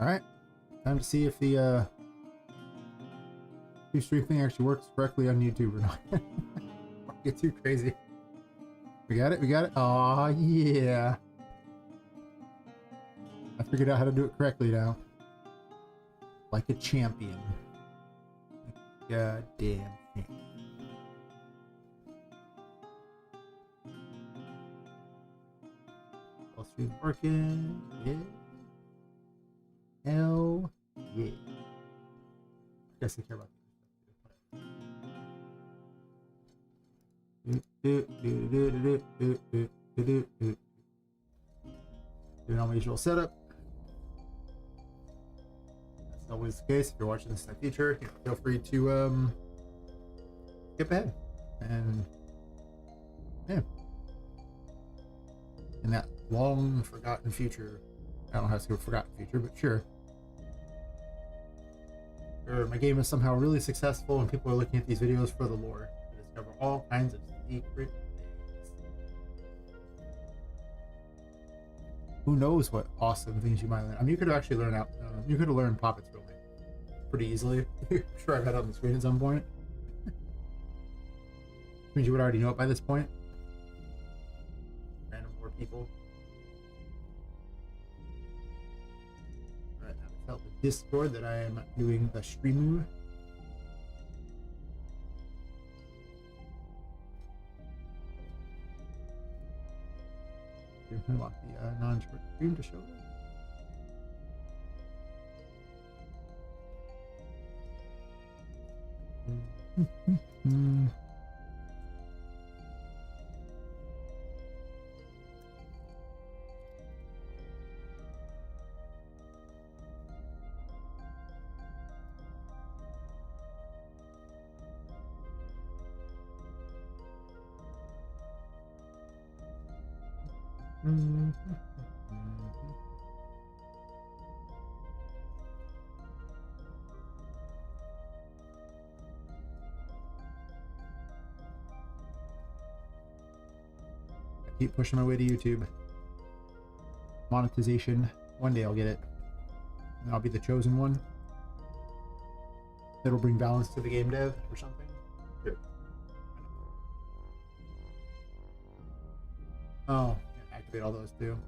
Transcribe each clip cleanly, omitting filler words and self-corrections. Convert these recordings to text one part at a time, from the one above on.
Alright. Time to see if the two-stream thing actually works correctly on YouTube or not. Get too crazy. We got it? We got it? Aw, yeah. I figured out how to do it correctly now. Like a champion. Goddamn champion. All stream working. Yeah. Hell yeah. I guess I care about doing all my usual setup. That's always the case. If you're watching this in the future, feel free to skip ahead. And yeah. In that long forgotten future. I don't know how to say forgotten future, but sure. Or my game is somehow really successful and people are looking at these videos for the lore to discover all kinds of secret things. Who knows what awesome things you might learn. I mean, you could actually learn out. You could have learned Poppet's building pretty easily. I'm sure I've had it on the screen at some point. Which means you would already know it by this point. Random more people. Alright, now tell the Discord that I am doing the stream. I want the non-short stream to show it. Keep pushing my way to YouTube. Monetization. One day I'll get it. And I'll be the chosen one. That'll bring balance to the game dev or something. Sure. Oh, yeah, activate all those too.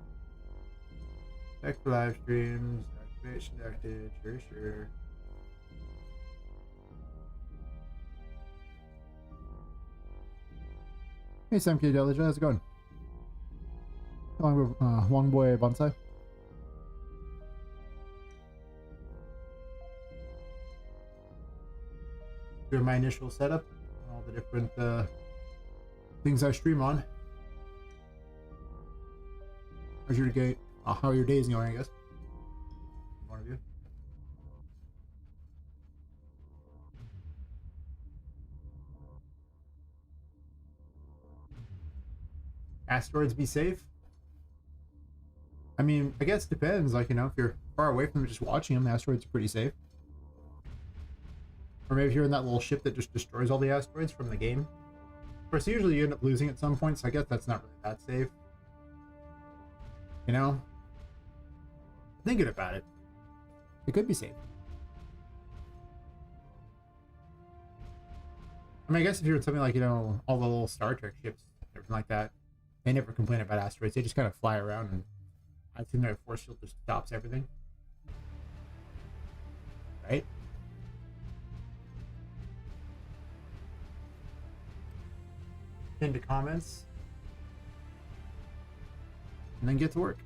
Check for live streams. Activation active. Sure. Hey Sam K. Deluge, how's it going? Long boy bonsai. Here's my initial setup, all the different things I stream on. How's your day? How are your days going? I guess. One of you. Asteroids be safe. I mean, I guess it depends. Like, you know, if you're far away from just watching them, asteroids are pretty safe. Or maybe if you're in that little ship that just destroys all the asteroids from the game. Of course, usually you end up losing at some point, so I guess that's not really that safe. You know? Thinking about it, it could be safe. I mean, I guess if you're in something like, you know, all the little Star Trek ships, everything like that, they never complain about asteroids. They just kind of fly around and I think their force field just stops everything. Right? Into comments. And then get to work.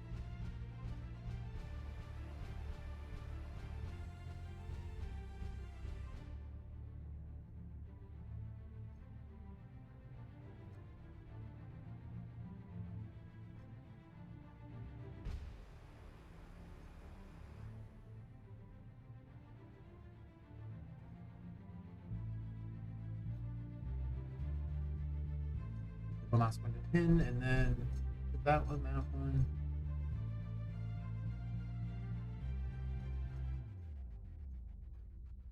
The last one to pin, and then put that one, that one.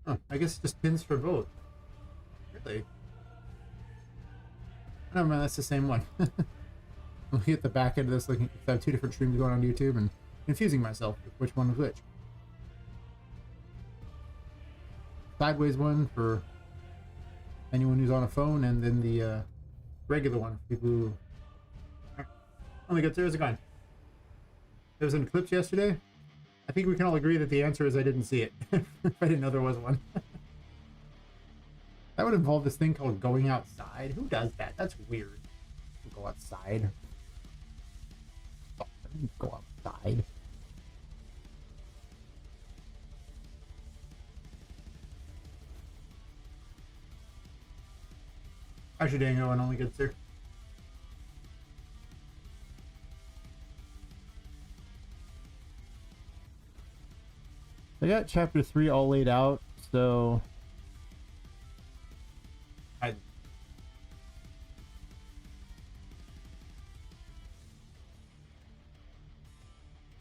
Oh, I guess just pins for both. Really? Oh man, that's the same one. I'm looking at the back end of this, looking. I have two different streams going on YouTube and confusing myself with which one is which. sideways one for anyone who's on a phone, and then the regular one for people who... Oh my god, there's a gun. There was an eclipse yesterday. I think we can all agree that the answer is I didn't see it. I didn't know there was one. That would involve this thing called going outside. Who does that? That's weird. Go outside. Go outside. How's your day going, only good sir? I got chapter 3 all laid out, so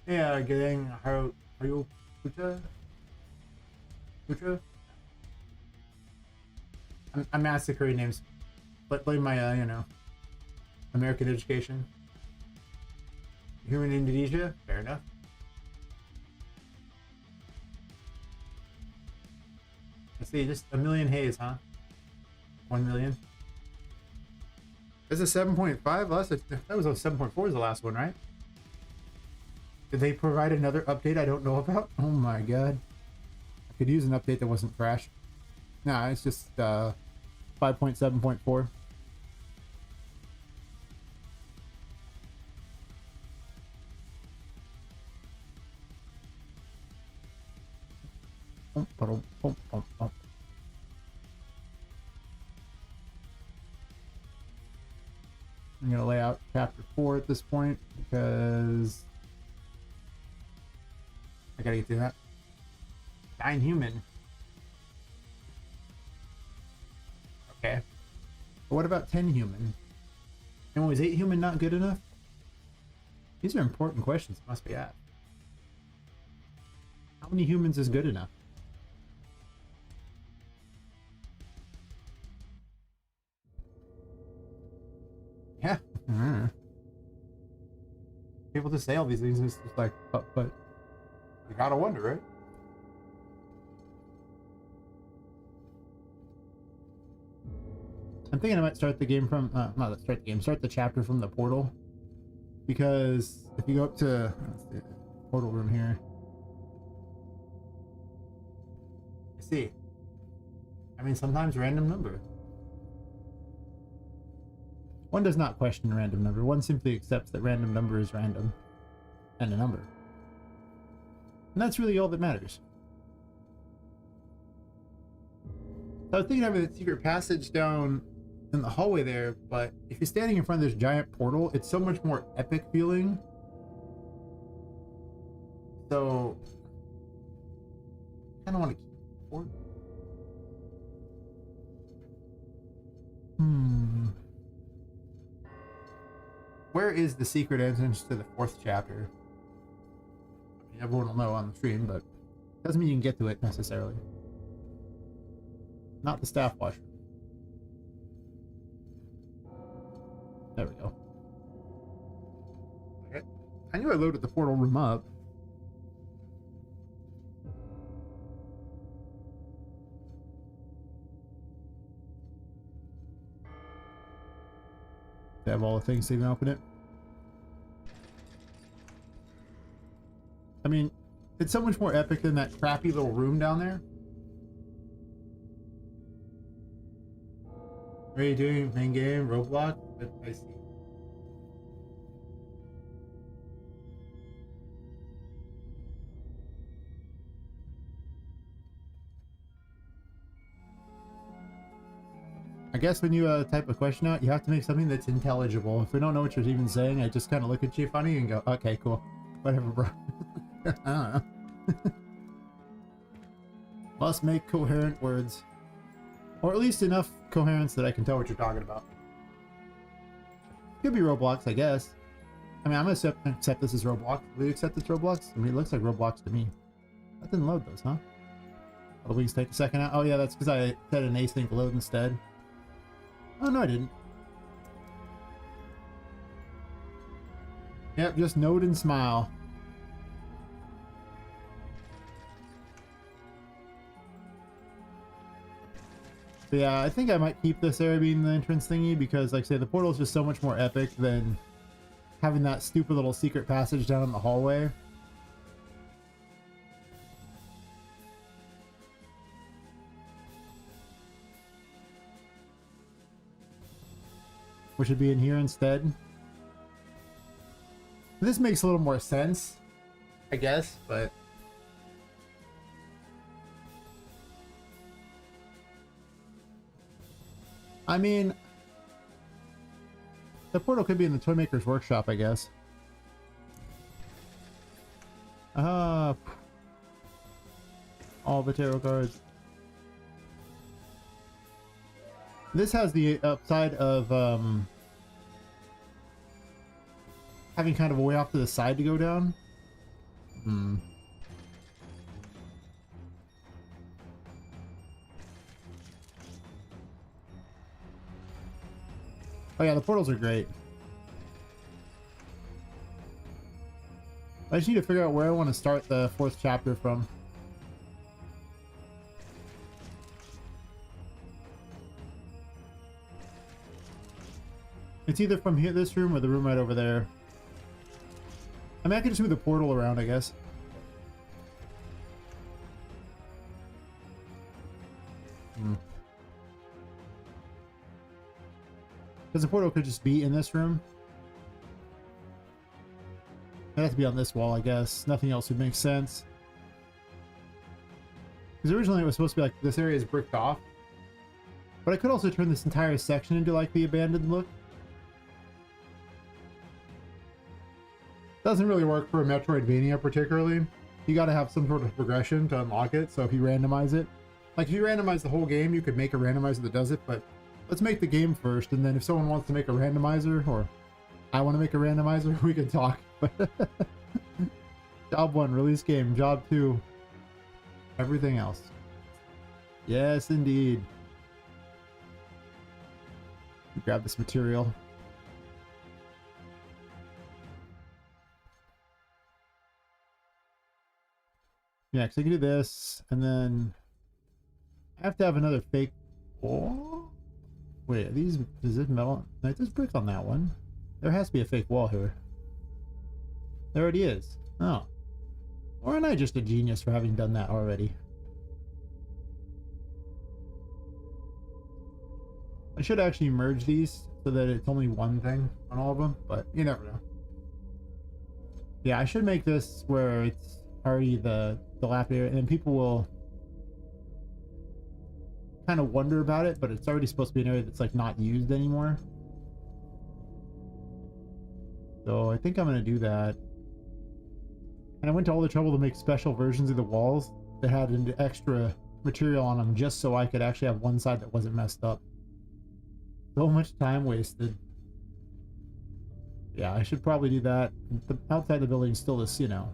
yeah, getting how are you Pucha? I'm massacring names, but blame my you know, American education. Here in Indonesia, fair enough. Let's see, just a million haze, huh? 1 million. This is 7.5. That was a 7.4 is the last one, right? Did they provide another update I don't know about? Oh my god. I could use an update that wasn't fresh. Nah, it's just 5.7.4. I'm gonna lay out chapter 4 at this point because I gotta get through that. 9 human. Okay. But what about 10 human? And was 8 human not good enough? These are important questions that must be asked. How many humans is good enough? Yeah. People just say all these things, it's just like, but you gotta wonder, right? I'm thinking I might start the game from, start the chapter from the portal. Because if you go up to the portal room here, you see, I mean, sometimes random number. One does not question a random number. One simply accepts that random number is random and a number. And that's really all that matters. So I was thinking of a secret passage down in the hallway there, but if you're standing in front of this giant portal, it's so much more epic feeling. So I kind of want to keep the portal. Where is the secret entrance to the 4th chapter? I mean, everyone will know on the stream, but doesn't mean you can get to it necessarily. Not the staff washer. There we go. Okay. I knew I loaded the portal room up. To have all the things so you can open it. I mean, it's so much more epic than that crappy little room down there. What are you doing? Main game? Roblox? I see. I guess when you type a question out, you have to make something that's intelligible. If we don't know what you're even saying, I just kind of look at you funny and go, okay, cool. Whatever, bro. I don't know. Must make coherent words. Or at least enough coherence that I can tell what you're talking about. Could be Roblox, I guess. I mean, I'm gonna accept this as Roblox. Will you accept this Roblox? I mean, it looks like Roblox to me. That didn't load those, huh? Oh, the wings take a second out. Oh yeah, that's because I set an async load instead. Oh no, I didn't. Yep, just node and smile. But yeah, I think I might keep this area being the entrance thingy because, like I say, the portal is just so much more epic than having that stupid little secret passage down in the hallway. Which would be in here instead. This makes a little more sense, I guess, but... I mean... The portal could be in the Toymaker's workshop, I guess. All the tarot cards. This has the upside of having kind of a way off to the side to go down. Oh yeah, the portals are great. I just need to figure out where I want to start the 4th chapter from. It's either from here, this room, or the room right over there. I mean, I can just move the portal around, I guess. Because the portal could just be in this room. It'd have to be on this wall, I guess. Nothing else would make sense. Because originally it was supposed to be like, this area is bricked off. But I could also turn this entire section into like the abandoned look. Doesn't really work for a Metroidvania particularly. You gotta have some sort of progression to unlock it, so if you randomize it. Like if you randomize the whole game, you could make a randomizer that does it, but let's make the game first, and then if someone wants to make a randomizer, or I want to make a randomizer, we can talk. Job 1, release game. Job 2, everything else. Yes, indeed. Grab this material. Yeah, because I can do this, and then I have to have another fake wall. Wait, are these, is this metal? No, there's brick on that one. There has to be a fake wall here. There already is. Oh. Or am I just a genius for having done that already? I should actually merge these so that it's only one thing on all of them, but you never know. Yeah, I should make this where it's already the lap area, and then people will kind of wonder about it, but it's already supposed to be an area that's like not used anymore. So I think I'm going to do that. And I went to all the trouble to make special versions of the walls that had an extra material on them just so I could actually have one side that wasn't messed up. So much time wasted. Yeah, I should probably do that. The outside the building still this, you know,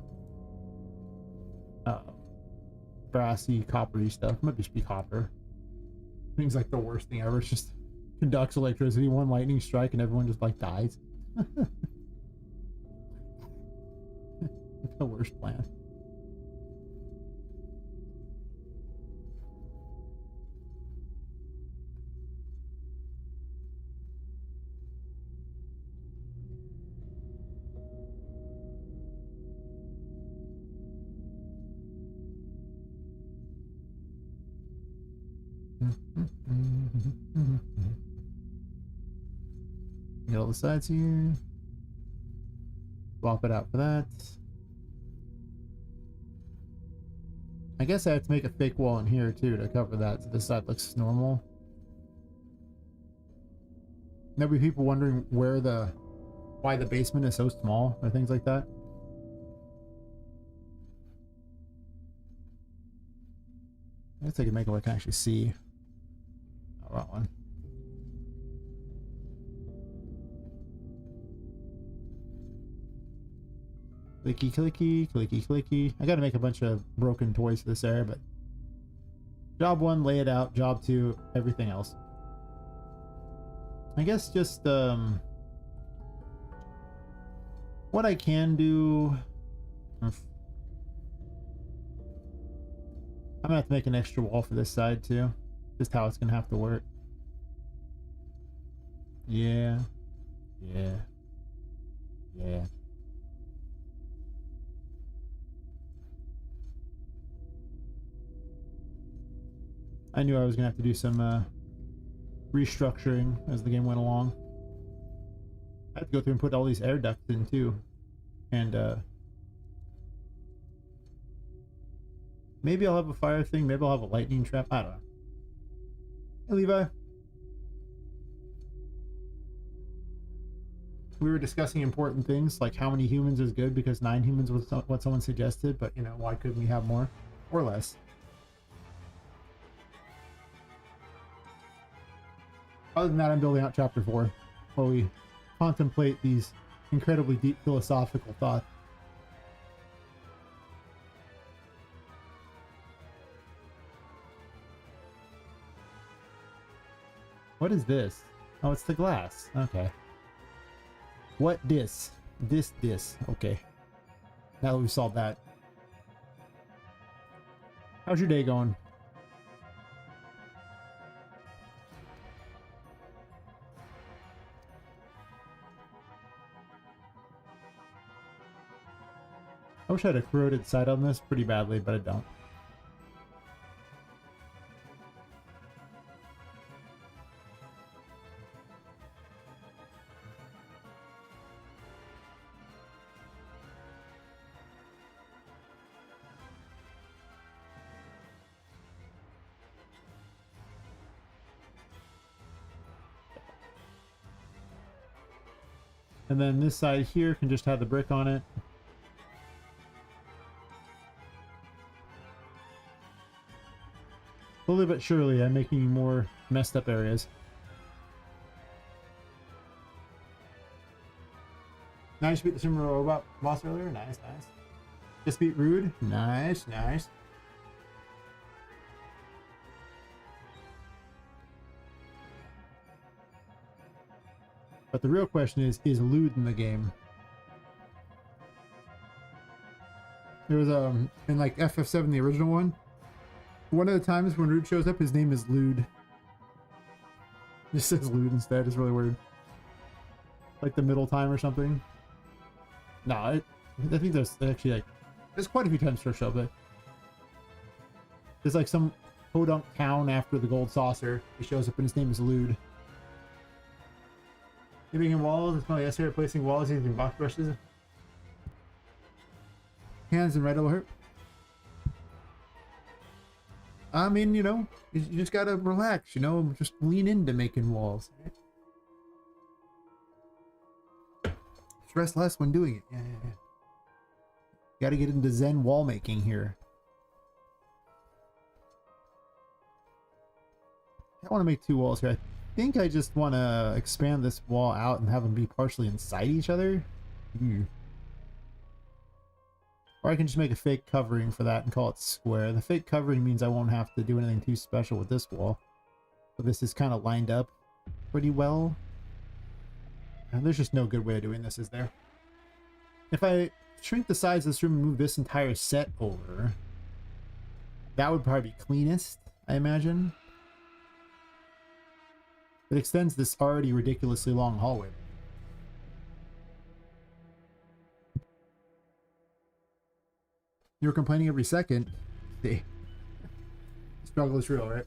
brassy, coppery stuff. It might just be copper. Things like the worst thing ever. It's just conducts electricity, one lightning strike, and everyone just like dies. The worst plan. Get all the sides here. Swap it out for that. I guess I have to make a fake wall in here too to cover that so this side looks normal. There'll be people wondering why the basement is so small or things like that. I guess I can make it where I can actually see. Oh, that one. Clicky, clicky, clicky, clicky. I gotta make a bunch of broken toys for this area, but job 1, lay it out. Job 2, everything else. I guess just what I can do. I'm gonna have to make an extra wall for this side too. just how it's gonna have to work. Yeah. Yeah. Yeah. I knew I was gonna have to do some restructuring as the game went along. I had to go through and put all these air ducts in too. And maybe I'll have a fire thing, maybe I'll have a lightning trap. I don't know. Hey Levi. We were discussing important things like how many humans is good because 9 humans was what someone suggested, but you know, why couldn't we have more or less? Other than that, I'm building out chapter 4 where we contemplate these incredibly deep philosophical thoughts. What is this? Oh, it's the glass. Okay. What this? This. Okay. Now that we've solved that. How's your day going? I wish I had a corroded side on this pretty badly, but I don't. And then this side here can just have the brick on it. Slowly but surely, I'm making more messed up areas. Nice, beat the Sumo Robot boss earlier. Nice. Just beat Rude. Nice. But the real question is Lude in the game? There was in like FF7, the original one of the times when Rude shows up, his name is Lude. Just says Lude instead. It's really weird. Like the middle time or something. No, I think there's actually like there's quite a few times for show, but there's like some podunk town after the gold saucer. He shows up and his name is Lude. Living in walls, it's my yesterday replacing walls using box brushes. Hands and right over here. I mean, you know, you just gotta relax, you know, just lean into making walls. Stress less when doing it. Yeah. Gotta get into Zen wall making here. I want to make 2 walls here. I think I just want to expand this wall out and have them be partially inside each other. Or I can just make a fake covering for that and call it square. The fake covering means I won't have to do anything too special with this wall. But this is kind of lined up pretty well. And there's just no good way of doing this, is there? If I shrink the size of this room and move this entire set over, that would probably be cleanest, I imagine. It extends this already ridiculously long hallway. You were complaining every second. The struggle is real, right?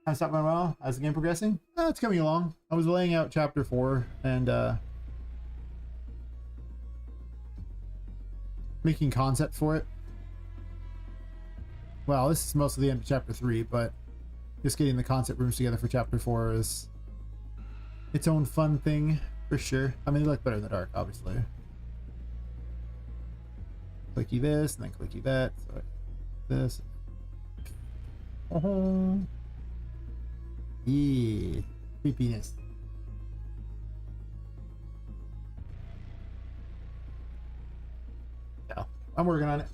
How's that going well? How's the game progressing? It's coming along. I was laying out chapter 4 and making concept for it. Well, this is mostly the end of chapter 3, but just getting the concept rooms together for chapter 4 is its own fun thing, for sure. I mean, they look better in the dark, obviously. Clicky this, and then clicky that. So this. Oh. Yeah. Creepiness. Yeah, I'm working on it.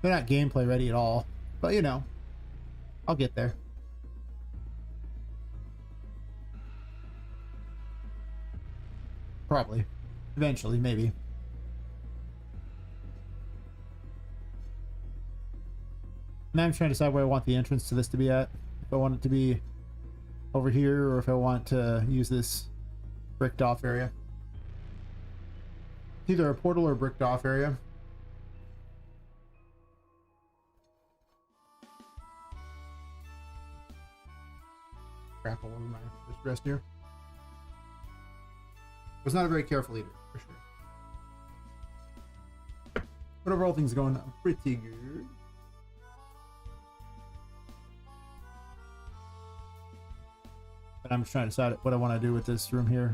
They're not gameplay ready at all, but you know, I'll get there. Probably. Eventually, maybe. Now I'm trying to decide where I want the entrance to this to be at. If I want it to be over here, or if I want to use this bricked off area. It's either a portal or bricked off area. Crap all over my rest here. I was not a very careful eater, for sure. But overall, things are going pretty good. But I'm just trying to decide what I want to do with this room here.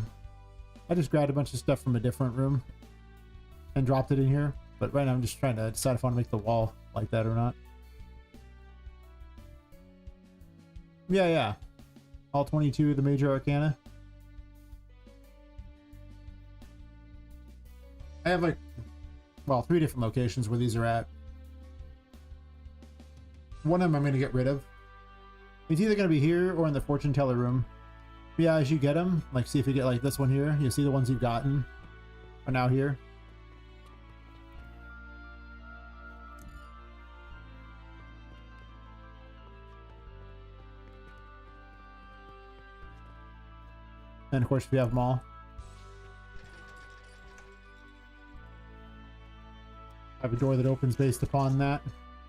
I just grabbed a bunch of stuff from a different room and dropped it in here. But right now I'm just trying to decide if I want to make the wall like that or not. Yeah. All 22 of the major arcana. I have like, well, 3 different locations where these are at. One of them I'm going to get rid of. It's either going to be here or in the fortune teller room. But yeah, as you get them, like see if you get like this one here, you'll see the ones you've gotten are now here. And of course, if you have them all, I have a door that opens based upon that,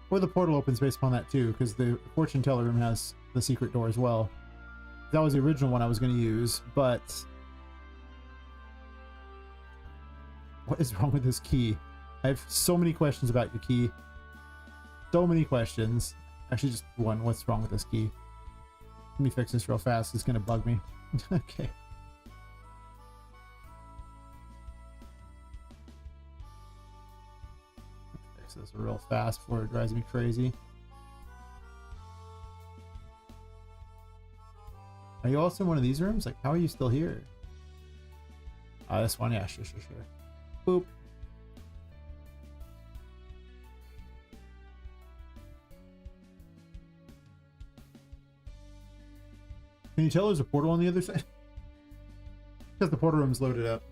or the portal opens based upon that too, because the fortune teller room has the secret door as well. That was the original one I was going to use, but what is wrong with this key? I have so many questions about your key. So many questions. Actually, just one. What's wrong with this key? Let me fix this real fast. It's going to bug me. Okay. Fix this real fast before it drives me crazy. Are you also in one of these rooms? Like, how are you still here? This one? Yeah, sure. Boop. Can you tell there's a portal on the other side? Because the portal room's loaded up.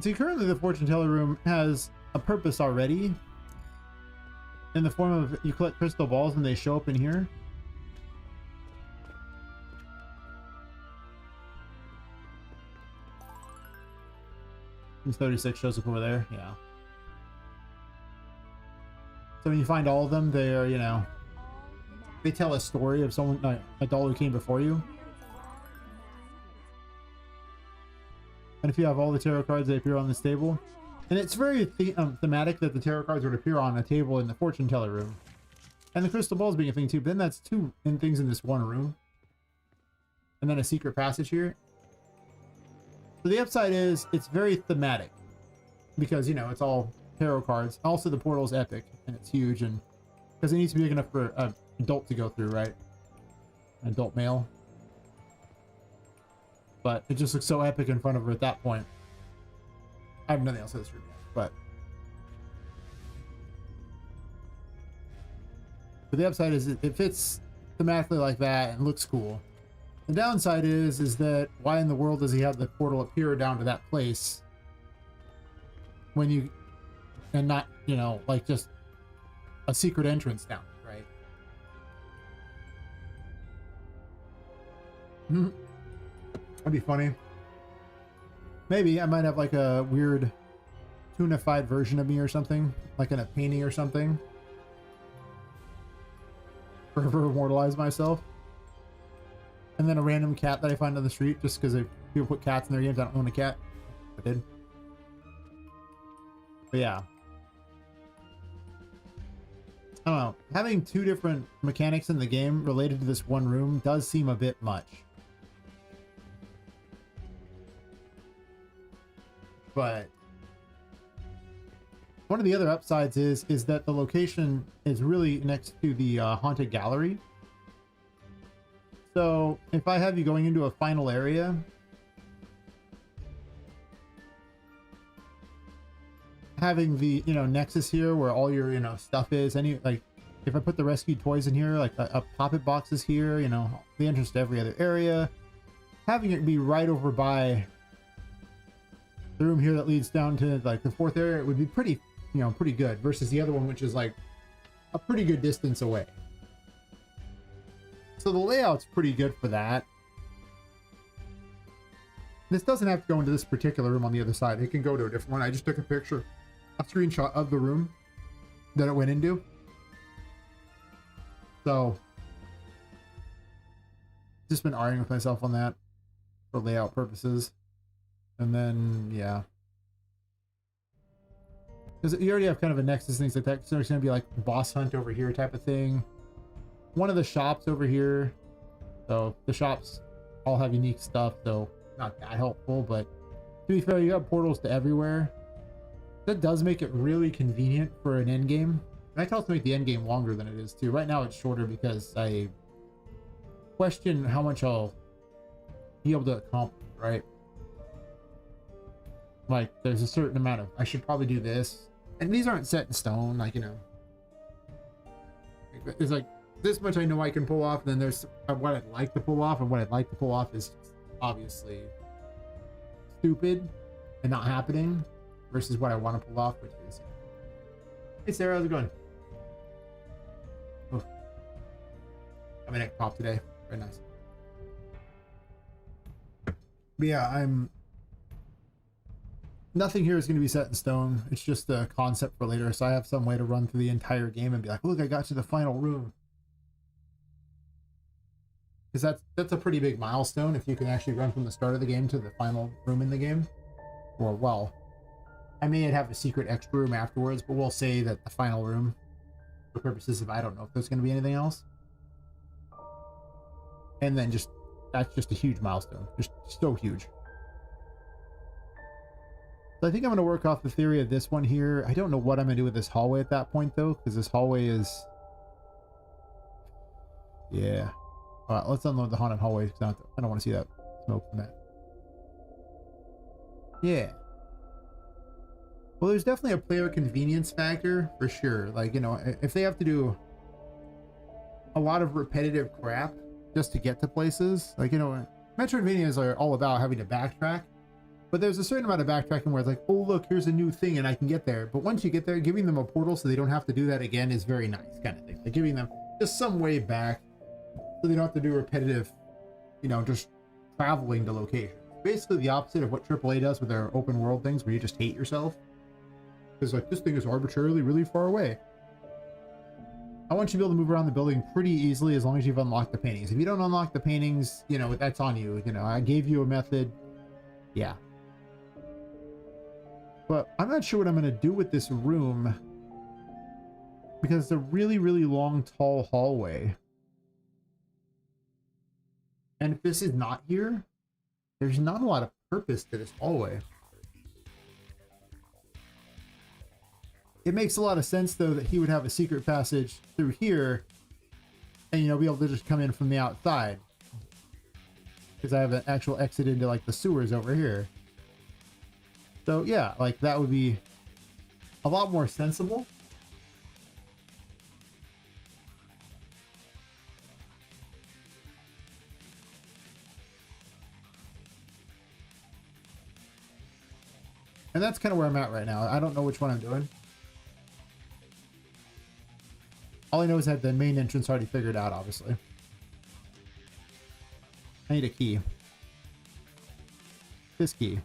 See, currently the fortune teller room has a purpose already. In the form of, you collect crystal balls and they show up in here. And 36 shows up over there, yeah. So when you find all of them, they are, you know, they tell a story of someone, like a doll who came before you. And if you have all the tarot cards, they appear on this table. And it's very thematic that the tarot cards would appear on a table in the fortune teller room. And the crystal balls being a thing too. But then that's 2 things in this one room. And then a secret passage here. So the upside is it's very thematic. Because, you know, it's all tarot cards. Also, the portal's epic. And it's huge. And because it needs to be big enough for an adult to go through, right? An adult male. But it just looks so epic in front of her at that point. I have nothing else in this room yet, but the upside is it fits thematically like that and looks cool. The downside is that why in the world does he have the portal appear down to that place when you, and not, you know, like just a secret entrance down, right? That'd be funny. Maybe I might have like a weird tunified version of me or something, like in a painting or something. Forever immortalize myself. And then a random cat that I find on the street just because people put cats in their games. I don't own a cat. I did. But yeah. I don't know. Having 2 different mechanics in the game related to this one room does seem a bit much. But one of the other upsides is that the location is really next to the haunted gallery. So if I have you going into a final area, having the, you know, nexus here where all your, you know, stuff is, any, like if I put the rescued toys in here, like a Poppet box is here, you know, the entrance to every other area, having it be right over by the room here that leads down to like the fourth area would be pretty, you know, pretty good versus the other one, which is like a pretty good distance away. So the layout's pretty good for that. This doesn't have to go into this particular room on the other side. It can go to a different one. I just took a picture, a screenshot of the room that it went into. So just been arguing with myself on that for layout purposes. And then, yeah. Because you already have kind of a nexus, things like that. So there's going to be like boss hunt over here type of thing. One of the shops over here. So the shops all have unique stuff, so not that helpful. But to be fair, you have portals to everywhere. That does make it really convenient for an end game. And I can also make the end game longer than it is too. Right now it's shorter because I question how much I'll be able to accomplish, right? Like there's a certain amount of, I should probably do this. And these aren't set in stone, like, you know. It's like this much I know I can pull off, and then there's what I'd like to pull off, and what I'd like to pull off is obviously stupid and not happening versus what I want to pull off, which is... Hey Sarah, how's it going? Oh. I'm in pop today. Very nice. But yeah, nothing here is going to be set in stone. It's just a concept for later. So I have some way to run through the entire game and be like, look, I got to the final room. Because that's a pretty big milestone if you can actually run from the start of the game to the final room in the game. Or, well, I may have a secret extra room afterwards, but we'll say that the final room, for purposes of I don't know if there's going to be anything else. And then just, that's just a huge milestone. Just so huge. So I think I'm going to work off the theory of this one here. I don't know what I'm going to do with this hallway at that point, though, because this hallway is... Yeah. All right, let's unload the haunted hallway, because I don't want to see that smoke from that. Yeah. Well, there's definitely a player convenience factor, for sure. Like, you know, if they have to do a lot of repetitive crap just to get to places, like, you know, Metroidvanias are all about having to backtrack. But there's a certain amount of backtracking where it's like, oh, look, here's a new thing and I can get there. But once you get there, giving them a portal so they don't have to do that again is very nice, kind of thing. Like giving them just some way back so they don't have to do repetitive, you know, just traveling to locations. Basically the opposite of what AAA does with their open world things where you just hate yourself. Because like, this thing is arbitrarily really far away. I want you to be able to move around the building pretty easily as long as you've unlocked the paintings. If you don't unlock the paintings, you know, that's on you. You know, I gave you a method. Yeah. But I'm not sure what I'm going to do with this room because it's a really, really long, tall hallway. And if this is not here, there's not a lot of purpose to this hallway. It makes a lot of sense, though, that he would have a secret passage through here and, you know, be able to just come in from the outside. Because I have an actual exit into, like, the sewers over here. So, yeah, like, that would be a lot more sensible. And that's kind of where I'm at right now. I don't know which one I'm doing. All I know is I have the main entrance already figured out, obviously. I need a key. This key.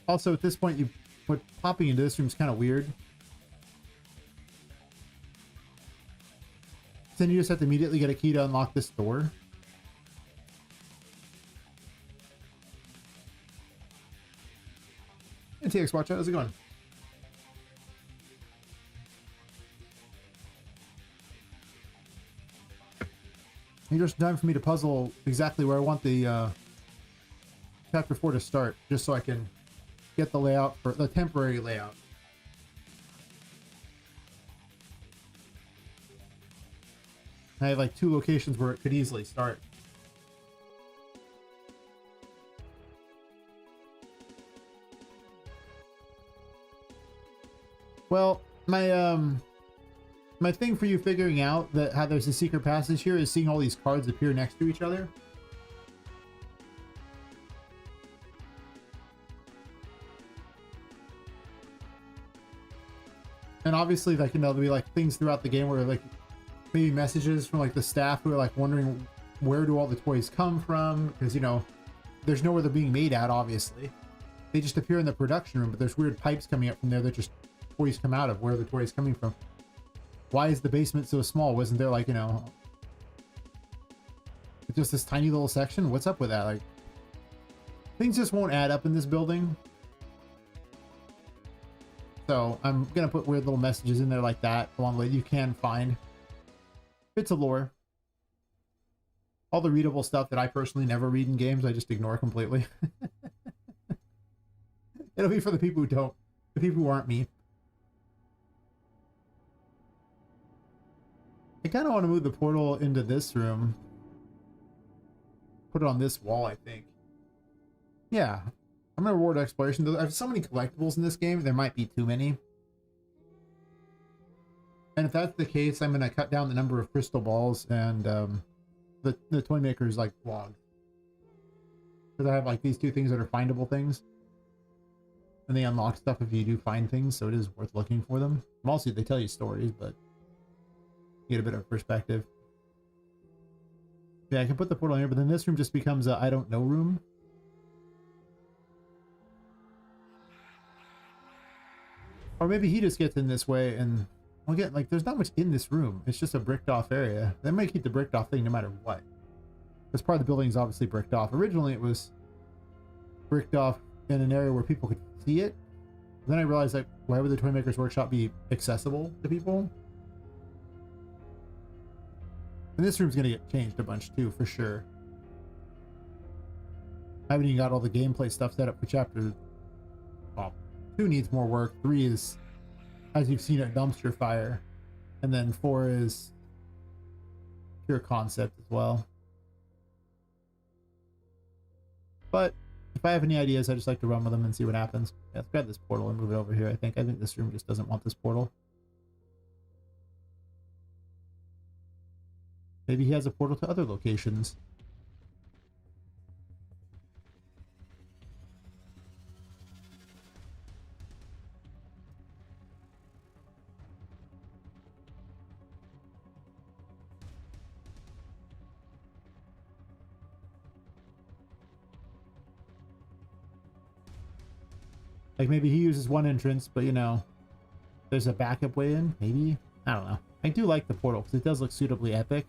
Also, at this point, popping into this room is kind of weird. Then you just have to immediately get a key to unlock this door. Hey, TX Watch, how's it going? Just time for me to puzzle exactly where I want the chapter 4 to start, just so I can get the layout for the temporary layout. I have like 2 locations where it could easily start. Well, my My thing for you figuring out that how there's a secret passage here is seeing all these cards appear next to each other. And obviously, like, you know, there'll be like things throughout the game where like maybe messages from like the staff who are like wondering where do all the toys come from, because, you know, there's nowhere they're being made at, obviously. They just appear in the production room, but there's weird pipes coming up from there that just toys come out of. Where are the toys coming from? Why is the basement so small? Wasn't there like, you know, just this tiny little section? What's up with that? Like, things just won't add up in this building. So I'm gonna put weird little messages in there like that along the way you can find bits of lore. All the readable stuff that I personally never read in games, I just ignore completely. It'll be for the people who don't, the people who aren't me. I kind of want to move the portal into this room. Put it on this wall, I think. Yeah. I'm going to reward exploration. There's so many collectibles in this game, there might be too many. And if that's the case, I'm going to cut down the number of crystal balls and the toy maker's like vlog. Because I have like these two things that are findable things. And they unlock stuff if you do find things, so it is worth looking for them. Mostly they tell you stories, but you get a bit of perspective. Yeah, I can put the portal here, but then this room just becomes a I don't know room. Or maybe he just gets in this way and we'll get like there's not much in this room. It's just a bricked off area. They might keep the bricked off thing no matter what. Because part of the building is obviously bricked off. Originally it was bricked off in an area where people could see it. Then I realized that why would the Toy Maker's Workshop be accessible to people? And this room's gonna get changed a bunch too, for sure. I haven't even got all the gameplay stuff set up for chapter. Well, 2 needs more work. 3 is, as you've seen, a dumpster fire, and then 4 is pure concept as well. But if I have any ideas, I just like to run with them and see what happens. Yeah, let's grab this portal and move it over here. I think this room just doesn't want this portal. Maybe he has a portal to other locations. Like maybe he uses one entrance, but you know, there's a backup way in. Maybe, I don't know. I do like the portal because it does look suitably epic.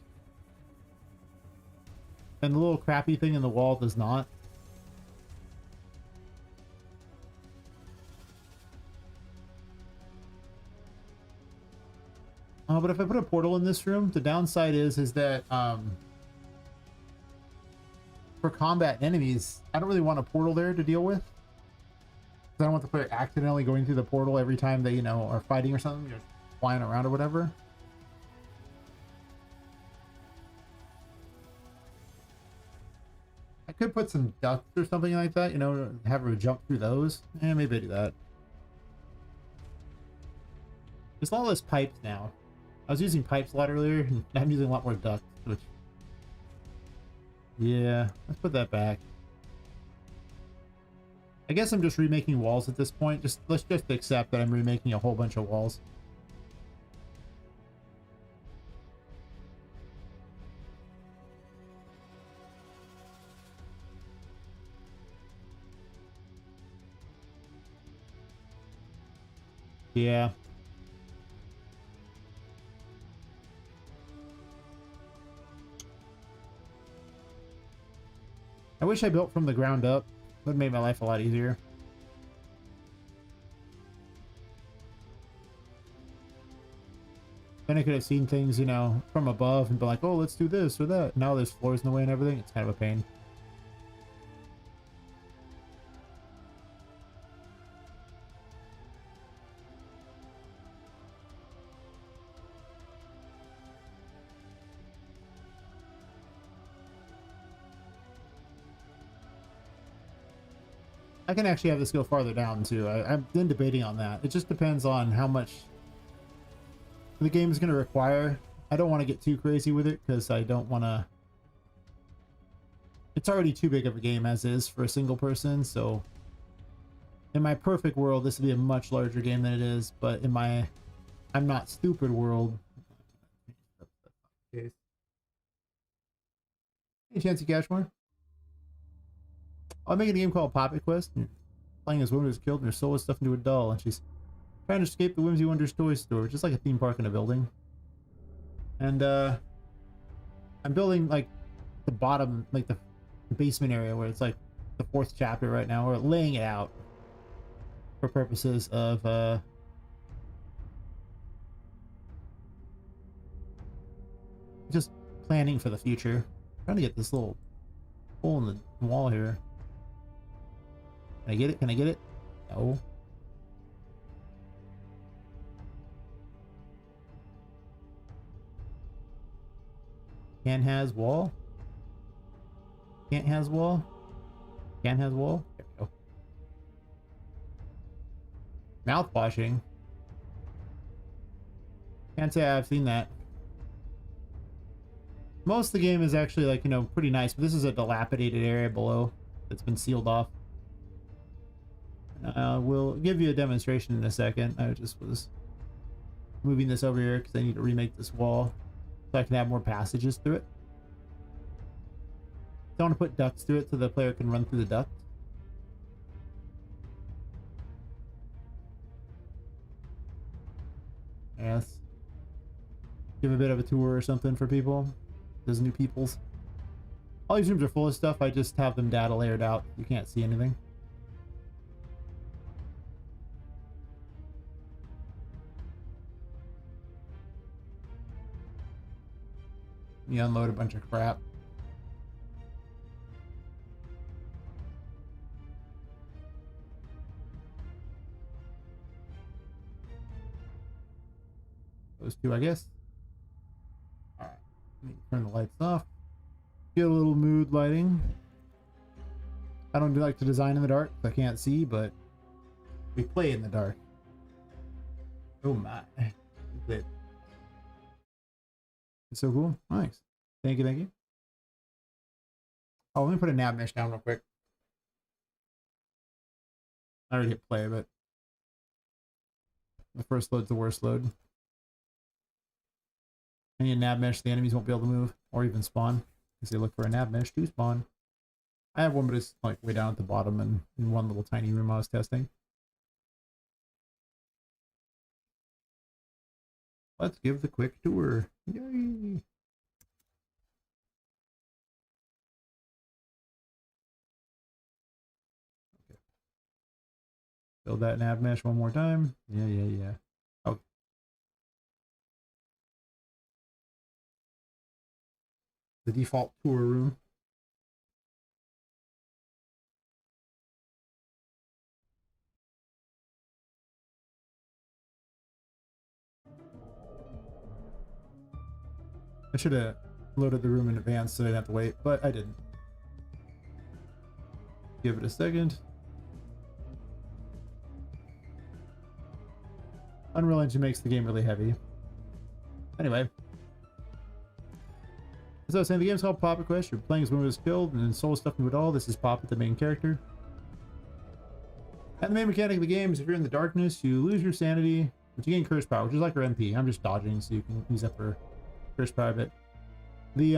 And the little crappy thing in the wall does not. But if I put a portal in this room, the downside is that for combat enemies, I don't really want a portal there to deal with. I don't want the player accidentally going through the portal every time they, you know, are fighting or something, just flying around or whatever. I could put some ducks or something like that, you know, have her jump through those. Yeah, maybe I do that. There's a lot less pipes now. I was using pipes a lot earlier, and I'm using a lot more ducts, which... Yeah, let's put that back. I guess I'm just remaking walls at this point. Let's just accept that I'm remaking a whole bunch of walls. Yeah. I wish I built from the ground up. Would have made my life a lot easier. Then I could have seen things, you know, from above and be like, oh, let's do this or that. Now there's floors in the way and everything. It's kind of a pain. I can actually have this go farther down too. I've been debating on that. It just depends on how much the game is going to require. I don't want to get too crazy with it because I don't want to. It's already too big of a game as is for a single person, so in my perfect world, this would be a much larger game than it is, but in my I'm not stupid world. Any chance you catch more? I'm making a game called Poppet Quest. And playing as woman who's killed and her soul is stuffed into a doll, and she's trying to escape the Whimsy Wonders toy store, which is like a theme park in a building. And I'm building like the bottom, like the basement area where it's like the 4th chapter right now. We're laying it out for purposes of just planning for the future. I'm trying to get this little hole in the wall here. Can I get it? Can I get it? No. Can has wall? Can't has wall? Can has wall? There we go. Mouth washing. Can't say I've seen that. Most of the game is actually like, you know, pretty nice, but this is a dilapidated area below that's been sealed off. We'll give you a demonstration in a second. I just was moving this over here because I need to remake this wall so I can have more passages through it. I want to put ducts through it so the player can run through the duct. Yes. Give a bit of a tour or something for people. Those new peoples. All these rooms are full of stuff. I just have them data layered out. You can't see anything. You unload a bunch of crap. Those two, I guess. Alright. Let me turn the lights off. Get a little mood lighting. I don't like to design in the dark. I can't see, but we play in the dark. Oh my. It's so cool. Nice. Thank you, thank you. Oh, let me put a nav mesh down real quick. I already hit play, but the first load's the worst load. I need a nav mesh, the enemies won't be able to move or even spawn because they look for a nav mesh to spawn. I have one, but it's like way down at the bottom and in one little tiny room I was testing. Let's give the quick tour. Yay! Okay. Build that nav mesh one more time. Yeah. Okay. The default tour room. I should have loaded the room in advance so I didn't have to wait, but I didn't. Give it a second. Unreal Engine makes the game really heavy. Anyway. As I was saying, the game's called Poppet Quest. You're playing as one who was killed and then soul stuffed into it all. This is Poppet, the main character. And the main mechanic of the game is if you're in the darkness, you lose your sanity, but you gain curse power, which is like your MP. I'm just dodging so you can use that for curse power a bit. The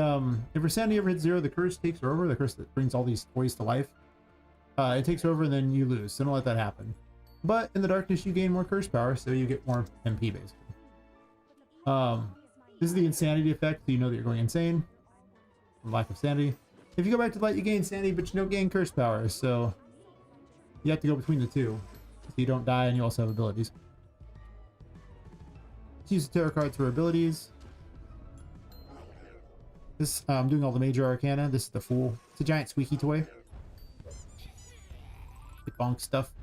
if your sanity ever hits 0, the curse takes over. The curse that brings all these toys to life. It takes over and then you lose. So don't let that happen. But in the darkness, you gain more curse power, so you get more MP basically. This is the insanity effect, so you know that you're going insane. From lack of sanity. If you go back to light, you gain sanity, but you don't gain curse power. So you have to go between the two, so you don't die, and you also have abilities. Let's use the tarot cards for abilities. This I'm doing all the major arcana. This is the Fool. It's a giant squeaky toy. It bonk stuff.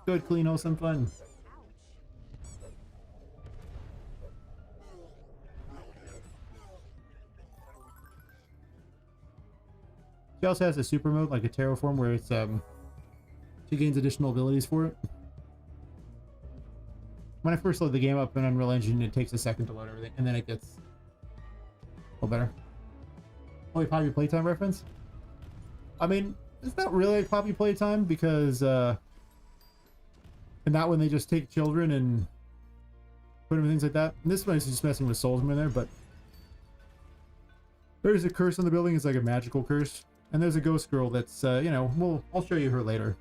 Good, clean, awesome fun. She also has a super mode, like a terraform, where it's she gains additional abilities for it. When I first load the game up in Unreal Engine, it takes a second to load everything, and then it gets a little better. Only Poppy Playtime reference? I mean, it's not really like Poppy Playtime because in that one they just take children and put them in things like that. And this one is just messing with souls in there, but there's a curse on the building. It's like a magical curse. And there's a ghost girl that's, you know, I'll show you her later.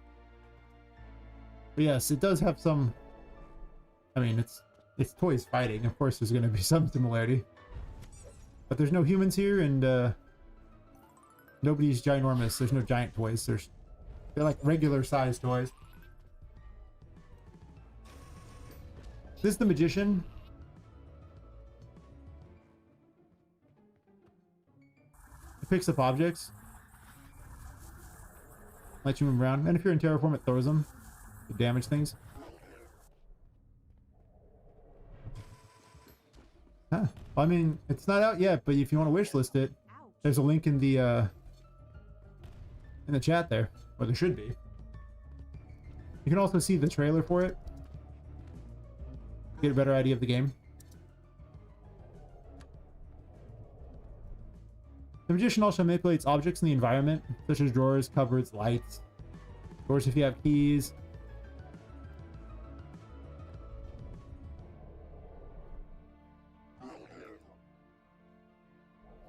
But yes, it does have some... I mean, it's toys fighting. Of course, there's going to be some similarity. But there's no humans here, and nobody's ginormous. There's no giant toys. They're like regular-sized toys. This is the magician. It picks up objects. Lets you move around. And if you're in terraform, it throws them to damage things. Huh. Well, I mean, it's not out yet, but if you want to wishlist it, there's a link in the chat there, or there should be. You can also see the trailer for it. Get a better idea of the game. The magician also manipulates objects in the environment, such as drawers, cupboards, lights. Doors if you have keys.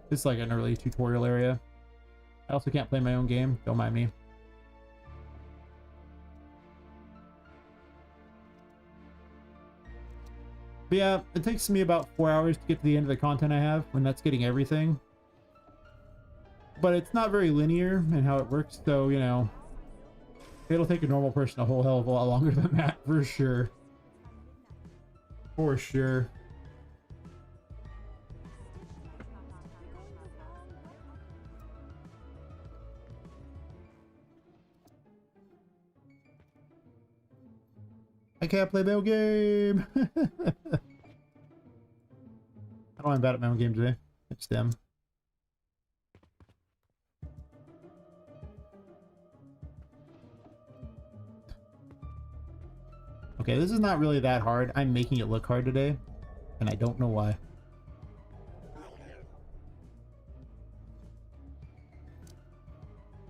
This is like an early tutorial area. I also can't play my own game. Don't mind me. But yeah, it takes me about 4 hours to get to the end of the content I have, when that's getting everything. But it's not very linear in how it works, so, you know, it'll take a normal person a whole hell of a lot longer than that, for sure. For sure. I can't play my own game. I don't am bad at my own game today. It's them. Okay, this is not really that hard. I'm making it look hard today, and I don't know why.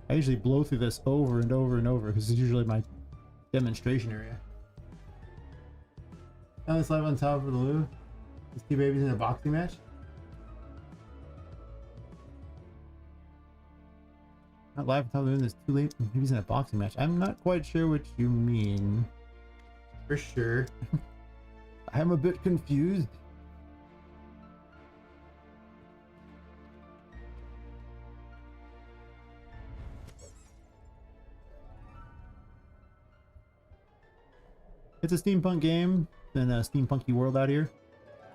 I usually blow through this over and over and over because it's usually my demonstration area. Now let's live on top of the loo. These two babies in a boxing match. Not live on top of the loo. It's too late. Babies in a boxing match. I'm not quite sure what you mean. For sure. I'm a bit confused. It's a steampunk game in a steampunky world out here.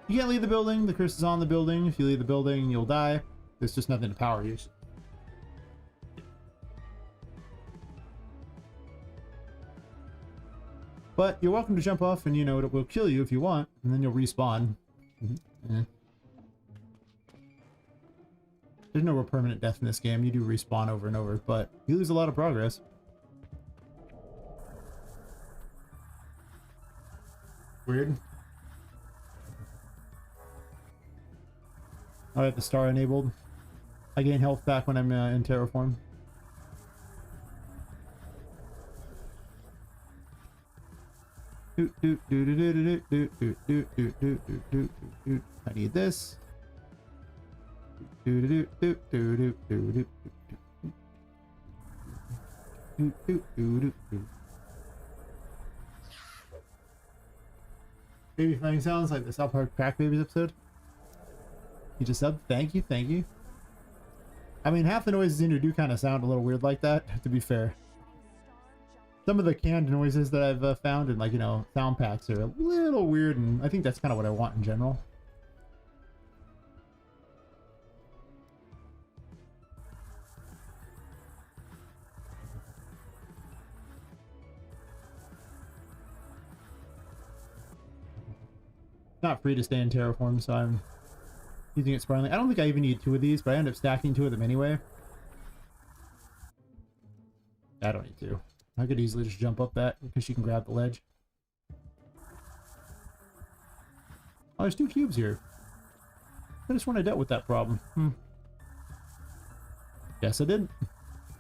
You can't leave the building. The curse is on the building. If you leave the building, you'll die. There's just nothing to power you. But you're welcome to jump off, and you know it will kill you if you want, and then you'll respawn. There's no real permanent death in this game. You do respawn over and over, but you lose a lot of progress. Weird. I have the star enabled. I gain health back when I'm in terraform. I need this. Baby flying sounds like the South Park Crack Babies episode. You just subbed? Thank you, thank you. I mean, half the noises in here do kind of sound a little weird like that, to be fair. Some of the canned noises that I've found in, like, you know, sound packs are a little weird, and I think that's kind of what I want in general. Not free to stay in terraform, so I'm using it sparingly. I don't think I even need 2 of these, but I end up stacking 2 of them anyway. I don't need to. I could easily just jump up that because she can grab the ledge. Oh, there's 2 cubes here. I just when I dealt with that problem. Guess I didn't.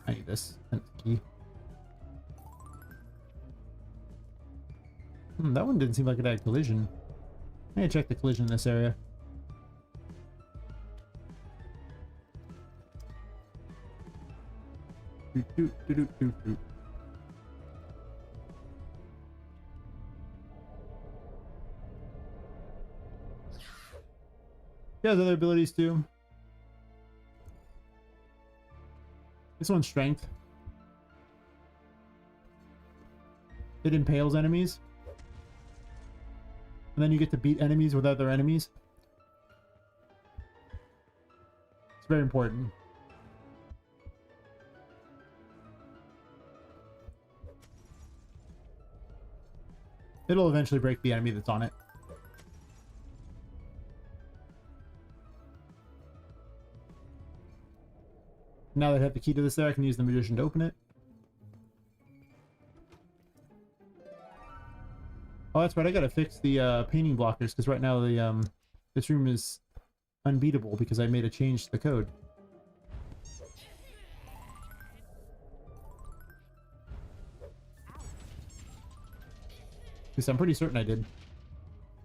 I need this key. That one didn't seem like it had collision. I need to check the collision in this area. He has other abilities too. This one's strength. It impales enemies. And then you get to beat enemies with other enemies. It's very important. It'll eventually break the enemy that's on it. Now that I have the key to this there, I can use the magician to open it. Oh, that's right. I gotta fix the painting blockers because right now the this room is unbeatable because I made a change to the code. Because I'm pretty certain I did.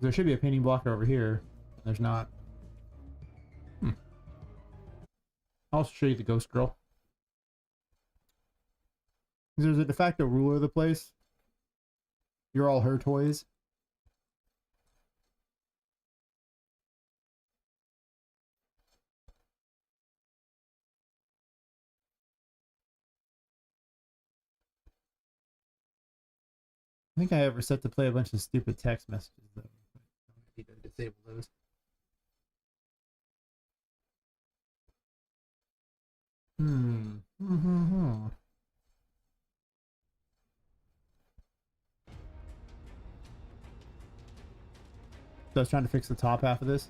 There should be a painting blocker over here. There's not. I'll show you the ghost girl. There's a de facto ruler of the place. You're all her toys. I think I ever set to play a bunch of stupid text messages though. I need to disable those. So I was trying to fix the top half of this.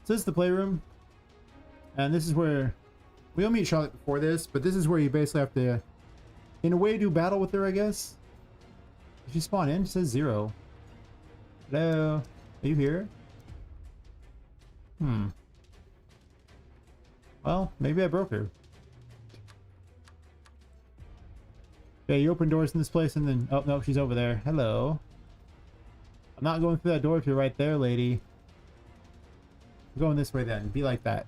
So this is the playroom. And this is where we'll meet Charlotte before this, but this is where you basically have to, in a way, do battle with her, I guess. If you spawn in, it says 0. Hello? Are you here? Well, maybe I broke her. Yeah, you open doors in this place and then... Oh, no, she's over there. Hello. I'm not going through that door if you're right there, lady. I'm going this way then. Be like that.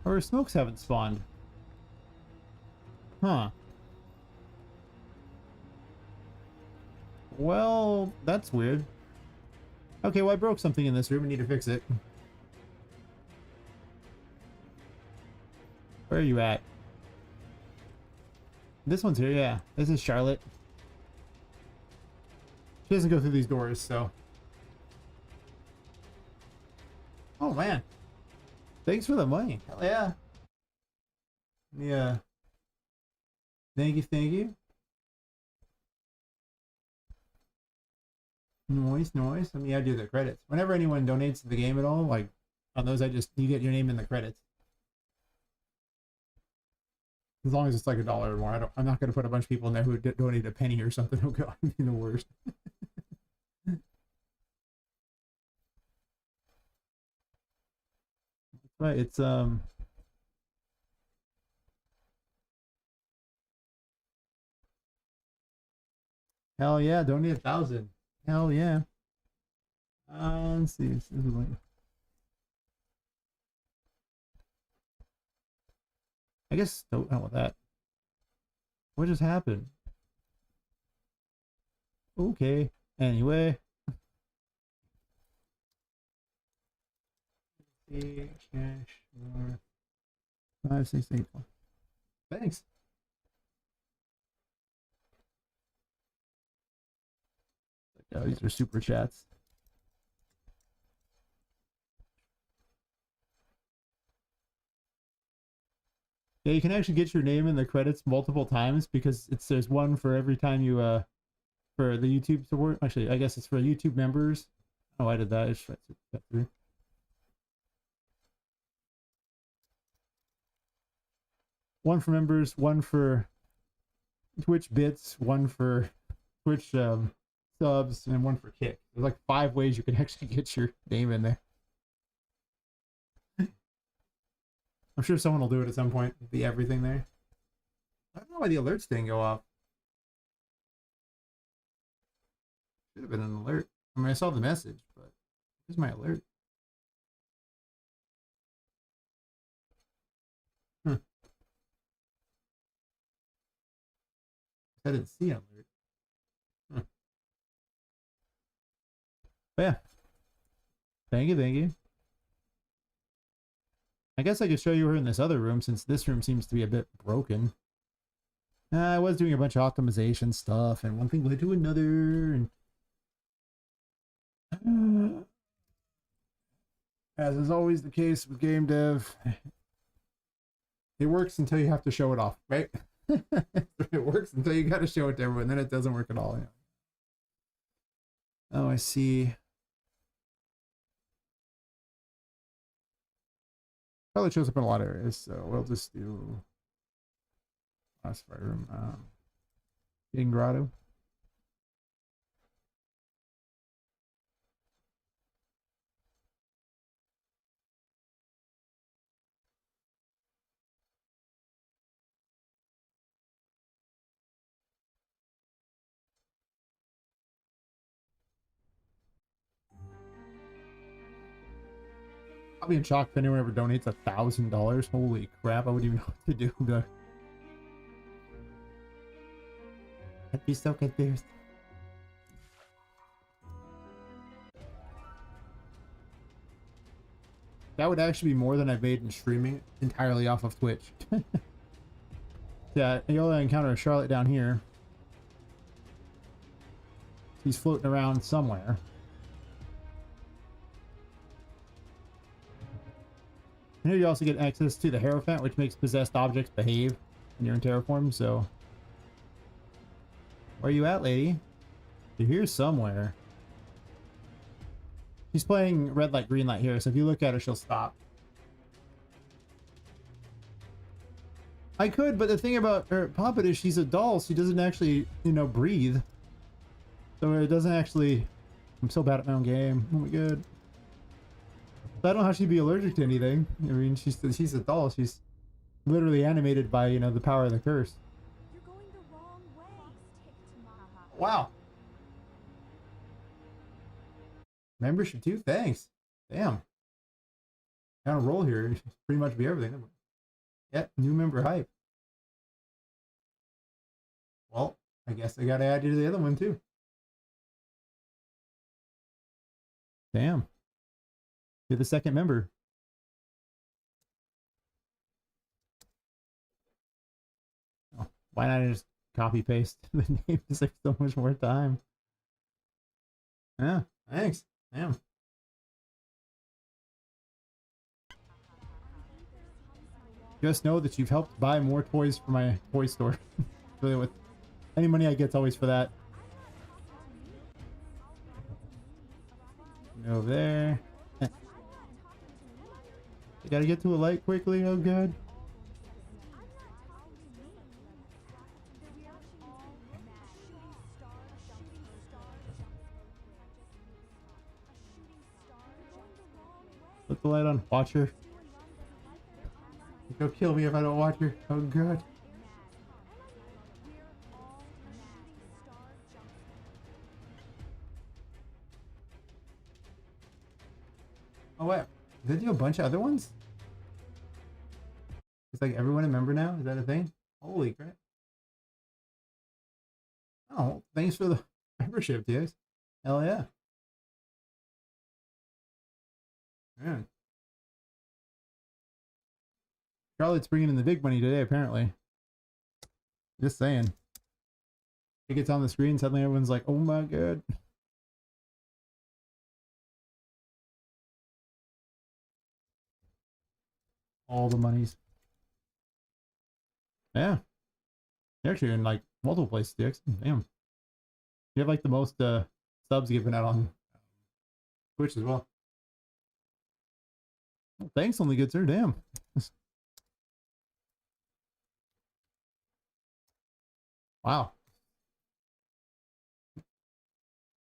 Or smokes haven't spawned. Huh. Well, that's weird. Okay, well I broke something in this room. I need to fix it. Where are you at? This one's here, yeah. This is Charlotte. She doesn't go through these doors, so... Oh, man. Thanks for the money. Hell yeah. Yeah. Thank you, thank you. Nice, nice. I mean, I do the credits. Whenever anyone donates to the game at all, like, on those, you get your name in the credits. As long as it's like $1 or more. I'm not going to put a bunch of people in there who donate a penny or something. Oh god, I'd be the worst. Right, it's hell yeah, donate 1,000. Hell yeah. Let's see. This is like... I guess don't know that. What just happened? Okay. Anyway. Cash or 5684. Thanks. Oh, these are super chats. Yeah, you can actually get your name in the credits multiple times because there's one for every time you for the YouTube support. Actually, I guess it's for YouTube members. Oh, I did that. I just tried to get through. One for members, one for Twitch bits, one for Twitch subs, and one for kick. There's like 5 ways you can actually get your name in there. I'm sure someone will do it at some point. Be everything there. I don't know why the alerts didn't go off. Should have been an alert. I mean, I saw the message, but here's my alert. I didn't see an alert. But yeah. Thank you, thank you. I guess I could show you her in this other room since this room seems to be a bit broken. I was doing a bunch of optimization stuff and one thing led to another. And as is always the case with game dev, it works until you have to show it off, right? It works until you got to show it to everyone, then it doesn't work at all. Oh, I see. Probably shows up in a lot of areas, so we'll just do last fire room. Hidden grotto. I'll be in shock if anyone ever donates $1,000. Holy crap, I wouldn't even know what to do. But I'd be so confused. That would actually be more than I've made in streaming entirely off of Twitch. Yeah, you'll encounter a Charlotte down here. He's floating around somewhere. And here you also get access to the Hierophant, which makes possessed objects behave when you're in Terraform, so... Where are you at, lady? You're here somewhere. She's playing red light, green light here, so if you look at her, she'll stop. I could, but the thing about her Poppet is she's a doll. She doesn't actually, you know, breathe. So it doesn't actually... I'm so bad at my own game. Oh my god. I don't know how she'd be allergic to anything. I mean, she's a doll. She's literally animated by, you know, the power of the curse. You're going the wrong way. Wow. Membership too? Thanks. Damn. Kind of roll here. Pretty much be everything. Yeah, new member hype. Well, I guess I gotta add you to the other one too. Damn. You're the second member. Oh, why not just copy paste the name? It's like so much more time. Yeah, thanks. Damn. Just know that you've helped buy more toys for my toy store. Really, with any money I get's always for that. Over there. I gotta get to a light quickly. Oh god. Put the light on. Watch her. Go kill me if I don't watch her. Oh god. Oh wait. Did they do a bunch of other ones? It's like everyone a member now? Is that a thing? Holy crap. Oh, thanks for the membership, guys. Hell yeah. Man. Charlotte's bringing in the big money today, apparently. Just saying. It gets on the screen, suddenly everyone's like, oh my god. All the monies. Yeah. They're actually in like multiple places, DX. Damn. You have like the most subs given out on Twitch as well. Well, thanks, only good sir. Damn. Wow.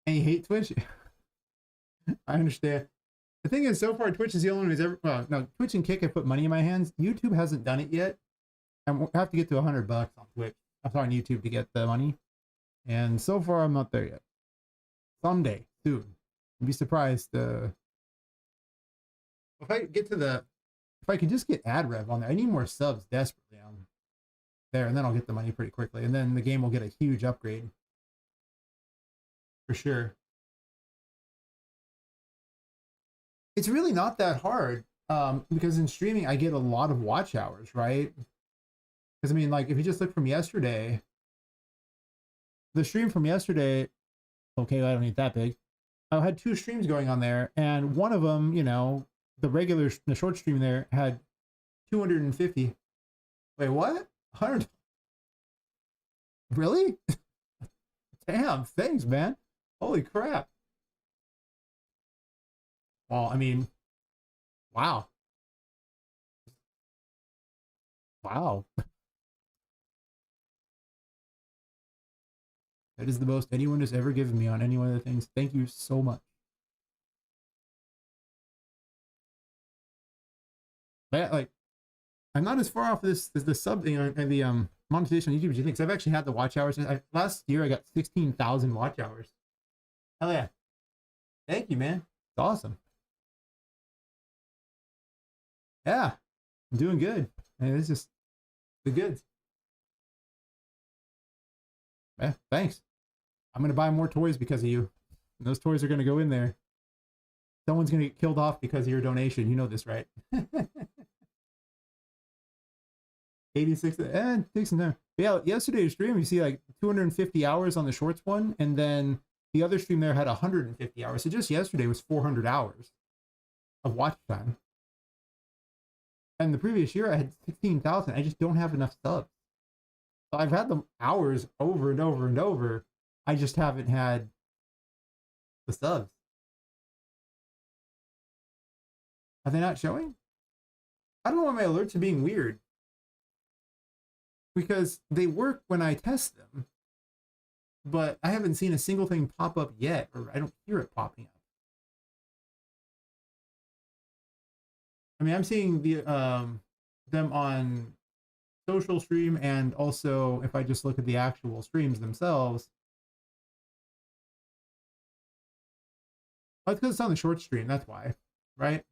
And you hate Twitch? I understand. The thing is, so far, Twitch is the only one who's ever. Well, no, Twitch and Kick have put money in my hands. YouTube hasn't done it yet. And we'll have to get to $100 on Twitch. I'm sorry, on YouTube to get the money. And so far, I'm not there yet. Someday, soon. I'd be surprised. If I get to the. If I could just get ad rev on there, I need more subs desperately on there, and then I'll get the money pretty quickly. And then the game will get a huge upgrade. For sure. It's really not that hard because in streaming, I get a lot of watch hours, right? Because, I mean, like, if you just look from yesterday, the stream from yesterday, okay, I don't need that big. I had 2 streams going on there, and one of them, you know, the short stream there had 250. Wait, what? 100? Really? Damn, thanks, man. Holy crap. Well, I mean, wow. Wow. That is the most anyone has ever given me on any one of the things. Thank you so much. But, like, I'm not as far off this as the sub, you know, and the monetization on YouTube as you think. Because I've actually had the watch hours. Last year, I got 16,000 watch hours. Hell yeah. Thank you, man. It's awesome. Yeah, I'm doing good. And it's just the goods. Yeah, thanks. I'm going to buy more toys because of you. And those toys are going to go in there. Someone's going to get killed off because of your donation. You know this, right? 86, and take some time. But yeah, yesterday's stream, you see like 250 hours on the shorts one, and then the other stream there had 150 hours. So just yesterday was 400 hours of watch time. And the previous year I had 16,000. I just don't have enough subs. So I've had the hours over and over and over. I just haven't had the subs. Are they not showing? I don't know why my alerts are being weird. Because they work when I test them. But I haven't seen a single thing pop up yet, or I don't hear it popping up. I mean, I'm seeing the them on social stream, and also if I just look at the actual streams themselves. Oh, it's because it's on the short stream, that's why, right?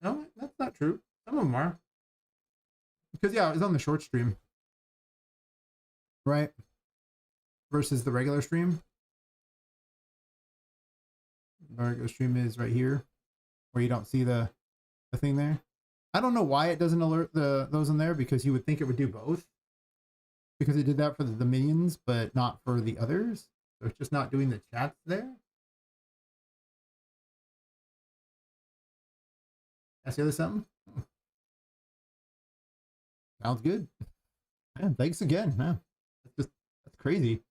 No, that's not true. Some of them are. Because, yeah, it's on the short stream. Right? Versus the regular stream. The regular stream is right here, where you don't see the thing there. I don't know why it doesn't alert those in there, because you would think it would do both. Because it did that for the minions, but not for the others. So it's just not doing the chats there. I see something? Sounds good. Man, thanks again. Man, that's crazy.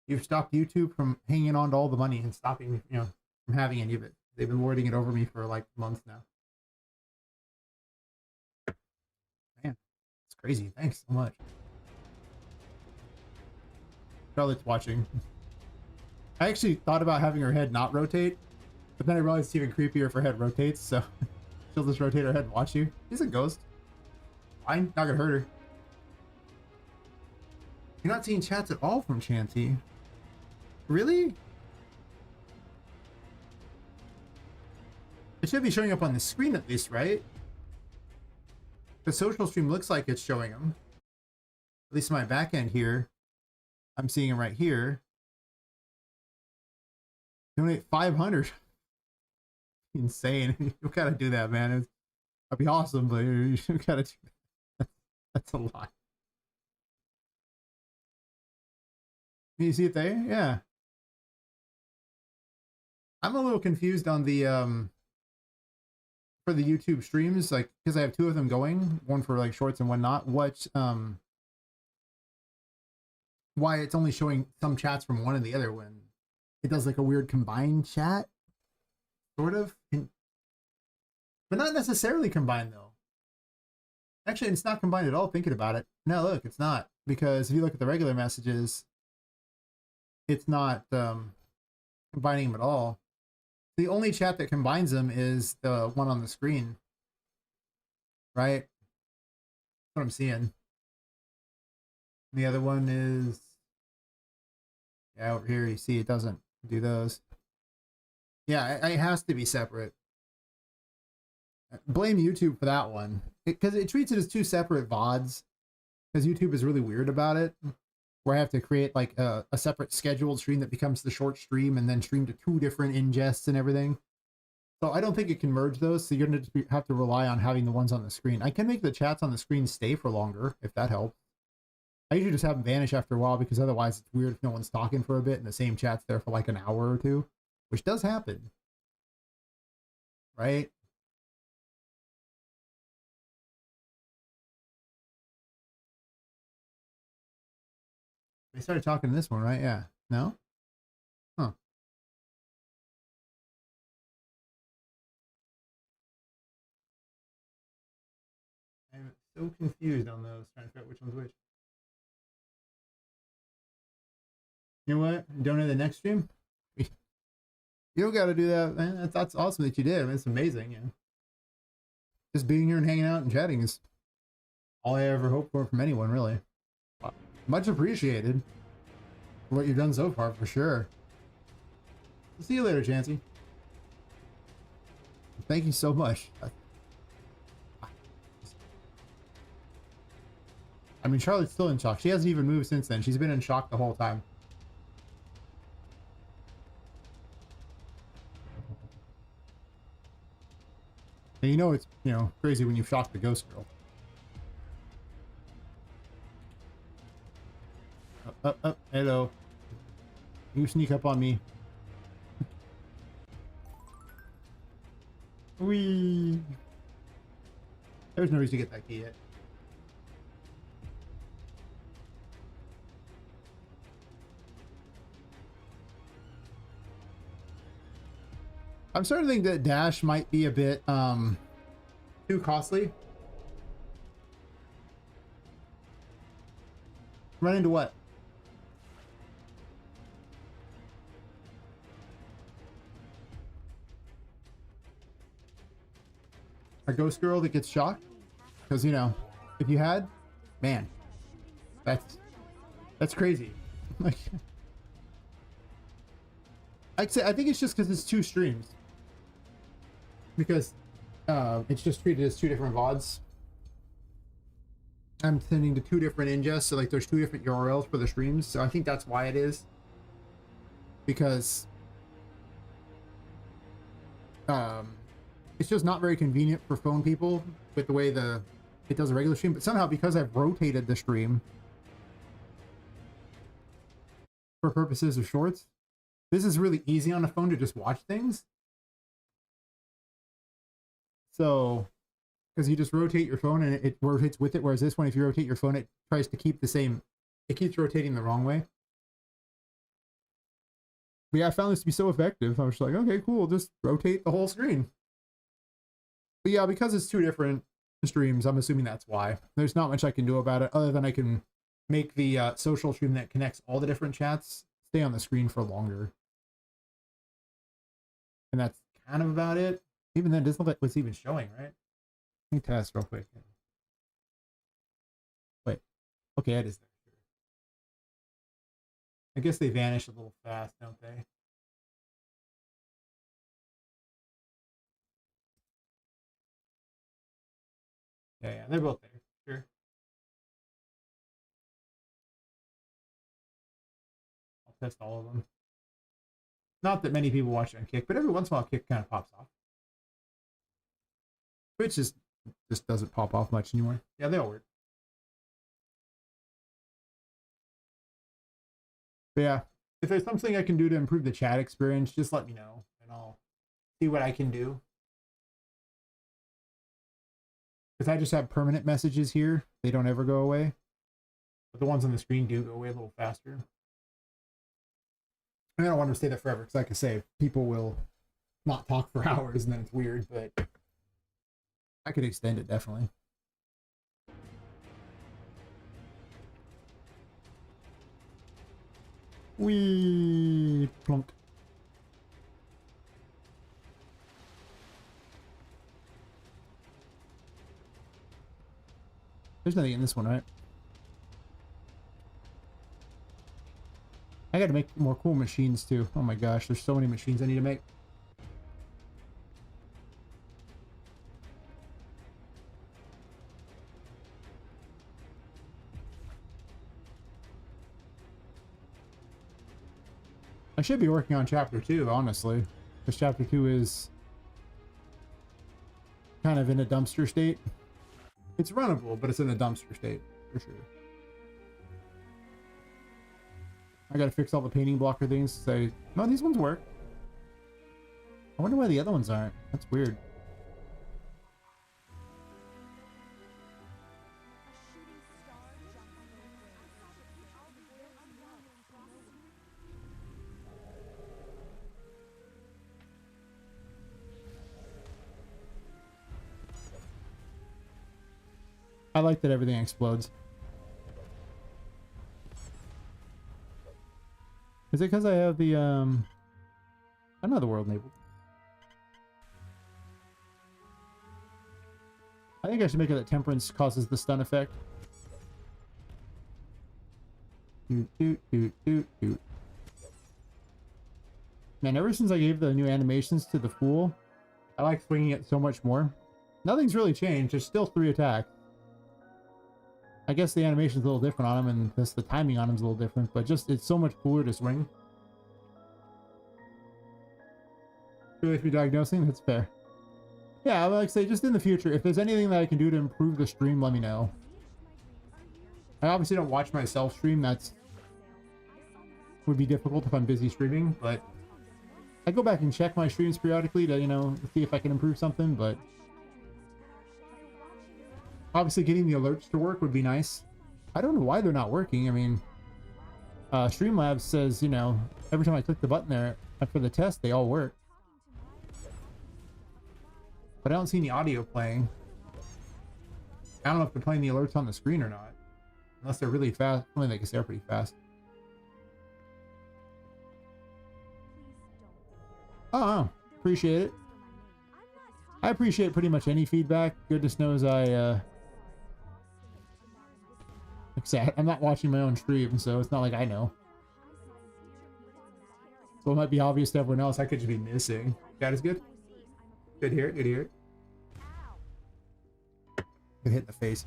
You've stopped YouTube from hanging on to all the money and stopping, you know, from having any of it. They've been lording it over me for like months now. Man, it's crazy. Thanks so much. Charlotte's watching. I actually thought about having her head not rotate, but then I realized it's even creepier if her head rotates, so she'll just rotate her head and watch you. She's a ghost. Fine, not gonna hurt her. You're not seeing chats at all from Chanty. Really? It should be showing up on the screen at least, right? The social stream looks like it's showing them. At least in my back end here. I'm seeing them right here. Donate 500. Insane. You gotta do that, man. That'd be awesome, but you gotta do that. That's a lot. You see it there? Yeah. I'm a little confused on the for the YouTube streams, like, because I have two of them going, one for like shorts and one not, why it's only showing some chats from one and the other when it does like a weird combined chat, sort of, but not necessarily combined though. Actually, it's not combined at all, thinking about it. No, look, it's not, because if you look at the regular messages, it's not combining them at all. The only chat that combines them is the one on the screen, right? That's what I'm seeing. The other one is, yeah, over here you see it doesn't do those. Yeah, it has to be separate. Blame YouTube for that one, because it treats it as two separate VODs, because YouTube is really weird about it, where I have to create like a separate scheduled stream that becomes the short stream and then stream to two different ingests and everything. So I don't think it can merge those, so you're going to have to rely on having the ones on the screen. I can make the chats on the screen stay for longer, if that helps. I usually just have them vanish after a while, because otherwise it's weird if no one's talking for a bit and the same chat's there for like an hour or two, which does happen. Right? They started talking in this one, right? Yeah. No? Huh. I'm so confused on those, trying to figure out which one's which. You know what? Donate the next stream? You don't got to do that, man. That's awesome that you did. I mean, it's amazing. You know? Just being here and hanging out and chatting is all I ever hope for from anyone, really. Much appreciated for what you've done so far, for sure. See you later, Chansey. Thank you so much. I mean, Charlotte's still in shock. She hasn't even moved since then. She's been in shock the whole time. And you know it's, you know, crazy when you shock the ghost girl. Hello. You sneak up on me. Wee. There's no reason to get that key yet. I'm starting to think that Dash might be a bit too costly. Run into what? A ghost girl that gets shocked? Because, you know, if you had, man, that's crazy. Like, I think it's just because it's two streams. Because it's just treated as two different VODs. I'm sending to two different ingests, so like there's two different URLs for the streams, so I think that's why it is. Because it's just not very convenient for phone people with the way it does a regular stream, but somehow because I've rotated the stream for purposes of shorts, this is really easy on a phone to just watch things. So, because you just rotate your phone and it rotates with it, whereas this one, if you rotate your phone, it tries to keep the same, it keeps rotating the wrong way. But yeah, I found this to be so effective. I was just like, okay, cool, just rotate the whole screen. But yeah, because it's two different streams, I'm assuming that's why. There's not much I can do about it, other than I can make the social stream that connects all the different chats stay on the screen for longer. And that's kind of about it. Even then, it doesn't look like what's even showing, right? Let me test real quick. Wait. Okay, it is there. I guess they vanish a little fast, don't they? Yeah, they're both there. Sure. I'll test all of them. Not that many people watch it on Kick, but every once in a while Kick kind of pops off. Twitch just doesn't pop off much anymore. Yeah, they all work. But yeah, if there's something I can do to improve the chat experience, just let me know, and I'll see what I can do. Because I just have permanent messages here. They don't ever go away. But the ones on the screen do go away a little faster. I don't want them to stay there forever, because like I say, people will not talk for hours and then it's weird, but I could extend it definitely. Wee plunk. There's nothing in this one, right? I gotta make more cool machines too. Oh my gosh, there's so many machines I need to make. I should be working on chapter 2, honestly. Because chapter 2 is kind of in a dumpster state. It's runnable, but it's in a dumpster state, for sure. I gotta fix all the painting blocker things to say, no, these ones work. I wonder why the other ones aren't. That's weird. I like that everything explodes. Is it because I have the, another world enabled? I think I should make it that temperance causes the stun effect. Doot, doot, doot, doot, doot. Man, ever since I gave the new animations to the Fool, I like swinging it so much more. Nothing's really changed. There's still 3 attacks. I guess the animation's a little different on him, and the timing on him's a little different, but just, it's so much cooler to swing. Really, if you're diagnosing, that's fair. Yeah, I would like to say, just in the future, if there's anything that I can do to improve the stream, let me know. I obviously don't watch myself stream, that's would be difficult if I'm busy streaming, but I go back and check my streams periodically to, you know, see if I can improve something, but obviously getting the alerts to work would be nice. I don't know why they're not working. I mean, Streamlabs says, you know, every time I click the button there after the test, they all work. But I don't see any audio playing. I don't know if they're playing the alerts on the screen or not. Unless they're really fast. I mean, I guess they're pretty fast. Oh, appreciate it. I appreciate pretty much any feedback. Goodness knows I, I'm not watching my own stream, so it's not like I know. So it might be obvious to everyone else. I could just be missing. That is good. Good to hear it. Good to hear it. Get hit in the face.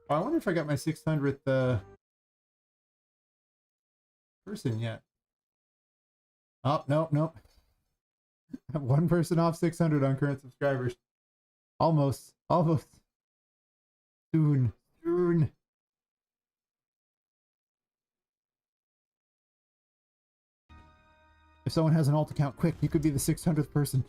Oh, I wonder if I got my 600th person yet. Oh, nope, nope. One person off 600 on current subscribers. Almost. Almost. Soon. Soon. If someone has an alt account, quick, you could be the 600th person.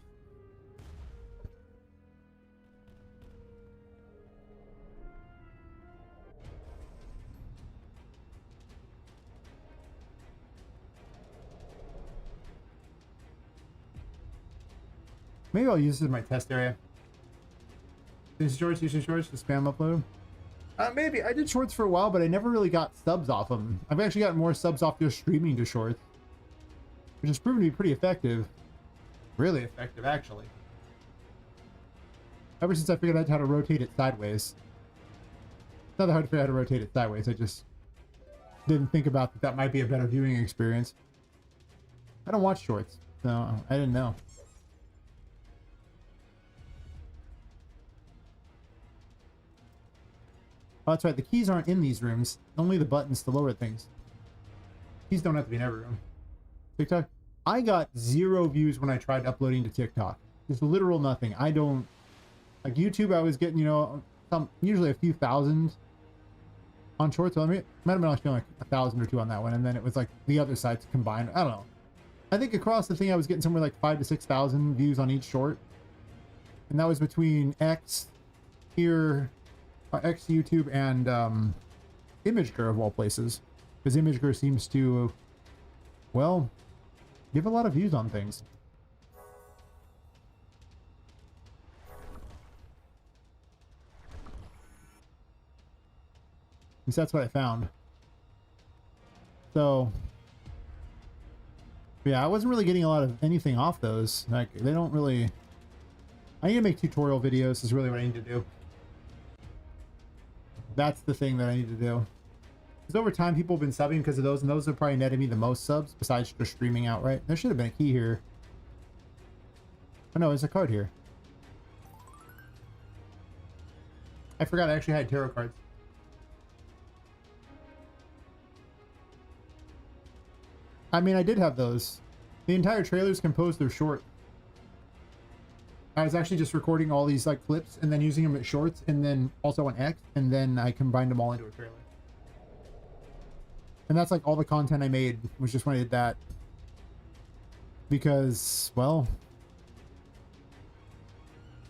Maybe I'll use it in my test area. Use shorts, to spam upload. Maybe. I did shorts for a while, but I never really got subs off them. I've actually gotten more subs off just streaming to shorts, which has proven to be pretty effective. Really effective, actually. Ever since I figured out how to rotate it sideways. It's not that hard to figure out how to rotate it sideways. I just didn't think about that might be a better viewing experience. I don't watch shorts, so I didn't know. Oh, that's right. The keys aren't in these rooms. Only the buttons to lower things. Keys don't have to be in every room. TikTok. I got 0 views when I tried uploading to TikTok. Just literal nothing. I don't... Like YouTube, I was getting, you know, usually a few thousand on shorts. So I mean, might have been like 1,000 or 2 on that one. And then it was like the other sides combined. I don't know. I think across the thing I was getting somewhere like 5,000 to 6,000 views on each short. And that was between X here, X YouTube and Imager of all places. Because Imager seems to, well, give a lot of views on things. At least that's what I found. So, yeah, I wasn't really getting a lot of anything off those. Like, they don't really... I need to make tutorial videos is really what I need to do. That's the thing that I need to do. Because over time, people have been subbing because of those, and those have probably netted me the most subs, besides just streaming outright. There should have been a key here. Oh no, there's a card here. I forgot I actually had tarot cards. I mean, I did have those. The entire trailer is composed of short. I was actually just recording all these like clips and then using them as shorts and then also on X, and then I combined them all into a trailer. And that's like all the content I made was just when I did that. Because, well,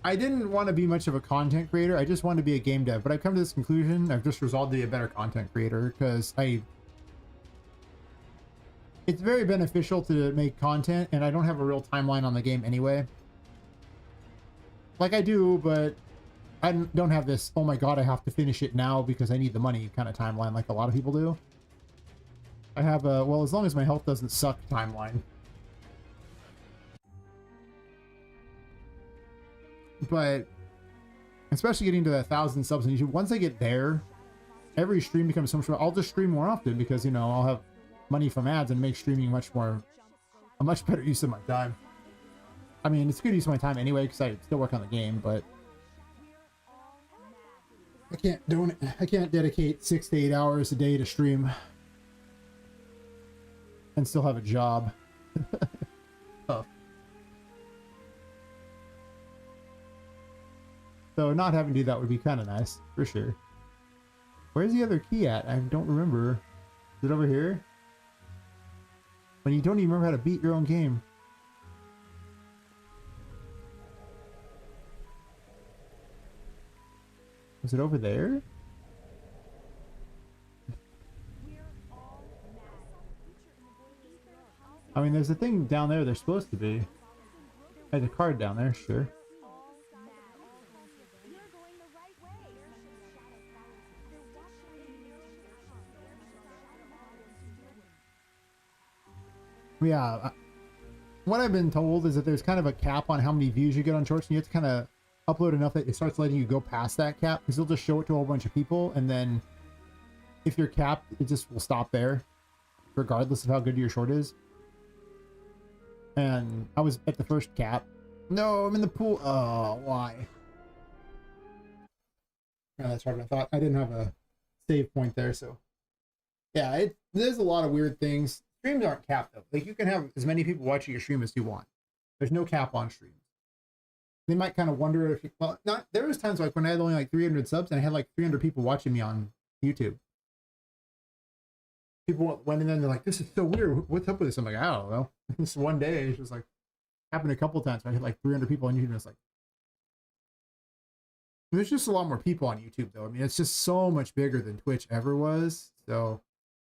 I didn't want to be much of a content creator. I just wanted to be a game dev. But I've come to this conclusion. I've just resolved to be a better content creator because it's very beneficial to make content, and I don't have a real timeline on the game anyway. Like I do, but I don't have this, oh my god, I have to finish it now because I need the money kind of timeline like a lot of people do. I have a, well, as long as my health doesn't suck timeline. But especially getting to 1,000 subs on YouTube, once I get there, every stream becomes so much more. I'll just stream more often because, you know, I'll have money from ads and make streaming a much better use of my time. I mean, it's good use of my time anyway because I still work on the game, but I can't dedicate 6 to 8 hours a day to stream and still have a job. Tough. So not having to do that would be kind of nice, for sure. Where's the other key at? I don't remember. Is it over here? When you don't even remember how to beat your own game. Was it over there? I mean, there's a thing down there they're supposed to be. There's a card down there, sure. Yeah, what I've been told is that there's kind of a cap on how many views you get on shorts, and you have to kind of upload enough that it starts letting you go past that cap, because they'll just show it to a whole bunch of people, and then if you're capped, it just will stop there, regardless of how good your short is. And I was at the first cap. No, I'm in the pool. Oh, why? Oh, that's harder than I thought. I didn't have a save point there, so yeah, there's a lot of weird things. Streams aren't capped though. Like, you can have as many people watching your stream as you want. There's no cap on streams. They might kind of wonder if there was times like when I had only like 300 subs and I had like 300 people watching me on YouTube. People went in there and they're like, this is so weird. What's up with this? I'm like, I don't know. This one day, it's just like happened a couple times. I had like 300 people on YouTube and it's like, there's just a lot more people on YouTube though. I mean, it's just so much bigger than Twitch ever was. So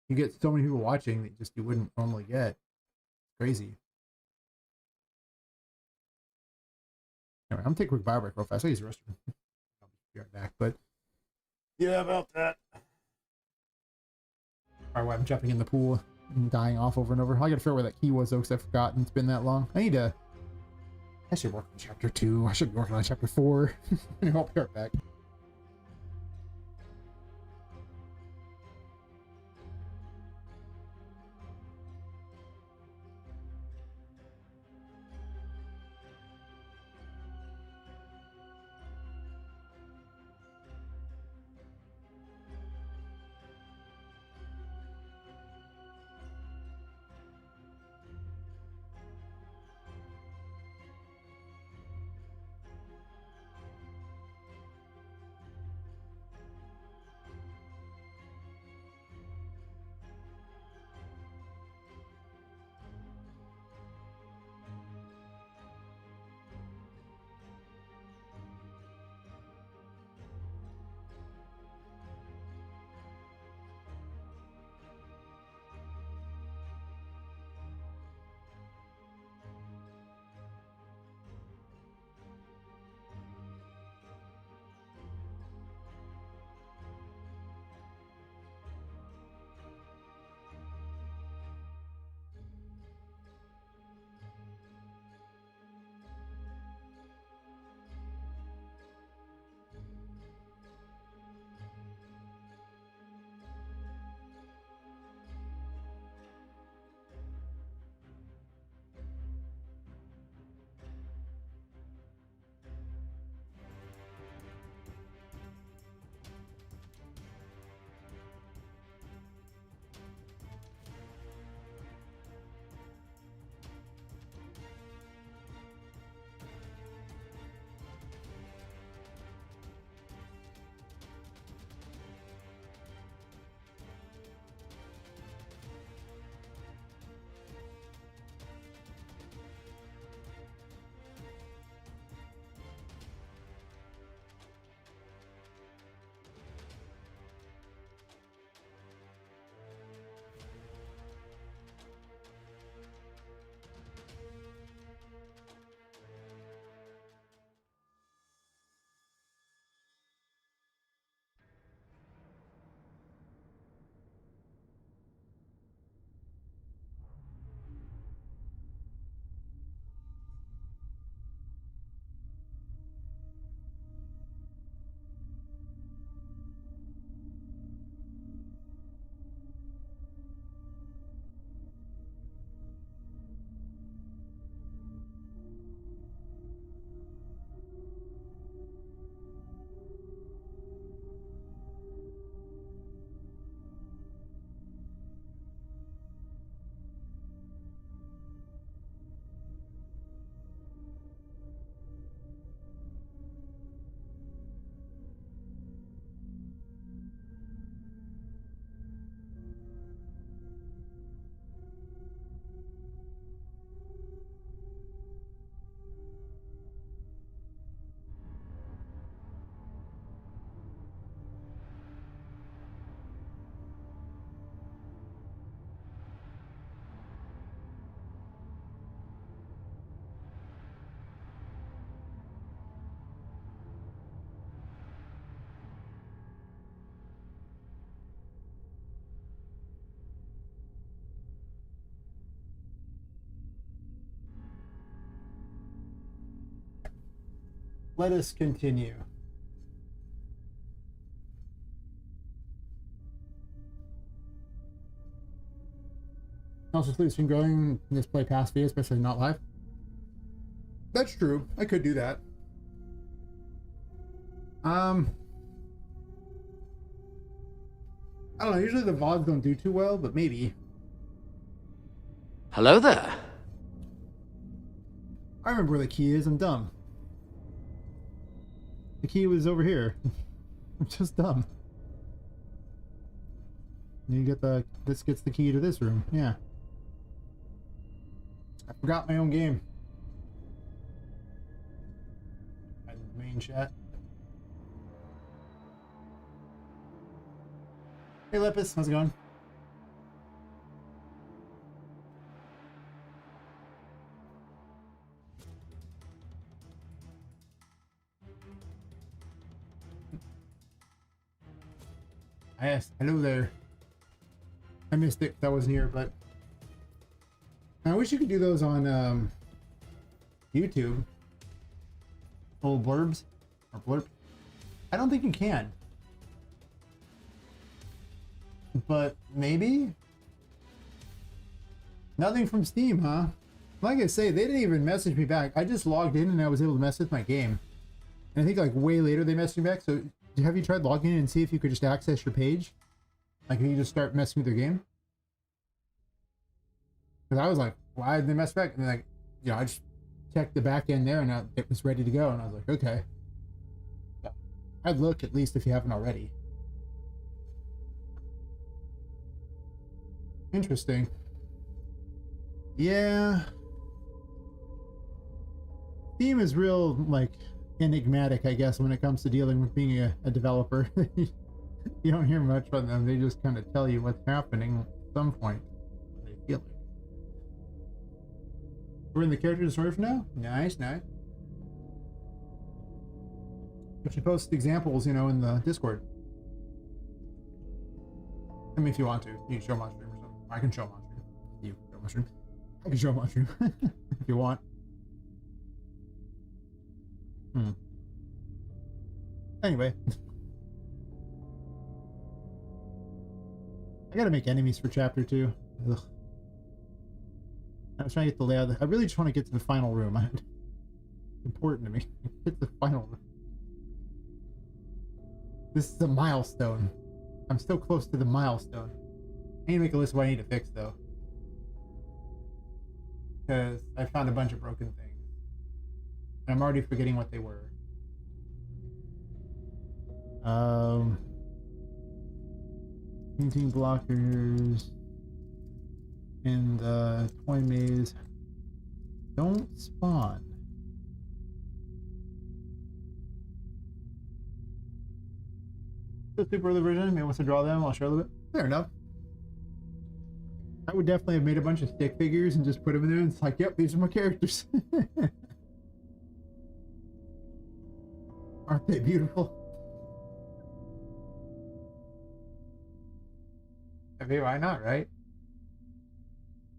you get so many people watching that just you wouldn't normally get. Crazy. Anyway, I'm gonna take a quick bio break real fast. I'll use the restroom. I'll be right back. But yeah, about that. Alright, well, I'm jumping in the pool and dying off over and over. I gotta figure out where that key was though, because I've forgotten. It's been that long. I should work on chapter 2. I should be working on chapter 4. I'll be right back. let us continue. Also, please been growing this play past video, especially not live. That's true. I could do that. I don't know. Usually the VODs don't do too well, but maybe. Hello there. I remember where the key is. I'm dumb. The key was over here. I'm just dumb. You get the. This gets the key to this room. Yeah. I forgot my own game. Main chat. Hey Lepus, how's it going? Yes, hello there. I missed it, that wasn't here, but I wish you could do those on YouTube. Little blurbs or blurb. I don't think you can. But maybe? Nothing from Steam, huh? Like I say, they didn't even message me back. I just logged in and I was able to mess with my game. And I think like way later they messaged me back. So have you tried logging in and see if you could just access your page? Like if you just start messing with their game? Because I was like, why did they mess back? And like, you know, I just checked the back end there and it was ready to go. And I was like, okay. Yeah. I'd look at least if you haven't already. Interesting. Yeah. Steam is real, like, enigmatic, I guess, when it comes to dealing with being a developer. You don't hear much from them. They just kind of tell you what's happening at some point. They feel it. We're in the character disorder for now? Nice, nice. You should post examples, you know, in the Discord. I mean, if you want to. You can show my stream or something. I can show my stream. You show my stream. I can show my stream. If you want. Anyway. I gotta make enemies for chapter 2. Ugh. I was trying to get the layout. I really just want to get to the final room. It's important to me. Get to the final room. This is a milestone. I'm still close to the milestone. I need to make a list of what I need to fix, though. Because I found a bunch of broken things. And I'm already forgetting what they were. Painting blockers. And the toy maze. Don't spawn. The super early version, maybe wants to draw them, I'll show a little bit. Fair enough. I would definitely have made a bunch of stick figures and just put them in there and it's like, yep, these are my characters. Aren't they beautiful? I mean, why not, right?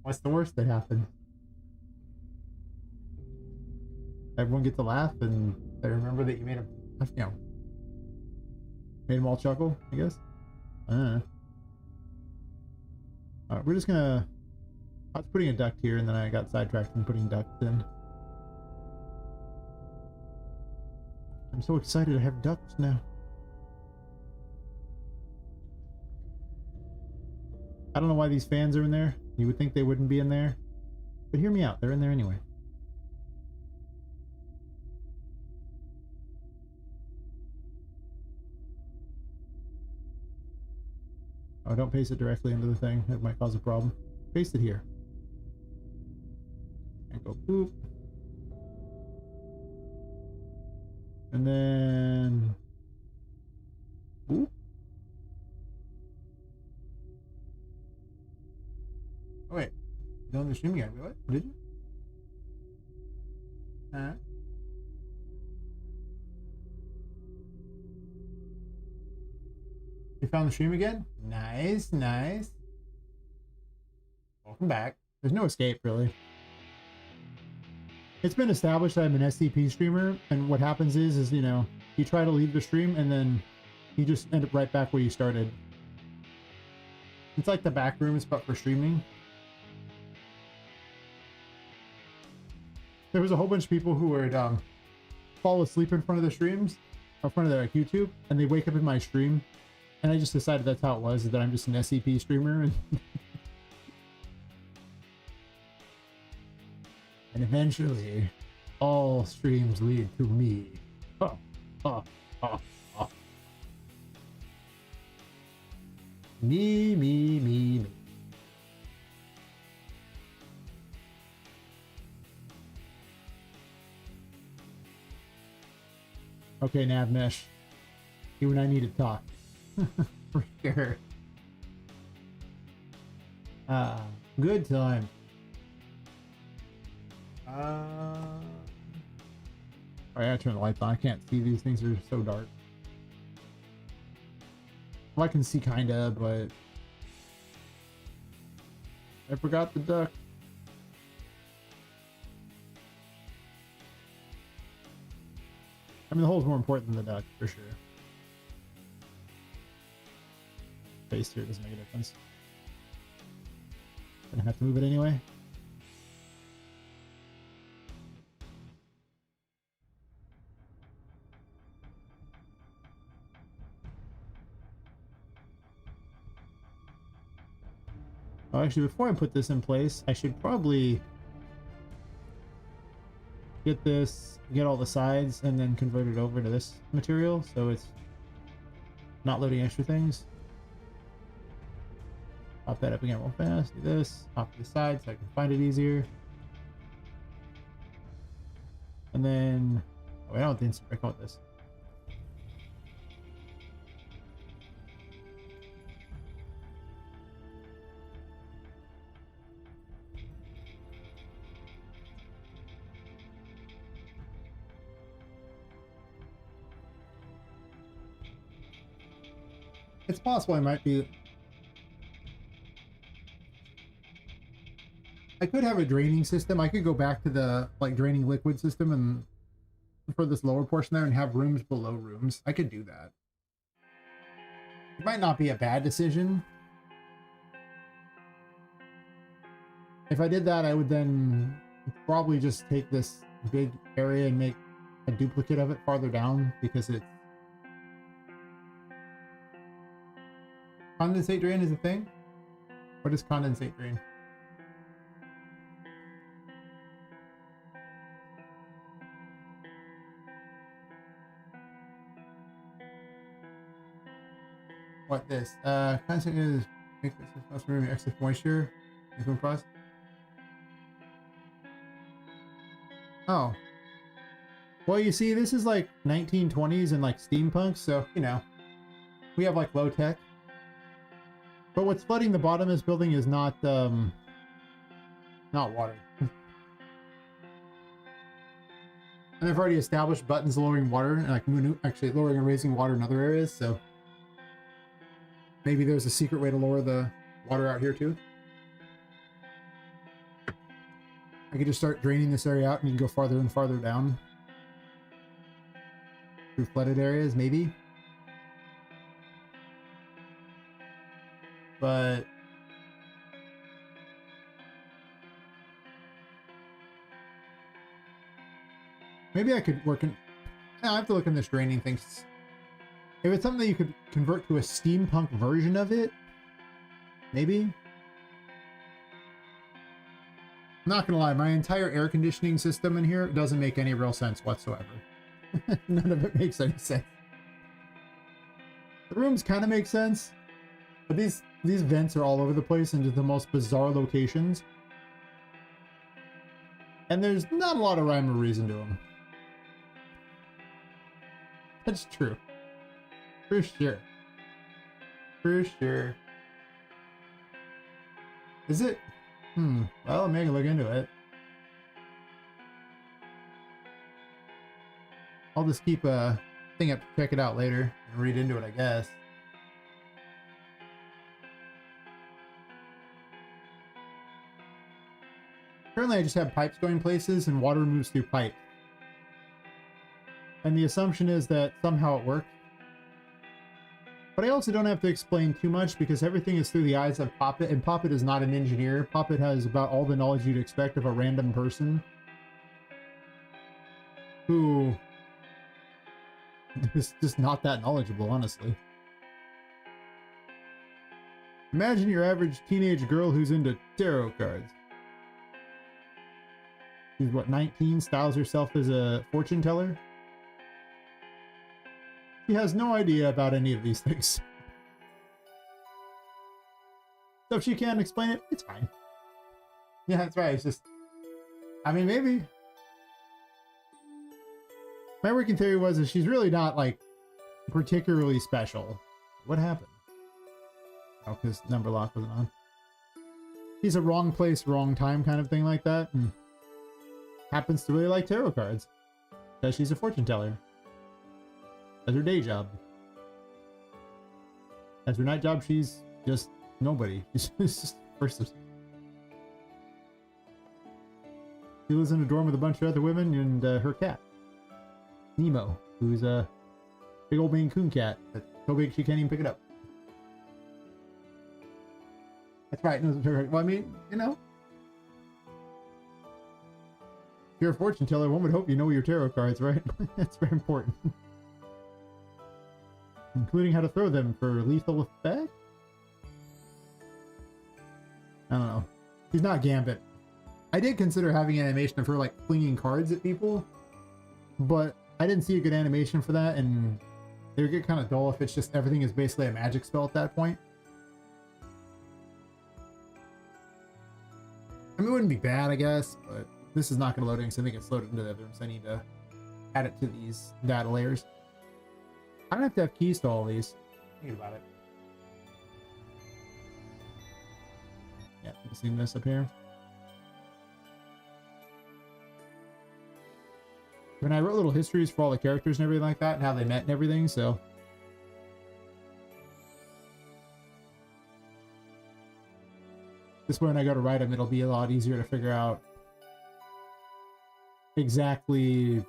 What's the worst that happens? Everyone gets to laugh and they remember that you made them, you know, made them all chuckle, I guess. We're just gonna. I was putting a duct here, and then I got sidetracked from putting ducts in. I'm so excited to have ducts now. I don't know why these fans are in there. You would think they wouldn't be in there, but hear me out. They're in there anyway. Oh, don't paste it directly into the thing. That might cause a problem. Paste it here. And go boop. And then... boop. Oh, wait. You're on the stream again. Wait, what? Did you? You found the stream again? Nice, nice. Welcome back. There's no escape, really. It's been established that I'm an SCP streamer, and what happens is you know, you try to leave the stream and then you just end up right back where you started. It's like the back rooms, but for streaming. There was a whole bunch of people who would fall asleep in front of the streams, in front of their YouTube, and they wake up in my stream, and I just decided that's how it was, that I'm just an SCP streamer, and and eventually, all streams lead to me. Oh, oh, oh, oh. Me, me, me, me. Okay, Navmesh. You and I need to talk. For sure. Good time. Oh, I gotta turn the lights on. I can't see, these things are so dark. Well, I can see kinda, but I forgot the duck. I mean, the hole's more important than the duck, for sure. Face here doesn't make a difference. Gonna have to move it anyway. Oh, actually, before I put this in place, I should probably get this, get all the sides, and then convert it over to this material, so it's not loading extra things. Pop that up again real fast. Do this, pop to the side so I can find it easier. And then, oh, I don't think it's break out this. It's possible I might be... I could have a draining system. I could go back to the, like, draining liquid system and for this lower portion there and have rooms below rooms. I could do that. It might not be a bad decision. If I did that, I would then probably just take this big area and make a duplicate of it farther down, because it's... Condensate drain is a thing? What is condensate drain? What this? Condensate is make this must remove excess moisture. Process. Oh. Well, you see, this is like 1920s and like steampunk, so you know, we have like low tech. But what's flooding the bottom of this building is not water. And I've already established buttons lowering water and like actually lowering and raising water in other areas, so maybe there's a secret way to lower the water out here too. I could just start draining this area out and you can go farther and farther down through flooded areas, maybe. But maybe I could work in... I have to look in this draining thing. If it's something that you could convert to a steampunk version of it, maybe. I'm not gonna lie, my entire air conditioning system in here doesn't make any real sense whatsoever. None of it makes any sense. The rooms kind of make sense, but these vents are all over the place into the most bizarre locations. And there's not a lot of rhyme or reason to them. That's true. For sure. For sure. Is it? Well, maybe look into it. I'll just keep a thing up to check it out later and read into it, I guess. Currently, I just have pipes going places and water moves through pipes. And the assumption is that somehow it works. But I also don't have to explain too much because everything is through the eyes of Poppet, and Poppet is not an engineer. Poppet has about all the knowledge you'd expect of a random person who is just not that knowledgeable, honestly. Imagine your average teenage girl who's into tarot cards. She's what, 19, styles herself as a fortune teller? She has no idea about any of these things. So if she can't explain it, it's fine. Yeah, that's right. It's just, I mean, maybe. My working theory was that she's really not, like, particularly special. What happened? Oh, because number lock wasn't on. She's a wrong place, wrong time kind of thing like that. And happens to really like tarot cards. Because she's a fortune teller. As her day job. As her night job, she's just nobody. She's just a person. She lives in a dorm with a bunch of other women and her cat. Nemo, who's a big old Maine Coon cat. That's so big she can't even pick it up. That's right. Well, I mean, you know. If you're a fortune teller, one would hope you know your tarot cards, right? That's very important. Including how to throw them for lethal effect? I don't know. She's not Gambit. I did consider having an animation of her, like, flinging cards at people. But I didn't see a good animation for that, and it would get kind of dull if it's just everything is basically a magic spell at that point. I mean, it wouldn't be bad, I guess, but this is not going to load in, so I think it's loaded into the other room, so I need to add it to these data layers. I don't have to have keys to all these. Think about it. Yeah, you can see this up here. When I wrote little histories for all the characters and everything like that, and how they met and everything, so. This way when I go to write them, it'll be a lot easier to figure out exactly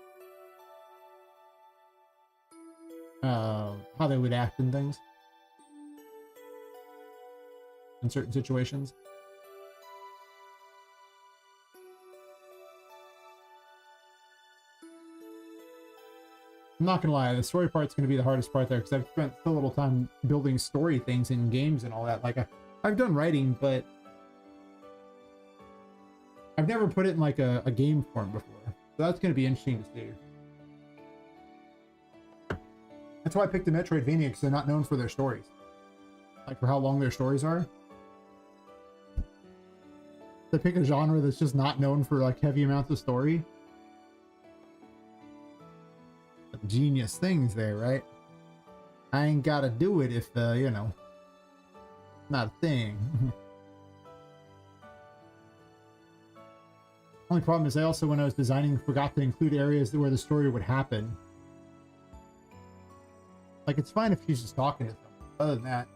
how they would act in things. In certain situations. I'm not gonna lie, the story part's gonna be the hardest part there because I've spent so little time building story things in games and all that. Like, I've done writing, but I've never put it in like a game form before. So that's gonna be interesting to see. That's why I picked the Metroidvania, because they're not known for their stories. Like, for how long their stories are. They pick a genre that's just not known for like heavy amounts of story. Genius things there, right? I ain't gotta do it if you know, not a thing. Only problem is I also, when I was designing, forgot to include areas where the story would happen. Like, it's fine if she's just talking to someone. Other than that,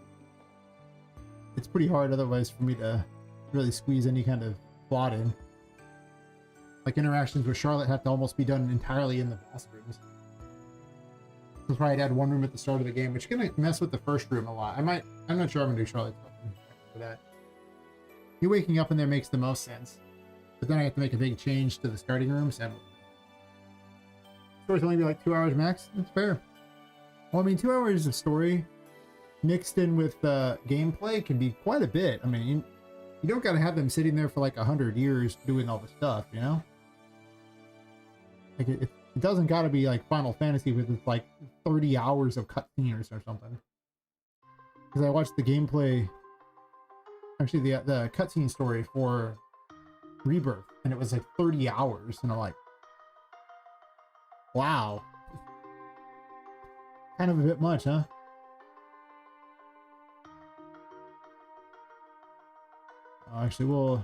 it's pretty hard otherwise for me to really squeeze any kind of plot in. Like, interactions with Charlotte have to almost be done entirely in the boss rooms. That's why I'd add one room at the start of the game, which is gonna mess with the first room a lot. I'm not sure I'm gonna do Charlotte's for that. You waking up in there makes the most sense. But then I have to make a big change to the starting room, so story's only be like 2 hours max. That's fair. Well, I mean, 2 hours of story mixed in with gameplay can be quite a bit. I mean, you don't gotta have them sitting there for like 100 years doing all the stuff, you know? Like, it doesn't gotta be like Final Fantasy with like 30 hours of cutscenes or something. Because I watched the gameplay, actually the cutscene story for Rebirth, and it was like 30 hours, and I'm like, wow. Kind of a bit much, huh? Oh, actually, we'll...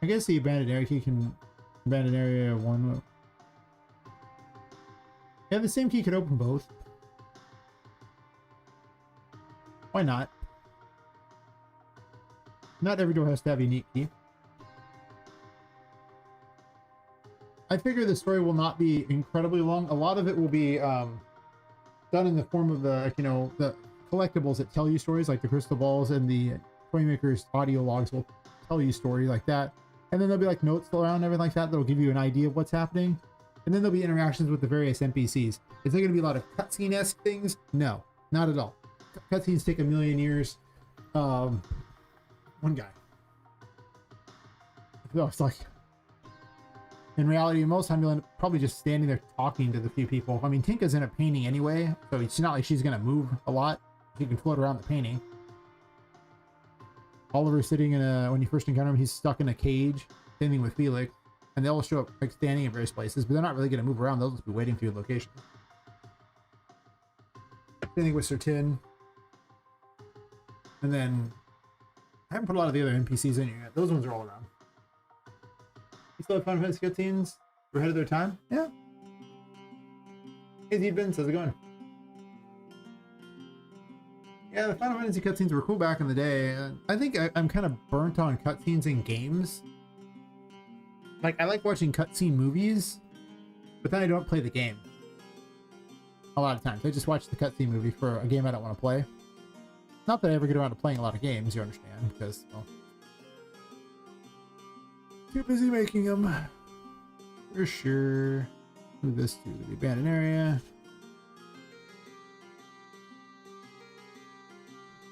I guess the abandoned area key can... Abandoned area 1... Yeah, the same key could open both. Why not? Not every door has to have a unique key. I figure the story will not be incredibly long. A lot of it will be done in the form of the, you know, the collectibles that tell you stories, like the crystal balls, and the Toymaker's audio logs will tell you story like that. And then there'll be like notes around everything like that that'll give you an idea of what's happening. And then there'll be interactions with the various NPCs. Is there going to be a lot of cutscene-esque things? No, not at all. Cutscenes take a million years. One guy. So it's like, in reality, most time you'll end up probably just standing there talking to the few people. I mean, Tinka's in a painting anyway, so it's not like she's going to move a lot. She can float around the painting. Oliver's sitting in a, when you first encounter him, he's stuck in a cage, standing with Felix, and they'll show up like standing in various places, but they're not really going to move around. They'll just be waiting for your location. Same thing with Sertin. And then I haven't put a lot of the other NPCs in here yet. Those ones are all around. You still have Final Fantasy cutscenes? We're ahead of their time? Yeah. Hey, Zebin, how's it going? Yeah, the Final Fantasy cutscenes were cool back in the day. I think I'm kind of burnt on cutscenes in games. Like, I like watching cutscene movies, but then I don't play the game. A lot of times. I just watch the cutscene movie for a game I don't want to play. Not that I ever get around to playing a lot of games, you understand, because, well, too busy making them. For sure. Move this to the abandoned area.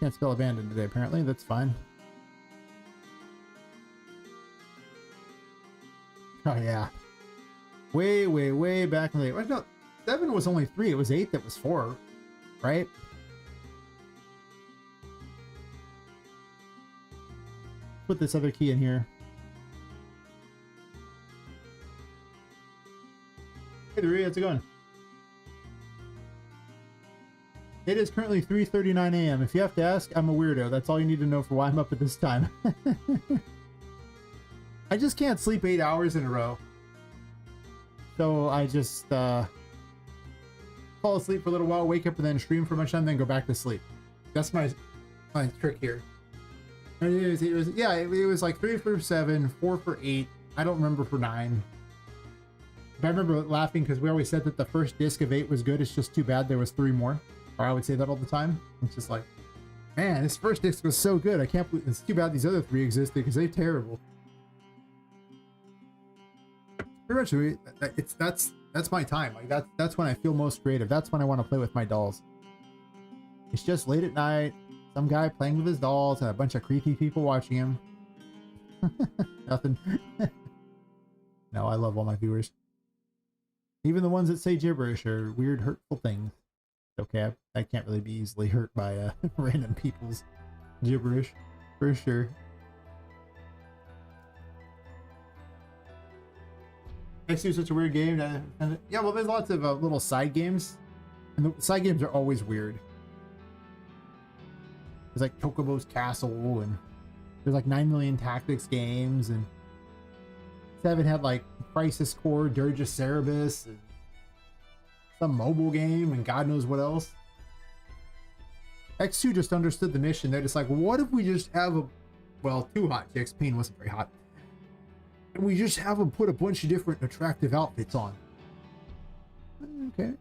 Can't spell abandoned today, apparently. That's fine. Oh, yeah. Way, way, way back in the day. Well, no, 7 was only 3. It was 8 that was 4. Right? Put this other key in here. Hey, Rui, how's it going? It is currently 3:39 a.m. If you have to ask, I'm a weirdo. That's all you need to know for why I'm up at this time. I just can't sleep 8 hours in a row. So I just fall asleep for a little while, wake up, and then stream for much time, then go back to sleep. That's my trick here. It was like 3 for 7, 4 for 8. I don't remember for 9. But I remember laughing because we always said that the first disc of 8 was good. It's just too bad there was 3 more. Or I would say that all the time. It's just like, man, this first disc was so good. I can't believe it's too bad these other 3 existed because they're terrible. Pretty much, that's my time. Like that's when I feel most creative. That's when I want to play with my dolls. It's just late at night. Some guy playing with his dolls and a bunch of creepy people watching him. Nothing. No, I love all my viewers. Even the ones that say gibberish or weird, hurtful things. Okay, I can't really be easily hurt by random people's gibberish, for sure. X2 is such a weird game. Yeah, well, there's lots of little side games, and the side games are always weird. There's like Chocobo's Castle, and there's like 9 Million Tactics games, and 7 had like Crisis Core, Dirge of Cerberus, and some mobile game, and God knows what else. X2 just understood the mission. They're just like, what if we just have a, well, 2 hot chicks. Pain wasn't very hot. And we just have them put a bunch of different attractive outfits on. Okay.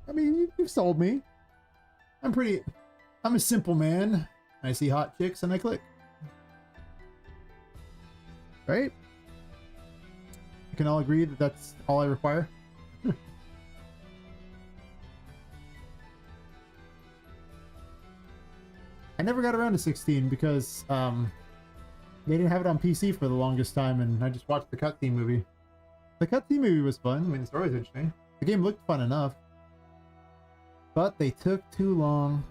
I mean, you've sold me. I'm a simple man. I see hot chicks and I click. Right? We can all agree that that's all I require. I never got around to 16 because they didn't have it on PC for the longest time, and I just watched the cutscene movie. The cutscene movie was fun. I mean, the story was interesting. The game looked fun enough, but they took too long.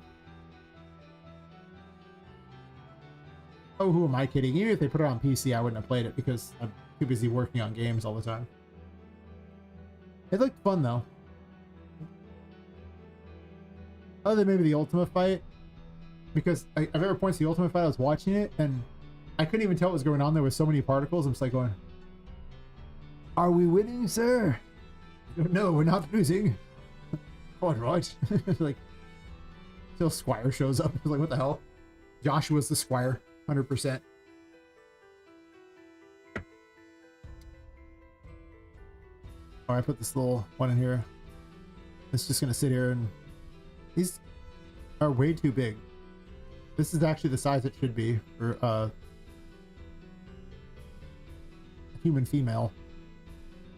Oh, who am I kidding? Even if they put it on PC, I wouldn't have played it because I'm too busy working on games all the time. It looked fun though. Other than maybe the Ultima fight, because I remember points the Ultima fight, I was watching it and I couldn't even tell what was going on. There was so many particles. I'm just like going, are we winning, sir? No, we're not losing. All right. Like, Till Squire shows up. Like, what the hell? Joshua's the Squire, 100%. Oh, I put this little one in here. It's just gonna sit here, and these are way too big. This is actually the size it should be for a human female.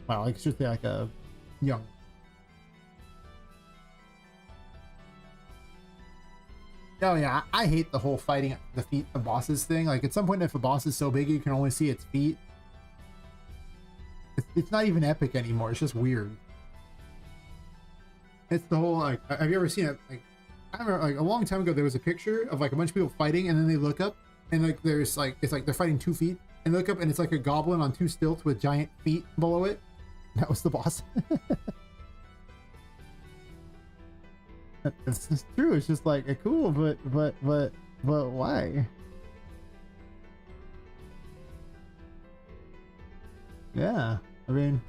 Wow, like it should be like a young. Oh yeah, I hate the whole fighting the feet of bosses thing. Like at some point, if a boss is so big you can only see its feet, it's not even epic anymore. It's just weird. It's the whole like, have you ever seen it? Like, I remember like a long time ago there was a picture of like a bunch of people fighting, and then they look up and like there's like it's like they're fighting 2 feet, and look up and it's like a goblin on 2 stilts with giant feet below it. That was the boss. It's just true. It's just like cool, but why? Yeah, I mean,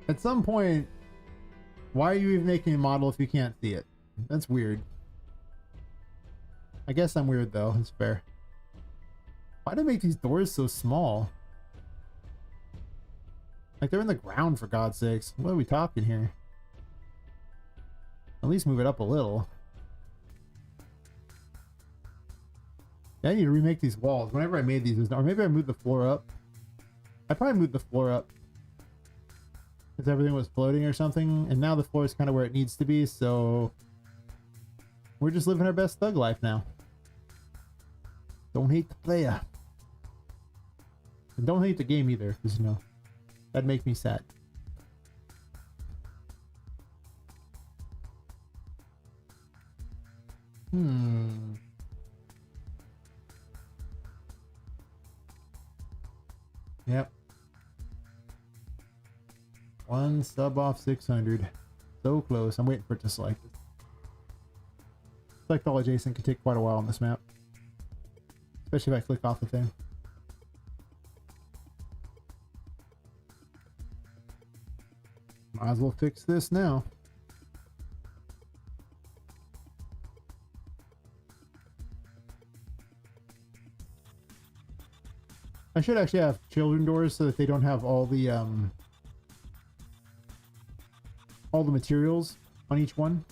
at some point, why are you even making a model if you can't see it? That's weird. I guess I'm weird though. It's fair. Why do they make these doors so small? Like they're in the ground, for God's sakes. What are we talking here? At least move it up a little. Yeah, I need to remake these walls. Whenever I made these, or maybe I moved the floor up. I probably moved the floor up because everything was floating or something, and now the floor is kind of where it needs to be, so we're just living our best thug life now. Don't hate the player. And don't hate the game either, because you know, that'd make me sad. Yep. 1 sub off 600. So close. I'm waiting for it to select it. Select all adjacent can take quite a while on this map. Especially if I click off the thing. Might as well fix this now. I should actually have children doors so that they don't have all the materials on each one.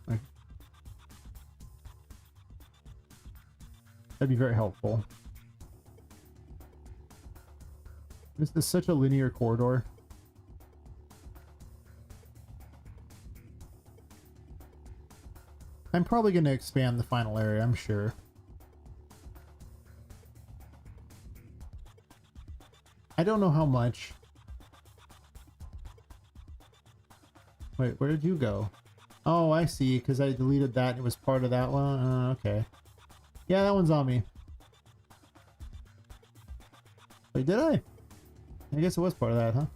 Like, that'd be very helpful. This is such a linear corridor. I'm probably going to expand the final area, I'm sure. I don't know how much. Wait, where did you go? Oh, I see, because I deleted that. It was part of that one. Okay. Yeah, that one's on me. Wait, did I? I guess it was part of that, huh?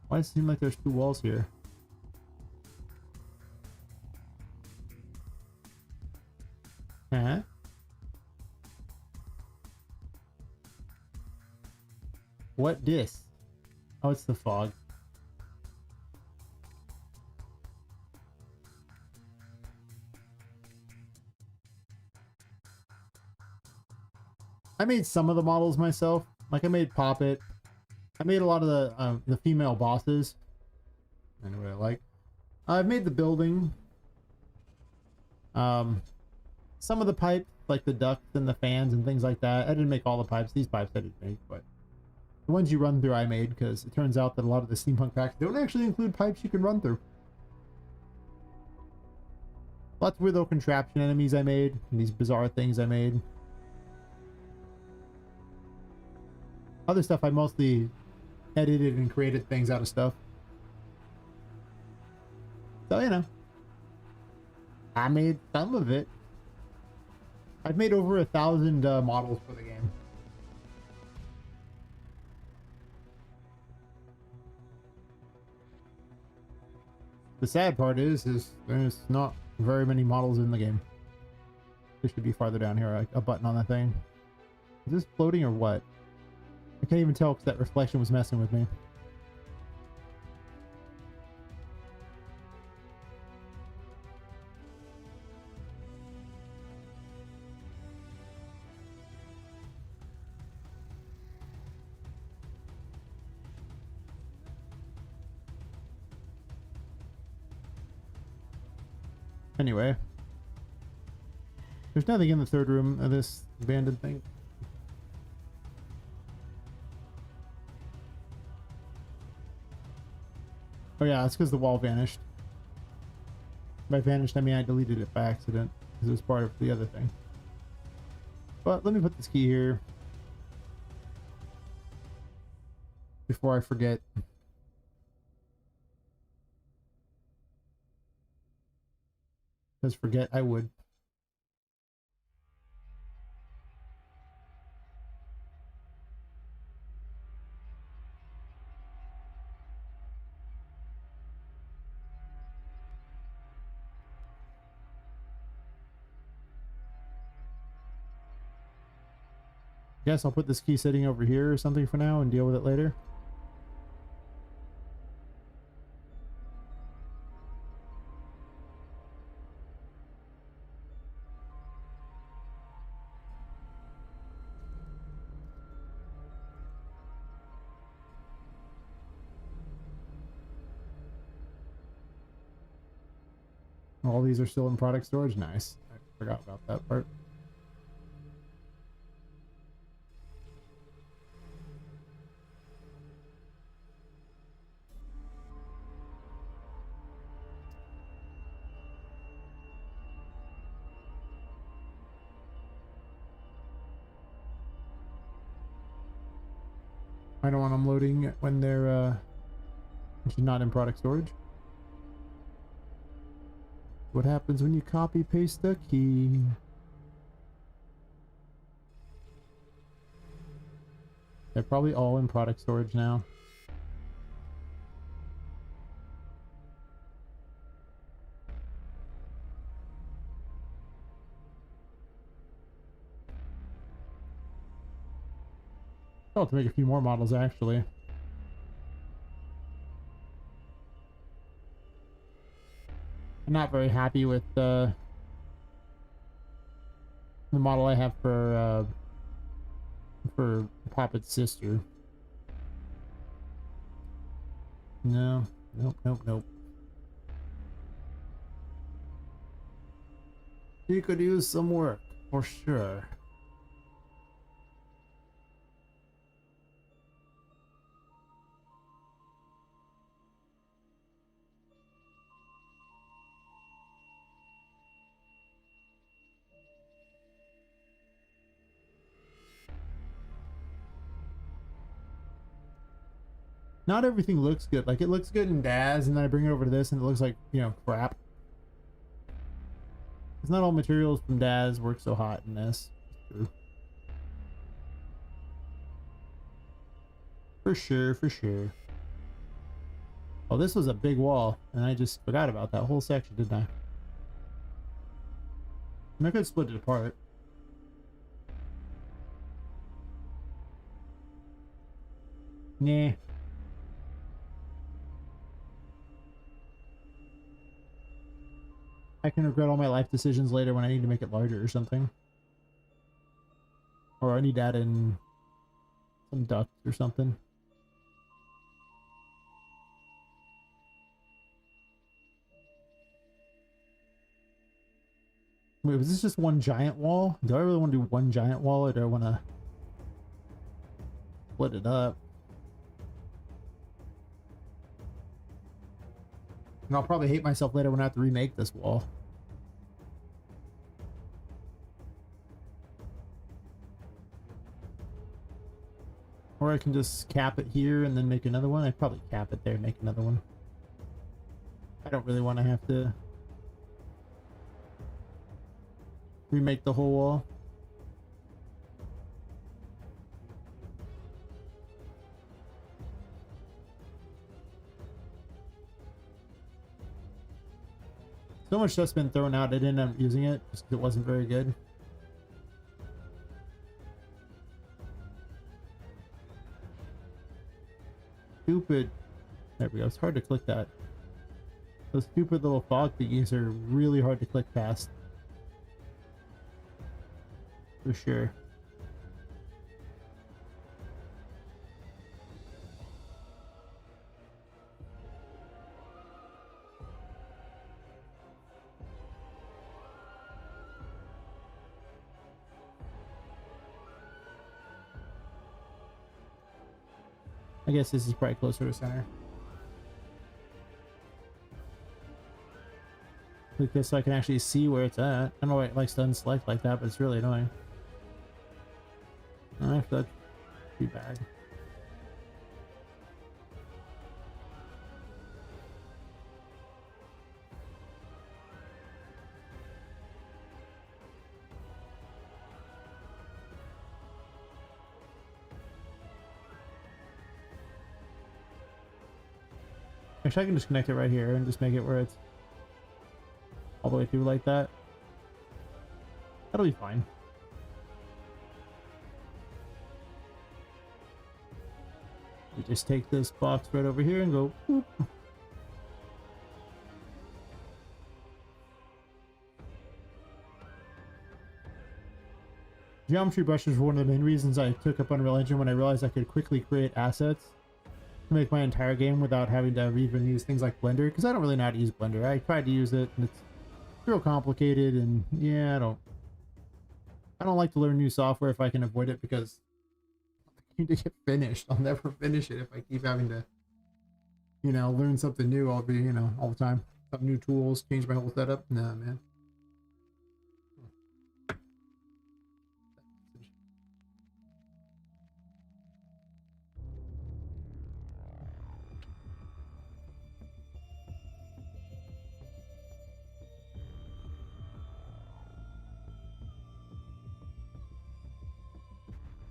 Why does it seem like there's 2 walls here? Huh? What this? Oh, it's the fog. I made some of the models myself. Like I made Poppet. I made a lot of the female bosses. Anyway, I like. I've made the building. Some of the pipes, like the ducts and the fans and things like that. I didn't make all the pipes. These pipes I didn't make, but the ones you run through I made, because it turns out that a lot of the steampunk packs don't actually include pipes you can run through. Lots of weird little contraption enemies I made, and these bizarre things I made. Other stuff I mostly edited and created things out of stuff. So, you know, I made some of it. I've made over 1,000 models for the game. The sad part is there's not very many models in the game. There should be farther down here, like a button on that thing. Is this floating or what? I can't even tell because that reflection was messing with me. Anyway, there's nothing in the third room of this abandoned thing. Oh yeah, it's because the wall vanished. By vanished, I mean I deleted it by accident because it was part of the other thing. But let me put this key here before I forget. Because forget I would. Guess I'll put this key sitting over here or something for now and deal with it later. All these are still in product storage. Nice. I forgot about that part. I don't want them loading when they're not in product storage. What happens when you copy paste the key? They're probably all in product storage now. I'll have to make a few more models actually. I'm not very happy with the model I have for Poppet's sister. No, nope, nope, nope. He could use some work, for sure. Not everything looks good. Like, it looks good in DAZ, and then I bring it over to this, and it looks like, you know, crap. It's not all materials from DAZ work so hot in this. True. For sure, for sure. Oh, this was a big wall, and I just forgot about that whole section, didn't I? I could split it apart. Nah. I can regret all my life decisions later when I need to make it larger or something. Or I need to add in some ducts or something. Wait, was this just one giant wall? Do I really want to do one giant wall, or do I want to split it up? And I'll probably hate myself later when I have to remake this wall. Or I can just cap it here and then make another one. I'd probably cap it there and make another one. I don't really want to have to remake the whole wall. So much stuff's been thrown out, I didn't end up using it just because it wasn't very good. stupid... There we go. It's hard to click that. Those stupid little fog thingies are really hard to click past. For sure. I guess this is probably closer to center. Click this so I can actually see where it's at. I don't know why it likes to unselect like that, but it's really annoying. That's too bad. Actually, I can just connect it right here and just make it where it's all the way through like that. That'll be fine. We just take this box right over here and go boop. Geometry brushes were one of the main reasons I took up Unreal Engine when I realized I could quickly create assets to make my entire game without having to even use things like Blender, because I don't really know how to use Blender. I tried to use it and it's real complicated, and yeah, I don't like to learn new software if I can avoid it, because I need to get finished. I'll never finish it if I keep having to, you know, learn something new all the time. Some new tools, change my whole setup. Nah, man.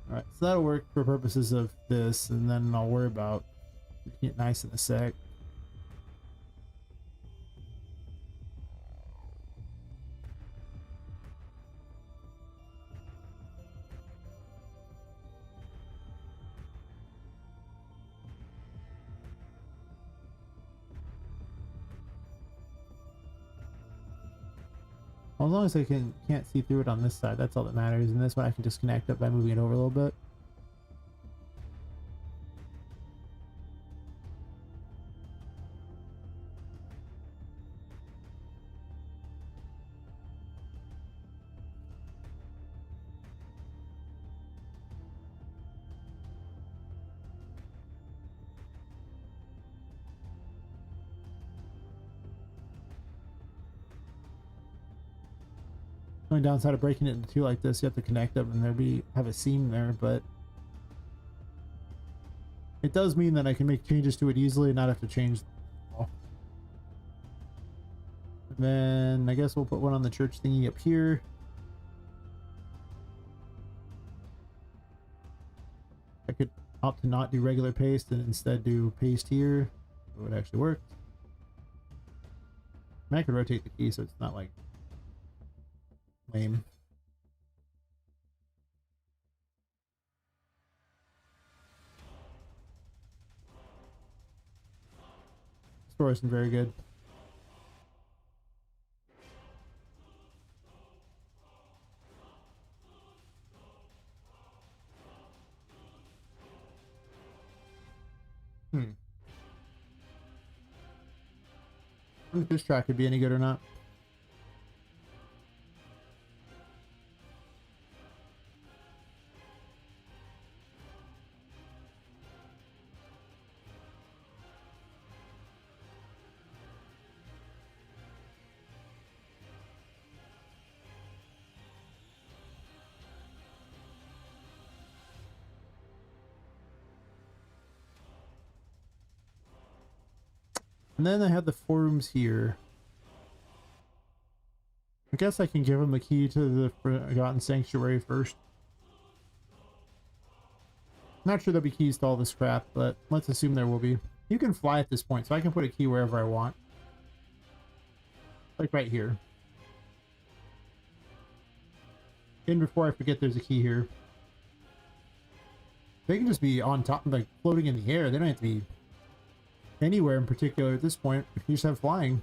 Alright, so that'll work for purposes of this, and then I'll worry about making it nice in a sec. Well, as long as I can't see through it on this side, that's all that matters. And this one I can just connect up by moving it over a little bit. The only downside of breaking it into two like this, you have to connect them and have a seam there, but it does mean that I can make changes to it easily and not have to change them all. And then I guess we'll put one on the church thingy up here. I could opt to not do regular paste and instead do paste here. It would actually work. And I could rotate the key so it's not like lame. Story isn't very good. I wonder if this track could be any good or not. And then I have the forums here. I guess I can give him a key to the Forgotten Sanctuary first. Not sure there'll be keys to all this crap, but let's assume there will be. You can fly at this point, so I can put a key wherever I want. Like right here. And before I forget, there's a key here. They can just be on top, like floating in the air. They don't have to be anywhere in particular at this point. You just have flying.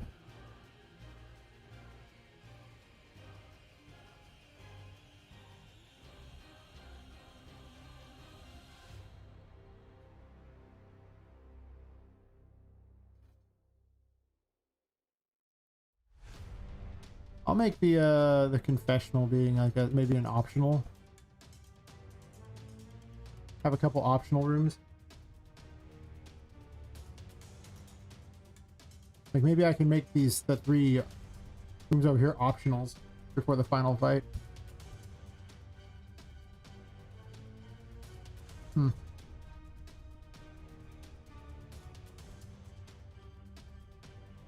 I'll make the confessional being like maybe an optional. Have a couple optional rooms. Like maybe I can make the 3 rooms over here optionals before the final fight.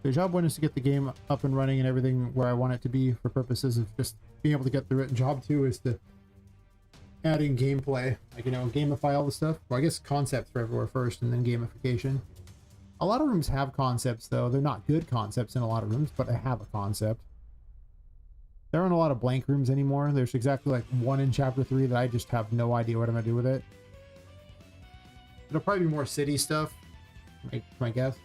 The job one is to get the game up and running and everything where I want it to be for purposes of just being able to get through it. And job 2 is to adding gameplay, like, you know, gamify all the stuff. Well, I guess concepts for everywhere first and then gamification. A lot of rooms have concepts though. They're not good concepts in a lot of rooms, but they have a concept. There aren't a lot of blank rooms anymore. There's exactly like 1 in chapter 3 that I just have no idea what I'm gonna do with it. It'll probably be more city stuff, my guess.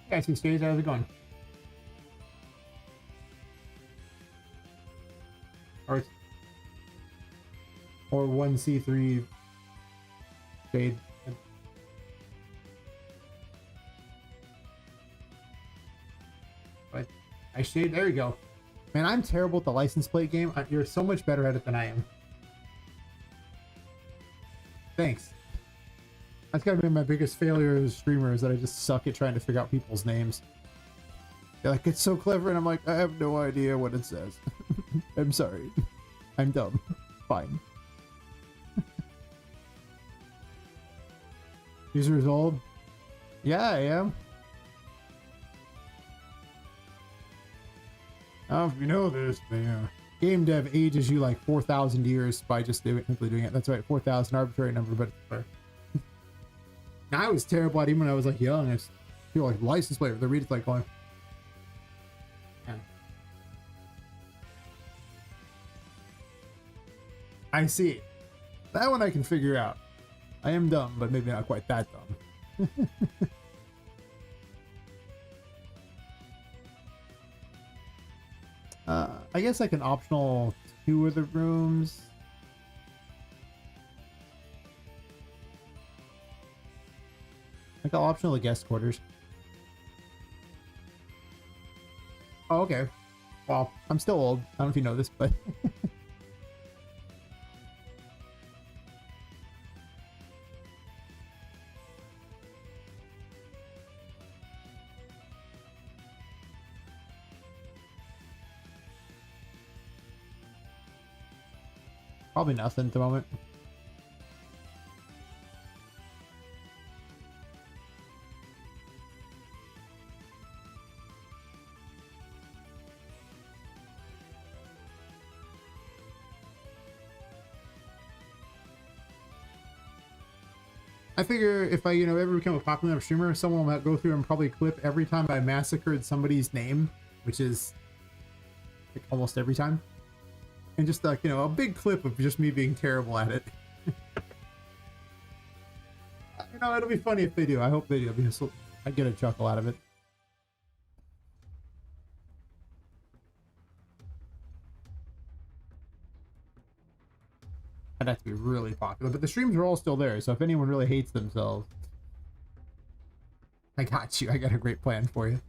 Guys, these days, how's it going? Or 1C3 shade. But I shade, there you go. Man, I'm terrible at the license plate game. You're so much better at it than I am. Thanks. That's gotta be my biggest failure as a streamer, is that I just suck at trying to figure out people's names. They're like, it's so clever, and I'm like, I have no idea what it says. I'm sorry. I'm dumb. Fine. User is old? Yeah, I am. If you know this, game dev ages you like 4,000 years by just simply doing it. That's right, 4,000, arbitrary number, but it's fair. I was terrible at it even when I was like young. I feel like license plate. The read it like going. Yeah. I see. That one I can figure out. I am dumb, but maybe not quite that dumb. I guess like an optional 2 of the rooms. Like an optional guest quarters. Oh, okay. Well, I'm still old. I don't know if you know this, but probably nothing at the moment. I figure if I, ever become a popular enough streamer, someone will go through and probably clip every time I massacred somebody's name, which is like almost every time. And just like, a big clip of just me being terrible at it. It'll be funny if they do. I hope they do, because I get a chuckle out of it. I'd have to be really popular, but the streams are all still there, so if anyone really hates themselves, I got you. I got a great plan for you.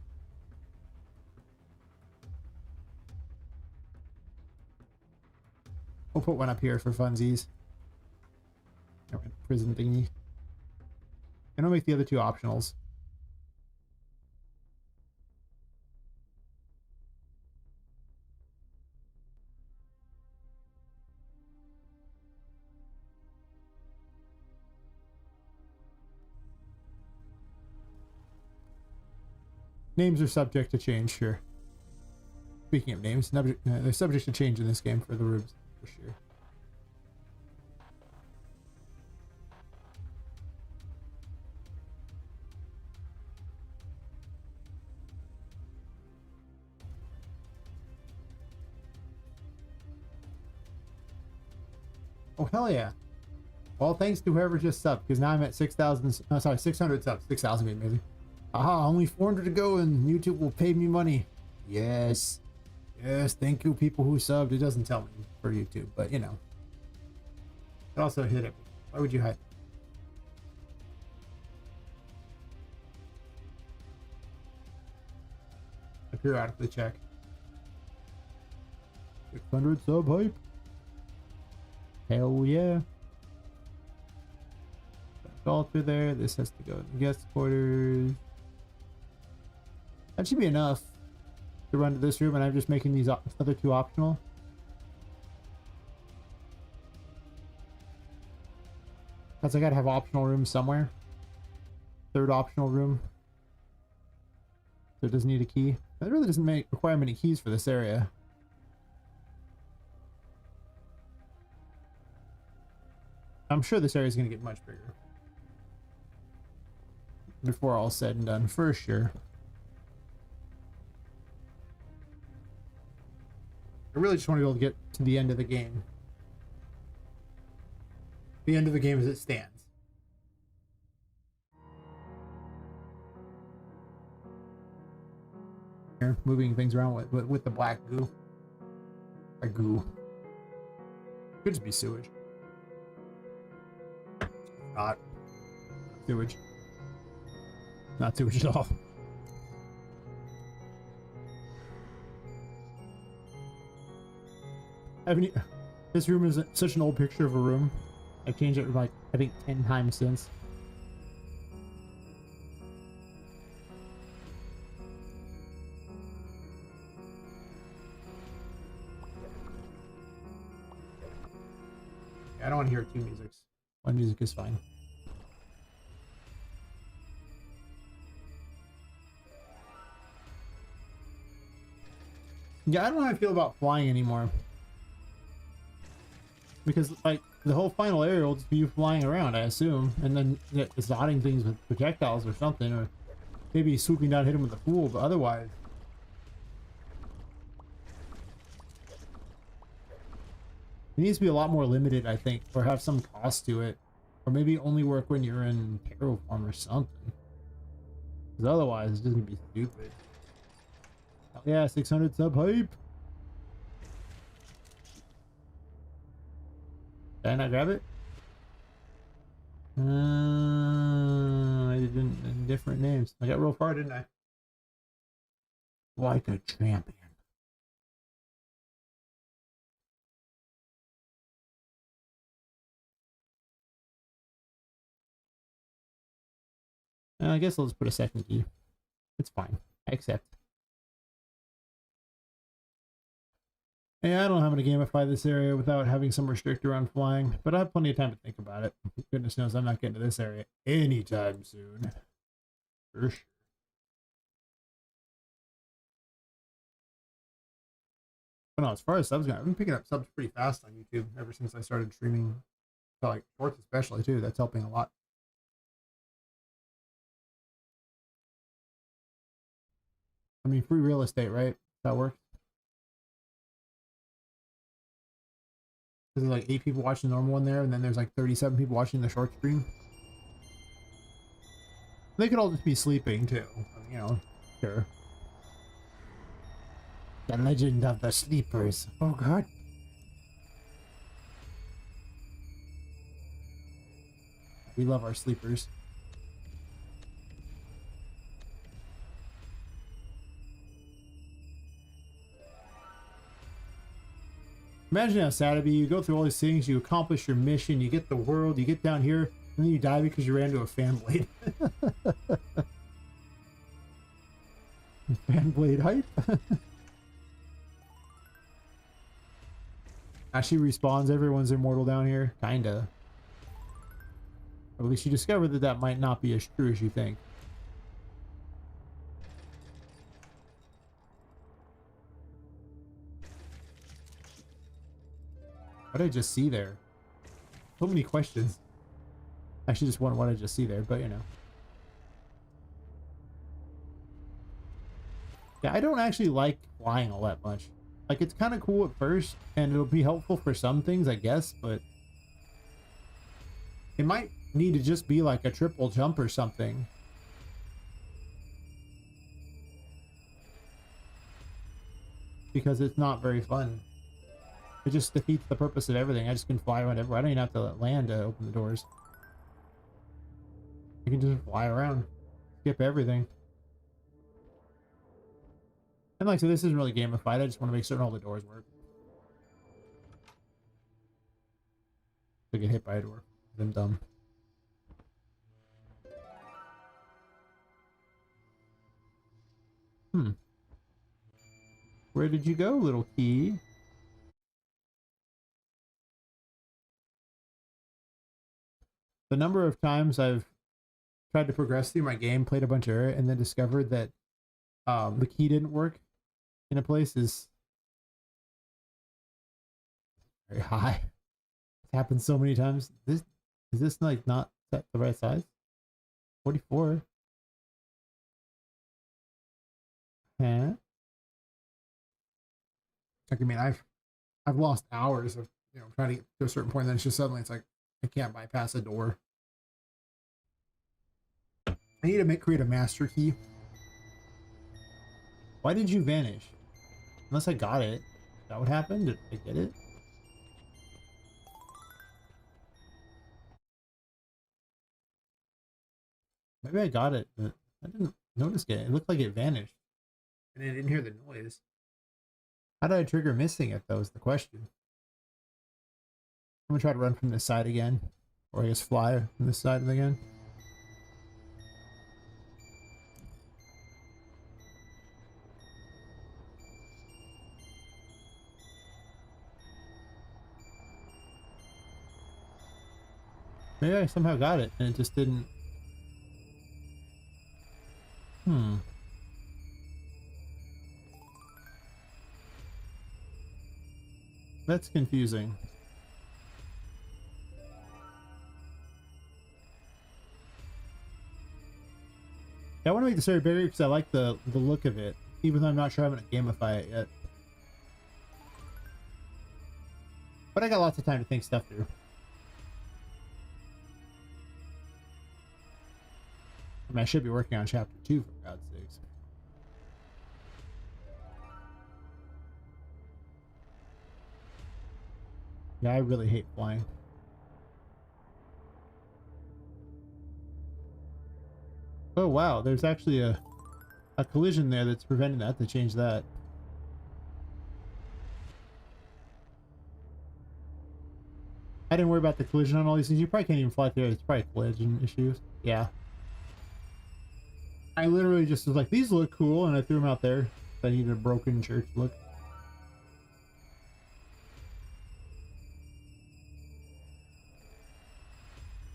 We'll put one up here for funsies. Prison thingy. And I'll make the other 2 optionals. Names are subject to change, sure. Speaking of names, they're subject to change in this game for the rooms, for sure. Oh, hell yeah. Well, thanks to whoever just subbed, because now I'm at 6,000, no, sorry, 600 subs. 6,000 would be amazing. Aha, only 400 to go and YouTube will pay me money. Yes. Yes, thank you people who subbed. It doesn't tell me for YouTube, but you know. It also hit it. Why would you hide? I periodically check. 600 sub hype. Hell yeah. All through there. This has to go in the guest quarters. That should be enough to run to this room, and I'm just making these other two optional. Because I gotta have optional rooms somewhere. Third optional room. So it doesn't need a key. That really doesn't require many keys for this area. I'm sure this area is going to get much bigger. Before all said and done, for sure. I really just want to be able to get to the end of the game. The end of the game as it stands. Here, moving things around with the black goo. A goo. Could just be sewage. Not sewage. Not sewage at all. This room is such an old picture of a room. I've changed it like, I think 10 times since. I don't want to hear two musics. One music is fine. Yeah, I don't know how I feel about flying anymore. Because, like, the whole final area will just be you flying around, I assume. And then exoting things with projectiles or something. Or maybe swooping down, hit him with a pool, but otherwise. It needs to be a lot more limited, I think. Or have some cost to it. Or maybe only work when you're in Terror form or something. Because otherwise, it's just going to be stupid. Oh, yeah, 600 sub hype. Did I not grab it? I didn't. Different names. I got real far, didn't I? Like a champion. I guess I'll just put a second key. It's fine. I accept. Yeah, I don't know how to gamify this area without having some restrictor on flying, but I have plenty of time to think about it. Goodness knows I'm not getting to this area anytime soon. For sure. But no, as far as subs go, I've been picking up subs pretty fast on YouTube ever since I started streaming. So, like, shorts especially, too. That's helping a lot. I mean, free real estate, right? That works. There's like 8 people watching the normal one there, and then there's like 37 people watching the short stream. They could all just be sleeping too, you know. Sure. The legend of the sleepers. Oh god. We love our sleepers. Imagine how sad it'd be. You go through all these things, you accomplish your mission, you get the world, you get down here, and then you die because you ran into a fan blade. Fan blade hype. Actually respawns, everyone's immortal down here. Kinda. Or at least you discover that that might not be as true as you think. What did I just see there? So many questions. I should just wonder what I just see there, but you know. Yeah, I don't actually like flying all that much. Like, it's kind of cool at first, and it'll be helpful for some things, I guess, but It might need to just be like a triple jump or something. Because it's not very fun. It just defeats the purpose of everything. I just can fly around everywhere. I don't even have to land to open the doors. I can just fly around. Skip everything. And like, so this isn't really gamified. I just want to make certain all the doors work. To get hit by a door. I'm dumb. Where did you go, little key? The number of times I've tried to progress through my game, played a bunch of it, and then discovered that the key didn't work in a place is very high. It's happened so many times. Is this like not set the right size? 44. Huh? Like, I mean, I've lost hours of trying to get to a certain point, and then it's just suddenly it's like I can't bypass a door. I need to create a master key. Why did you vanish? Unless I got it. Is that what happened? Did I get it? Maybe I got it, but I didn't notice it. It looked like it vanished. And I didn't hear the noise. How did I trigger missing it, though, is the question. I'm gonna try to run from this side again. Or I guess fly from this side again. Maybe I somehow got it, and it just didn't... That's confusing. Yeah, I want to make this area bigger because I like the look of it, even though I'm not sure I'm going to gamify it yet. But I got lots of time to think stuff through. I mean, I should be working on chapter 2, for God's sakes. Yeah, I really hate flying. Oh wow, there's actually a collision there that's preventing that, to change that. I didn't worry about the collision on all these things. You probably can't even fly through it. It's probably collision issues. Yeah. I literally just was like, these look cool, and I threw them out there. I needed a broken church look.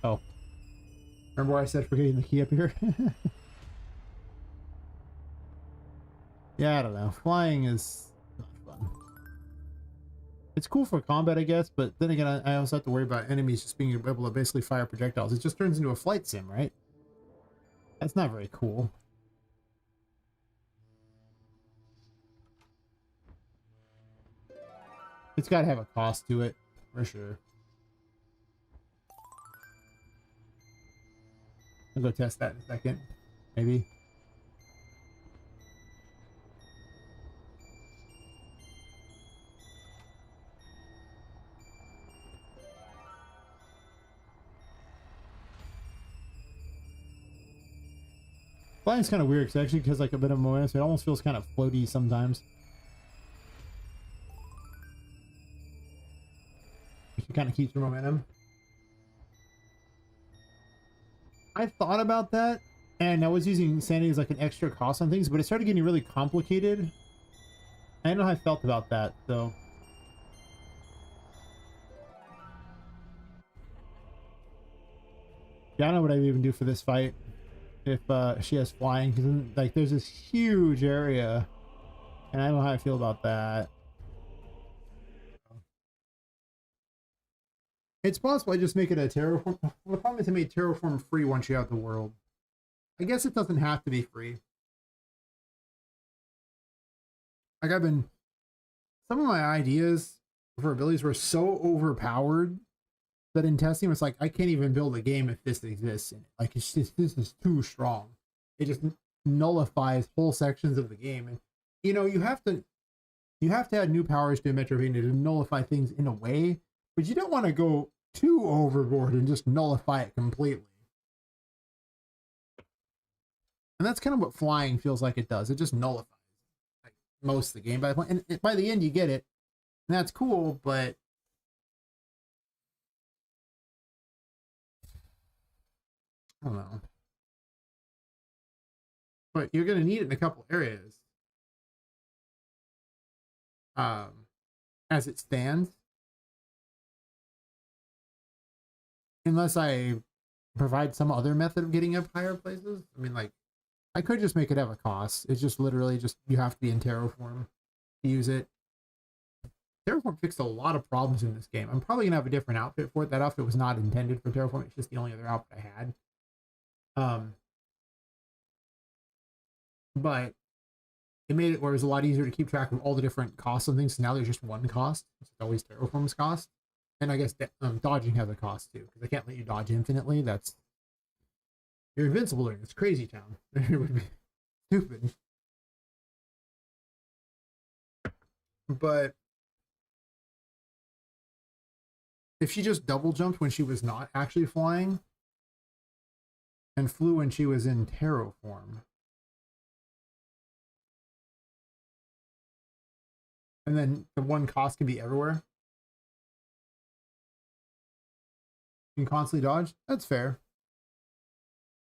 Oh. Remember what I said for getting the key up here? Yeah, I don't know. Flying is not fun. It's cool for combat, I guess, but then again, I also have to worry about enemies just being able to basically fire projectiles. It just turns into a flight sim, right? That's not very cool. It's got to have a cost to it, for sure. I'll go test that in a second, maybe. Flying's kind of weird, because actually has like a bit of momentum, so it almost feels kind of floaty sometimes. It kind of keeps your momentum. I thought about that, and I was using sanity as like an extra cost on things, but it started getting really complicated. I don't know how I felt about that, so. Yeah, I don't know what I would even do for this fight if she has flying, because like there's this huge area, and I don't know how I feel about that. It's possible I just make it a terraform. The problem is I made terraform free once you have the world. I guess it doesn't have to be free. Like some of my ideas for abilities were so overpowered But in testing, it's like I can't even build a game if this exists in it. Like it's just this is too strong. It just nullifies whole sections of the game. And you know, you have to add new powers to a Metroidvania to nullify things in a way, but you don't want to go too overboard and just nullify it completely. And that's kind of what flying feels like it does. It just nullifies like most of the game. And by the end, you get it, and that's cool. But I don't know. But you're gonna need it in a couple areas. As it stands, unless I provide some other method of getting up higher places. I mean, like, I could just make it have a cost. It's just literally just you have to be in Terraform to use it. Terraform fixed a lot of problems in this game. I'm probably gonna have a different outfit for it. That outfit was not intended for Terraform. It's just the only other outfit I had. But it made it where it was a lot easier to keep track of all the different costs and things. So now there's just one cost. It's always Terraform's cost. And I guess dodging has a cost too, because I can't let you dodge infinitely. You're invincible during this crazy town. It would be stupid. But if she just double jumped when she was not actually flying and flew when she was in Terraform, and then the one cost can be everywhere, you can constantly dodge, that's fair.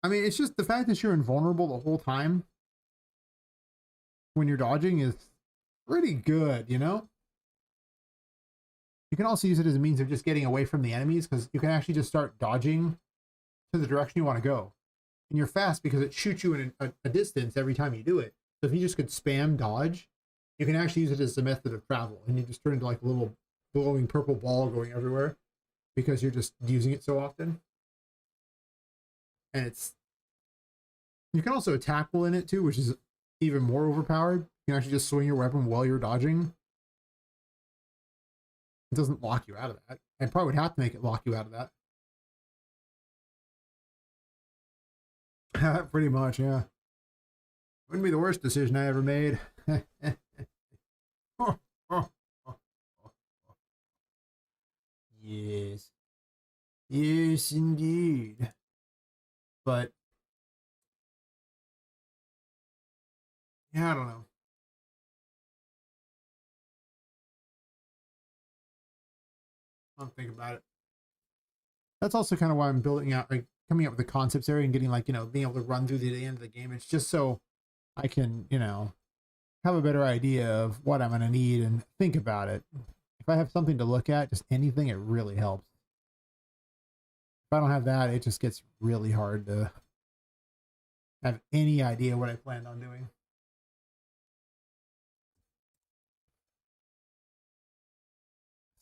I mean, it's just the fact that you're invulnerable the whole time when you're dodging is pretty good, you know? You can also use it as a means of just getting away from the enemies, because you can actually just start dodging to the direction you want to go. And you're fast because it shoots you in a distance every time you do it. So if you just could spam dodge, you can actually use it as a method of travel. And you just turn into like a little glowing purple ball going everywhere because you're just using it so often. And you can also attack while in it too, which is even more overpowered. You can actually just swing your weapon while you're dodging. It doesn't lock you out of that. I probably would have to make it lock you out of that. Pretty much, yeah. Wouldn't be the worst decision I ever made. Yes. Yes, indeed. But yeah, I don't know. I'll think about it. That's also kind of why I'm building out, like coming up with the concepts area and getting like, you know, being able to run through the end of the game. It's just so I can, you know, have a better idea of what I'm going to need and think about it. If I have something to look at, just anything, it really helps. If I don't have that, it just gets really hard to have any idea what I planned on doing.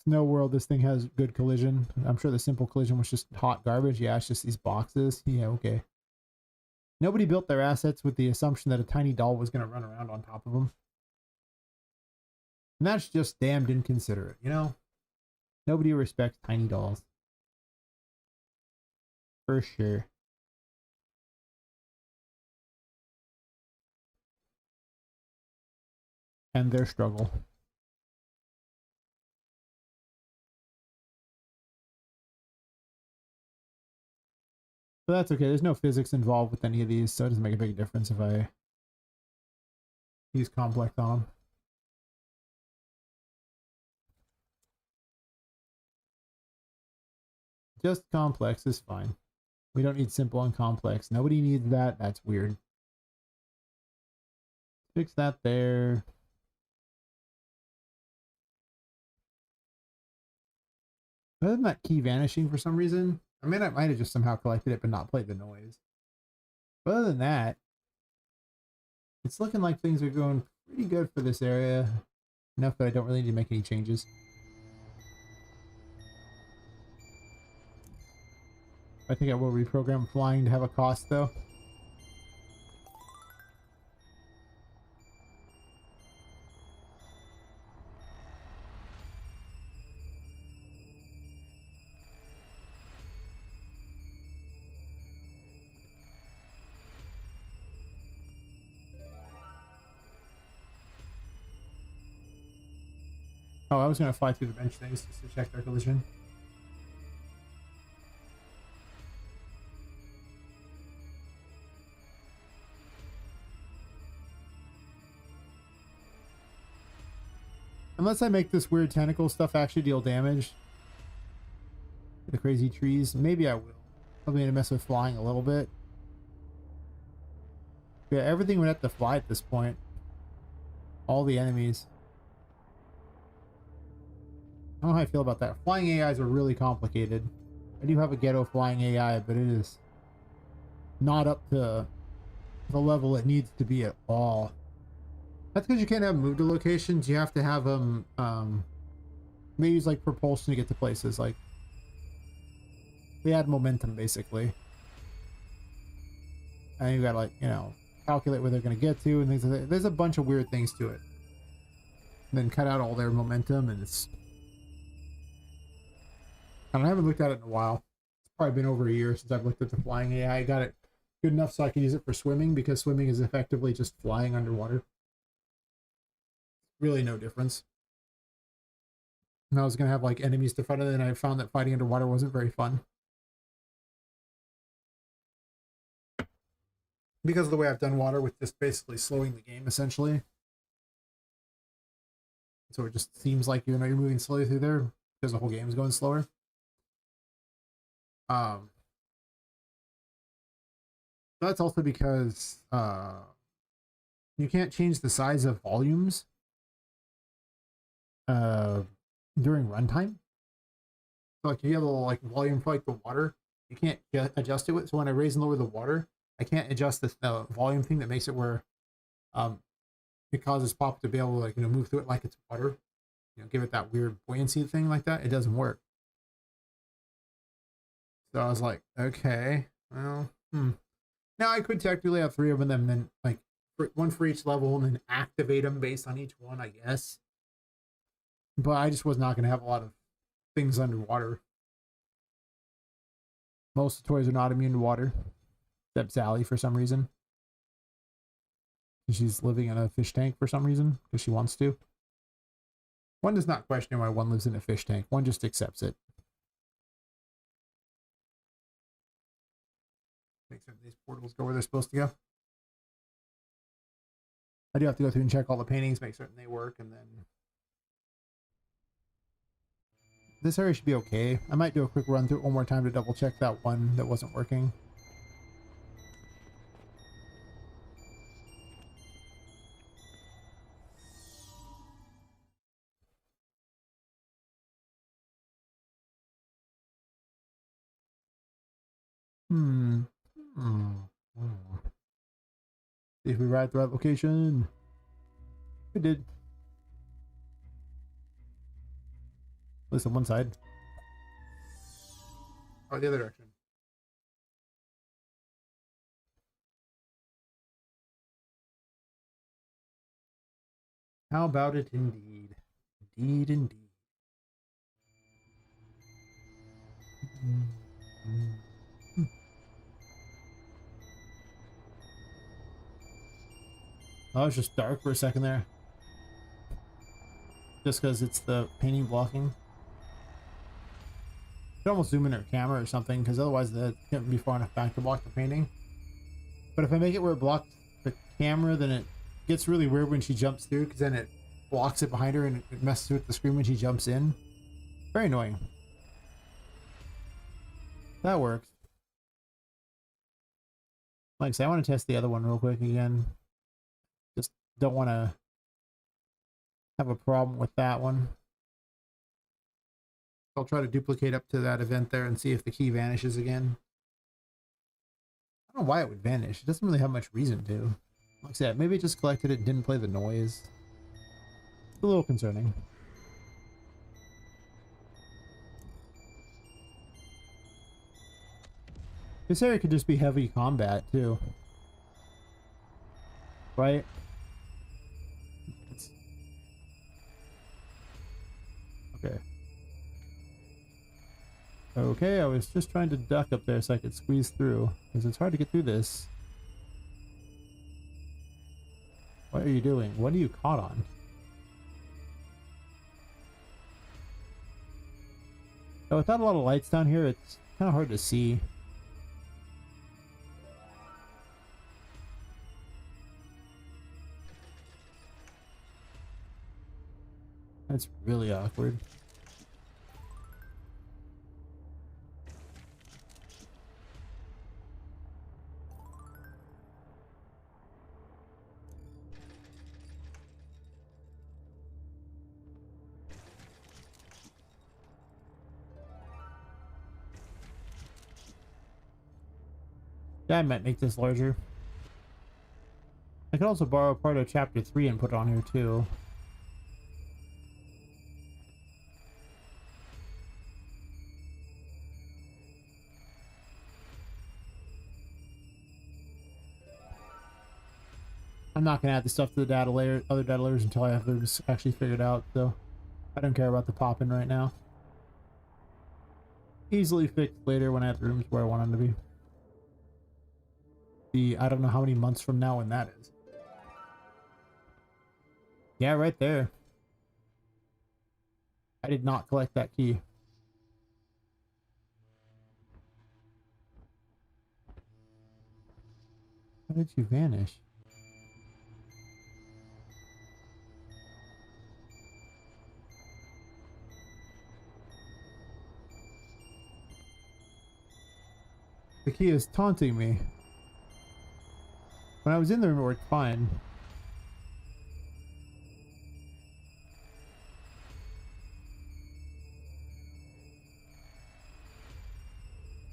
Snow World, this thing has good collision. I'm sure the simple collision was just hot garbage. Yeah, it's just these boxes. Yeah, okay. Nobody built their assets with the assumption that a tiny doll was going to run around on top of them. And that's just damned inconsiderate, you know? Nobody respects tiny dolls. For sure. And their struggle. But that's okay. There's no physics involved with any of these, so it doesn't make a big difference if I use complex on them. Just complex is fine. We don't need simple and complex. Nobody needs that. That's weird. Fix that there. Other than that key vanishing for some reason, I mean, I might have just somehow collected it but not played the noise. But other than that, it's looking like things are going pretty good for this area. Enough that I don't really need to make any changes. I think I will reprogram flying to have a cost though. Oh, I was gonna fly through the bench things just to check their collision. Unless I make this weird tentacle stuff actually deal damage. The crazy trees, maybe I will. Probably gonna mess with flying a little bit. Yeah, everything would have to fly at this point. All the enemies. I don't know how I feel about that. Flying AIs are really complicated. I do have a ghetto flying AI, but it is not up to the level it needs to be at all. That's because you can't have move to locations. You have to have them. They use like propulsion to get to places. Like they add momentum basically, and you got to, like, you know, calculate where they're going to get to and things like that. There's a bunch of weird things to it. And then cut out all their momentum, and it's. And I haven't looked at it in a while. It's probably been over a year since I've looked at the flying AI. I got it good enough so I can use it for swimming, because swimming is effectively just flying underwater. Really no difference. And I was going to have like enemies to fight it, and I found that fighting underwater wasn't very fun. Because of the way I've done water with just basically slowing the game essentially. So it just seems like, you know, you're moving slowly through there because the whole game is going slower. That's also because you can't change the size of volumes during runtime. So like if you have a little like volume for like the water, you can't adjust it with. So when I raise and lower the water, I can't adjust the volume thing that makes it where it causes Pop to be able to, like, you know, move through it like it's water. You know, give it that weird buoyancy thing like that. It doesn't work. So I was like, okay, well, Now I could technically have 3 of them, and then like one for each level, and then activate them based on each one, I guess. But I just was not going to have a lot of things underwater. Most of the toys are not immune to water, except Sally for some reason. She's living in a fish tank for some reason, because she wants to. One does not question why one lives in a fish tank. One just accepts it. Make sure these portals go where they're supposed to go. I do have to go through and check all the paintings, make certain they work, and then... This area should be okay. I might do a quick run through it one more time to double check that one that wasn't working. See if we ride the right location. We did. At least on one side. Oh, the other direction. How about it indeed? Indeed, indeed. Oh, it's just dark for a second there. Just because it's the painting blocking. You could almost zoom in her camera or something, because otherwise it can't be far enough back to block the painting. But if I make it where it blocks the camera, then it gets really weird when she jumps through, because then it blocks it behind her and it messes with the screen when she jumps in. Very annoying. That works. Like I said, I want to test the other one real quick again. Just don't want to have a problem with that one. I'll try to duplicate up to that event there and see if the key vanishes again. I don't know why it would vanish. It doesn't really have much reason to. Like I said, maybe it just collected it and didn't play the noise. It's a little concerning. This area could just be heavy combat too. Right? Okay. Okay, I was just trying to duck up there so I could squeeze through, because it's hard to get through this. What are you doing? What are you caught on? Now, without a lot of lights down here, it's kind of hard to see. That's really awkward. Yeah, I might make this larger. I could also borrow part of chapter 3 and put it on here too. I'm not gonna add the stuff to the data layer, other data layers until I have those actually figured out, so I don't care about the popping right now. Easily fixed later when I have the rooms where I want them to be. I don't know how many months from now when that is. Yeah, right there. I did not collect that key. How did you vanish? The key is taunting me. When I was in the room, it worked fine.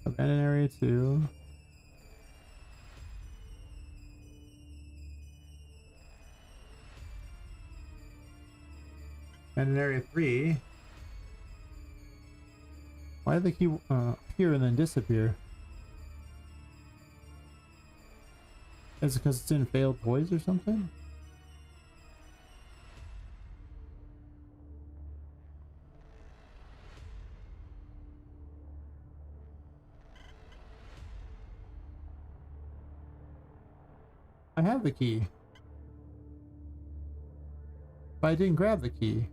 Abandoned area 2. Abandoned area 3. Why did the key appear and then disappear? Is it because it's in failed toys or something? I have the key. But I didn't grab the key.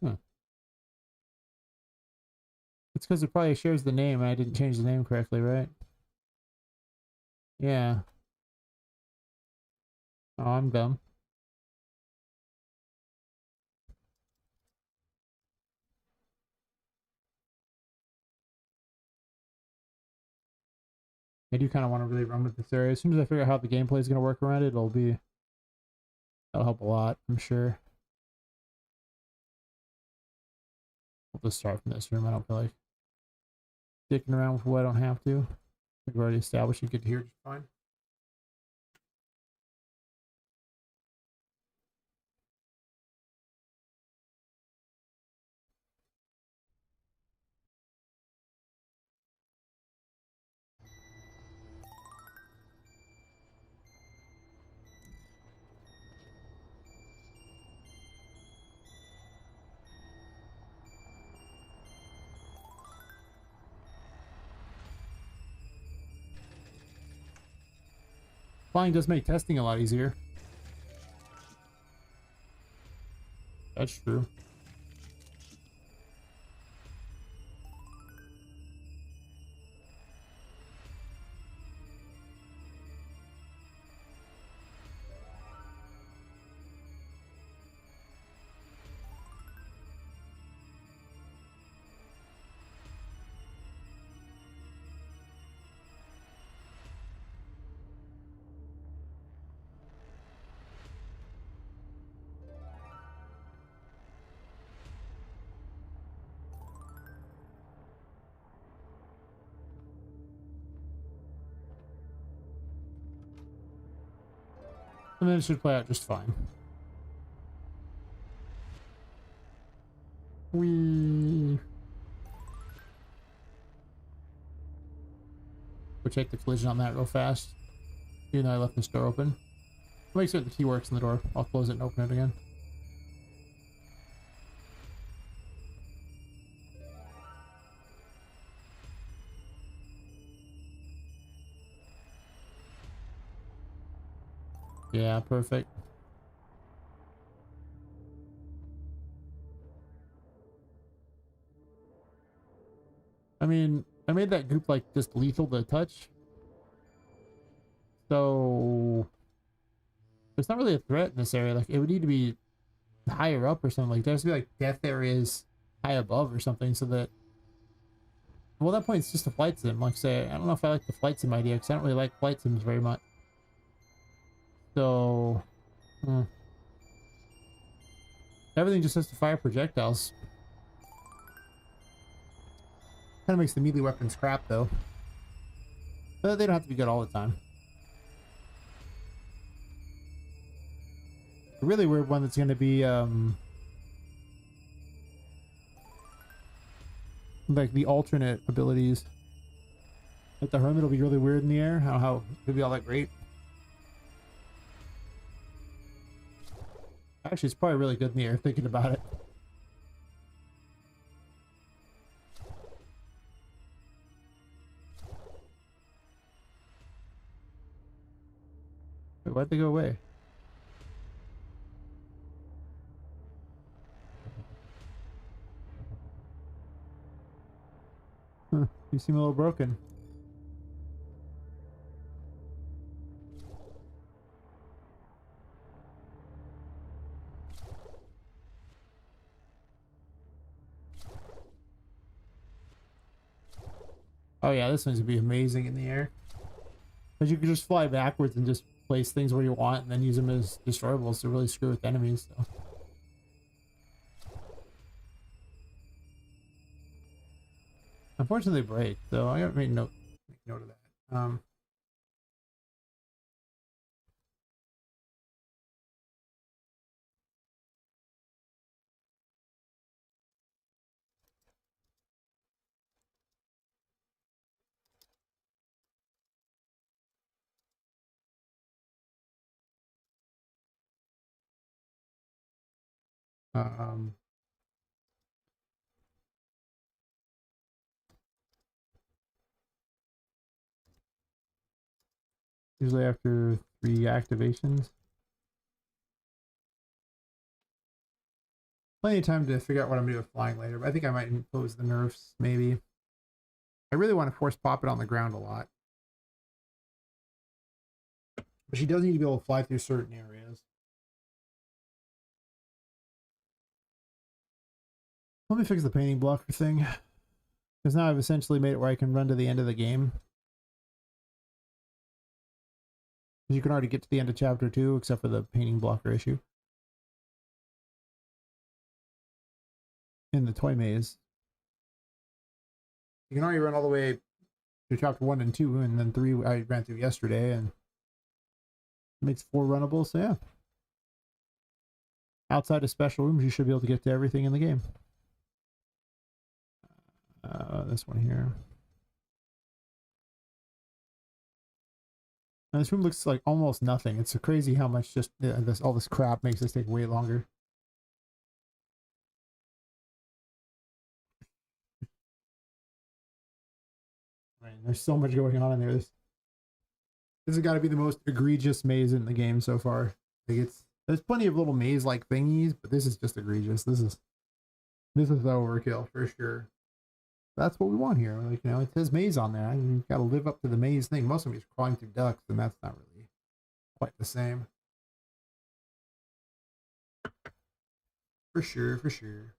Huh. It's because it probably shares the name and I didn't change the name correctly, right? Yeah. Oh, I'm dumb. I do kind of want to really run with this area. As soon as I figure out how the gameplay is going to work around it, that'll help a lot, I'm sure. We'll just start from this room. I don't feel like sticking around with what I don't have to. We've already established you get here just fine. Flying does make testing a lot easier. That's true. And then it should play out just fine. We'll check the collision on that real fast. Even though I left this door open. I'll make sure the key works in the door. I'll close it and open it again. Yeah, perfect. I mean, I made that goop like just lethal to touch. So there's not really a threat in this area. Like it would need to be higher up or something. Like there has to be like death areas high above or something so that, well, at that point it's just a flight sim. Like say, I don't know if I like the flight sim idea because I don't really like flight sims very much. So everything just has to fire projectiles. Kind of makes the melee weapons crap though. But they don't have to be good all the time. A really weird one that's going to be like the alternate abilities. Like the hermit will be really weird in the air. I don't know how it'll be all that great. Actually, it's probably really good in the air thinking about it. Wait, why'd they go away? Huh, you seem a little broken. Oh yeah, this one's gonna be amazing in the air. Because you can just fly backwards and just place things where you want and then use them as destroyables to really screw with enemies. So. Unfortunately, they break, so I gotta make note of that. Um, Usually after 3 activations. Plenty of time to figure out what I'm gonna do with flying later, but I think I might impose the nerfs, maybe. I really want to force Poppet on the ground a lot. But she does need to be able to fly through certain areas. Let me fix the painting blocker thing. Because now I've essentially made it where I can run to the end of the game. You can already get to the end of chapter 2, except for the painting blocker issue. In the toy maze. You can already run all the way to chapter 1 and 2, and then 3 I ran through yesterday, and it makes 4 runnable, so yeah. Outside of special rooms, you should be able to get to everything in the game. This one here. And this room looks like almost nothing. It's crazy how much just all this crap makes this take way longer. Right, there's so much going on in there. This has got to be the most egregious maze in the game so far. Like there's plenty of little maze-like thingies, but this is just egregious. This is overkill for sure. That's what we want here. Like, you know, it says maze on there. You got to live up to the maze thing. Most of them are crawling through ducts, and that's not really quite the same. For sure, for sure.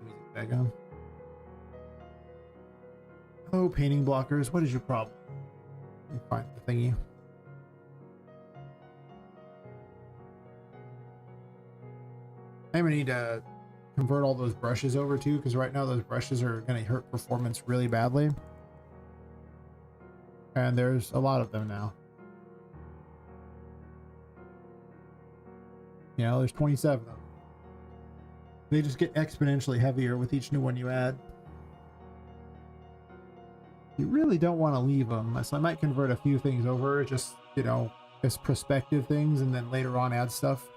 Music back on. Oh, painting blockers. What is your problem? Let me find the thingy. I'm gonna need to convert all those brushes over too, because right now those brushes are gonna hurt performance really badly. And there's a lot of them now. You know, there's 27 of them. They just get exponentially heavier with each new one you add. You really don't want to leave them, so I might convert a few things over, just, you know, as perspective things, and then later on add stuff.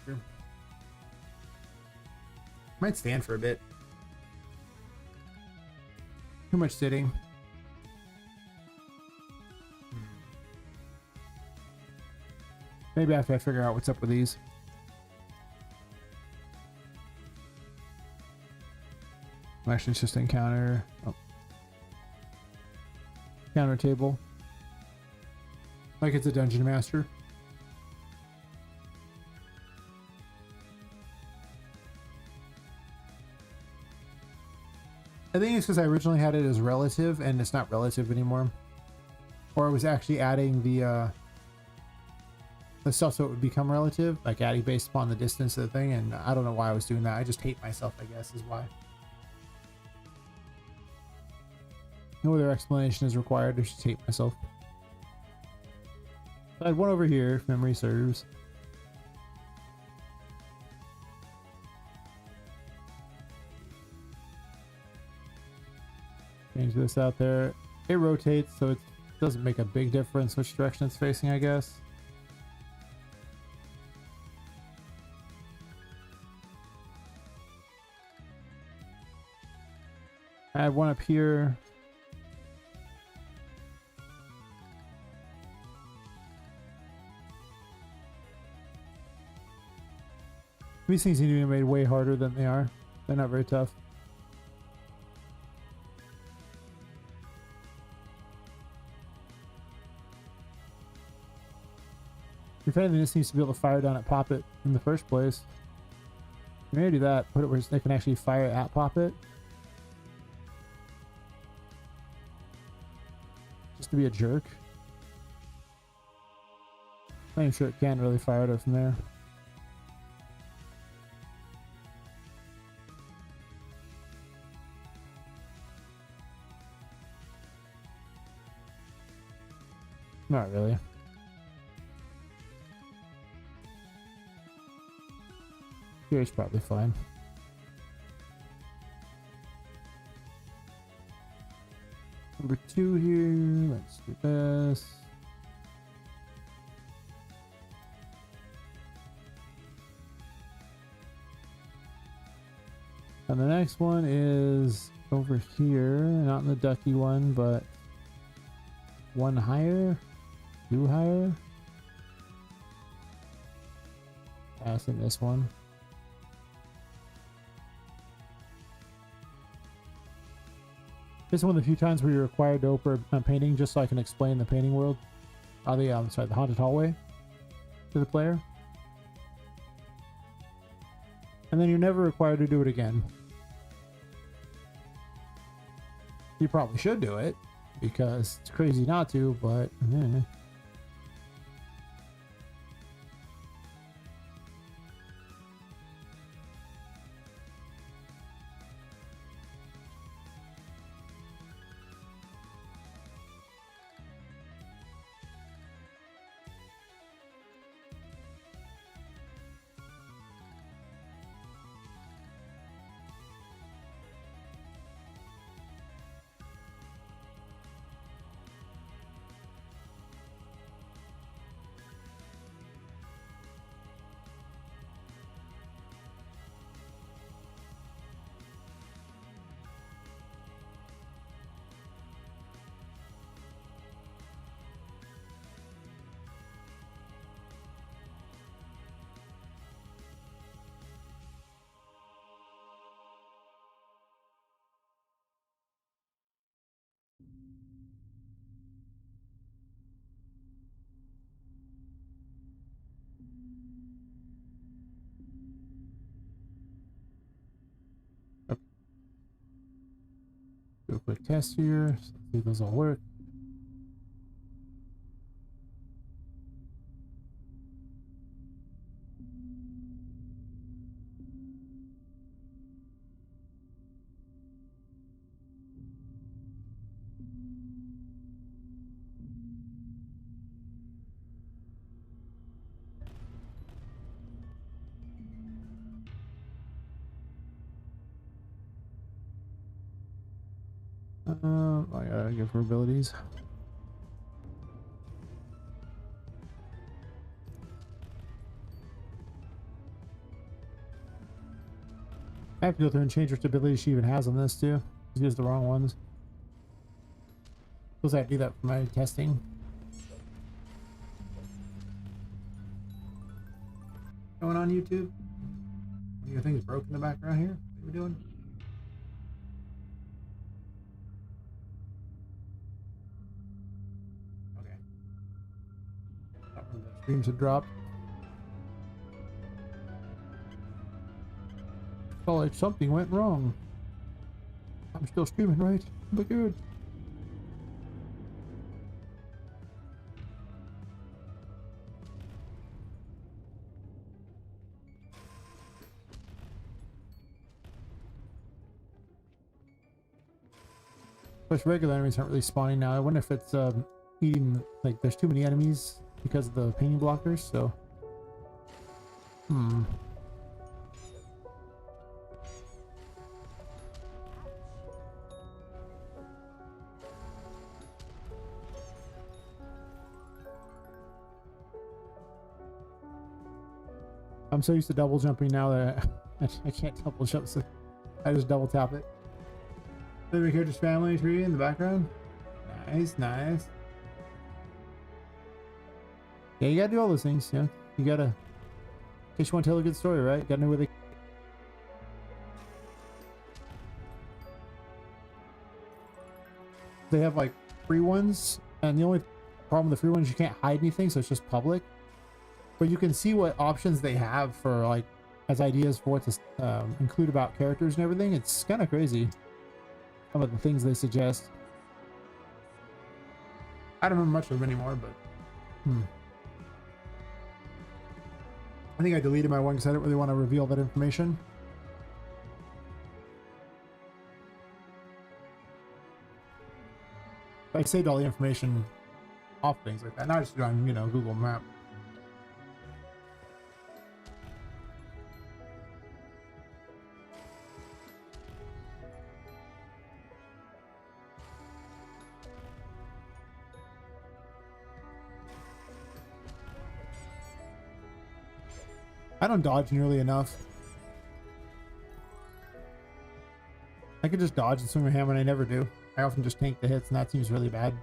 Here. Might stand for a bit. Too much sitting. Maybe after I figure out what's up with these. Actually, it's just encounter. Oh. Counter table. Like it's a dungeon master. I think it's because I originally had it as relative and it's not relative anymore. Or I was actually adding the stuff so it would become relative, like adding based upon the distance of the thing, and I don't know why I was doing that. I just hate myself, I guess, is why. No other explanation is required. I just hate myself. I had one over here, if memory serves. Change this out there. It rotates, so it doesn't make a big difference which direction it's facing, I guess. I have one up here. These things need to be made way harder than they are. They're not very tough. If anything, this needs to be able to fire down at Poppet in the first place. Maybe do that. Put it where they can actually fire at Poppet. Just to be a jerk. I'm not even sure it can really fire it from there. Not really. Here's probably fine. Number 2 here. Let's do this. And the next one is over here. Not in the ducky one, but one higher. 2 higher. Passing this one. This is one of the few times where you're required to open a painting just so I can explain the painting world. The haunted hallway to the player. And then you're never required to do it again. You probably should do it because it's crazy not to, but do a quick test here. See if those all work. I gotta go for abilities. I have to go through and change her stability she even has on this too. She used the wrong ones. Suppose I have to do that for my testing. Going on YouTube? One of your things broke in the background here? What are we doing? Okay. Thought one of the streams had dropped. Felt like something went wrong. I'm still streaming, right? But good. Plus, regular enemies aren't really spawning now. I wonder if it's eating, like, there's too many enemies because of the painting blockers, so. I'm so used to double jumping now that I can't double jump, so I just double tap it. Favorite character's family tree in the background. Nice, nice. Yeah, you gotta do all those things, yeah. You gotta, in case you want to tell a good story, right? You gotta know where they have like free ones, and the only problem with the free ones, you can't hide anything, so it's just public. But you can see what options they have for, like, as ideas for what to include about characters and everything. It's kind of crazy, some of the things they suggest. I don't remember much of them anymore, but I think I deleted my one because I didn't really want to reveal that information. I saved all the information off things like that, not just on, you know, Google Map. I don't dodge nearly enough. I could just dodge and swing my hammer, and I never do. I often just tank the hits, and that seems really bad.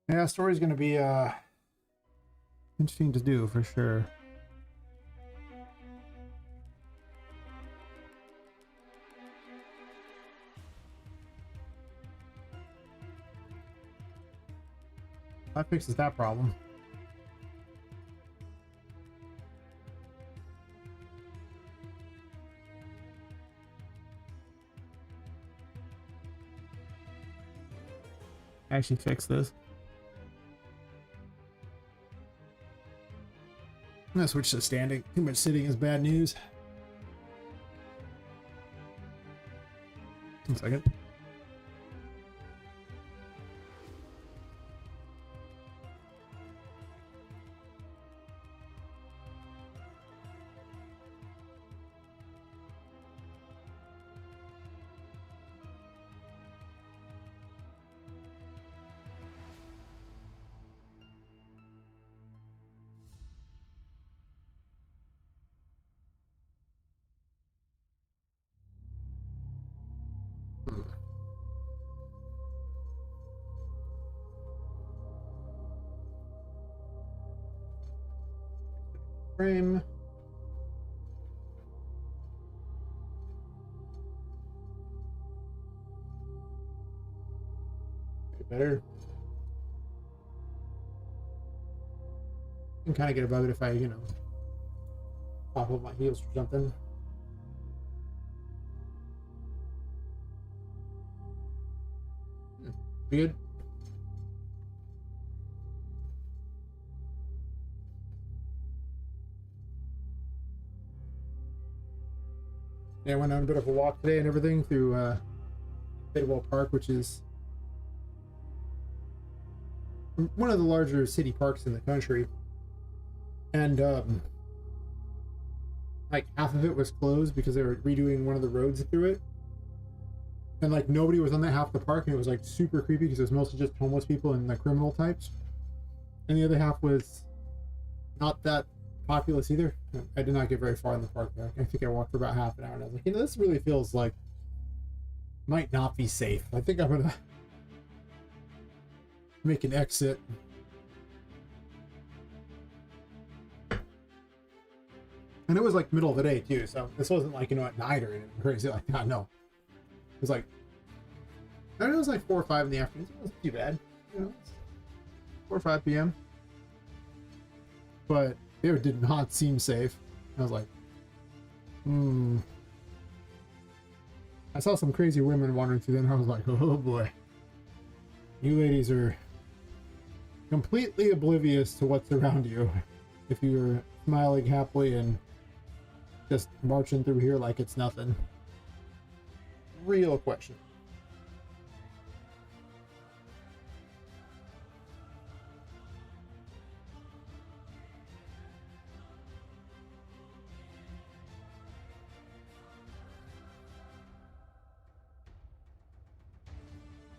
Yeah, story's gonna be interesting to do for sure. That fixes that problem. Actually fix this. I'm gonna switch to standing. Too much sitting is bad news. 1 second. Frame. better. Can kind of get above it if I, you know, pop up my heels or something. Be good. Yeah, I went on a bit of a walk today and everything through Bidwell Park, which is one of the larger city parks in the country. And like half of it was closed because they were redoing one of the roads through it. And like nobody was on that half of the park, and it was like super creepy because it was mostly just homeless people and the criminal types. And the other half was not that populous either. I did not get very far in the park there. I think I walked for about half an hour, and I was like, you know, this really feels like might not be safe. I think I'm gonna make an exit. And it was like middle of the day too, so this wasn't like, you know, at night or anything crazy like that. No, it was like, I don't know, it was like 4 or 5 in the afternoon. So it wasn't too bad, you know, 4 or 5 p.m. But it did not seem safe. I was like, I saw some crazy women wandering through there, and I was like, oh boy, you ladies are completely oblivious to what's around you if you're smiling happily and just marching through here like it's nothing. Real question.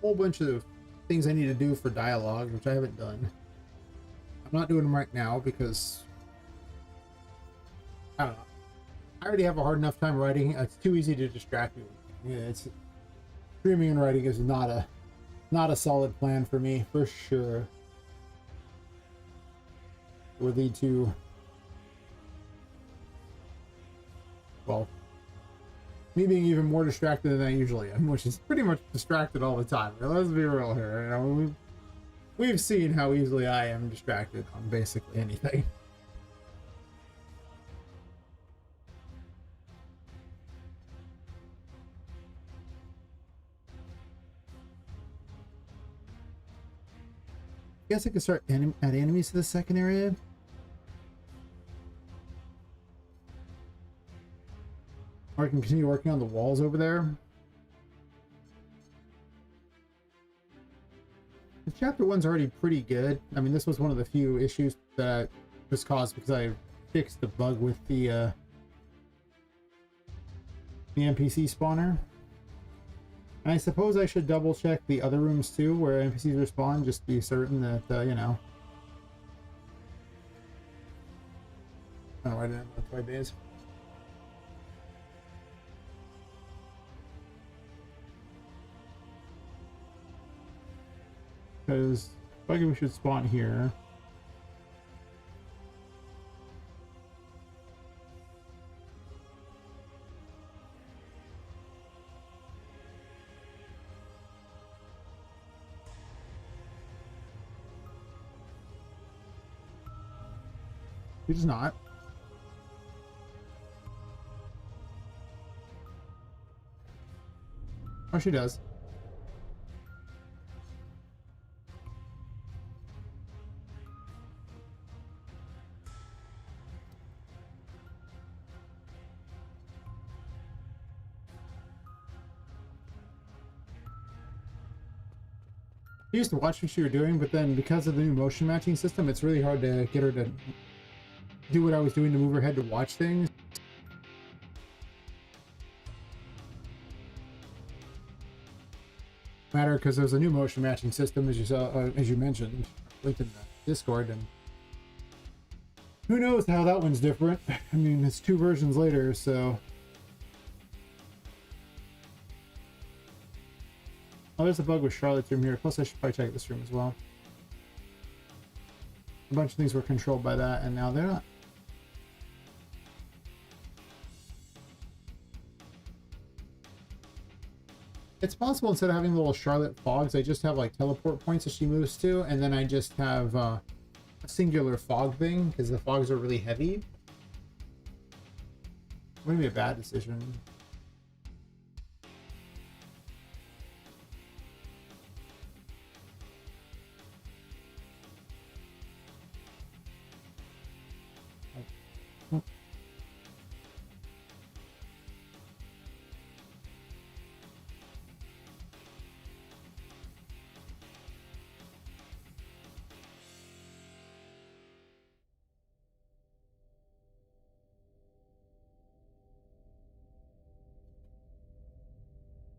Whole bunch of things I need to do for dialogue, which I haven't done. I'm not doing them right now because I don't know. I already have a hard enough time writing. It's too easy to distract me. Yeah, it's streaming and writing is not a solid plan for me for sure. It would lead to, well, me being even more distracted than I usually am, which is pretty much distracted all the time. Let's be real here. You know, we've seen how easily I am distracted on basically anything. I guess I could start add enemies to the second area. Or I can continue working on the walls over there. The chapter 1's already pretty good. I mean, this was one of the few issues that was caused because I fixed the bug with the NPC spawner. And I suppose I should double check the other rooms too, where NPCs respawn, just to be certain that, you know. Oh, I didn't have the toy base. Because I think we should spawn here. He does not. Oh, she does. I used to watch what she was doing, but then because of the new motion matching system, it's really hard to get her to do what I was doing to move her head to watch things. Matter because there's a new motion matching system, as you saw, as you mentioned, linked in the Discord, and who knows how that one's different. I mean, it's 2 versions later, so. Oh, there's a bug with Charlotte's room here. Plus, I should probably check this room as well. A bunch of things were controlled by that, and now they're not. It's possible instead of having little Charlotte fogs, I just have like teleport points that she moves to, and then I just have a singular fog thing because the fogs are really heavy. Wouldn't be a bad decision.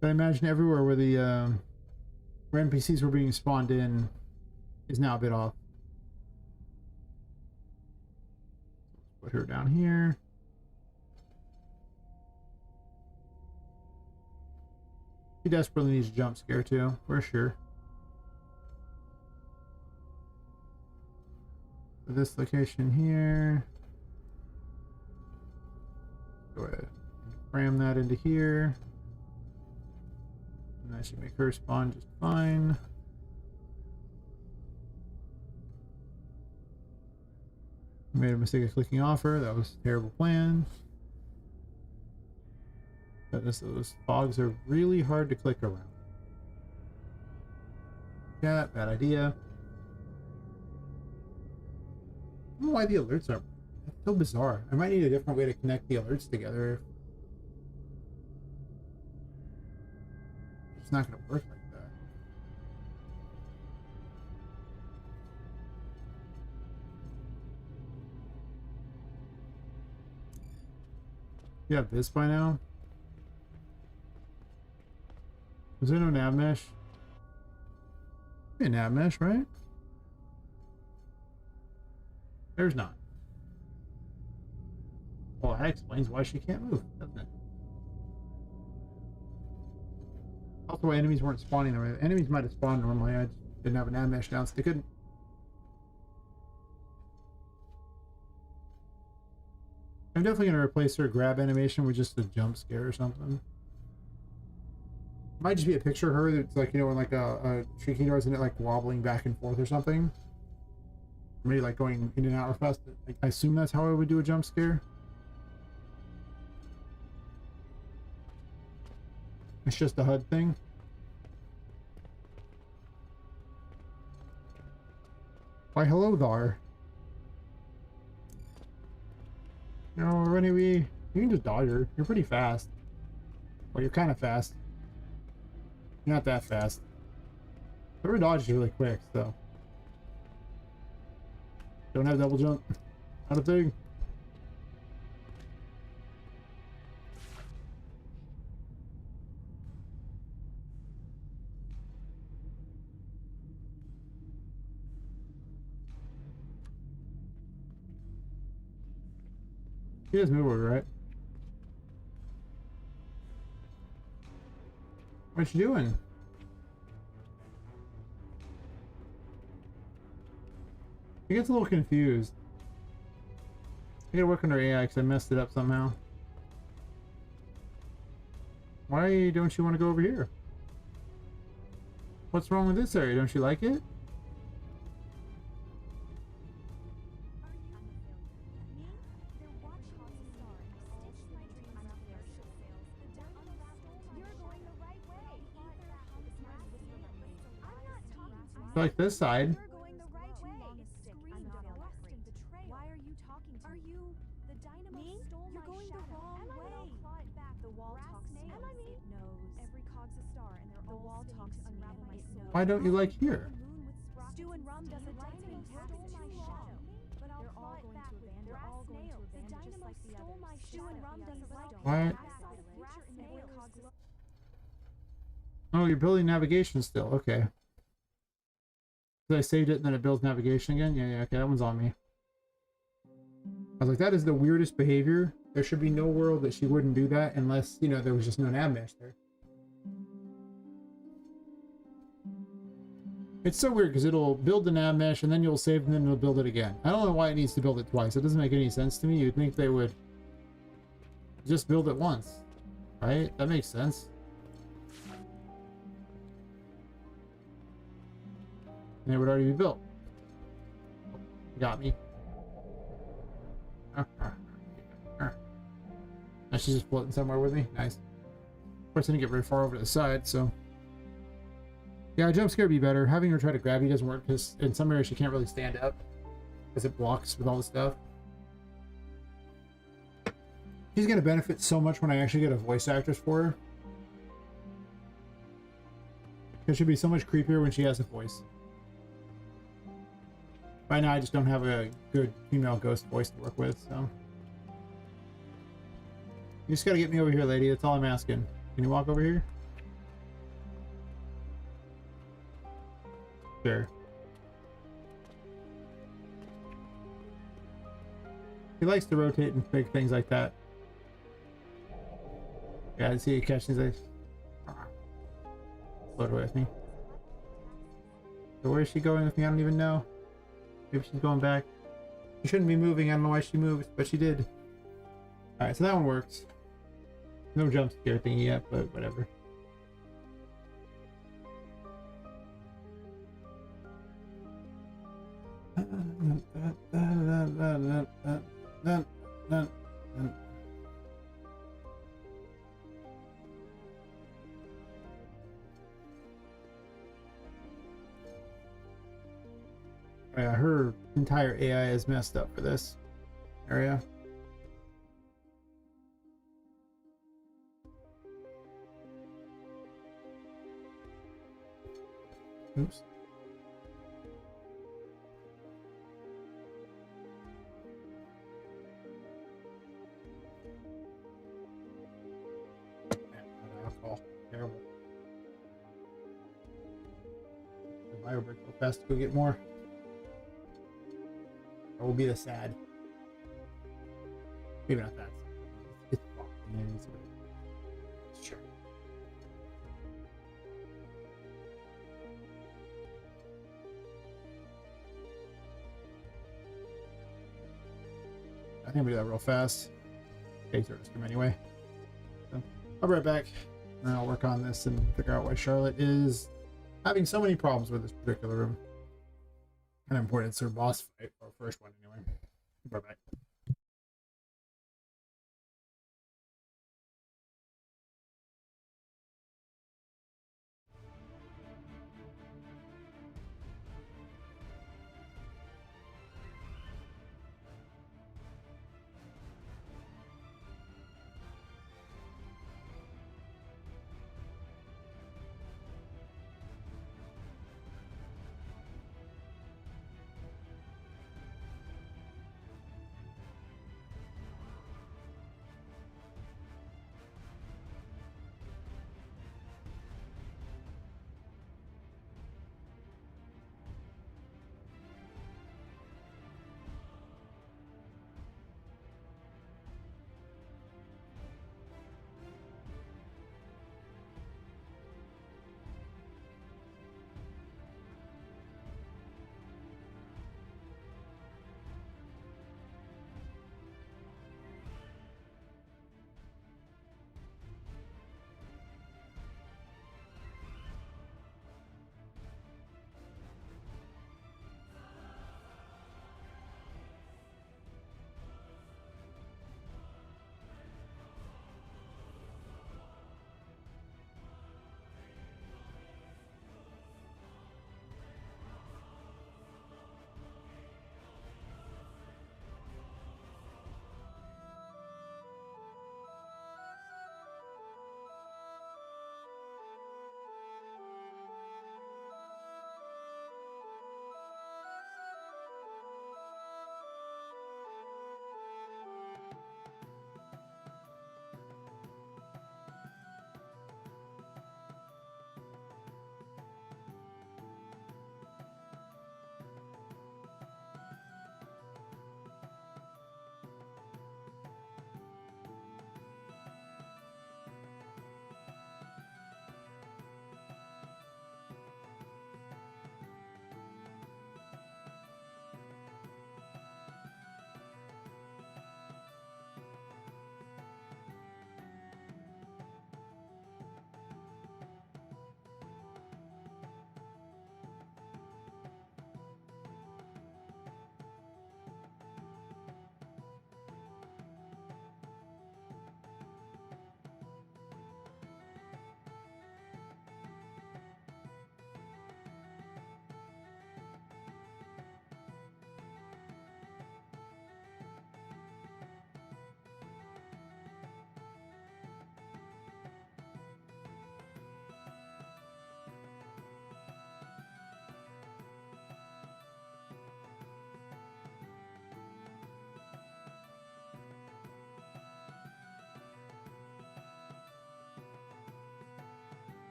But I imagine everywhere where the where NPCs were being spawned in is now a bit off. Put her down here. She desperately needs a jump scare too, for sure. So this location here. Go ahead. Cram that into here. And that should make her spawn just fine. Made a mistake of clicking offer. That was a terrible plan. But those fogs are really hard to click around. Yeah, bad idea. I don't know why the alerts are so bizarre. I might need a different way to connect the alerts together. It's not going to work like that. You have this by now? Is there no nav mesh? Be a nav mesh, right? There's not. Well, that explains why she can't move, doesn't it? Also, why enemies weren't spawning the way enemies might have spawned normally. I just didn't have a nav mesh down, so they couldn't. I'm definitely going to replace her grab animation with just a jump scare or something. Might just be a picture of her that's like, you know, in like a shrieking door, isn't it like wobbling back and forth or something? Maybe like going in and out real fast. I assume that's how I would do a jump scare. It's just a HUD thing. Why, hello there. No, anyway, you can just dodge her. You're pretty fast. Well, you're kind of fast. You're not that fast. But her dodge is really quick, so. Don't have double jump. Not a thing. He does move over, right? What you doing? He gets a little confused. I gotta work on her AI because I messed it up somehow. Why don't you want to go over here? What's wrong with this area? Don't you like it? Like this side. Why are you talking to me? Are you the dynamo? Me? You're going the wrong way. The wall talks to it knows. Every cog's a star and the wall talks to unravel my soul. Why don't you like here? Stew and rum doesn't like being taxed my shadow. But they're all going to abandon. They're all going to abandon just like the others. Stew and rum doesn't like What? Oh, you're building navigation still. Okay. I saved it and then it builds navigation again? Yeah, okay, that one's on me. I was like, that is the weirdest behavior. There should be no world that she wouldn't do that unless, you know, there was just no nav mesh there. It's so weird because it'll build the nav mesh and then you'll save and then it'll build it again. I don't know why it needs to build it twice. It doesn't make any sense to me. You'd think they would just build it once, right? That makes sense. and it would already be built. Got me. Now she's just floating somewhere with me. Nice. Of course, I didn't get very far over to the side, so. Yeah, a jump scare would be better. Having her try to grab you doesn't work because in some areas she can't really stand up because it blocks with all the stuff. She's going to benefit so much when I actually get a voice actress for her. It should be so much creepier when she has a voice. Right now, I just don't have a good female ghost voice to work with, so. You just gotta get me over here, lady. That's all I'm asking. Can you walk over here? Sure. He likes to rotate and big things like that. Yeah, I see you catch these eyes. Float away with me. So where is she going with me? I don't even know. Maybe she's going back. She shouldn't be moving. I don't know why she moved, but she did. Alright, so that one works. No jump scare thingy yet, but whatever. Yeah, her entire AI is messed up for this area. Oops. Alcohol. Terrible. The bio break real fast to go get more. Or will be the sad. Maybe not that. It's sure. I think I'm gonna do that real fast. Takes her to anyway. So I'll be right back. And I'll work on this and figure out why Charlotte is having so many problems with this particular room. Kind of important. It's her boss fight, or first one anyway. Be right back.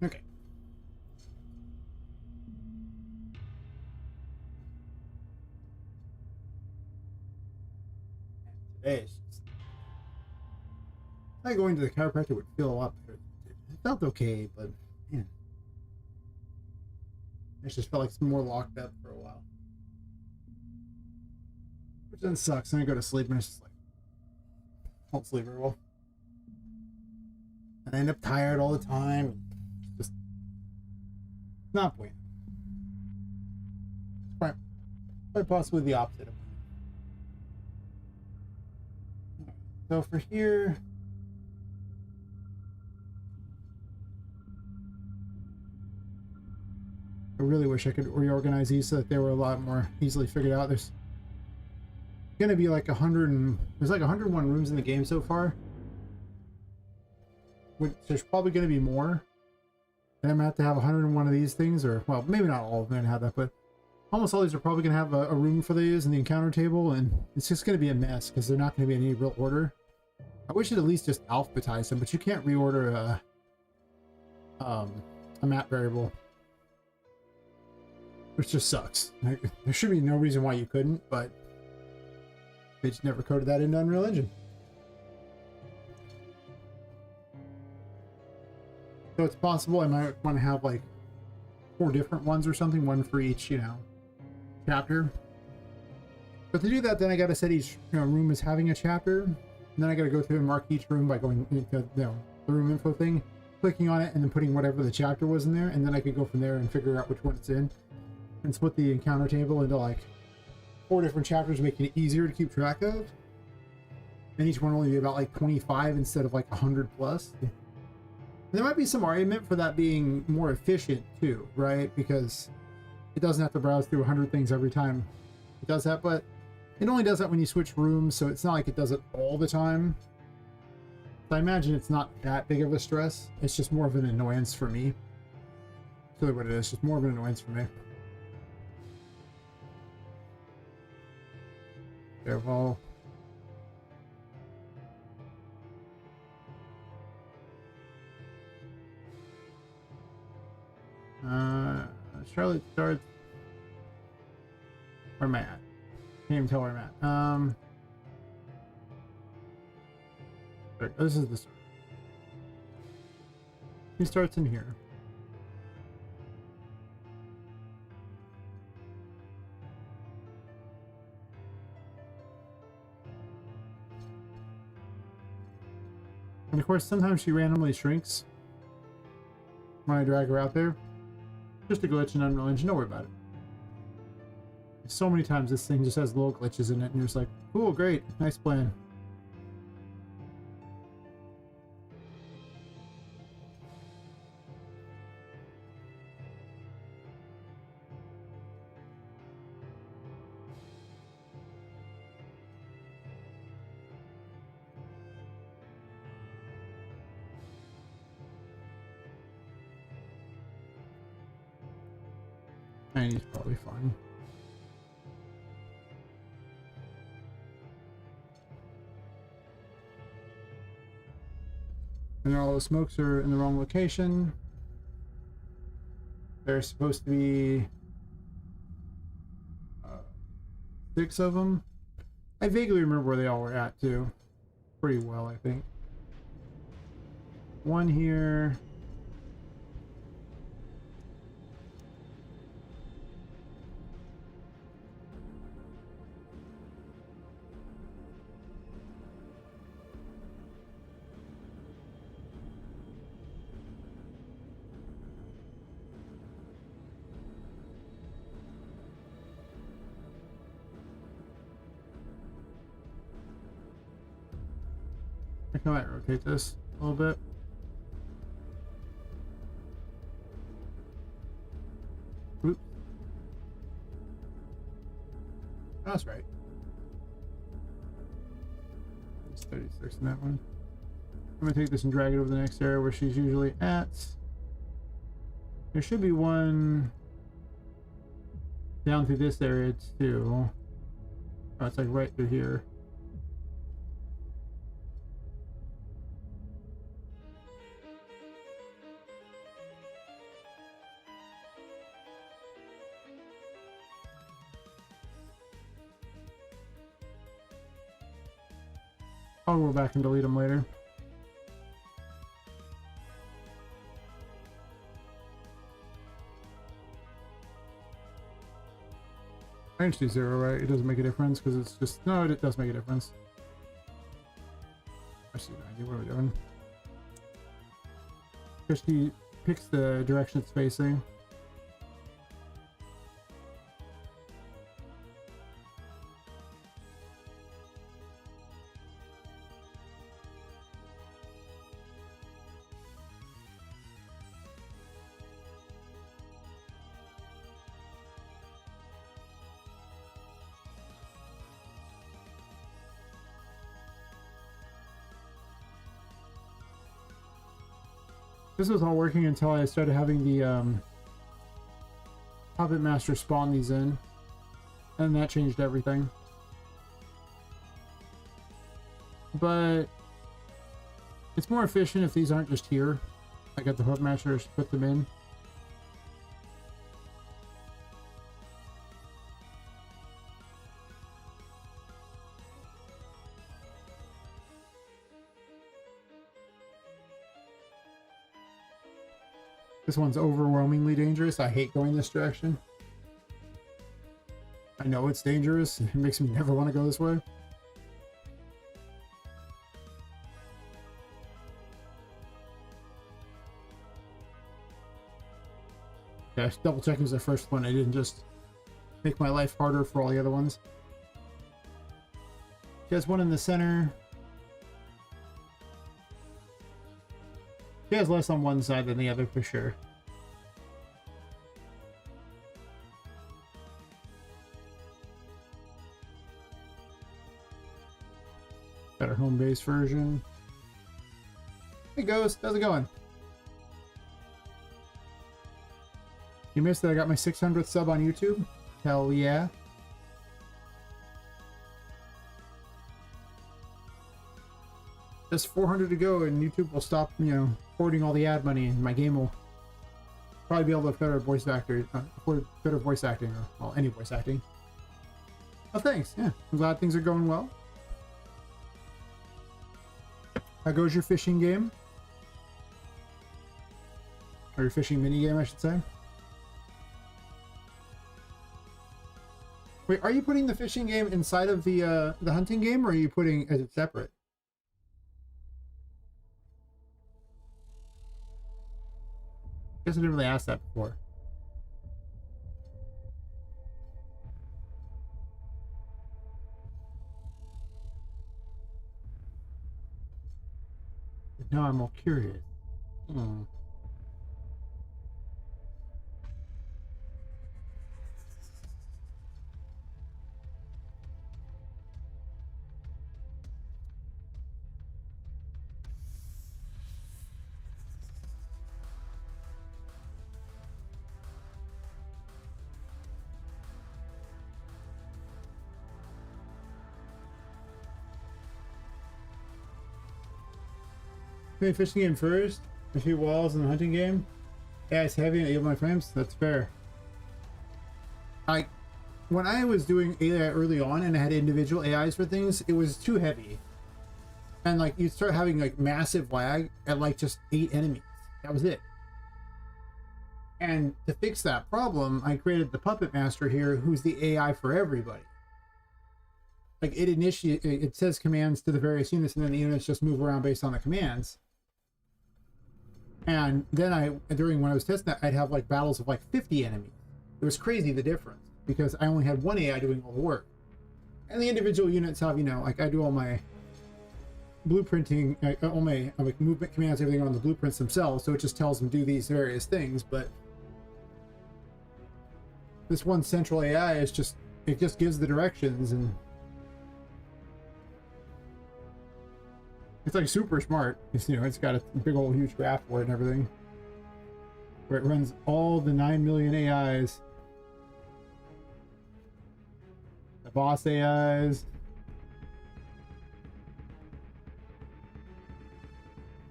Okay. Today it's just like going to the chiropractor would feel a lot better. It felt okay, but man, it just felt like it's more locked up for a while. Which then sucks. Then I go to sleep and it's just like, I don't sleep very well. And I end up tired all the time. Just not bueno. It's quite possibly the opposite of bueno. So for here, I really wish I could reorganize these so that they were a lot more easily figured out. There's gonna be like 100 and there's like 101 rooms in the game so far. There's probably gonna be more. And I'm gonna have to have 101 of these things, or well, maybe not all of them are gonna have that, but almost all these are probably gonna have a room for these and the encounter table, and it's just gonna be a mess because they're not gonna be in any real order. I wish it at least just alphabetized them, but you can't reorder a map variable, which just sucks. There should be no reason why you couldn't, but they just never coded that into Unreal Engine. So it's possible I might want to have like 4 different ones or something, one for each, you know, chapter. But to do that, then I got to set each room as having a chapter, and then I got to go through and mark each room by going into the room info thing, clicking on it, and then putting whatever the chapter was in there, and then I could go from there and figure out which one it's in, and split the encounter table into like 4 different chapters, making it easier to keep track of. And each one only be about like 25 instead of like 100 plus. And there might be some argument for that being more efficient too, right? Because it doesn't have to browse through 100 things every time it does that, but it only does that when you switch rooms, so it's not like it does it all the time. So I imagine it's not that big of a stress. It's just more of an annoyance for me. That's really what it is, just more of an annoyance for me. Careful. Charlotte starts. Where am I at? Can't even tell where I'm at. This is the start. He starts in here. And of course, sometimes she randomly shrinks when I drag her out there. Just a glitch in Unreal Engine, don't worry about it. So many times this thing just has little glitches in it, and you're just like, cool, great, nice plan. And he's probably fine. And all the smokes are in the wrong location. There's supposed to be 6 of them. I vaguely remember where they all were at too. Pretty well, I think. 1 here. I might rotate this a little bit. Oops. That's right. It's 36 in that one. I'm gonna take this and drag it over the next area where she's usually at. There should be one down through this area too. Oh, it's like right through here. I'll go back and delete them later. I can just do 0, right? It doesn't make a difference because it's just... No, it does make a difference. Actually, what are we doing? Christy picks the direction it's facing. This was all working until I started having the Poppet Master spawn these in, and that changed everything. But it's more efficient if these aren't just here. I got the Poppet Master to put them in. This one's overwhelmingly dangerous. I hate going this direction. I know it's dangerous. It makes me never want to go this way. Yeah, double checking was the first one. I didn't just make my life harder for all the other ones. She has one in the center. She has less on one side than the other for sure. Better home base version. Hey Ghost, how's it going? You missed that I got my 600th sub on YouTube? Hell yeah. Just 400 to go and YouTube will stop, you know, hoarding all the ad money and my game will probably be able to afford better voice acting, or, well, any voice acting. Oh, thanks. Yeah, I'm glad things are going well. How goes your fishing game? Or your fishing mini game, I should say. Wait, are you putting the fishing game inside of the hunting game, or are you putting it separate? I guess I didn't really ask that before. Now I'm all curious. Play fishing game first, a few walls in the hunting game. Yeah, it's heavy and able my frames. That's fair. When I was doing AI early on and I had individual AIs for things, it was too heavy. And like you'd start having like massive lag at like just 8 enemies. That was it. And to fix that problem, I created the Puppet Master here, who's the AI for everybody. Like it says commands to the various units, and then the units just move around based on the commands. And then during when I was testing that, I'd have like battles of like 50 enemies. It was crazy the difference because I only had one AI doing all the work. And the individual units have, you know, like I do all my blueprinting, all my like movement commands, everything on the blueprints themselves. So it just tells them do these various things. But this one central AI is just, it just gives the directions, and it's like super smart. It's, you know, it's got a big old huge graph for it and everything, where it runs all the 9 million AIs, the boss AIs.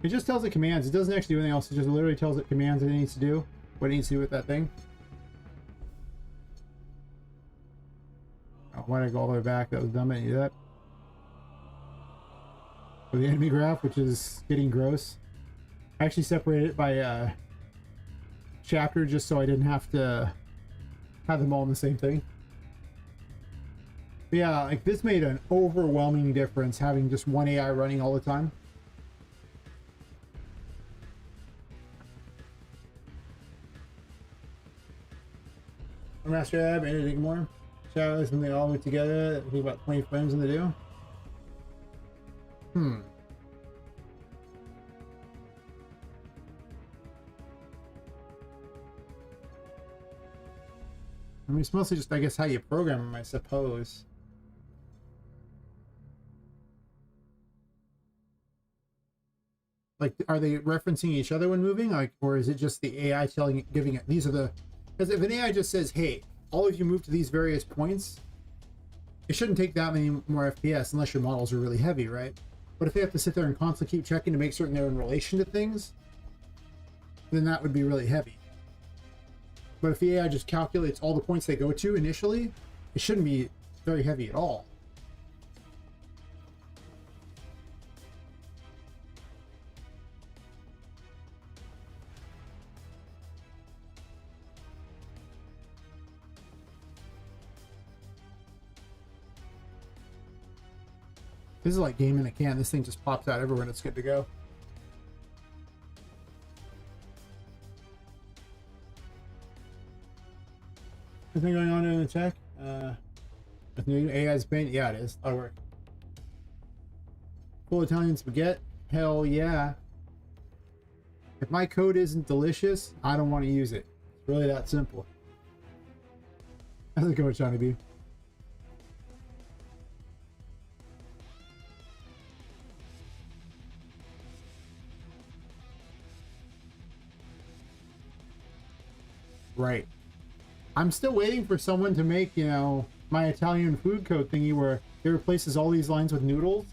It just tells it commands. It doesn't actually do anything else. It just literally tells it commands that it needs to do, what it needs to do with that thing. Oh, why did I go all the way back? That was dumb. I didn't do that. for the enemy graph, which is getting gross. I actually separated it by chapter just so I didn't have to have them all in the same thing. But yeah, like this made an overwhelming difference having just one AI running all the time. Master Ab, anything more? Shadows when they all went together, I think about 20 frames in the do. I mean, it's mostly just, I guess, how you program them, I suppose. Like, are they referencing each other when moving? Like, or is it just the AI telling it, giving it, these are the... Because if an AI just says, hey, all of you move to these various points, it shouldn't take that many more FPS unless your models are really heavy, right? But if they have to sit there and constantly keep checking to make certain they're in relation to things, then that would be really heavy. But if the AI just calculates all the points they go to initially, it shouldn't be very heavy at all. This is like game in a can. This thing just pops out everywhere and it's good to go. Anything going on in the check? With new AI's paint? Yeah, it is. That'll work. Full Italian spaghetti? Hell yeah. If my code isn't delicious, I don't want to use it. It's really that simple. How's it going, Johnny B? Right. I'm still waiting for someone to make, you know, my Italian food code thingy where it replaces all these lines with noodles.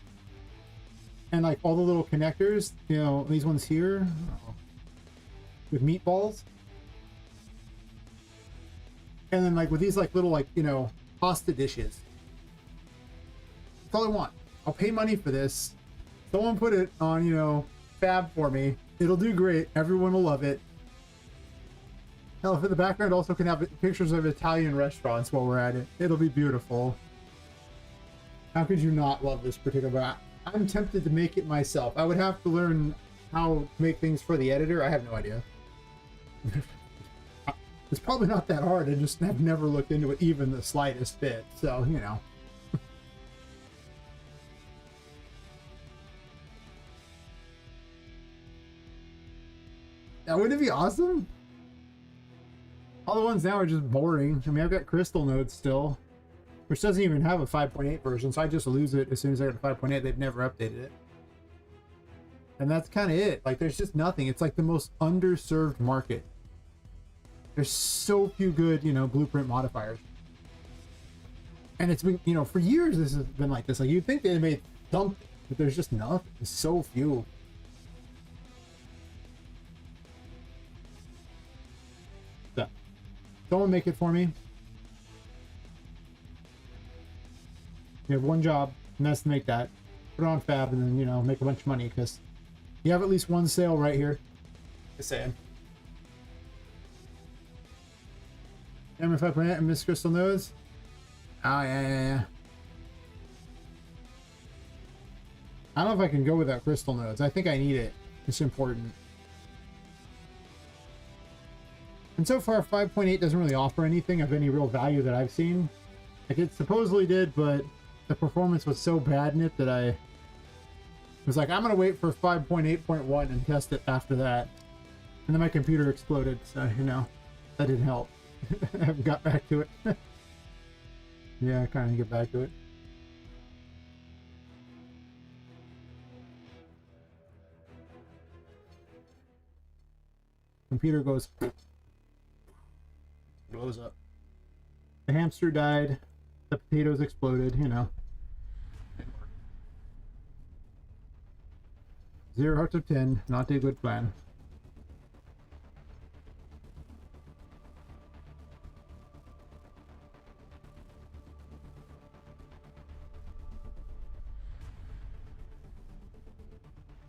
And like all the little connectors, you know, these ones here with meatballs. And then like with these like little like, you know, pasta dishes. That's all I want. I'll pay money for this. Someone put it on, you know, Fab for me. It'll do great. Everyone will love it. Hell, if in the background also can have pictures of Italian restaurants while we're at it. It'll be beautiful. How could you not love this particular brand? I'm tempted to make it myself. I would have to learn how to make things for the editor. I have no idea. It's probably not that hard. I just have never looked into it even the slightest bit. So, you know. Now, wouldn't it be awesome? All the ones now are just boring. I mean, I've got Crystal Nodes still, which doesn't even have a 5.8 version, so I just lose it as soon as I get a 5.8. They've never updated it. And that's kind of it. Like, there's just nothing. It's like the most underserved market. There's so few good, you know, blueprint modifiers. And it's been, you know, for years this has been like this. Like, you'd think they made something, but there's just nothing. There's so few. So, someone make it for me. You have one job, and that's to make that. Put it on Fab, and then, you know, make a bunch of money, because you have at least one sale right here. Just saying. If I plant and Miss Crystal Nodes. Oh, yeah. I don't know if I can go without Crystal Nodes. I think I need it. It's important. And so far, 5.8 doesn't really offer anything of any real value that I've seen. Like, it supposedly did, but the performance was so bad in it that I was like, I'm going to wait for 5.8.1 and test it after that. And then my computer exploded, so, you know, that didn't help. I haven't got back to it. Yeah, I kind of get back to it. Computer goes, blows up. The hamster died. The potatoes exploded, you know. 0 out of 10, not a good plan.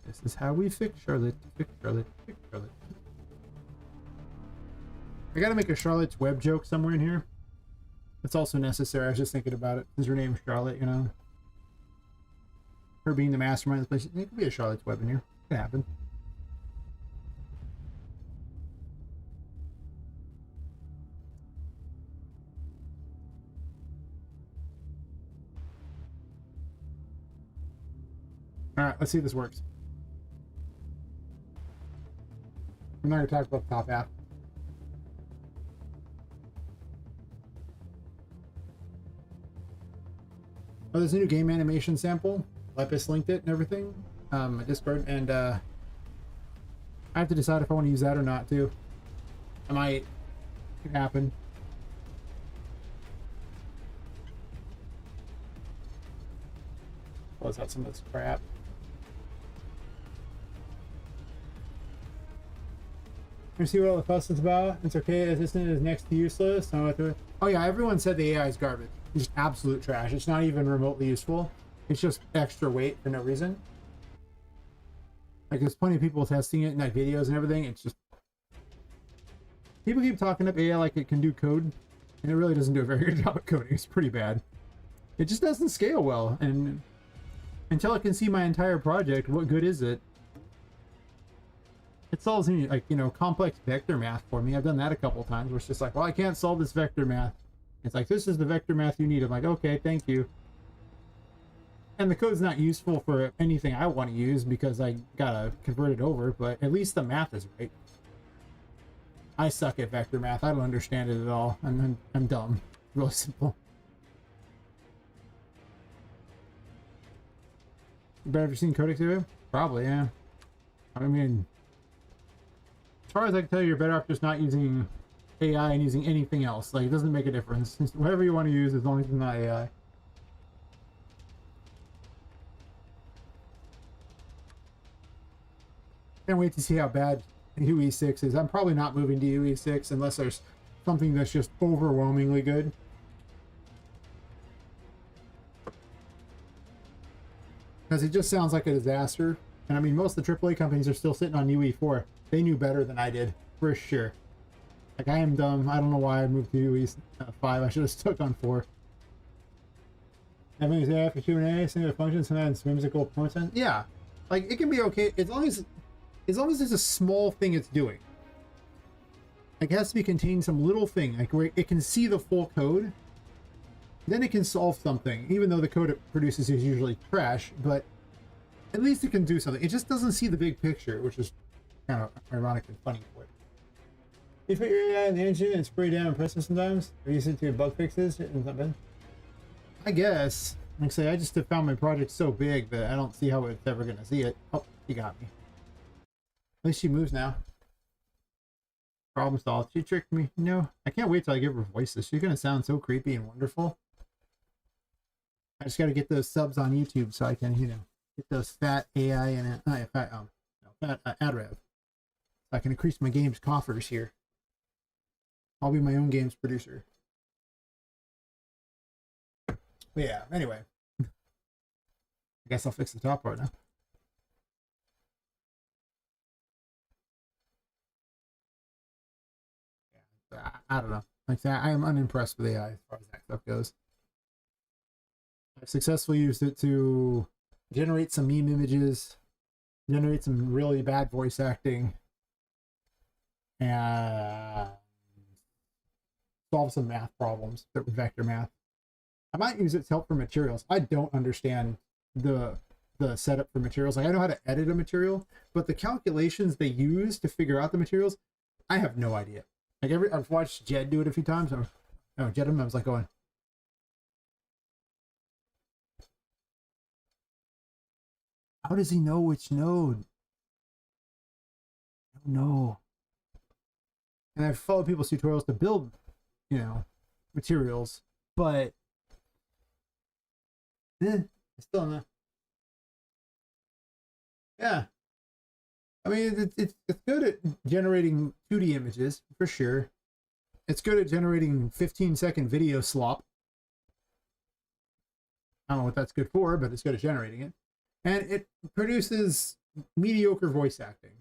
This is how we fix Charlotte. Fix Charlotte. Fix Charlotte. I gotta make a Charlotte's Web joke somewhere in here. It's also necessary. I was just thinking about it. Since her name's Charlotte, you know. Her being the mastermind of this place. It could be a Charlotte's Web in here. It could happen. Alright, let's see if this works. I'm not going to talk about the top half. Oh, there's a new game animation sample. Lepus linked it and everything. My Discord, and I have to decide if I want to use that or not too. I might. It could happen. Close out some of this crap. You see what all the fuss is about? It's okay. Assistant is next to useless. Oh yeah, everyone said the AI is garbage. It's just absolute trash. It's not even remotely useful. It's just extra weight for no reason. Like, there's plenty of people testing it in like videos and everything. It's just people keep talking up AI like it can do code, and it really doesn't do a very good job at coding. It's pretty bad. It just doesn't scale well, and until I can see my entire project, what good is it? It solves any, like, you know, complex vector math for me. I've done that a couple times where it's just like, well, I can't solve this vector math. It's like, this is the vector math you need. I'm like, okay, thank you. And the code's not useful for anything I want to use because I gotta convert it over, but at least the math is right. I suck at vector math. I don't understand it at all. I'm dumb. Real simple. You better have you seen Codex Evo? Probably, yeah. I mean, as far as I can tell, you're better off just not using AI and using anything else. Like, it doesn't make a difference. Whatever you want to use, as long as it's not AI. Can't wait to see how bad UE6 is. I'm probably not moving to UE6 unless there's something that's just overwhelmingly good. Because it just sounds like a disaster. And I mean, most of the AAA companies are still sitting on UE4. They knew better than I did, for sure. Like, I am dumb. I don't know why I moved to UE5. I should have stuck on 4. Everything's there after Q&A, single function, sometimes whimsical content. Yeah, like, it can be okay as long as there's a small thing it's doing. Like, it has to be contained some little thing, like where it can see the full code. Then it can solve something, even though the code it produces is usually trash, but at least it can do something. It just doesn't see the big picture, which is kind of ironic and funny for it. You put your AI in the engine and spray down impressive sometimes? Or use it to bug fixes? I guess. Like I say, I just have found my project so big that I don't see how it's ever going to see it. Oh, she got me. At least she moves now. Problem solved. She tricked me. No, I can't wait till I give her voices. She's going to sound so creepy and wonderful. I just got to get those subs on YouTube so I can, you know, get those fat AI and fat ad rev. So I can increase my games coffers here. I'll be my own games producer. But yeah, anyway. I guess I'll fix the top part now. Yeah, I don't know. Like that, I am unimpressed with AI as far as that stuff goes. I've successfully used it to generate some meme images, generate some really bad voice acting, and solve some math problems that were vector math. I might use it to help for materials. I don't understand the setup for materials. Like, I know how to edit a material, but the calculations they use to figure out the materials, I have no idea. Like, I've watched Jed do it a few times. Jed, I was like going, how does he know which node? I don't know. And I've followed people's tutorials to build, you know, materials, but I still don't know. Yeah. I mean, it's good at generating 2D images, for sure. It's good at generating 15-second video slop. I don't know what that's good for, but it's good at generating it. And it produces mediocre voice acting.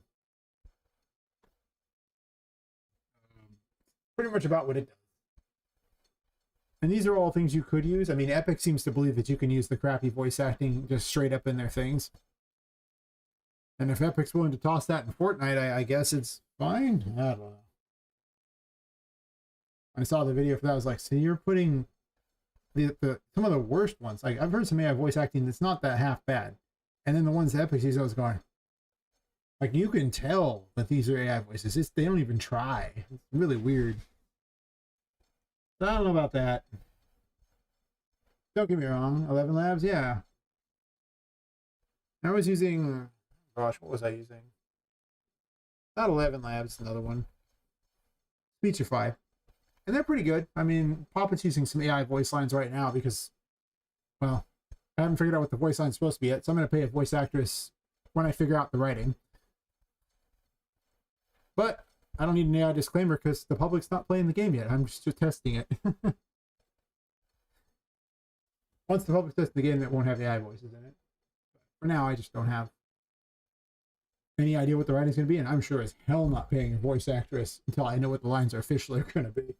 Pretty much about what it does. And these are all things you could use. I mean, Epic seems to believe that you can use the crappy voice acting just straight up in their things. And if Epic's willing to toss that in Fortnite, I guess it's fine. I don't know. I saw the video for that. I was like, so you're putting some of the worst ones. Like, I've heard some AI voice acting that's not that half bad. And then the ones that Epic sees, I was going, like, you can tell that these are AI voices. They don't even try. It's really weird. So I don't know about that. Don't get me wrong. 11 Labs, yeah. I was using, gosh, what was I using? Not 11 Labs, another one. Speechify. And they're pretty good. I mean, Poppet's using some AI voice lines right now because, well, I haven't figured out what the voice line's supposed to be yet, so I'm going to pay a voice actress when I figure out the writing. But I don't need an AI disclaimer because the public's not playing the game yet. I'm just testing it. Once the public tests the game, it won't have AI voices in it. But for now, I just don't have any idea what the writing's going to be, and I'm sure as hell not paying a voice actress until I know what the lines are officially going to be.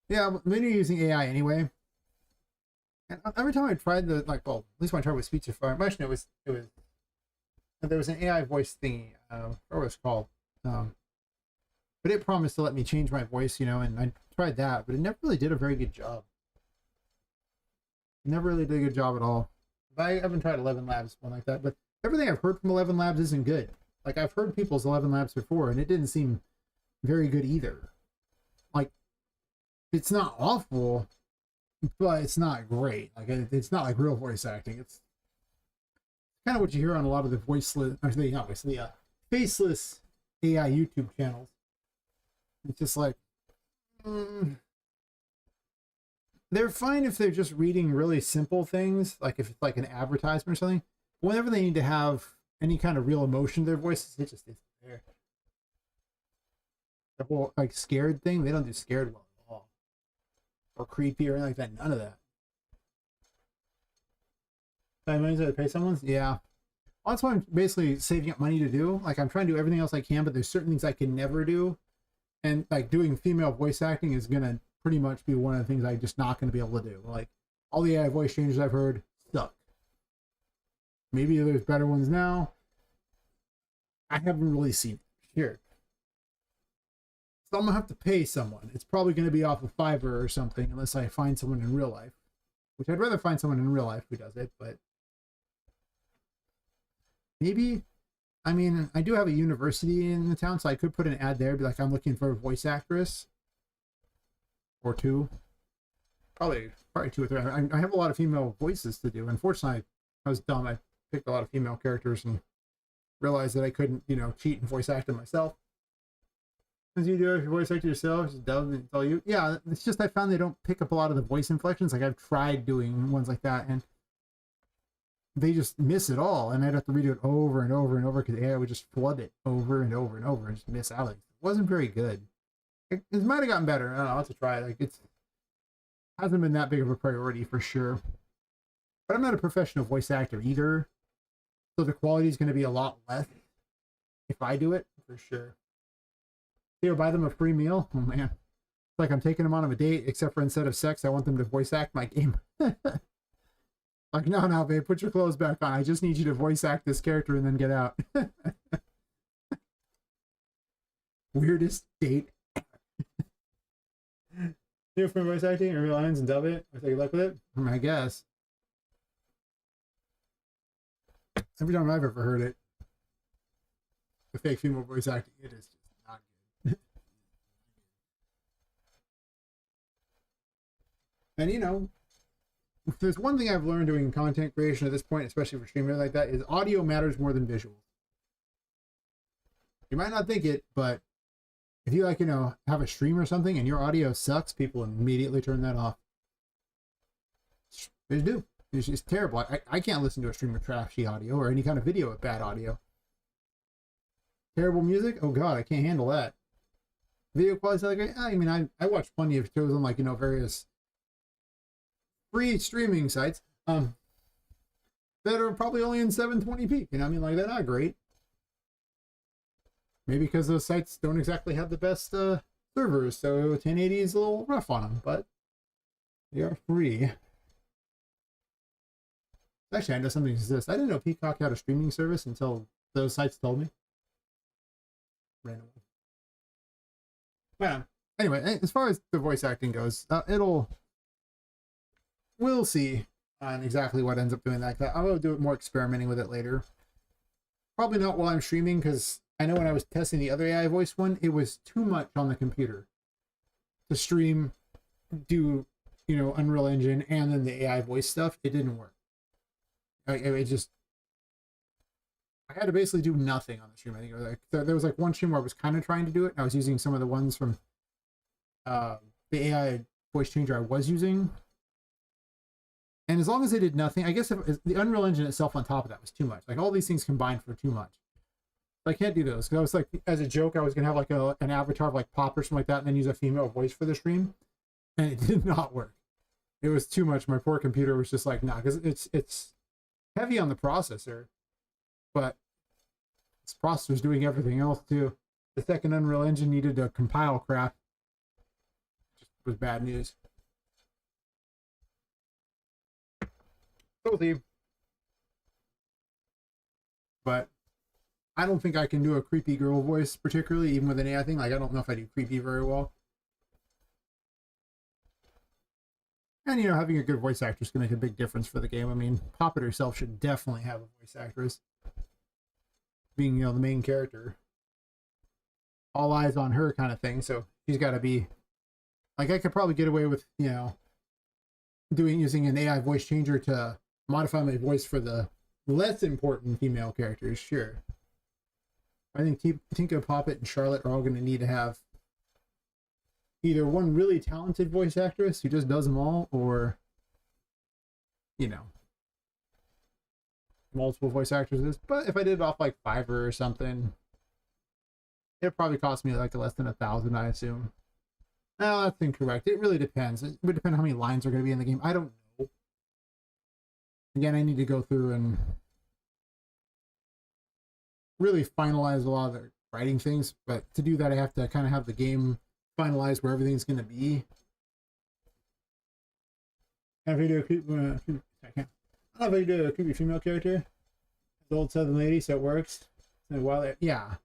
Yeah, then you're using AI anyway. And every time I tried the, like, well, at least when I tried with Speechify, actually it was there was an AI voice thingy, what was it called? But it promised to let me change my voice, you know, and I tried that, but it never really did a very good job. Never really did a good job at all. But I haven't tried 11 Labs, one like that, but everything I've heard from 11 Labs isn't good. Like, I've heard people's 11 Labs before, and it didn't seem very good either. Like, it's not awful, but it's not great. Like, it's not like real voice acting. It's kind of what you hear on a lot of the voiceless, actually, not voiceless, the faceless AI YouTube channels. It's just like, they're fine if they're just reading really simple things, like if it's like an advertisement or something. Whenever they need to have any kind of real emotion to their voices, it just isn't there. The whole like scared thing, they don't do scared well at all, or creepy or anything like that. None of that. I mean, to pay someone? Yeah. Well, that's why I'm basically saving up money to do. Like, I'm trying to do everything else I can, but there's certain things I can never do. And, like, doing female voice acting is going to pretty much be one of the things I'm just not going to be able to do. Like, all the AI voice changes I've heard suck. Maybe there's better ones now. I haven't really seen it here. So I'm going to have to pay someone. It's probably going to be off of Fiverr or something, unless I find someone in real life. Which I'd rather find someone in real life who does it, but maybe, I mean, I do have a university in the town, so I could put an ad there, be like, I'm looking for a voice actress. Or two. Probably 2 or 3. I have a lot of female voices to do. Unfortunately, I was dumb. I picked a lot of female characters and realized that I couldn't, you know, cheat and voice act them myself. As you do if you voice act yourself, just dub and tell you. Yeah, it's just I found they don't pick up a lot of the voice inflections. Like, I've tried doing ones like that, and they just miss it all, and I'd have to redo it over and over and over because AI would just flood it over and over and over and just miss out. It wasn't very good. It might have gotten better. I don't know. I'll have to try it. Like, it's hasn't been that big of a priority for sure. But I'm not a professional voice actor either, so the quality is going to be a lot less if I do it for sure. You know, buy them a free meal. Oh man, it's like I'm taking them on a date, except for instead of sex, I want them to voice act my game. Like, no, babe, put your clothes back on. I just need you to voice act this character and then get out. Weirdest date. You for voice acting or real lines and dub it or take a look with it? I guess. Every time I've ever heard it, the fake female voice acting, it is just not good. And you know, if there's one thing I've learned doing content creation at this point, especially for streaming like that, is audio matters more than visuals. You might not think it, but if you like, you know, have a stream or something and your audio sucks, people immediately turn that off. They do. It's just terrible. I can't listen to a stream with trashy audio or any kind of video with bad audio. Terrible music? Oh god, I can't handle that. Video quality, like, I mean, I watch plenty of shows on, like, you know, various free streaming sites. that are probably only in 720p. You know what I mean? Like, they're not great. Maybe because those sites don't exactly have the best servers, so 1080 is a little rough on them, but they are free. Actually, I know something exists. I didn't know Peacock had a streaming service until those sites told me. Randomly. Yeah. Anyway, as far as the voice acting goes, we'll see on exactly what ends up doing that. I will do it more experimenting with it later. Probably not while I'm streaming, because I know when I was testing the other AI voice one, it was too much on the computer to stream, do, Unreal Engine, and then the AI voice stuff. It didn't work. I had to basically do nothing on the stream. I think it was like, there was like one stream where I was kind of trying to do it, and I was using some of the ones from the AI voice changer I was using. And as long as they did nothing, I guess if the Unreal Engine itself on top of that was too much. Like, all these things combined for too much. I can't do those, because I was like, as a joke, I was gonna have like an avatar of like Pop or something like that, and then use a female voice for the stream, and it did not work. It was too much. My poor computer was just like, nah, because it's heavy on the processor, but this processor's doing everything else too. The second Unreal Engine needed to compile crap. Just was bad news. We'll see. But I don't think I can do a creepy girl voice particularly, even with an AI thing. Like, I don't know if I do creepy very well. And, having a good voice actress can make a big difference for the game. I mean, Poppet herself should definitely have a voice actress. Being, the main character. All eyes on her kind of thing. So she's got to be... Like, I could probably get away with, using an AI voice changer to modify my voice for the less important female characters, sure. I think Tinka, Poppet, and Charlotte are all going to need to have either one really talented voice actress who just does them all, or, multiple voice actresses. But if I did it off like Fiverr or something, it'd probably cost me like less than 1,000, I assume. No, that's incorrect. It really depends. It would depend on how many lines are going to be in the game. I don't know. Again, I need to go through and really finalize a lot of the writing things, but to do that I have to kind of have the game finalized where everything's going to be. I don't know if I do a creepy female character, the old Southern lady, so it works. And while yeah, like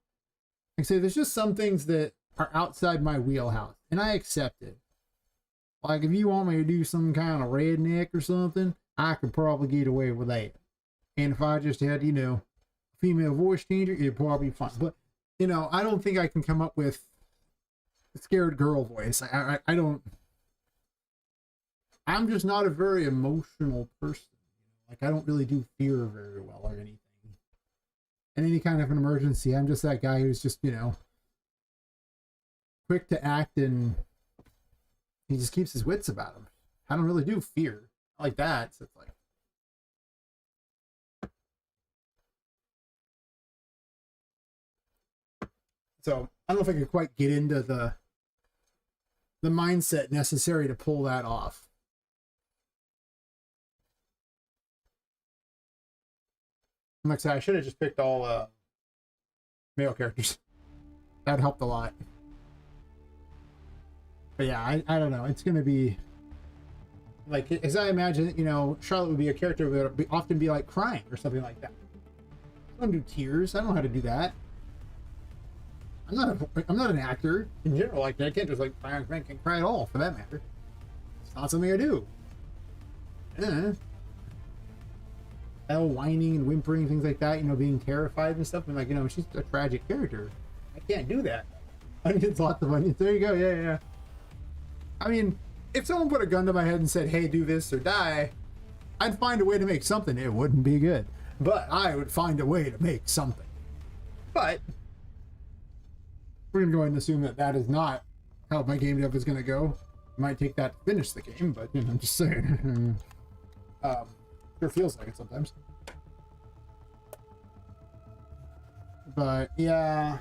I say, there's just some things that are outside my wheelhouse, and I accept it. Like, if you want me to do some kind of redneck or something, I could probably get away with that. And if I just had, female voice changer, it'd probably be fun. But, I don't think I can come up with a scared girl voice. I don't... I'm just not a very emotional person. Like, I don't really do fear very well or anything. In any kind of an emergency, I'm just that guy who's just, quick to act, and he just keeps his wits about him. I don't really do fear like that. So it's like, so I don't know if I could quite get into the mindset necessary to pull that off. Like I said, I should have just picked all male characters. That helped a lot. But yeah, I don't know. It's going to be... Like, as I imagine, Charlotte would be a character that would often be like crying or something like that. I don't do tears. I don't know how to do that. I'm not an actor in general. Like, I can't just like cry at all, for that matter. It's not something I do. All whining and whimpering, things like that, being terrified and stuff. And like, she's a tragic character. I can't do that. Onions, lots of onions. There you go. Yeah. I mean, if someone put a gun to my head and said, hey, do this or die, I'd find a way to make something. It wouldn't be good, but I would find a way to make something. But we're going to go ahead and assume that that is not how my game dev is going to go. I might take that to finish the game, but I'm just saying. Sure feels like it sometimes. But yeah,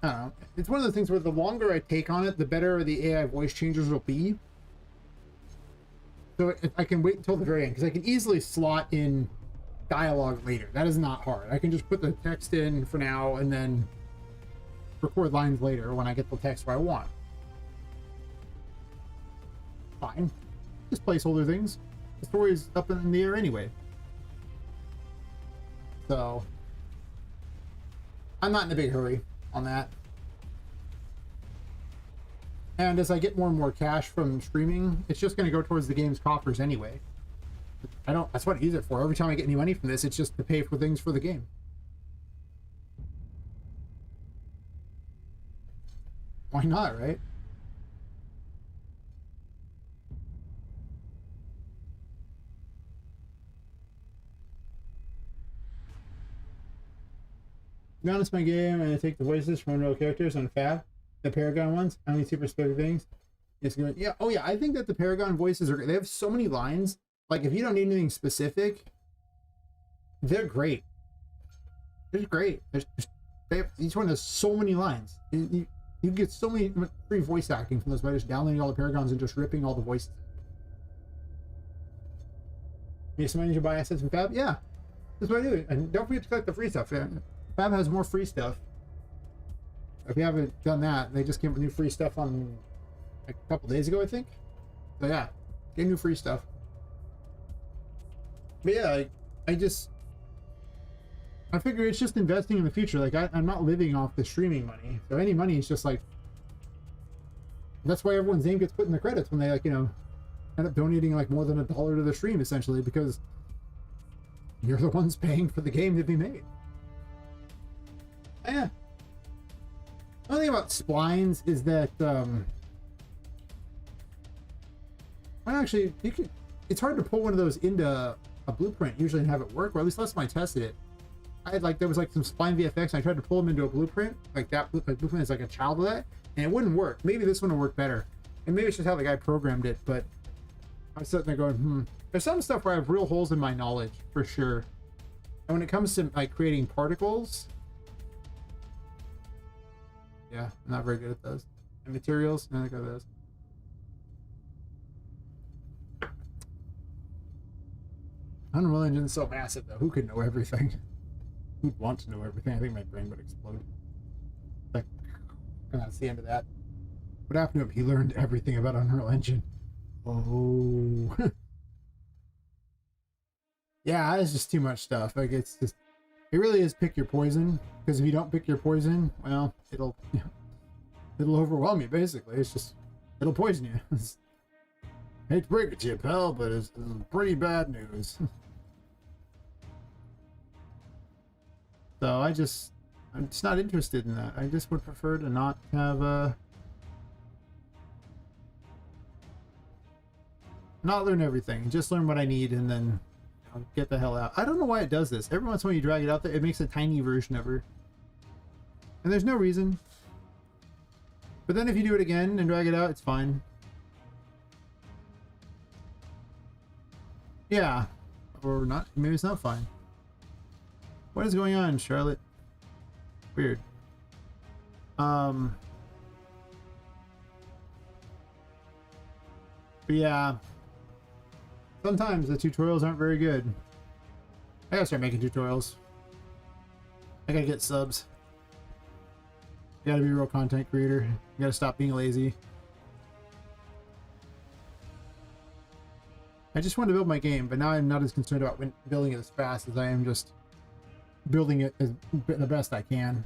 I don't know. It's one of the things where the longer I take on it, the better the AI voice changers will be. So if I can wait until the very end, because I can easily slot in dialogue later. That is not hard. I can just put the text in for now and then record lines later when I get the text where I want. Fine. Just placeholder things. The story is up in the air anyway. So I'm not in a big hurry on that. And as I get more and more cash from streaming, it's just going to go towards the game's coffers anyway. That's what I use it for. Every time I get any money from this, it's just to pay for things for the game. Why not, right? To be honest, my game, and I take the voices from real characters on Fab, the Paragon ones, I mean super specific things. It's good. Yeah, oh yeah, I think that the Paragon voices are, they have so many lines. Like, if you don't need anything specific, they're great. They're great. Each one has so many lines. You get so many free voice acting from those by just downloading all the Paragons and just ripping all the voices. You somebody should buy assets in Fab? Yeah, that's what I do. And don't forget to collect the free stuff. Fab has more free stuff. If you haven't done that, they just came with new free stuff on like a couple days ago, I think. So yeah, get new free stuff. But yeah, I figure it's just investing in the future. Like, I'm not living off the streaming money. So any money is just like, that's why everyone's name gets put in the credits when they, like, you know, end up donating like more than $1 to the stream, essentially, because you're the ones paying for the game to be made. Yeah. The only thing about splines is that, well, actually, it's hard to pull one of those into a blueprint usually and have it work, or at least last time I tested it. There was like some spline VFX and I tried to pull them into a blueprint, like that blueprint is like a child of that, and it wouldn't work. Maybe this one will work better. And maybe it's just how the guy programmed it, but I was sitting there going, There's some stuff where I have real holes in my knowledge, for sure. And when it comes to like creating particles, yeah, I'm not very good at those. And materials, not good at those. Unreal Engine's so massive though. Who could know everything? Who'd want to know everything? I think my brain would explode. Like, that's the end of that. What happened to him? He learned everything about Unreal Engine. Oh. Yeah, it's just too much stuff. Like, it's just, it really is pick your poison. Because if you don't pick your poison, well, it'll overwhelm you, basically. It's just, it'll poison you. Hate to break it to you, pal, but it's pretty bad news. So I'm just not interested in that. I just would prefer to not have not learn everything. Just learn what I need and then, you know, get the hell out. I don't know why it does this. Every once in a while you drag it out there, it makes a tiny version of her. And there's no reason. But then if you do it again and drag it out, it's fine. Yeah. Or not. Maybe it's not fine. What is going on, Charlotte? Weird. But yeah. Sometimes the tutorials aren't very good. I gotta start making tutorials. I gotta get subs. You gotta be a real content creator. You gotta stop being lazy. I just wanted to build my game, but now I'm not as concerned about building it as fast as I am just building it as the best I can.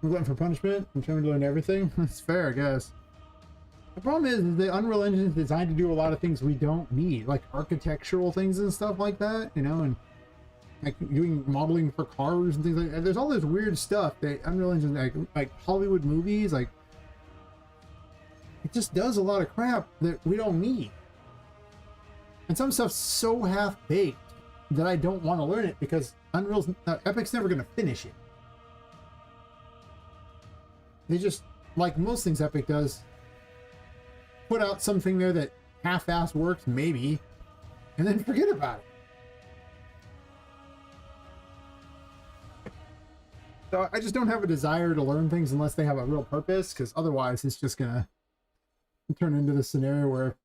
I'm going for punishment. I'm trying to learn everything. That's fair, I guess. The problem is the Unreal Engine is designed to do a lot of things we don't need, like architectural things and stuff like that, you know, and like doing modeling for cars and things like that. There's all this weird stuff that Unreal Engine, like Hollywood movies, like it just does a lot of crap that we don't need. And some stuff's so half-baked that I don't want to learn it because Epic's never going to finish it. They just, like most things Epic does, put out something there that half-ass works, maybe, and then forget about it. So I just don't have a desire to learn things unless they have a real purpose, because otherwise it's just gonna turn into this scenario where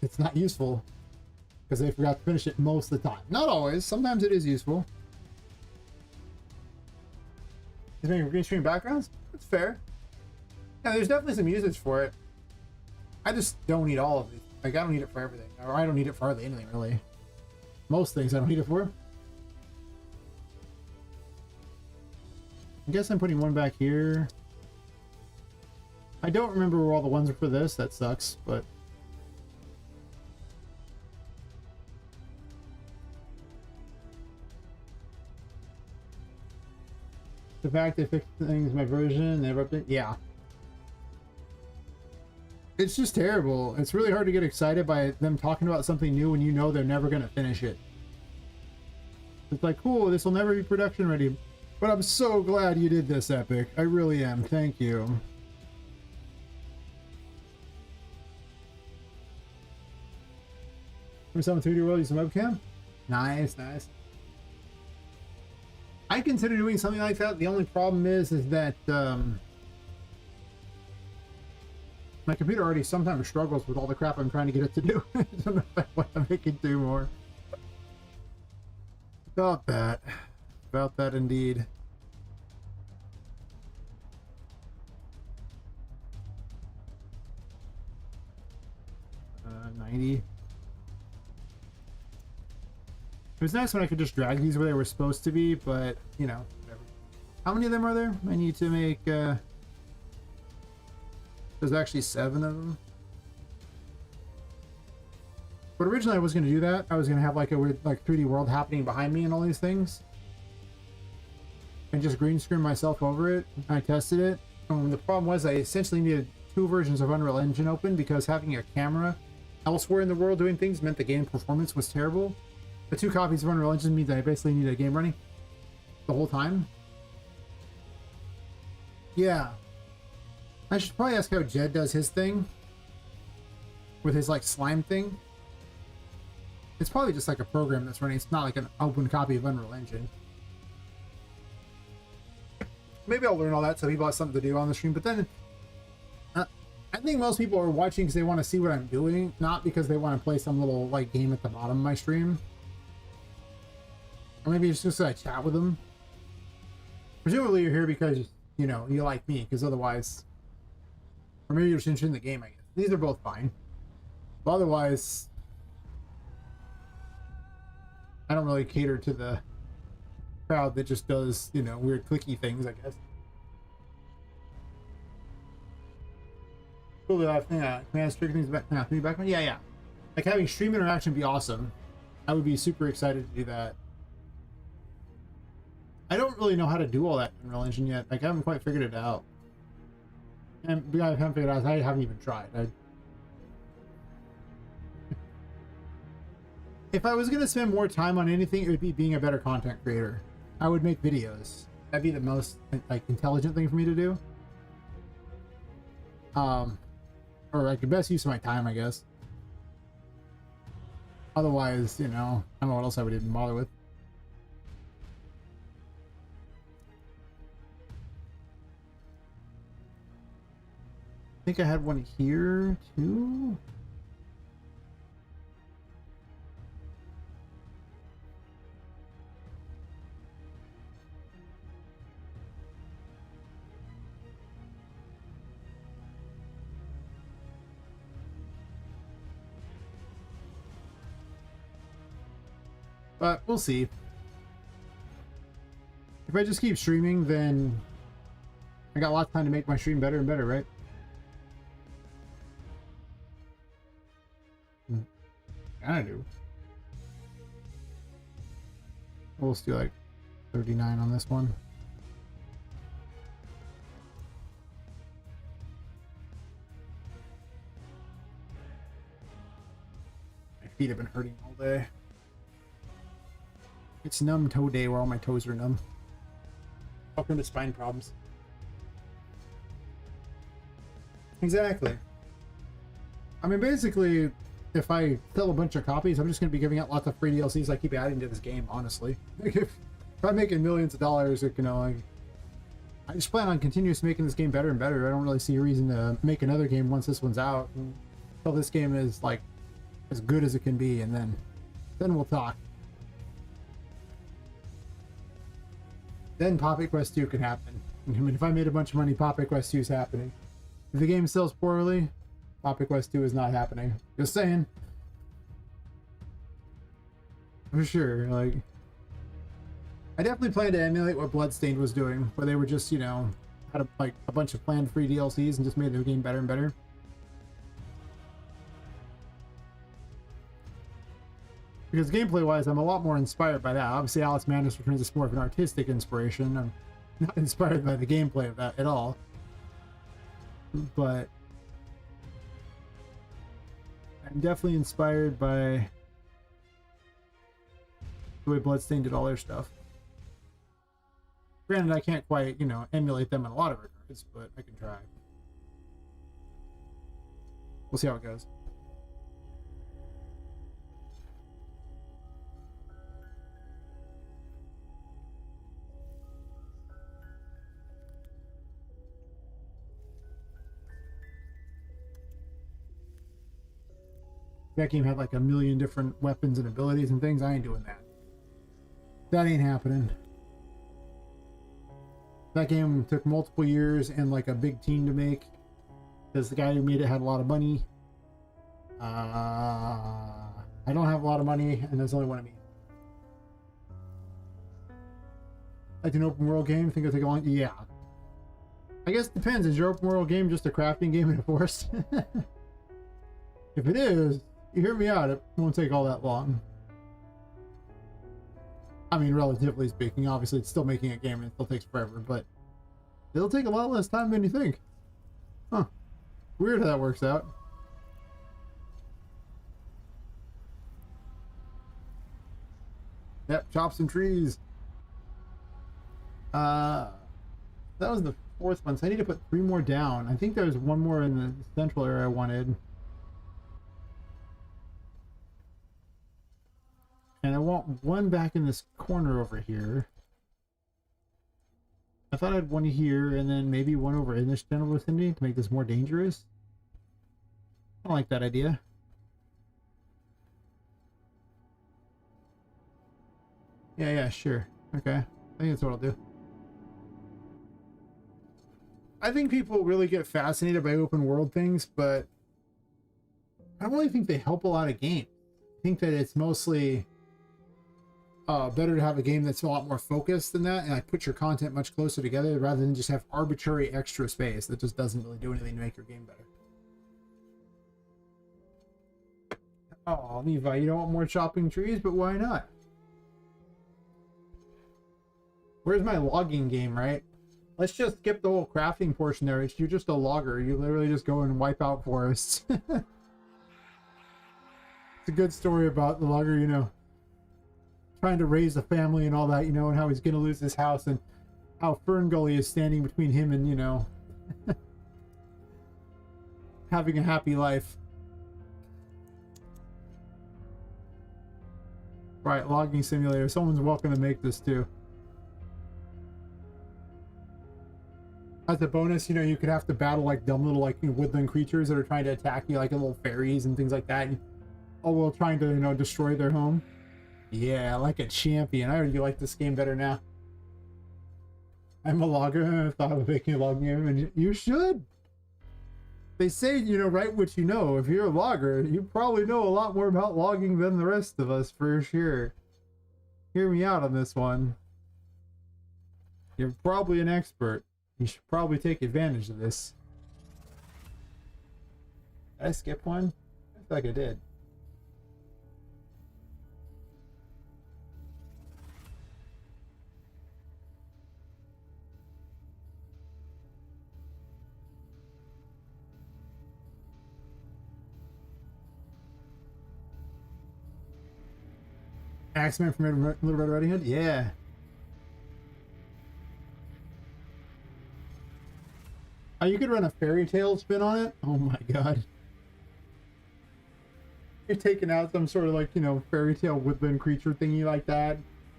it's not useful because they forgot to finish it most of the time. Not always. Sometimes it is useful. Is making green screen backgrounds? That's fair. Yeah, there's definitely some usage for it. I just don't need all of it. Like, I don't need it for everything. Or I don't need it for hardly anything, really. Most things I don't need it for. I guess I'm putting one back here. I don't remember where all the ones are for this. That sucks, but... the fact they fixed things in my version, they never update. Yeah. It's just terrible. It's really hard to get excited by them talking about something new when you know they're never going to finish it. It's like, cool, this will never be production ready. But I'm so glad you did this, Epic. I really am. Thank you. Remember some 3D World using webcam? Nice, nice. I consider doing something like that. The only problem is that my computer already sometimes struggles with all the crap I'm trying to get it to do. I don't know if I want to make it do more. About that. About that indeed. 90. It was nice when I could just drag these where they were supposed to be, but, you know, whatever. How many of them are there? I need to make, there's actually 7 of them. But originally I was going to do that. I was going to have like a weird, like 3D world happening behind me and all these things. And just green screen myself over it. I tested it. The problem was I essentially needed 2 versions of Unreal Engine open because having a camera elsewhere in the world doing things meant the game performance was terrible. The 2 copies of Unreal Engine means I basically need a game running the whole time. Yeah. I should probably ask how Jed does his thing. With his, like, slime thing. It's probably just like a program that's running. It's not like an open copy of Unreal Engine. Maybe I'll learn all that so people have something to do on the stream. But then, I think most people are watching because they want to see what I'm doing, not because they want to play some little, like, game at the bottom of my stream. Or maybe it's just so I chat with them. Presumably you're here because, you know, you like me, because otherwise... Or maybe you're just interested in the game, I guess. These are both fine. But otherwise... I don't really cater to the crowd that just does, you know, weird clicky things, I guess. Cool, command strict things back, background? Yeah, yeah. Like, having stream interaction would be awesome. I would be super excited to do that. I don't really know how to do all that in Unreal Engine yet. Like, I haven't quite figured it out. And I haven't figured it out. I haven't even tried. If I was going to spend more time on anything, it would be being a better content creator. I would make videos. That'd be the most, like, intelligent thing for me to do. Or, like, the best use of my time, I guess. Otherwise, you know, I don't know what else I would even bother with. I think I had one here, too. But we'll see. If I just keep streaming, then I got lots of time to make my stream better and better, right? I do. We'll just do like 39 on this one. My feet have been hurting all day. It's numb toe day where all my toes are numb. Welcome to spine problems. Exactly. I mean, basically, if I sell a bunch of copies, I'm just going to be giving out lots of free DLCs I keep adding to this game, honestly. if I'm making millions of dollars, like, you know, like, I just plan on continuously making this game better and better. I don't really see a reason to make another game once this one's out until this game is like as good as it can be, and then we'll talk. Then Poppet Quest 2 can happen. I mean, if I made a bunch of money, Poppet Quest 2 is happening. If the game sells poorly, Poppet Quest 2 is not happening. Just saying. For sure, like, I definitely plan to emulate what Bloodstained was doing, where they were just, you know, had a bunch of planned free DLCs and just made their game better and better. Because gameplay-wise, I'm a lot more inspired by that. Obviously, Alice Madness Returns is more of an artistic inspiration. I'm not inspired by the gameplay of that at all. But I'm definitely inspired by the way Bloodstained did all their stuff. Granted, I can't quite, you know, emulate them in a lot of regards, but I can try. We'll see how it goes. That game had like a million different weapons and abilities and things. I ain't doing that. That ain't happening. That game took multiple years and like a big team to make, because the guy who made it had a lot of money. I don't have a lot of money, and there's only one of me. Like an open world game, think it'll take a long... Yeah. I guess it depends. Is your open world game just a crafting game in a forest? If it is, you hear me out, it won't take all that long. I mean, relatively speaking, obviously it's still making a game and it still takes forever, but it'll take a lot less time than you think. Huh. Weird how that works out. Yep, chop some trees. That was the fourth one, so I need to put 3 more down. I think there's one more in the central area I wanted. And I want one back in this corner over here. I thought I had one here, and then maybe one over in this general vicinity to make this more dangerous. I don't like that idea. Yeah, sure. Okay. I think that's what I'll do. I think people really get fascinated by open world things, but I don't really think they help a lot of games. I think that it's mostly better to have a game that's a lot more focused than that, and like put your content much closer together rather than just have arbitrary extra space that just doesn't really do anything to make your game better. Oh, Levi, you don't want more chopping trees, but why not? Where's my logging game, right? Let's just skip the whole crafting portion there. You're just a logger. You literally just go and wipe out forests. It's a good story about the logger, you know, trying to raise a family and all that, you know, and how he's going to lose his house, and how Fern Gully is standing between him and, you know, having a happy life. Right, logging simulator. Someone's welcome to make this too. As a bonus, you know, you could have to battle like dumb little like, you know, woodland creatures that are trying to attack you, like little fairies and things like that. And, oh, well, trying to, you know, destroy their home. Yeah, like a champion. I already like this game better now. I'm a logger. I thought of making a logging game, and you should. They say, you know, write what you know. If you're a logger, you probably know a lot more about logging than the rest of us, for sure. Hear me out on this one. You're probably an expert. You should probably take advantage of this. Did I skip one? I feel like I did. Axeman from Little Red Riding Hood? Yeah. Oh, you could run a fairy tale spin on it? Oh my god. You're taking out some sort of like, you know, fairy tale woodland creature thingy like that.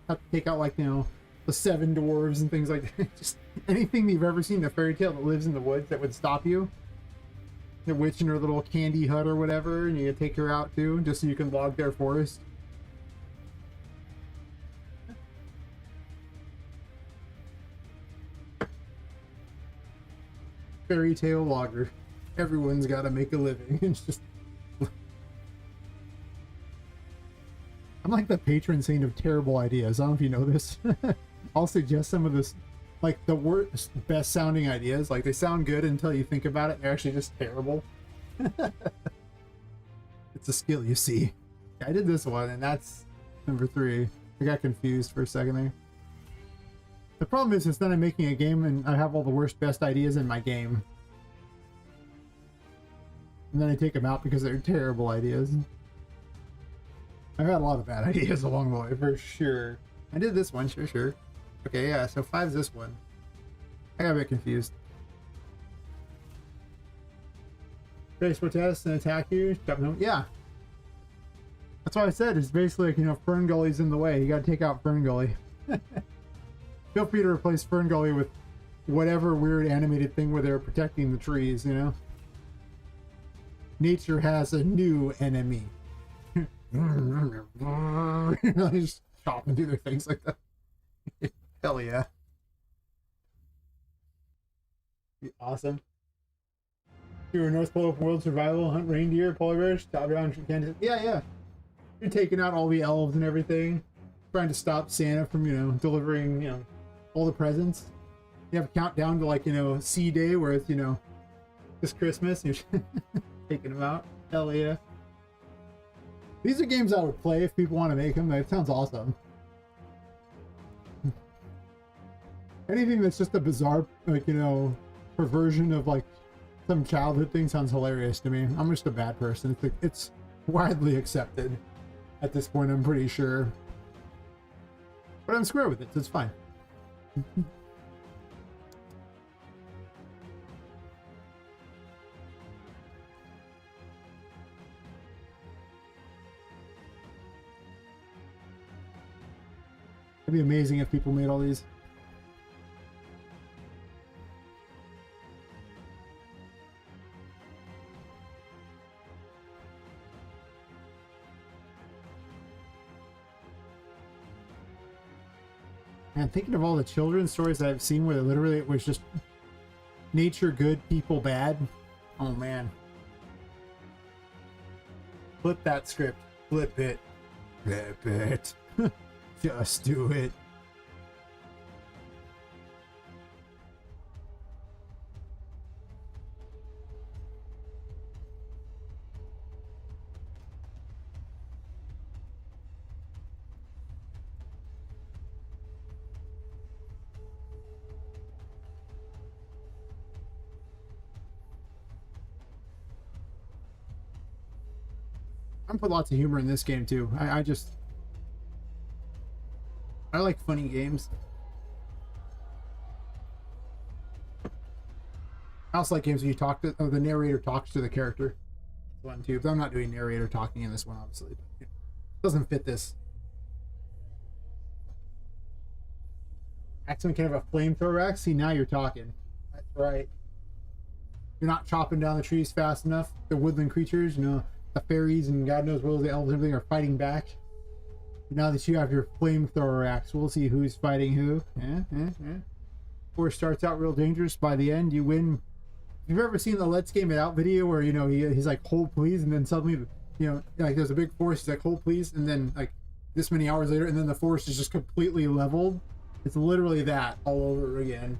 Have to take out like, you know, the seven dwarves and things like that. Just anything you've ever seen in a fairy tale that lives in the woods that would stop you. The witch in her little candy hut or whatever, and you take her out too, just so you can log their forest. Fairy tale logger. Everyone's got to make a living. It's just... I'm like the patron saint of terrible ideas. I don't know if you know this. I'll suggest some of this, like the worst, best sounding ideas. Like they sound good until you think about it. They're actually just terrible. It's a skill, you see. I did this one, and that's number 3. I got confused for a second there. The problem is then I'm making a game and I have all the worst, best ideas in my game. And then I take them out because they're terrible ideas. I've had a lot of bad ideas along the way, for sure. I did this one, sure. Okay, yeah, so 5's this one. I got a bit confused. Face protest and attack you. Yeah. That's what I said. It's basically like, you know, Fern Gully's in the way. You gotta take out Fern Gully. Feel free to replace Fern Gully with whatever weird animated thing where they're protecting the trees, you know? Nature has a new enemy. You know, just chopping through their things like that. Hell yeah. Be awesome. You're a North Pole Open World survival, hunt reindeer, polar bears, top down candidates. Yeah. You're taking out all the elves and everything. Trying to stop Santa from, you know, delivering, you know, all the presents. You have a countdown to, like, you know, C Day where it's, you know, just Christmas and you're taking them out. Hell yeah. These are games I would play if people want to make them. That sounds awesome. Anything that's just a bizarre, like, you know, perversion of, like, some childhood thing sounds hilarious to me. I'm just a bad person. It's widely accepted at this point, I'm pretty sure. But I'm square with it, so it's fine. It'd be amazing if people made all these. And thinking of all the children's stories that I've seen where literally it was just nature good, people bad. Oh man. Flip that script. Flip it. Flip it. Just do it. I put lots of humor in this game too. I like funny games. I also like games where you talk to, the narrator talks to the character. That's one too. But I'm not doing narrator talking in this one, obviously. But it doesn't fit this. Axeman can have a flamethrower axe. See, now you're talking. That's right. You're not chopping down the trees fast enough. The woodland creatures, you know, the fairies and God knows what, the elves and everything are fighting back. Now that you have your flamethrower axe, we'll see who's fighting who. Before it starts out real dangerous, by the end you win. If you've ever seen the Let's Game It Out video where, you know, he's like, hold please, and then suddenly, you know, like there's a big forest, he's like, hold please, and then like this many hours later, and then the forest is just completely leveled. It's literally that all over again.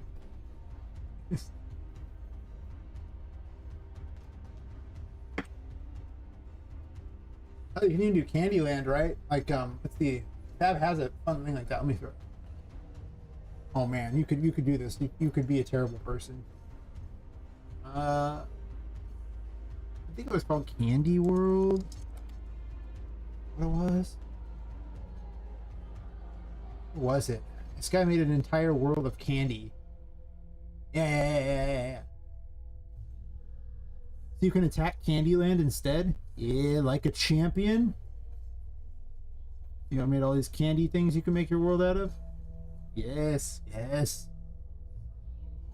Oh, you can even do Candyland, right? Like, let's see. Tab has a fun thing like that. Let me throw it. Oh man, you could do this. You could be a terrible person. I think it was called Candy World. What it was? What was it? This guy made an entire world of candy. Yeah. So you can attack Candyland instead? Yeah, like a champion. You know, made all these candy things you can make your world out of. Yes, yes.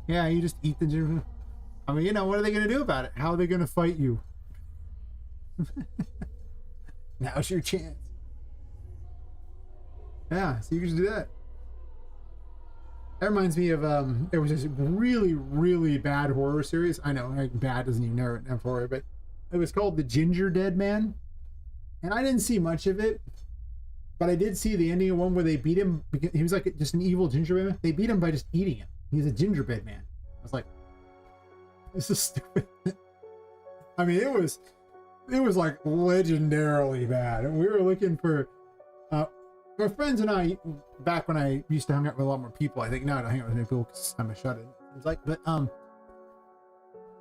Yeah, you just eat the gingerbread. I mean, you know, what are they going to do about it? How are they going to fight you? Now's your chance. Yeah, so you can just do that. That reminds me of, it was this really, really bad horror series. I know, like, bad doesn't even narrow it down for it, but it was called The Ginger Dead Man. And I didn't see much of it, but I did see the ending of one where they beat him because he was like just an evil gingerbread man. They beat him by just eating him. He's a gingerbread man. I was like, this is stupid. I mean, it was like legendarily bad. And we were looking for, my friends and I, back when I used to hang out with a lot more people, I think now I don't hang out with many people because I'm a shut-in. It's like, but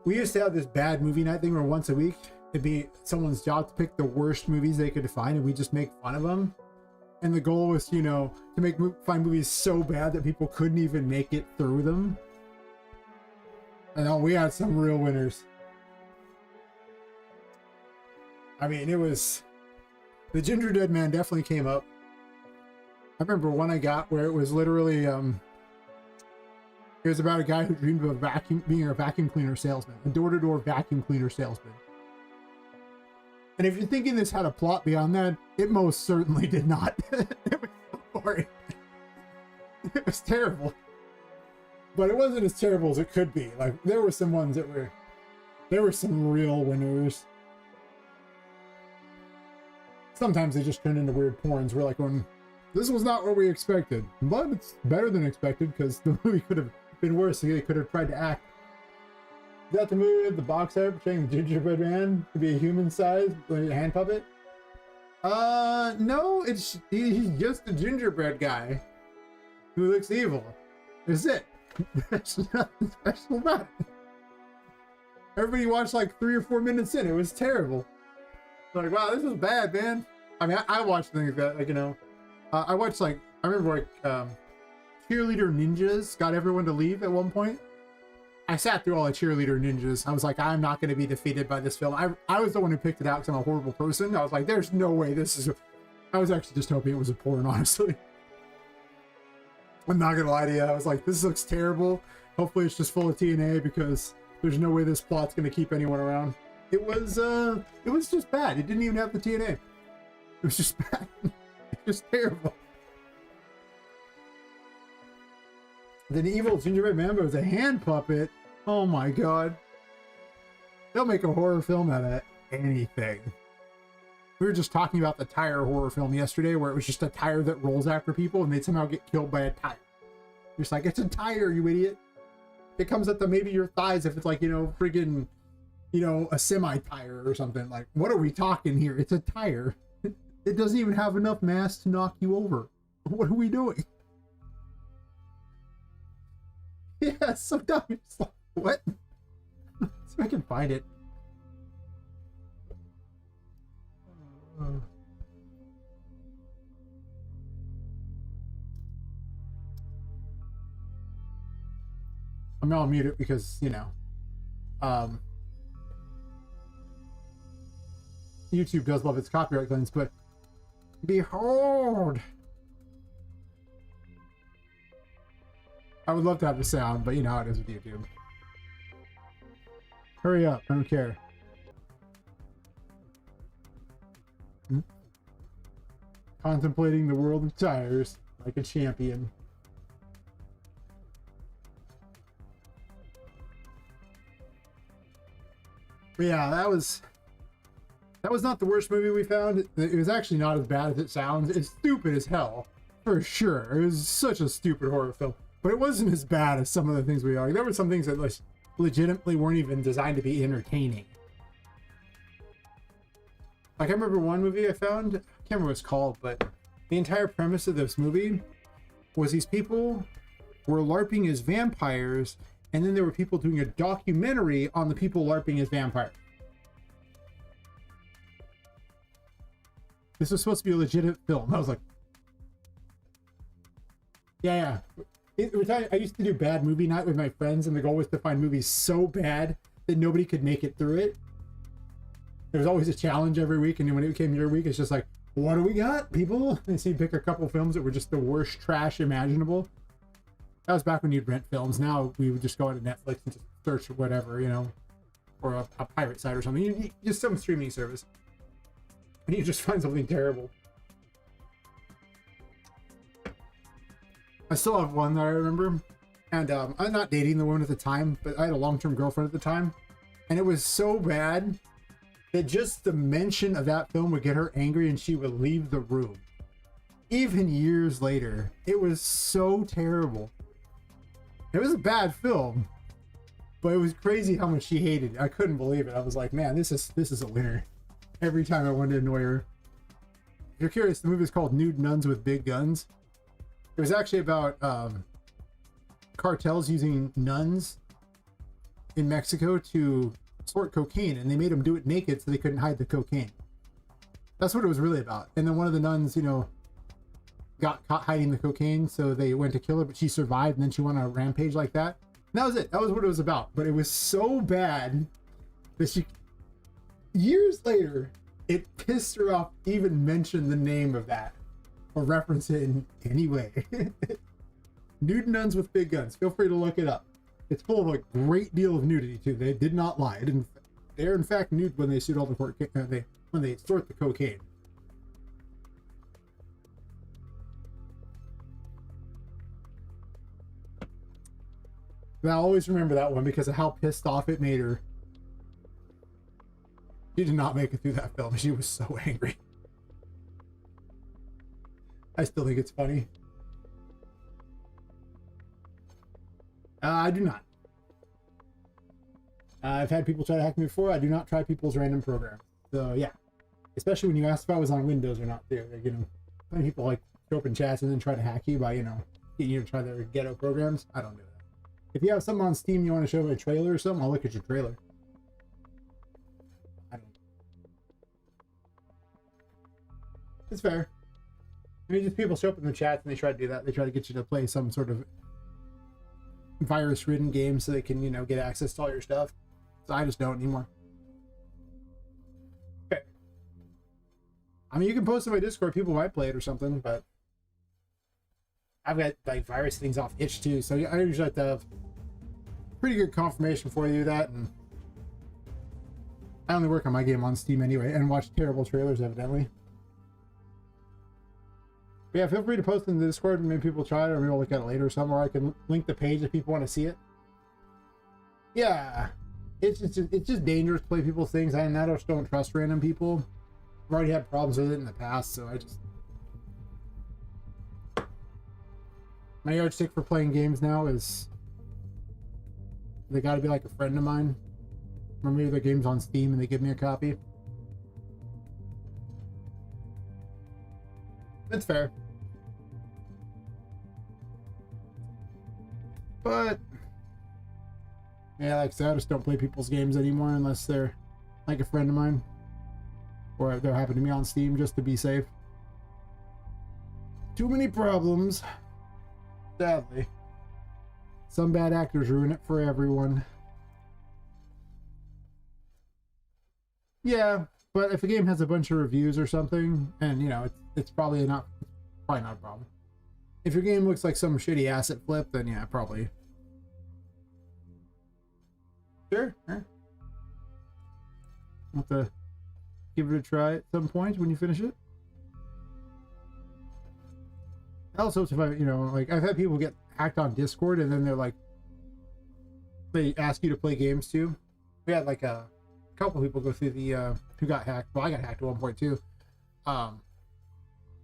we used to have this bad movie night thing where once a week it'd be someone's job to pick the worst movies they could find, and we just make fun of them. And the goal was, you know, to find movies so bad that people couldn't even make it through them. And we had some real winners. I mean, it was, the Ginger Dead Man definitely came up. I remember one I got where it was literally, it was about a guy who dreamed of being a vacuum cleaner salesman, a door-to-door vacuum cleaner salesman. And if you're thinking this had a plot beyond that, it most certainly did not. It was so boring. It was terrible. But it wasn't as terrible as it could be. Like, there were some ones that were, there were some real winners. Sometimes they just turned into weird porns. We're like going, this was not what we expected. But it's better than expected because the movie could have been worse. They could have tried to act. Is that the movie with the box art portraying the gingerbread man to be a human-sized hand puppet? No, he's just a gingerbread guy who looks evil. That's it. There's nothing special about it. Everybody watched like 3 or 4 minutes in. It was terrible. Like, wow, this is bad, man. I mean, I watched things that, like, you know, I watched, like, I remember, like, Cheerleader Ninjas got everyone to leave at one point. I sat through all the Cheerleader Ninjas. I was like, I'm not going to be defeated by this film. I was the one who picked it out because I'm a horrible person. I was like, there's no way this is I was actually just hoping it was a porn, honestly. I'm not going to lie to you. I was like, this looks terrible. Hopefully it's just full of TNA because there's no way this plot's going to keep anyone around. It was just bad. It didn't even have the TNA. It was just bad. It was terrible. The evil gingerbread man was a hand puppet. Oh my god. They'll make a horror film out of anything. We were just talking about the tire horror film yesterday where it was just a tire that rolls after people and they'd somehow get killed by a tire. You're just like, it's a tire, you idiot. It comes at the maybe your thighs if it's like, you know, friggin', you know, a semi-tire or something. Like, what are we talking here? It's a tire. It doesn't even have enough mass to knock you over. What are we doing? Yeah, it's so dumb. You're just like, what? See if I can find it. I'm gonna mute it because, you know, YouTube does love its copyright claims, but behold! I would love to have the sound, but you know how it is with YouTube. Hurry up, I don't care. Contemplating the world of tires like a champion. But yeah, that was not the worst movie we found. It was actually not as bad as it sounds. It's stupid as hell, for sure. It was such a stupid horror film, but it wasn't as bad as some of the things we are. There were some things that legitimately weren't even designed to be entertaining. Like, I remember one movie I found, I can't remember what it's called, but the entire premise of this movie was these people were LARPing as vampires, and then there were people doing a documentary on the people LARPing as vampires. This was supposed to be a legitimate film. I was like, yeah. I used to do bad movie night with my friends, and the goal was to find movies so bad that nobody could make it through it. There was always a challenge every week, and when it came your week, it's just like, what do we got, people? And so you pick a couple films that were just the worst trash imaginable. That was back when you'd rent films. Now we would just go onto Netflix and just search whatever, you know, or a pirate site or something. Just some streaming service. And you just find something terrible. I still have one that I remember. And I'm not dating the woman at the time, but I had a long-term girlfriend at the time. And it was so bad that just the mention of that film would get her angry and she would leave the room. Even years later, it was so terrible. It was a bad film, but it was crazy how much she hated it. I couldn't believe it. I was like, man, this is a winner. Every time I wanted to annoy her. If you're curious, the movie is called Nude Nuns with Big Guns. It was actually about cartels using nuns in Mexico to sort cocaine, and they made them do it naked so they couldn't hide the cocaine. That's what it was really about. And then one of the nuns, you know, got caught hiding the cocaine, so they went to kill her, but she survived, and then she went on a rampage like that. And that was it. That was what it was about. But it was so bad that she, years later, it pissed her off to even mention the name of that or reference it in any way. Nude Nuns with Big Guns. Feel free to look it up. It's full of a great deal of nudity too. They did not lie. They're in fact nude when they suit all the when they sort the cocaine. But I always remember that one because of how pissed off it made her. She did not make it through that film. She was so angry. I still think it's funny. I do not. I've had people try to hack me before. I do not try people's random programs. So yeah, especially when you asked if I was on Windows or not. There, you know, when people like show up in chats and then try to hack you by, you know, getting you to try their ghetto programs. I don't do that. If you have something on Steam you want to show me a trailer or something, I'll look at your trailer. I don't. It's fair. I mean, just people show up in the chats and they try to do that. They try to get you to play some sort of virus-ridden game so they can, you know, get access to all your stuff. So I just don't anymore. Okay. I mean, you can post it on my Discord. People might play it or something, but I've got like virus things off itch too, so I usually have to have pretty good confirmation for you that, and I only work on my game on Steam anyway and watch terrible trailers evidently. But yeah, feel free to post in the Discord and maybe people try it, or maybe I'll look at it later or something, or I can link the page if people want to see it. Yeah, it's just dangerous to play people's things, and I just don't trust random people. I've already had problems with it in the past, so I just... My yardstick for playing games now is they got to be like a friend of mine, or maybe their game's on Steam and they give me a copy. That's fair. But yeah, like I said, I just don't play people's games anymore unless they're like a friend of mine, or they're happening to me on Steam just to be safe. Too many problems. Sadly. Some bad actors ruin it for everyone. Yeah, but if a game has a bunch of reviews or something, and you know, it's probably not a problem. If your game looks like some shitty asset flip, then yeah, probably. Sure. I'll have to give it a try at some point when you finish it. Also, if I, you know, like I've had people get hacked on Discord, and then they're like, they ask you to play games too. We had like a couple people go through the who got hacked. Well, I got hacked at one point too,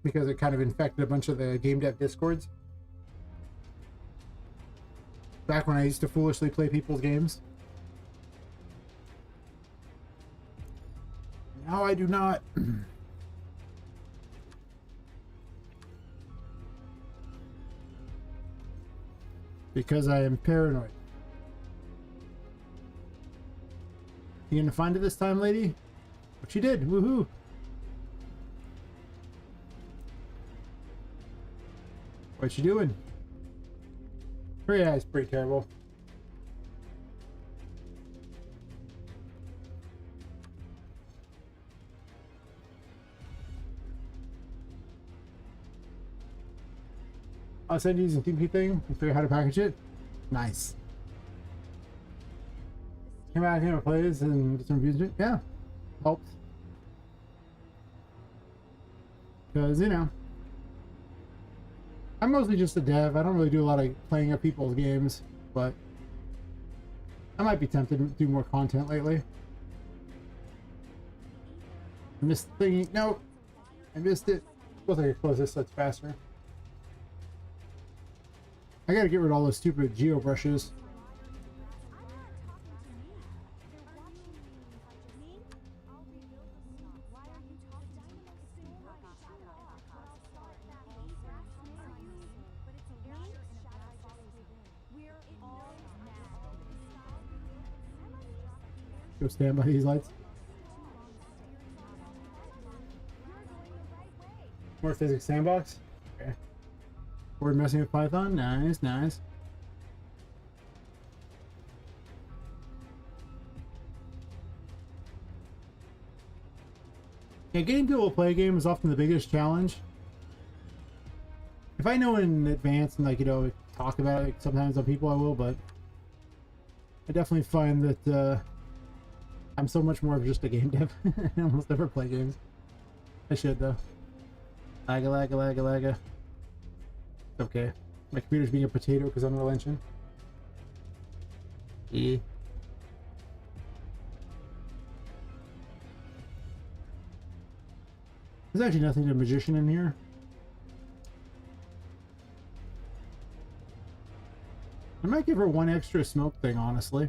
because it kind of infected a bunch of the game dev Discords. Back when I used to foolishly play people's games. Now I do not. Because I am paranoid. You gonna find it this time, lady? But she did. Woohoo! What you doing? Her eye's pretty terrible. I'll send you the TP thing and figure out how to package it. Nice. Came out here, plays, and get some reviews. Yeah, helps. Because, you know, I'm mostly just a dev. I don't really do a lot of playing other people's games, but I might be tempted to do more content lately. I missed the thingy. No, I missed it. Suppose I could close this so it's faster. I gotta get rid of all those stupid geo brushes. Go stand by these lights. More physics sandbox. Okay. We're messing with Python. Nice, nice. Yeah, getting people to play a game is often the biggest challenge. If I know in advance and, like, you know, talk about it, like, sometimes on people I will, but I definitely find that I'm so much more of just a game dev. I almost never play games. I should, though. Lagga. Okay. My computer's being a potato because I'm relenting. Yeah. There's actually nothing to magician in here. I might give her one extra smoke thing, honestly.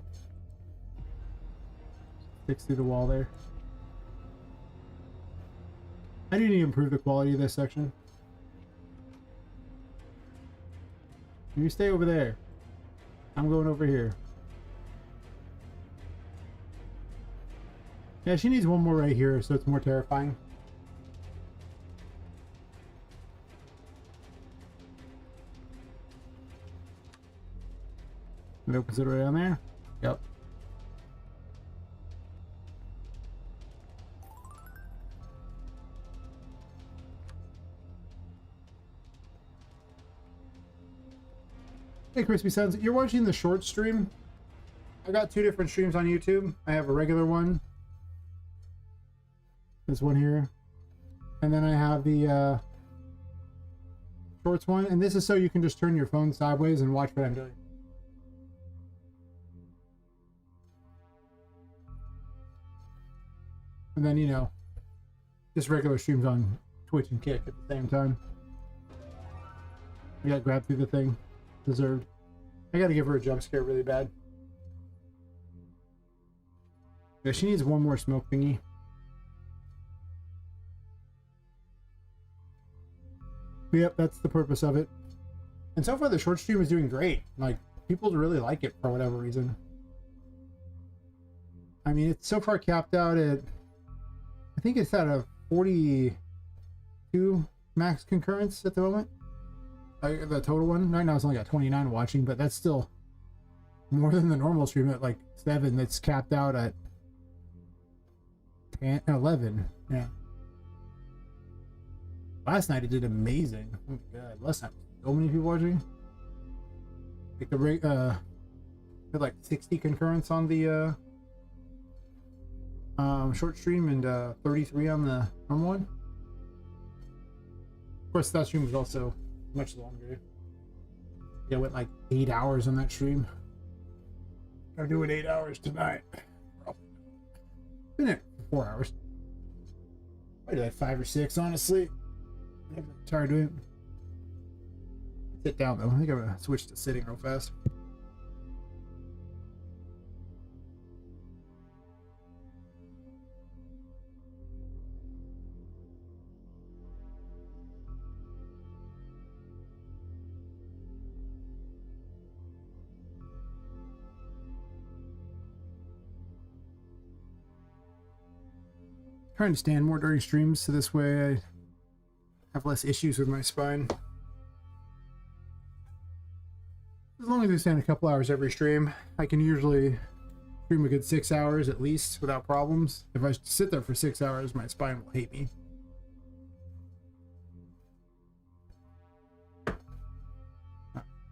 Sticks through the wall there. I do need to improve the quality of this section. You stay over there. I'm going over here. Yeah, she needs one more right here, so it's more terrifying. It opens it right on there. Yep. Hey, Crispy Sons, you're watching the short stream. I got two different streams on YouTube. I have a regular one. This one here. And then I have the shorts one. And this is so you can just turn your phone sideways and watch what I'm doing. And then, you know, just regular streams on Twitch and Kick at the same time. I got grabbed through the thing. Deserved. I gotta give her a jump scare really bad. Yeah, she needs one more smoke thingy. But yep, that's the purpose of it. And so far the short stream is doing great. Like, people really like it for whatever reason. I mean, it's so far capped out at, I think it's at a 42 max concurrence at the moment. The total one right now it's only got 29 watching, but that's still more than the normal stream at like 7 that's capped out at 10, 11. Yeah. Last night it did amazing. Oh my god, last night so many people watching. Like the rate had like 60 concurrence on the short stream and 33 on the normal one. Of course that stream was also much longer. Yeah, went like 8 hours on that stream. Gotta do it 8 hours tonight. Been it for 4 hours. I did like 5 or 6, honestly. I'm tired of it. Sit down though. I think I'm gonna switch to sitting real fast. Trying to stand more during streams so this way I have less issues with my spine. As long as I stand a couple hours every stream, I can usually stream a good 6 hours at least without problems. If I sit there for 6 hours, my spine will hate me.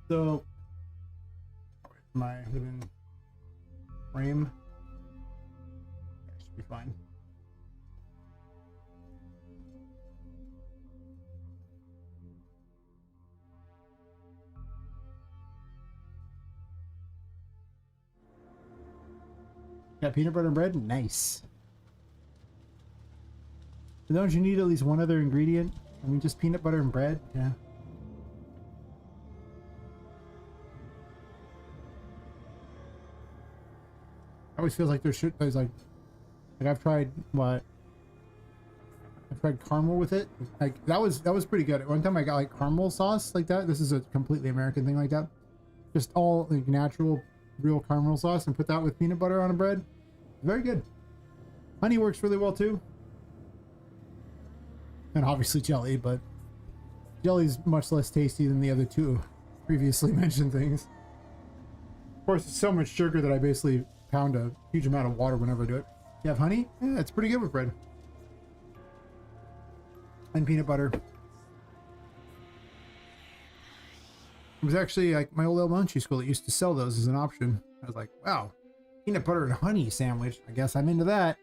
So my within frame. That should be fine. Got peanut butter and bread? Nice. But don't you need at least one other ingredient? I mean, just peanut butter and bread? Yeah. I always feel like there's like I've tried caramel with it. Like that was pretty good. One time I got like caramel sauce like that. This is a completely American thing like that. Just all like natural, real caramel sauce, and put that with peanut butter on a bread. Very good. Honey works really well too. And obviously jelly, but jelly's much less tasty than the other two previously mentioned things. Of course, it's so much sugar that I basically pound a huge amount of water whenever I do it. You have honey? Yeah, it's pretty good with bread. And peanut butter. It was actually like my old elementary school that used to sell those as an option. I was like, wow, peanut butter and honey sandwich. I guess I'm into that.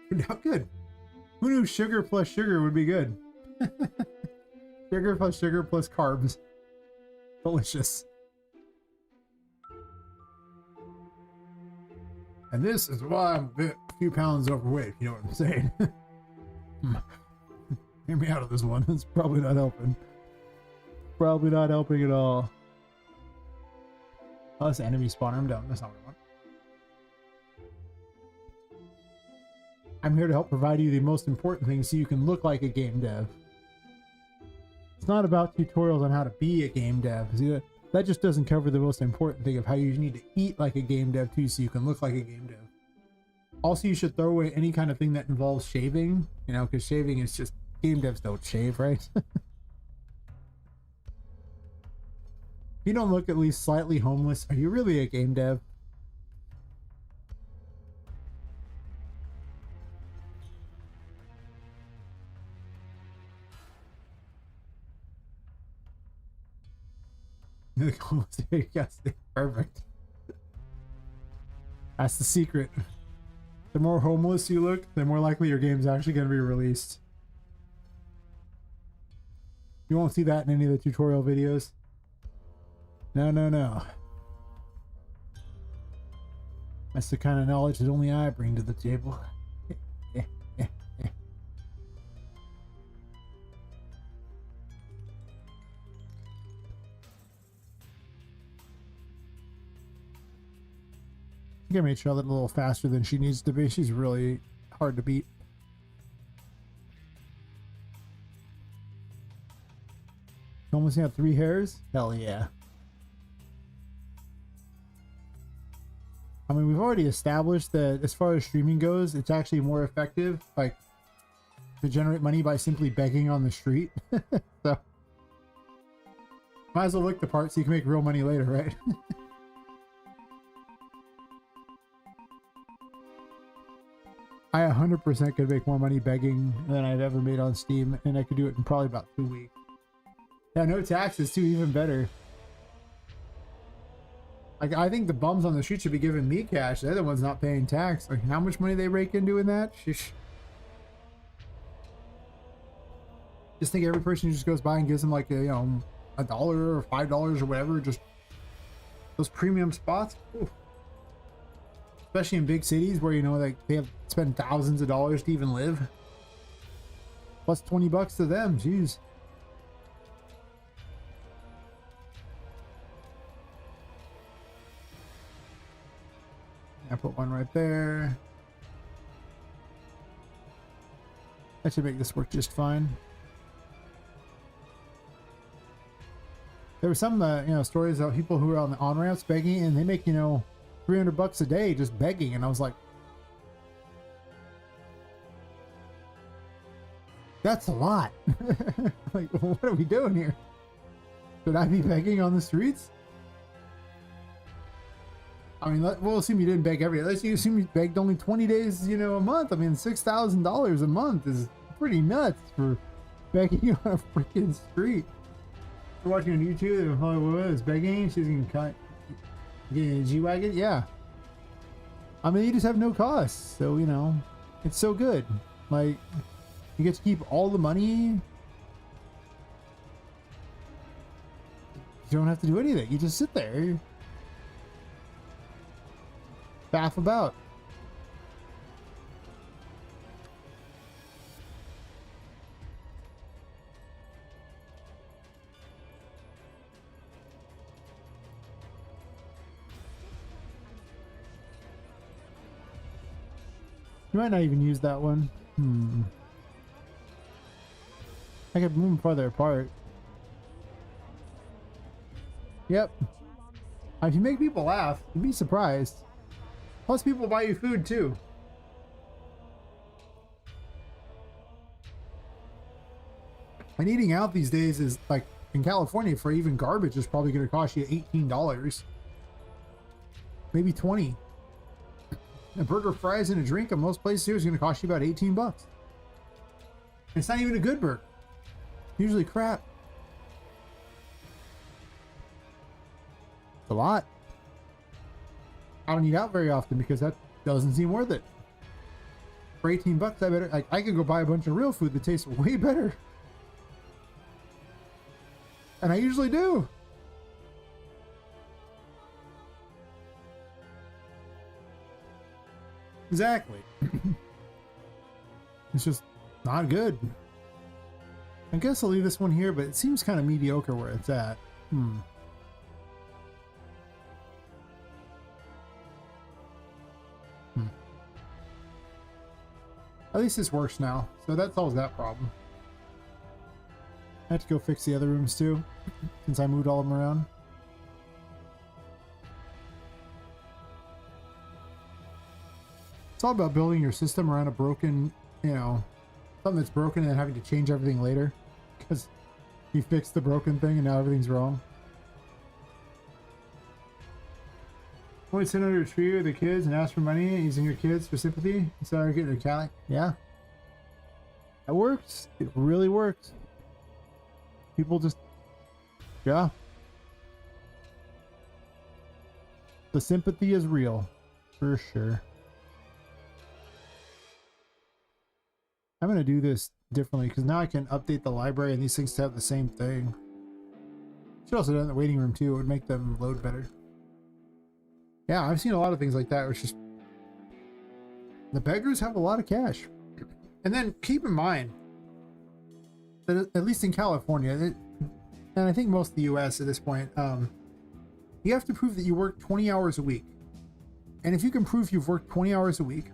Turned out good. Who knew sugar plus sugar would be good? Sugar plus carbs. Delicious. And this is why I'm a few pounds overweight, if you know what I'm saying. Hear me out of this one. It's probably not helping. Probably not helping at all. Oh, that's enemy spawner. I'm done. That's not what I want. I'm here to help provide you the most important things so you can look like a game dev. It's not about tutorials on how to be a game dev. See, that just doesn't cover the most important thing of how you need to eat like a game dev too, so you can look like a game dev. Also, you should throw away any kind of thing that involves shaving, you know, because shaving is just, game devs don't shave, right? If you don't look at least slightly homeless, are you really a game dev? Perfect. That's the secret. The more homeless you look, the more likely your game's actually going to be released. You won't see that in any of the tutorial videos. No. That's the kind of knowledge that only I bring to the table. I think I made Charlotte a little faster than she needs to be. She's really hard to beat. You almost have 3 hairs? Hell yeah. I mean, we've already established that as far as streaming goes, it's actually more effective, like, to generate money by simply begging on the street. So, might as well look the part so you can make real money later, right? I 100% could make more money begging than I've ever made on Steam, and I could do it in probably about 2 weeks. Yeah, no taxes too, even better. Like, I think the bums on the street should be giving me cash. They're the ones not paying tax. Like, how much money they rake in doing that? Sheesh. Just think every person who just goes by and gives them like a, you know, $1 or $5 or whatever, just those premium spots. Oof. Especially in big cities where, you know, like they have to spend thousands of dollars to even live. Plus 20 bucks to them, jeez. I put one right there. That should make this work just fine. There were some, you know, stories of people who are on the on-ramps begging, and they make, you know, 300 bucks a day just begging, and I was like, that's a lot. Like, what are we doing here? Should I be begging on the streets? I mean, we'll assume you didn't beg every day. Let's assume you begged only 20 days, you know, a month. I mean, $6,000 a month is pretty nuts for begging on a freaking street. You're watching on YouTube and Hollywood is begging. She's getting a G-Wagon. Yeah. I mean, you just have no costs. So, you know, it's so good. Like, you get to keep all the money. You don't have to do anything. You just sit there. Faff about. You might not even use that one. I could move them farther apart. Yep. If you make people laugh, you'd be surprised. Plus people buy you food too. And eating out these days is like, in California, for even garbage is probably going to cost you $18. Maybe 20. A burger, fries, and a drink in most places here is going to cost you about 18 bucks. It's not even a good burger. Usually crap. It's a lot. I don't eat out very often because that doesn't seem worth it. For 18 bucks, I could go buy a bunch of real food that tastes way better. And I usually do. Exactly. It's just not good. I guess I'll leave this one here, but it seems kind of mediocre where it's at. At least this works now, so that solves that problem. I have to go fix the other rooms too, since I moved all of them around. It's all about building your system around a broken, you know, something that's broken and then having to change everything later because you fixed the broken thing and now everything's wrong. Want to sit under a tree with the kids and ask for money using your kids for sympathy instead of getting a Cali? Yeah. That works. It really works. People just, yeah. The sympathy is real, for sure. I'm going to do this differently because now I can update the library and these things have the same thing. Should also do it in the waiting room too. It would make them load better. Yeah, I've seen a lot of things like that. It's just the beggars have a lot of cash. And then keep in mind that at least in California, and I think most of the US at this point, you have to prove that you work 20 hours a week. And if you can prove you've worked 20 hours a week,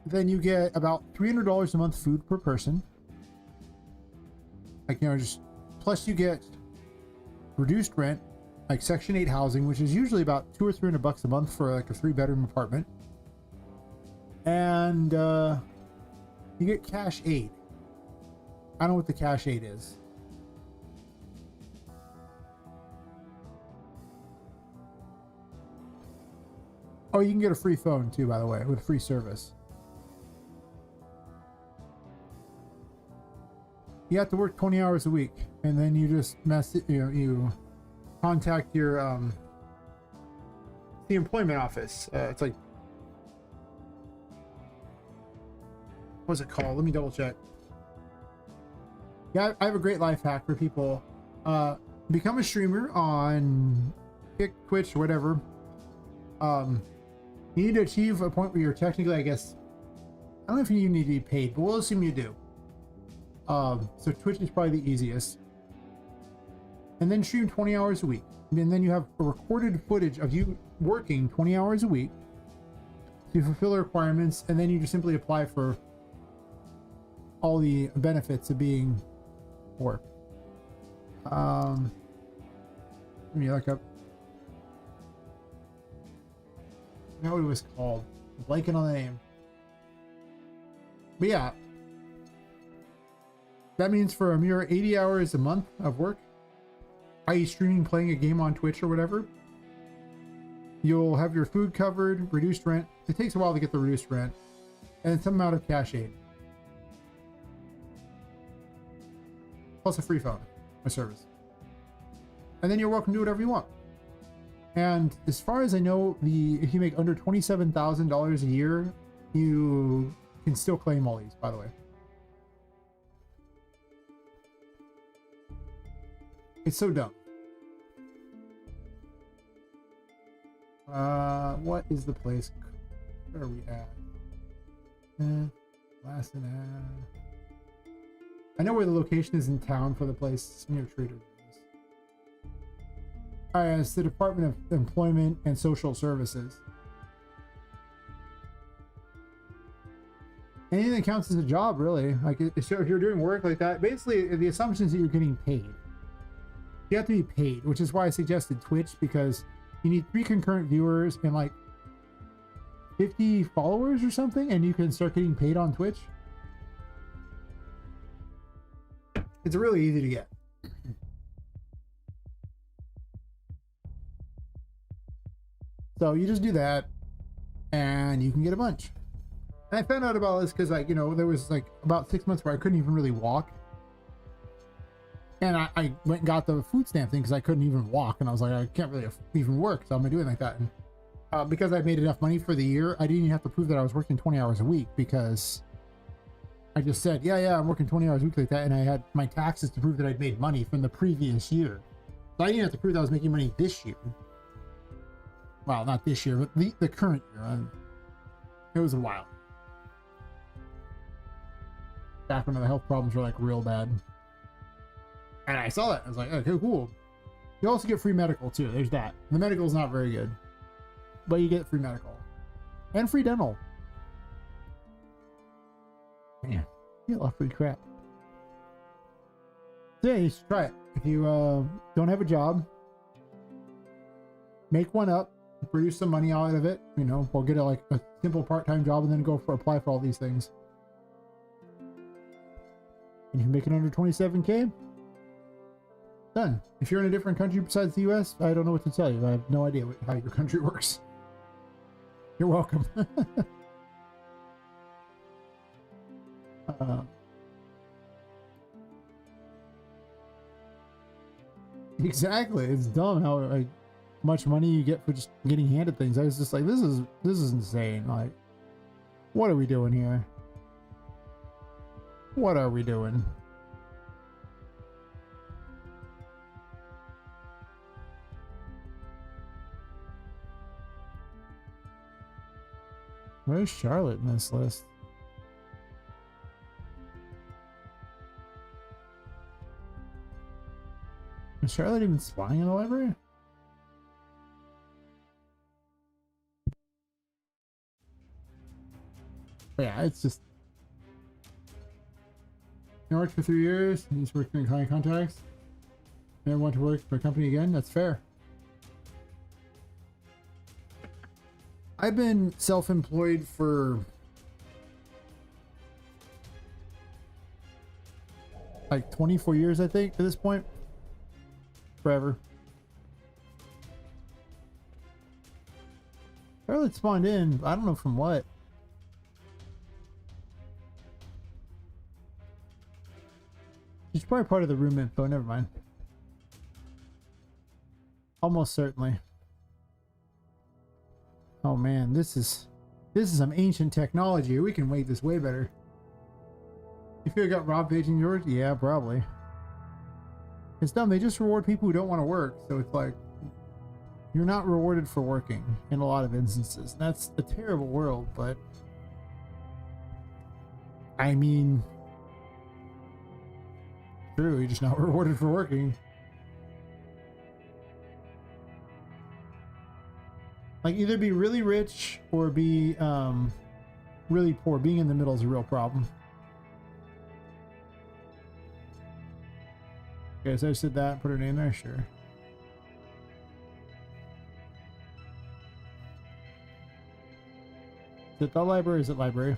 then you get about $300 a month food per person. Like, you know, just plus you get reduced rent, like Section 8 housing, which is usually about $200 or $300 a month for like a 3-bedroom apartment. And you get cash aid. I don't know what the cash aid is. Oh, you can get a free phone too, by the way, with free service. You have to work 20 hours a week, and then you just you contact your the employment office. It's like, what's it called? Let me double check. Yeah, I have a great life hack for people. Become a streamer on Kick, Twitch, whatever. You need to achieve a point where you're technically, I guess, I don't know if you need to be paid, but we'll assume you do. So Twitch is probably the easiest. And then stream 20 hours a week. And then you have a recorded footage of you working 20 hours a week to fulfill the requirements, and then you just simply apply for all the benefits of being work. Let me look up. I forgot what it was called. I'm blanking on the name. But yeah. That means for a mere 80 hours a month of work, i.e. streaming, playing a game on Twitch or whatever, you'll have your food covered, reduced rent. It takes a while to get the reduced rent, and some amount of cash aid. Plus a free phone. my service. And then you're welcome to do whatever you want. And as far as I know, if you make under $27,000 a year, you can still claim all these, by the way. It's so dumb. What is the place? Where are we at? Last and I know where the location is in town for the place. It's near Trader Joe's. Alright, it's the Department of Employment and Social Services. Anything that counts as a job, really. Like, if you're doing work like that, basically the assumption is that you're getting paid. You have to be paid, which is why I suggested Twitch, because you need 3 concurrent viewers and like 50 followers or something, and you can start getting paid on Twitch. It's really easy to get. So you just do that and you can get a bunch. And I found out about this because, like, you know, there was like about 6 months where I couldn't even really walk. And I went and got the food stamp thing because I couldn't even walk. And I was like, I can't really even work. So I'm doing like that. And because I made enough money for the year, I didn't even have to prove that I was working 20 hours a week, because I just said, yeah, I'm working 20 hours a week like that. And I had my taxes to prove that I'd made money from the previous year. So I didn't have to prove that I was making money this year. Well, not this year, but the current year. It was a while. Back when the health problems were like real bad. And I saw that. I was like, okay, cool. You also get free medical too. There's that. The medical is not very good, but you get free medical and free dental. Man, you get a lot of free crap. So yeah, you should try it. If you don't have a job, make one up, produce some money out of it, you know, or get a simple part-time job and then apply for all these things. And you can make it under 27K. Done. If you're in a different country besides the US, I don't know what to tell you. I have no idea how your country works. You're welcome. Exactly. It's dumb how much money you get for just getting handed things. I was just like, this is insane. Like, what are we doing here? What are we doing? Where's Charlotte in this list? Is Charlotte even spying in the library? But yeah, it's just... I worked for 3 years, and he's working in client contacts. Never want to work for a company again? That's fair. I've been self-employed for like 24 years, I think, at this point. Forever. Charlotte spawned in, I don't know from what. She's probably part of the room info, never mind. Almost certainly. Oh man, this is some ancient technology. We can make this way better. You feel you got Rob paging yours? Yeah, probably. It's dumb. They just reward people who don't want to work. So it's like, you're not rewarded for working in a lot of instances. That's a terrible world, but I mean, true, you're just not rewarded for working. Like, either be really rich or be really poor. Being in the middle is a real problem. Okay, so I just did that, put her name there, sure. Is it the library? Is it library?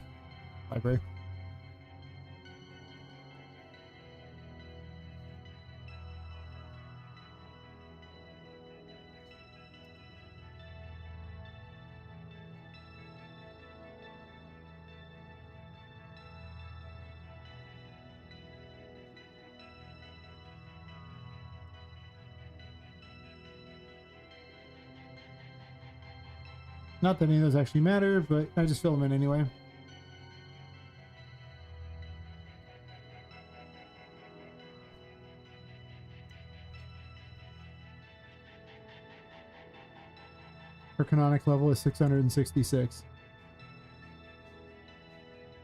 Library. Not that any of those actually matter, but I just fill them in anyway. Her canonic level is 666.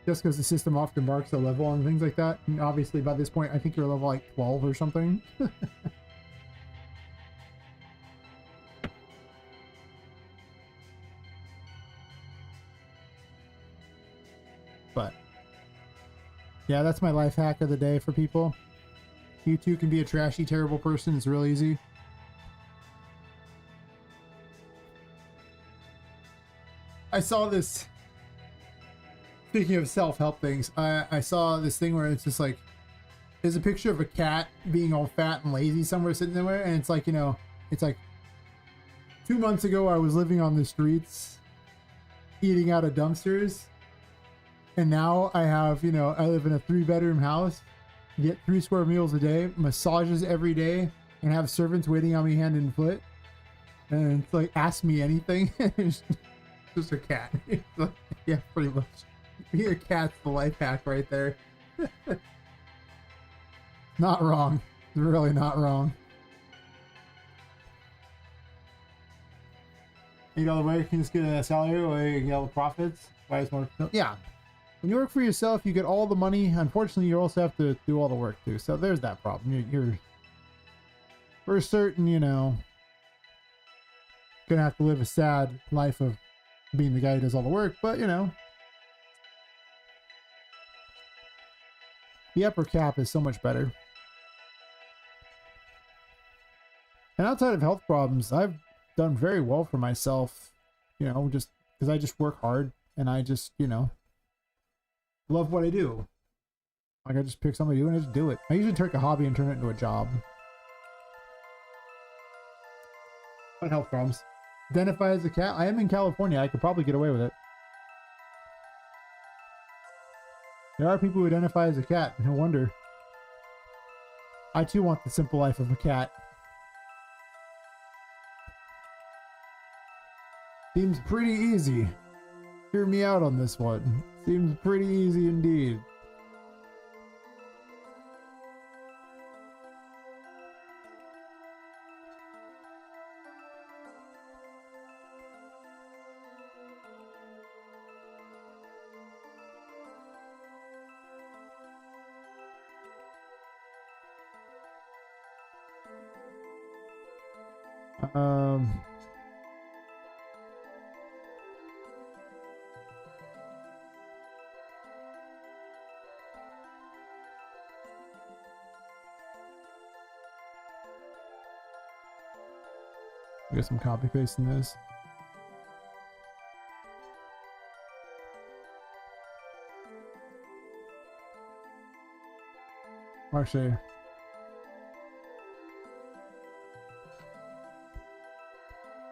Just because the system often marks the level on things like that. And obviously by this point, I think you're level like 12 or something. But yeah, that's my life hack of the day for people. You too can be a trashy, terrible person. It's real easy. I saw this, speaking of self-help things, I saw this thing where it's just like, there's a picture of a cat being all fat and lazy somewhere sitting somewhere, and it's like, you know, it's like 2 months ago I was living on the streets eating out of dumpsters, and now I have, you know, I live in a 3-bedroom house, get 3 square meals a day, massages every day, and have servants waiting on me hand and foot, and it's like, ask me anything. Just a cat. Yeah, pretty much. Your cat's the life hack right there. Not wrong. Really not wrong. You know, the way you can just get a salary or you get profits. Why is more? Yeah. When you work for yourself, you get all the money. Unfortunately, you also have to do all the work too. So there's that problem. You're for certain, you know, gonna have to live a sad life of being the guy who does all the work, but you know, the upper cap is so much better. And outside of health problems, I've done very well for myself, you know, just because I just work hard and I just, you know, love what I do. Like I just pick something to do and I just do it. I usually take a hobby and turn it into a job. What health problems? Identify as a cat? I am in California. I could probably get away with it. There are people who identify as a cat. No wonder. I too want the simple life of a cat. Seems pretty easy. Hear me out on this one. Seems pretty easy indeed. I guess I'm copy pasting this. Actually,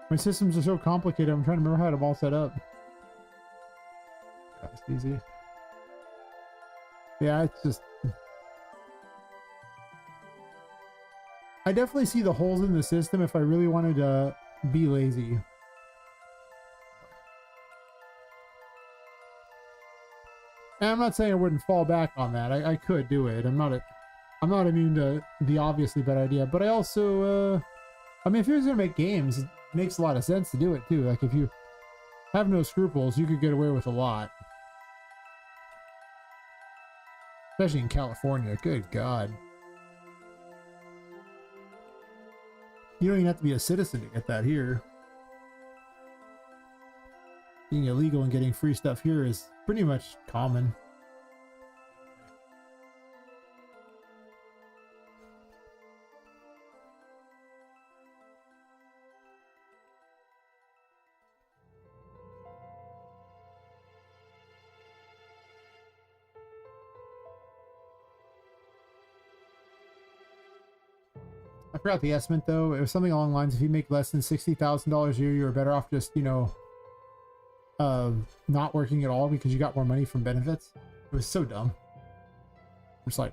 my systems are so complicated. I'm trying to remember how to all set up. That's easy. Yeah, it's just. I definitely see the holes in the system if I really wanted to be lazy. And I'm not saying I wouldn't fall back on that. I could do it. I'm not immune to the obviously bad idea, but I also I mean, if you're gonna make games, it makes a lot of sense to do it too. Like if you have no scruples, you could get away with a lot. Especially in California. Good God. You don't even have to be a citizen to get that here. Being illegal and getting free stuff here is pretty much common. I forgot the estimate though. It was something along the lines, if you make less than $60,000 a year, you're better off just, you know, not working at all because you got more money from benefits. It was so dumb. I'm just like,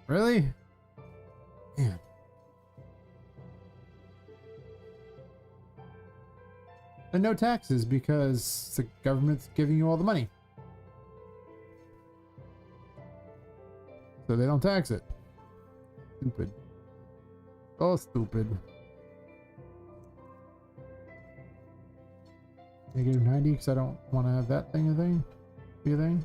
really? Man. And no taxes because the government's giving you all the money. So they don't tax it. Stupid. Oh, stupid. Negative 90 because I don't want to have that thing be a thing.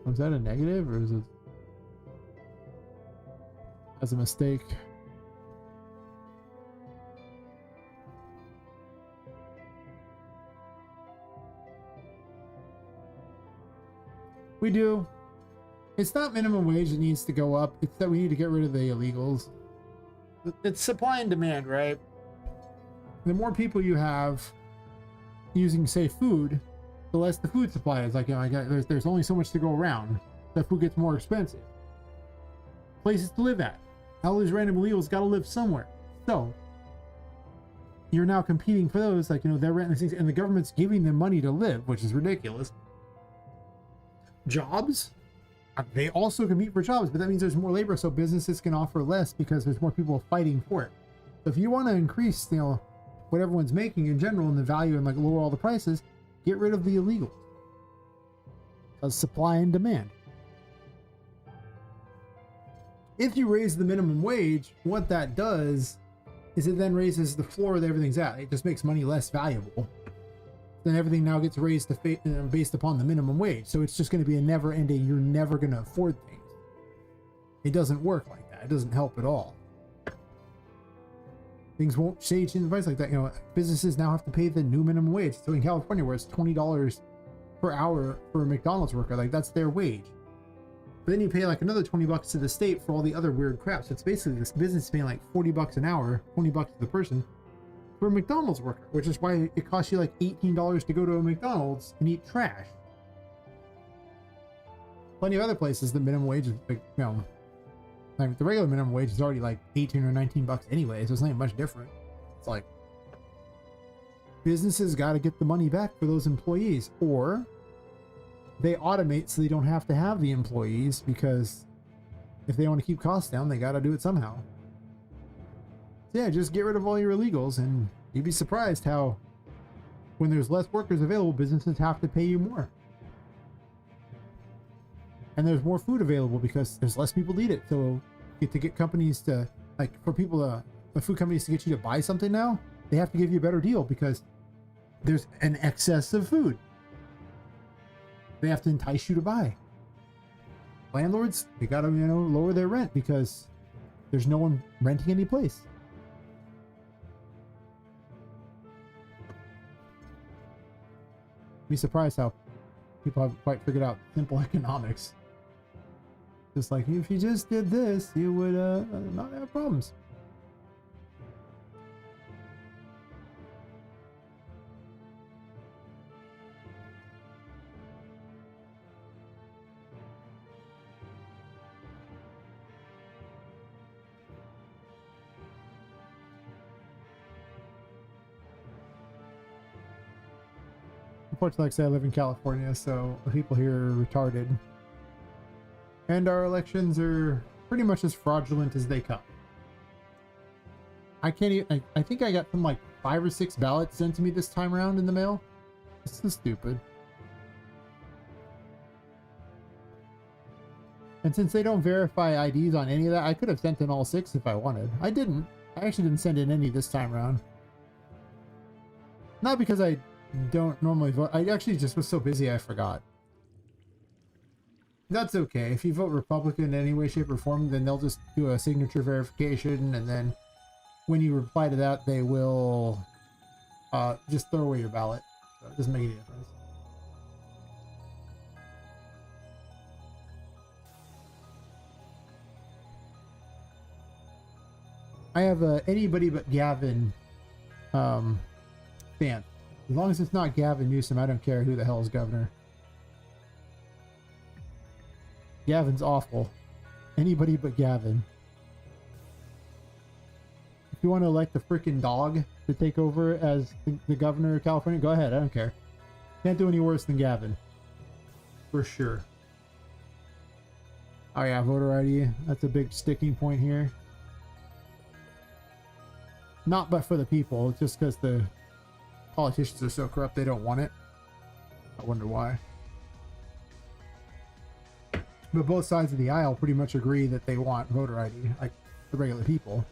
Was that a negative or is it as a mistake? We do. It's not minimum wage that needs to go up. It's that we need to get rid of the illegals. It's supply and demand, right? The more people you have using, say, food, the less the food supply is. Like, you know, there's only so much to go around. The food gets more expensive. Places to live at. All these random illegals got to live somewhere. So you're now competing for those. Like, you know, they're renting these things, and the government's giving them money to live, which is ridiculous. Jobs, they also compete for jobs, but that means there's more labor, so businesses can offer less because there's more people fighting for it. So if you want to increase, you know, what everyone's making in general and the value and like lower all the prices, get rid of the illegals. Because supply and demand. If you raise the minimum wage, what that does is it then raises the floor that everything's at. It just makes money less valuable. Then everything now gets raised to based upon the minimum wage. So it's just going to be a never-ending, you're never going to afford things. It doesn't work like that. It doesn't help at all. Things won't change in the price like that. You know, businesses now have to pay the new minimum wage. So in California, where it's $20 per hour for a McDonald's worker, like that's their wage. But then you pay like another $20 to the state for all the other weird crap. So it's basically this business is paying like $40 an hour, $20 to the person for a McDonald's worker, which is why it costs you like $18 to go to a McDonald's and eat trash. Plenty of other places, the minimum wage is like, you know, like the regular minimum wage is already like 18 or 19 bucks anyway, so it's not even much different. It's like businesses got to get the money back for those employees, or they automate so they don't have to have the employees, because if they want to keep costs down, they got to do it somehow. So yeah, just get rid of all your illegals and you'd be surprised how when there's less workers available, businesses have to pay you more. And there's more food available because there's less people to eat it. So you get companies to, like, for people to, the food companies to get you to buy something now, they have to give you a better deal because there's an excess of food. They have to entice you to buy. Landlords, they gotta, you know, lower their rent because there's no one renting any place. Be surprised how people haven't quite figured out simple economics. Just like, if you just did this, you would not have problems. Unfortunately, like I say, I live in California, so the people here are retarded. And our elections are pretty much as fraudulent as they come. I can't even, I think I got some like 5 or 6 ballots sent to me this time around in the mail. This is stupid. And since they don't verify IDs on any of that, I could have sent in all 6 if I wanted. I didn't. I actually didn't send in any this time around. Not because I don't normally vote. I actually just was so busy I forgot. That's okay. If you vote Republican in any way, shape, or form, then they'll just do a signature verification, and then when you reply to that, they will just throw away your ballot. So it doesn't make any difference. I have a anybody but Gavin stance. As long as it's not Gavin Newsom, I don't care who the hell is governor. Gavin's awful. Anybody but Gavin. If you want to elect the freaking dog to take over as the governor of California, go ahead. I don't care. Can't do any worse than Gavin. For sure. Oh yeah, voter ID. That's a big sticking point here. Not but for the people, just because the politicians are so corrupt they don't want it. I wonder why. But both sides of the aisle pretty much agree that they want voter ID, like the regular people.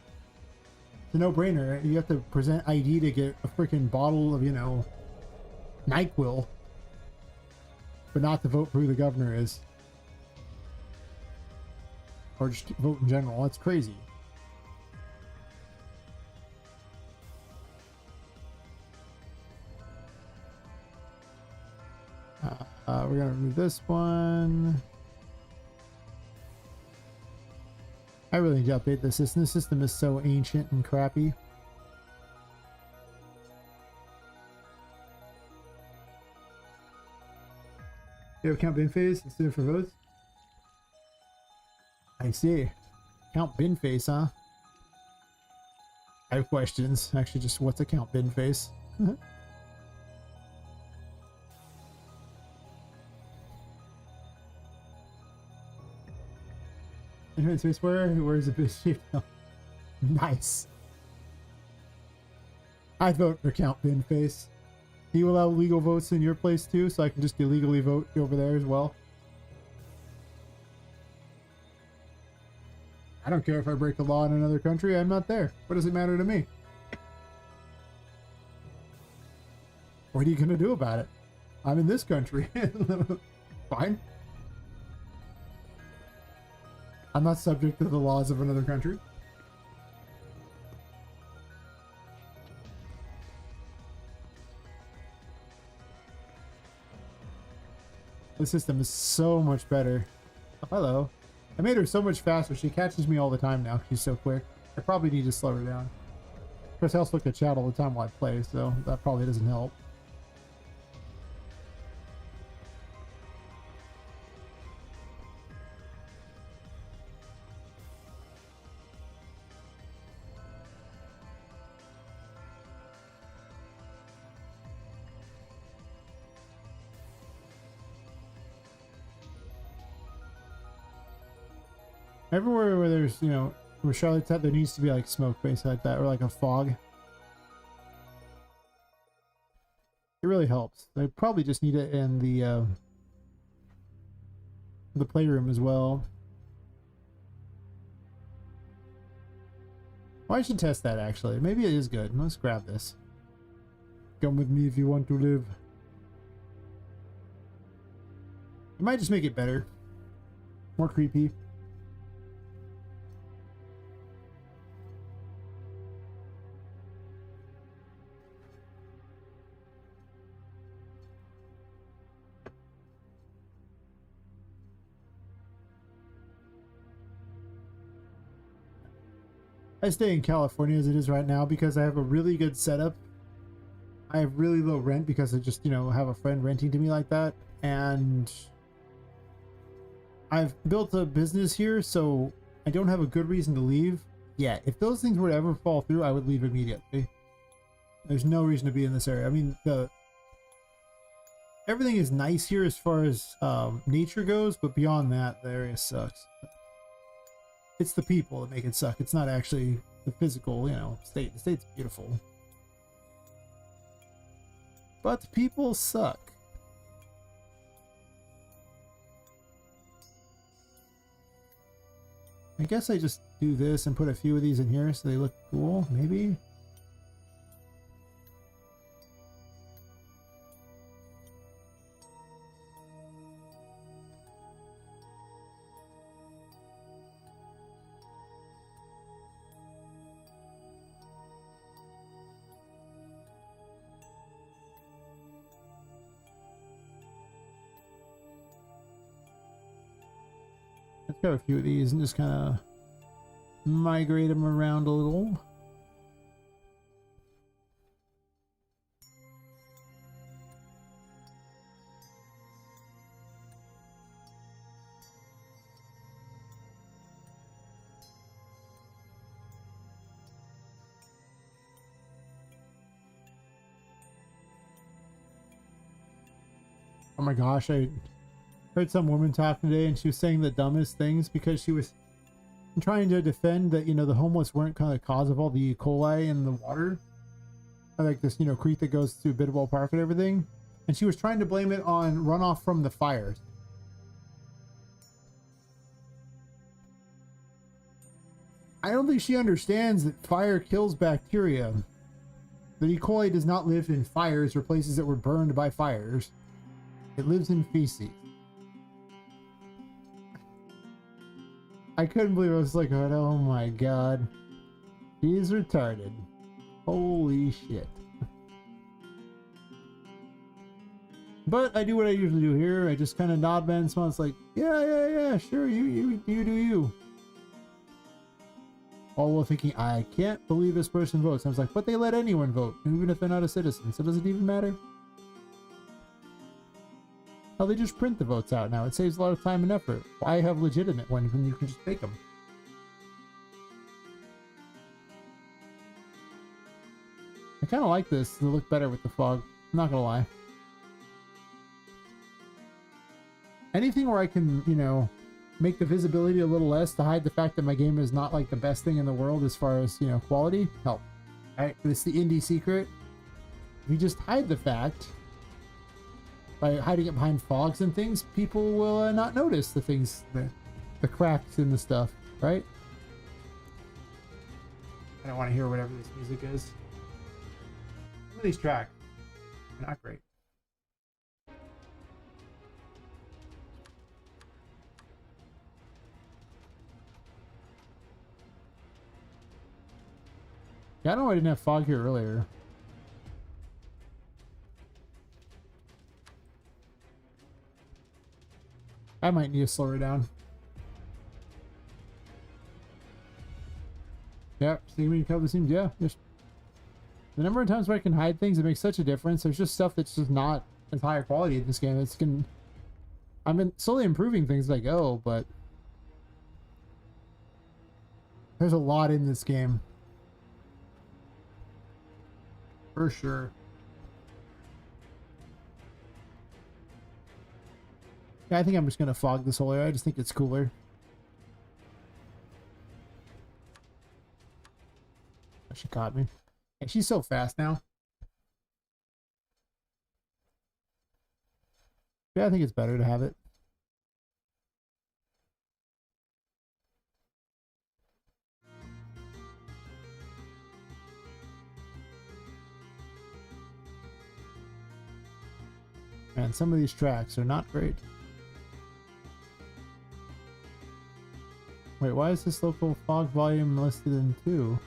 It's a no-brainer. You have to present ID to get a freaking bottle of, you know, NyQuil, but not to vote for who the governor is. Or just vote in general. That's crazy. We're gonna remove this one. I really need to update the system. This system is so ancient and crappy. You have count bin phase instead for votes? I see. Count bin face, huh? I have questions. Actually, just what's a count bin face? Infinite space where's a bit sheep? Nice. I vote for count bin face. Do you allow legal votes in your place too, so I can just illegally vote over there as well? I don't care if I break the law in another country. I'm not there. What does it matter to me? What are you gonna do about it? I'm in this country. Fine. I'm not subject to the laws of another country. The system is so much better. Oh, hello. I made her so much faster. She catches me all the time now. She's so quick. I probably need to slow her down. Of course, I also look at chat all the time while I play, so that probably doesn't help. Everywhere where there's, you know, where Charlotte's at, there needs to be like smoke basically like that, or like a fog. It really helps. They probably just need it in the playroom as well. Well, I should test that actually. Maybe it is good. Let's grab this. Come with me if you want to live. It might just make it better. More creepy. I stay in California as it is right now because I have a really good setup. I have really low rent because I just, you know, have a friend renting to me like that. And I've built a business here, so I don't have a good reason to leave. Yeah, if those things were to ever fall through, I would leave immediately. There's no reason to be in this area. I mean, everything is nice here as far as nature goes, but beyond that, the area sucks. It's the people that make it suck. It's not actually the physical, you know, state. The state's beautiful. But the people suck. I guess I just do this and put a few of these in here so they look cool, maybe? Let's grab a few of these and just kind of migrate them around a little. Oh my gosh, I heard some woman talking today and she was saying the dumbest things because she was trying to defend that, you know, the homeless weren't kind of the cause of all the E. coli in the water. Like this, you know, creek that goes through Bidwell Park and everything. And she was trying to blame it on runoff from the fires. I don't think she understands that fire kills bacteria. The E. coli does not live in fires or places that were burned by fires. It lives in feces. I couldn't believe it. I was like, oh my god. He's retarded. Holy shit. But I do what I usually do here. I just kind of nod and smile. It's like, yeah, sure, you do you. All while thinking, I can't believe this person votes. I was like, but they let anyone vote, even if they're not a citizen, so does it even matter? Oh, they just print the votes out now. It saves a lot of time and effort. Why have legitimate ones when you can just make them? I kind of like this. They look better with the fog. I'm not gonna lie. Anything where I can, you know, make the visibility a little less to hide the fact that my game is not like the best thing in the world as far as, you know, quality, help. Right? It's the indie secret. If you just hide the fact by hiding it behind fogs and things, people will not notice the things, the cracks in the stuff, right? I don't want to hear whatever this music is. Some of these tracks are not great. Yeah, I don't know why I didn't have fog here earlier. I might need to slow her down. Yeah, see cover seems, yeah. Just the number of times where I can hide things, it makes such a difference. There's just stuff that's just not as higher quality in this game. I've been slowly improving things as I go, but there's a lot in this game. For sure. Yeah, I think I'm just gonna fog this whole area. I just think it's cooler. She caught me. And she's so fast now. Yeah, I think it's better to have it. Man, some of these tracks are not great. Wait, why is this local fog volume listed in 2?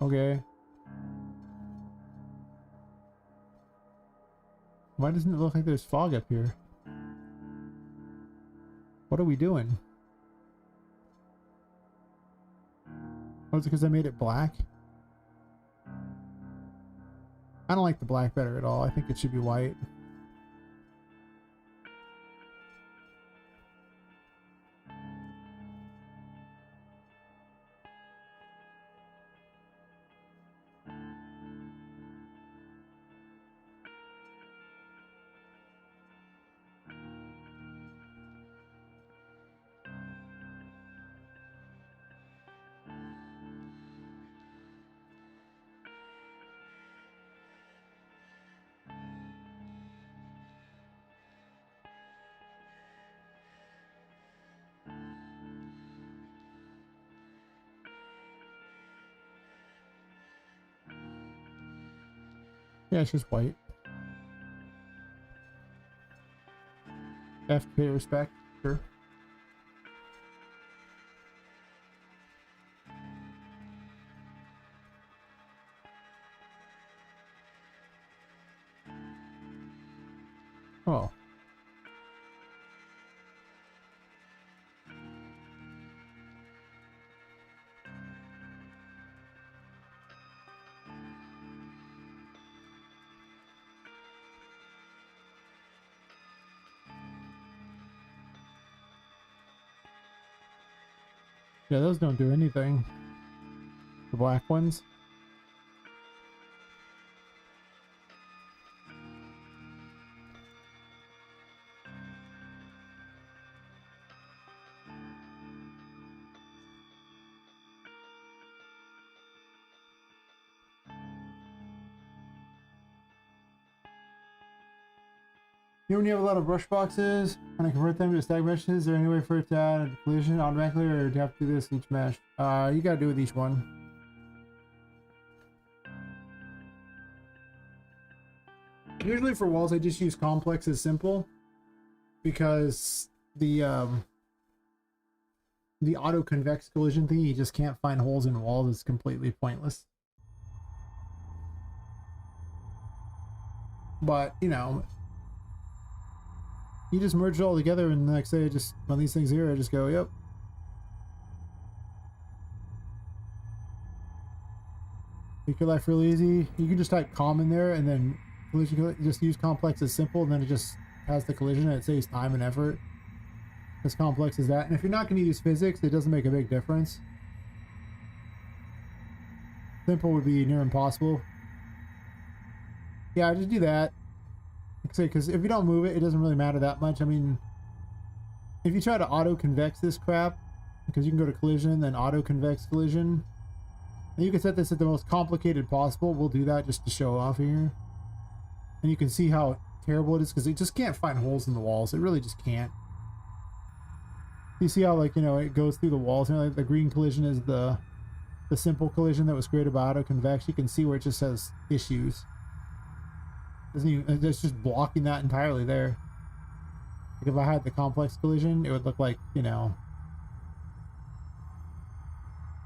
Okay. Why doesn't it look like there's fog up here? What are we doing? Oh, is it because I made it black? I don't like the black better at all. I think it should be white. Yeah, it's just white. Have to pay respect, sure. Oh. Yeah, those don't do anything. The black ones. You know when you have a lot of brush boxes, when I convert them to stack meshes, is there any way for it to add a collision automatically, or do you have to do this each mesh? You gotta do it with each one. Usually for walls, I just use complex as simple, because the auto convex collision thing, you just can't find holes in walls, is completely pointless. But you know, you just merge it all together, and the next day, just on these things here, I just go, yep. Make your life really easy. You can just type com in there, and then collision, just use complex as simple, and then it just has the collision, and it saves time and effort. As complex as that. And if you're not going to use physics, it doesn't make a big difference. Simple would be near impossible. Yeah, just do that. Because if you don't move it, it doesn't really matter that much. I mean, if you try to auto-convex this crap, because you can go to collision, then auto-convex collision, and you can set this at the most complicated possible. We'll do that just to show off here. And you can see how terrible it is, because it just can't find holes in the walls. It really just can't. You see how, like, you know, it goes through the walls. You know, like the green collision is the simple collision that was created by auto-convex. You can see where it just has issues. Doesn't even, it's just blocking that entirely there. Like if I had the complex collision, it would look like, you know...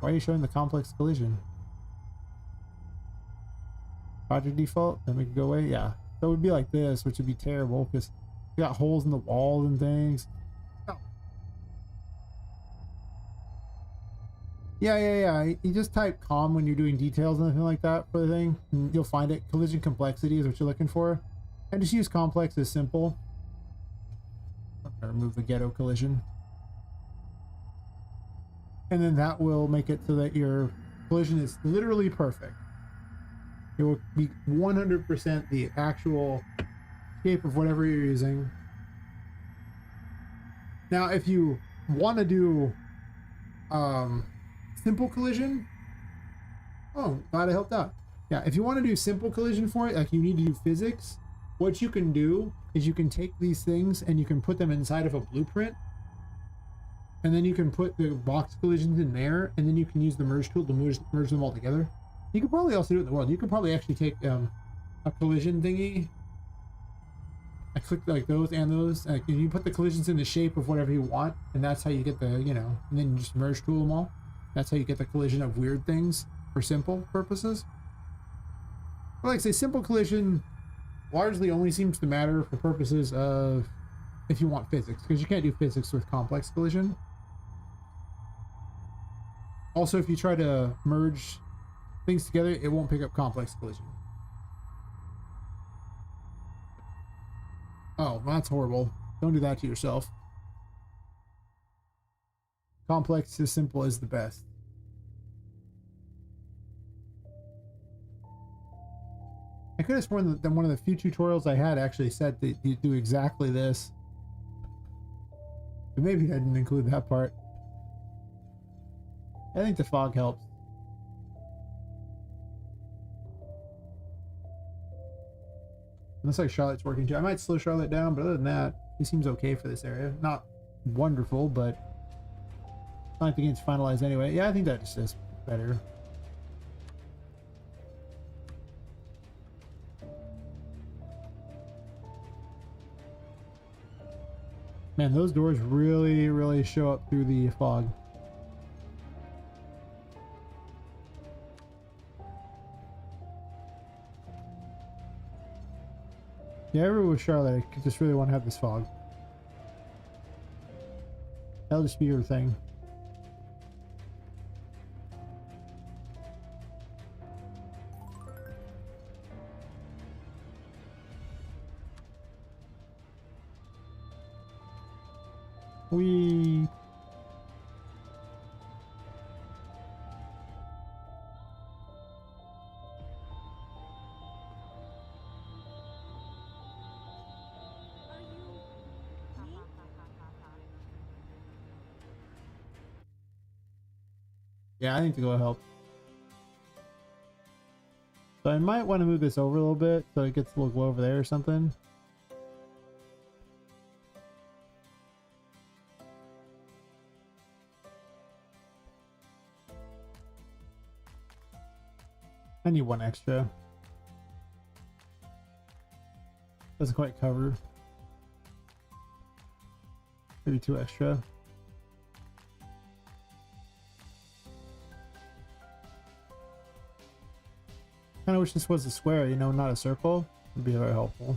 Why are you showing the complex collision? Project default? Then we can go away? Yeah. So it would be like this, which would be terrible, because you got holes in the walls and things. Oh. Yeah. You just type com when you're doing details and anything like that for the thing, and you'll find it. Collision complexity is what you're looking for. And just use complex as simple. I'm gonna remove the ghetto collision. And then that will make it so that your collision is literally perfect. It will be 100% the actual shape of whatever you're using. Now, if you want to do simple collision, oh, glad I helped out. Yeah, if you want to do simple collision for it, like you need to do physics, what you can do is you can take these things and you can put them inside of a blueprint, and then you can put the box collisions in there, and then you can use the merge tool to merge them all together. You could probably also do it in the world. You could probably actually take a collision thingy. I click like those and those. And you put the collisions in the shape of whatever you want, and that's how you get the, you know, and then you just merge tool them all. That's how you get the collision of weird things for simple purposes. But like I say, simple collision largely only seems to matter for purposes of if you want physics, because you can't do physics with complex collision. Also, if you try to merge things together, it won't pick up complex collision. Oh, that's horrible. Don't do that to yourself. Complex is simple is the best. I could have sworn that one of the few tutorials I had actually said that you do exactly this. But maybe I didn't include that part. I think the fog helps. Looks like Charlotte's working too. I might slow Charlotte down, but other than that, he seems okay for this area. Not wonderful, but not like the game's finalized anyway. Yeah, I think that just is better. Man, those doors really show up through the fog. Yeah, I agree with Charlotte. I just really want to have this fog. That'll just be your thing. We Yeah, I need to go help. So I might want to move this over a little bit so it gets a little glow over there or something. I need one extra. Doesn't quite cover. Maybe two extra. Kind of wish this was a square, you know, not a circle. Would be very helpful.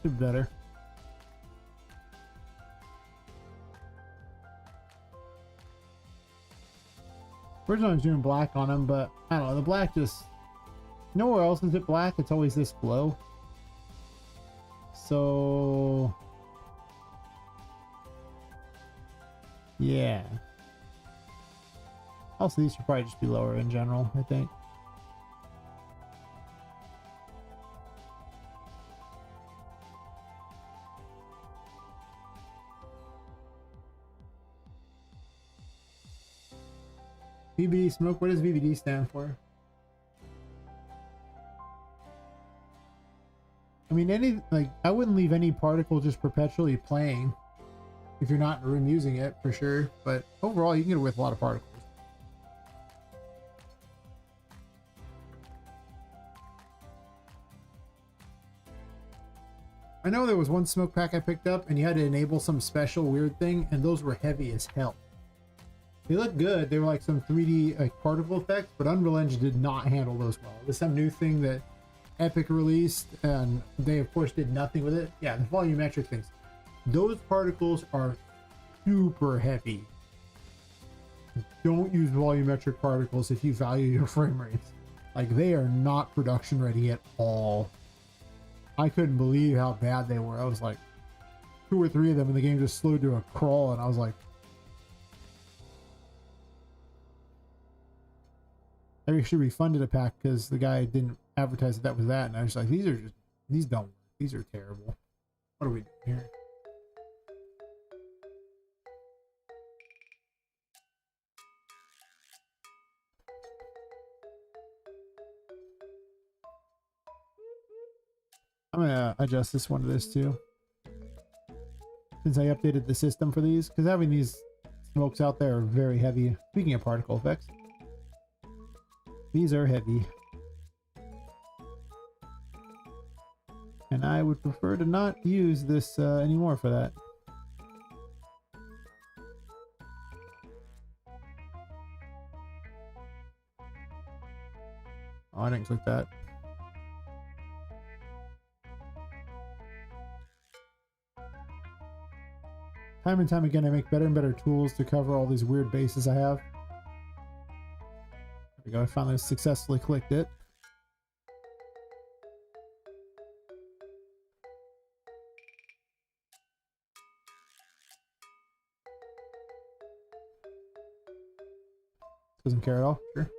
Should be better. Originally I was doing black on them, but I don't know, the black just... Nowhere else is it black, it's always this glow. So... yeah. Also, these should probably just be lower in general, I think. VBD smoke, what does VBD stand for? I mean, I wouldn't leave any particle just perpetually playing if you're not in a room using it, for sure. But overall, you can get away with a lot of particles. I know there was one smoke pack I picked up and you had to enable some special weird thing, and those were heavy as hell. They look good. They were like some 3D like particle effects, but Unreal Engine did not handle those well. It was some new thing that Epic released, and they of course did nothing with it. Yeah, the volumetric things. Those particles are super heavy. Don't use volumetric particles if you value your frame rates. Like, they are not production ready at all. I couldn't believe how bad they were. I was like, 2 or 3 of them and the game just slowed to a crawl, and I was like, I actually refunded a pack because the guy didn't advertise that was that, and I was like, these don't work. These are terrible. What are we doing here? I'm gonna adjust this one to this too, since I updated the system for these, because having these smokes out there are very heavy. Speaking of particle effects, these are heavy. And I would prefer to not use this anymore for that. Oh, I didn't click that. Time and time again, I make better and better tools to cover all these weird bases I have. There we go, I finally successfully clicked it. Doesn't care at all, sure.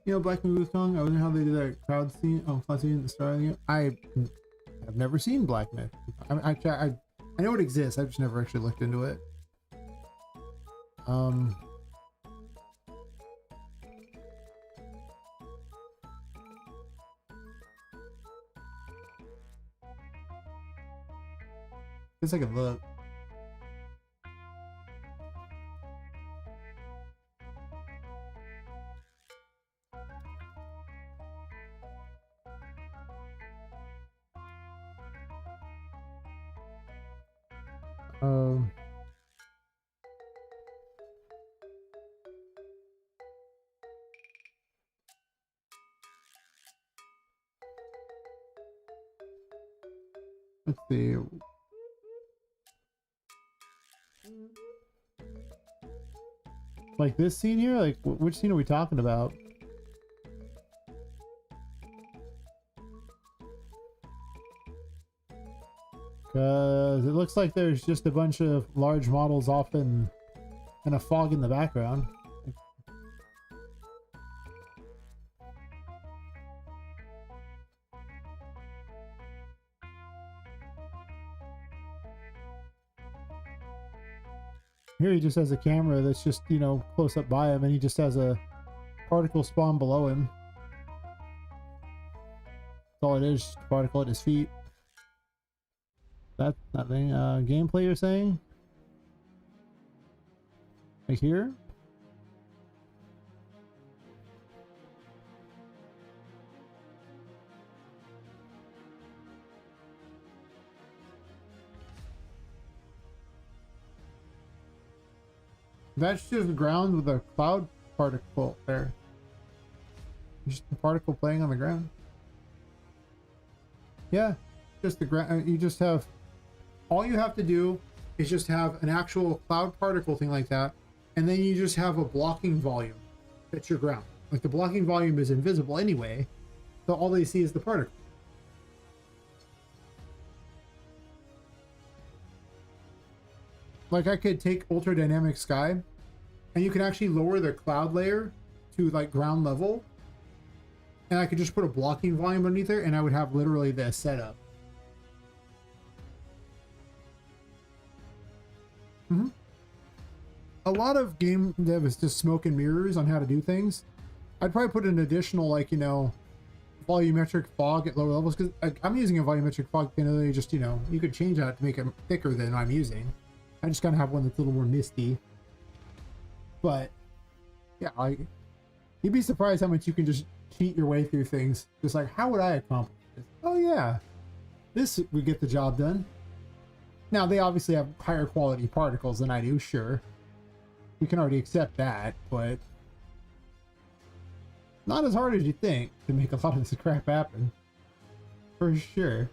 You know, Black Myth Wukong, I wonder how they do that crowd scene. Oh, cloud scene at the start of the game. I have never seen Black Myth. I know it exists, I've just never actually looked into it. Guess I can look. Let's see. Like this scene here? Like, which scene are we talking about? Because it looks like there's just a bunch of large models off in and a fog in the background. Here he just has a camera that's just, you know, close up by him, and he just has a particle spawn below him. That's all it is, just a particle at his feet. That's nothing. Gameplay, you're saying? Right here? That's just the ground with a cloud particle there. Just a particle playing on the ground. Yeah, just the ground. You just have, all you have to do is just have an actual cloud particle thing like that, and then you just have a blocking volume that's your ground. Like the blocking volume is invisible anyway, so all they see is the particle. Like I could take ultra dynamic sky, and you can actually lower the cloud layer to like ground level, and I could just put a blocking volume underneath there, and I would have literally this setup. A lot of game dev is just smoke and mirrors on how to do things. I'd probably put an additional, like, you know, volumetric fog at lower levels, because I'm using a volumetric fog thing. Just, you know, you could change that to make it thicker than I'm using. I just kind of have one that's a little more misty. But yeah, you'd be surprised how much you can just cheat your way through things. Just like, how would I accomplish this? Oh yeah, this would get the job done. Now they obviously have higher quality particles than I do, sure. We can already accept that, but not as hard as you think to make a lot of this crap happen. For sure.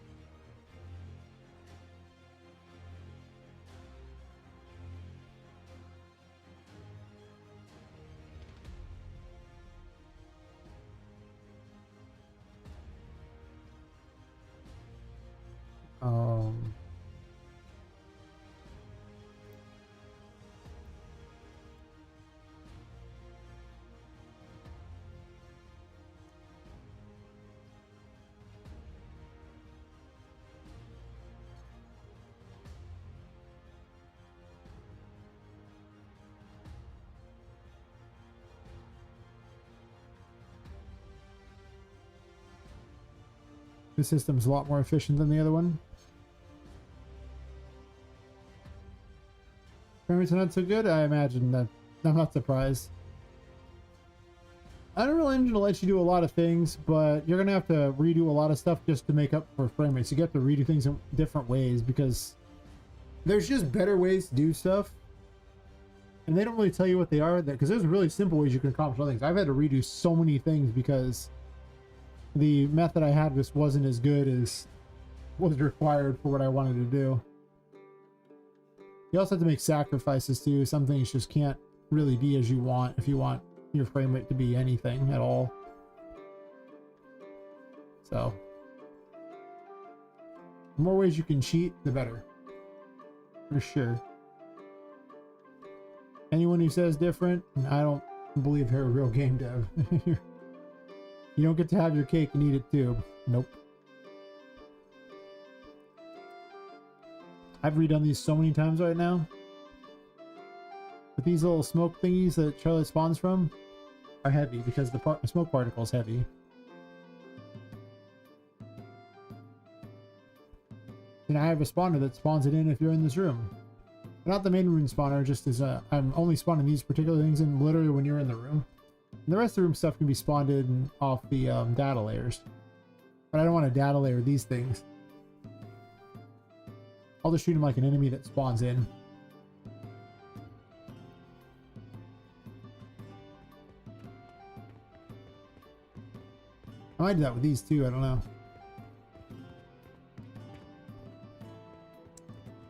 The system's a lot more efficient than the other one. Frame rates are not so good? I imagine that. I'm not surprised. Unreal Engine will let you do a lot of things, but you're gonna have to redo a lot of stuff just to make up for frame rates. You get to redo things in different ways because there's just better ways to do stuff, and they don't really tell you what they are. Because there's really simple ways you can accomplish other things. I've had to redo so many things because the method I had just wasn't as good as was required for what I wanted to do. You also have to make sacrifices too. Some things just can't really be as you want if you want your frame rate to be anything at all. So, the more ways you can cheat, the better. For sure. Anyone who says different, I don't believe they're a real game dev. You don't get to have your cake and eat it too. Nope. I've redone these so many times right now. But these little smoke thingies that Charlotte spawns from are heavy because the smoke particle is heavy. And I have a spawner that spawns it in if you're in this room. Not the main room spawner, just as I'm only spawning these particular things in literally when you're in the room. And the rest of the room stuff can be spawned in off the data layers. But I don't want to data layer these things. I'll just shoot him like an enemy that spawns in. I might do that with these too, I don't know.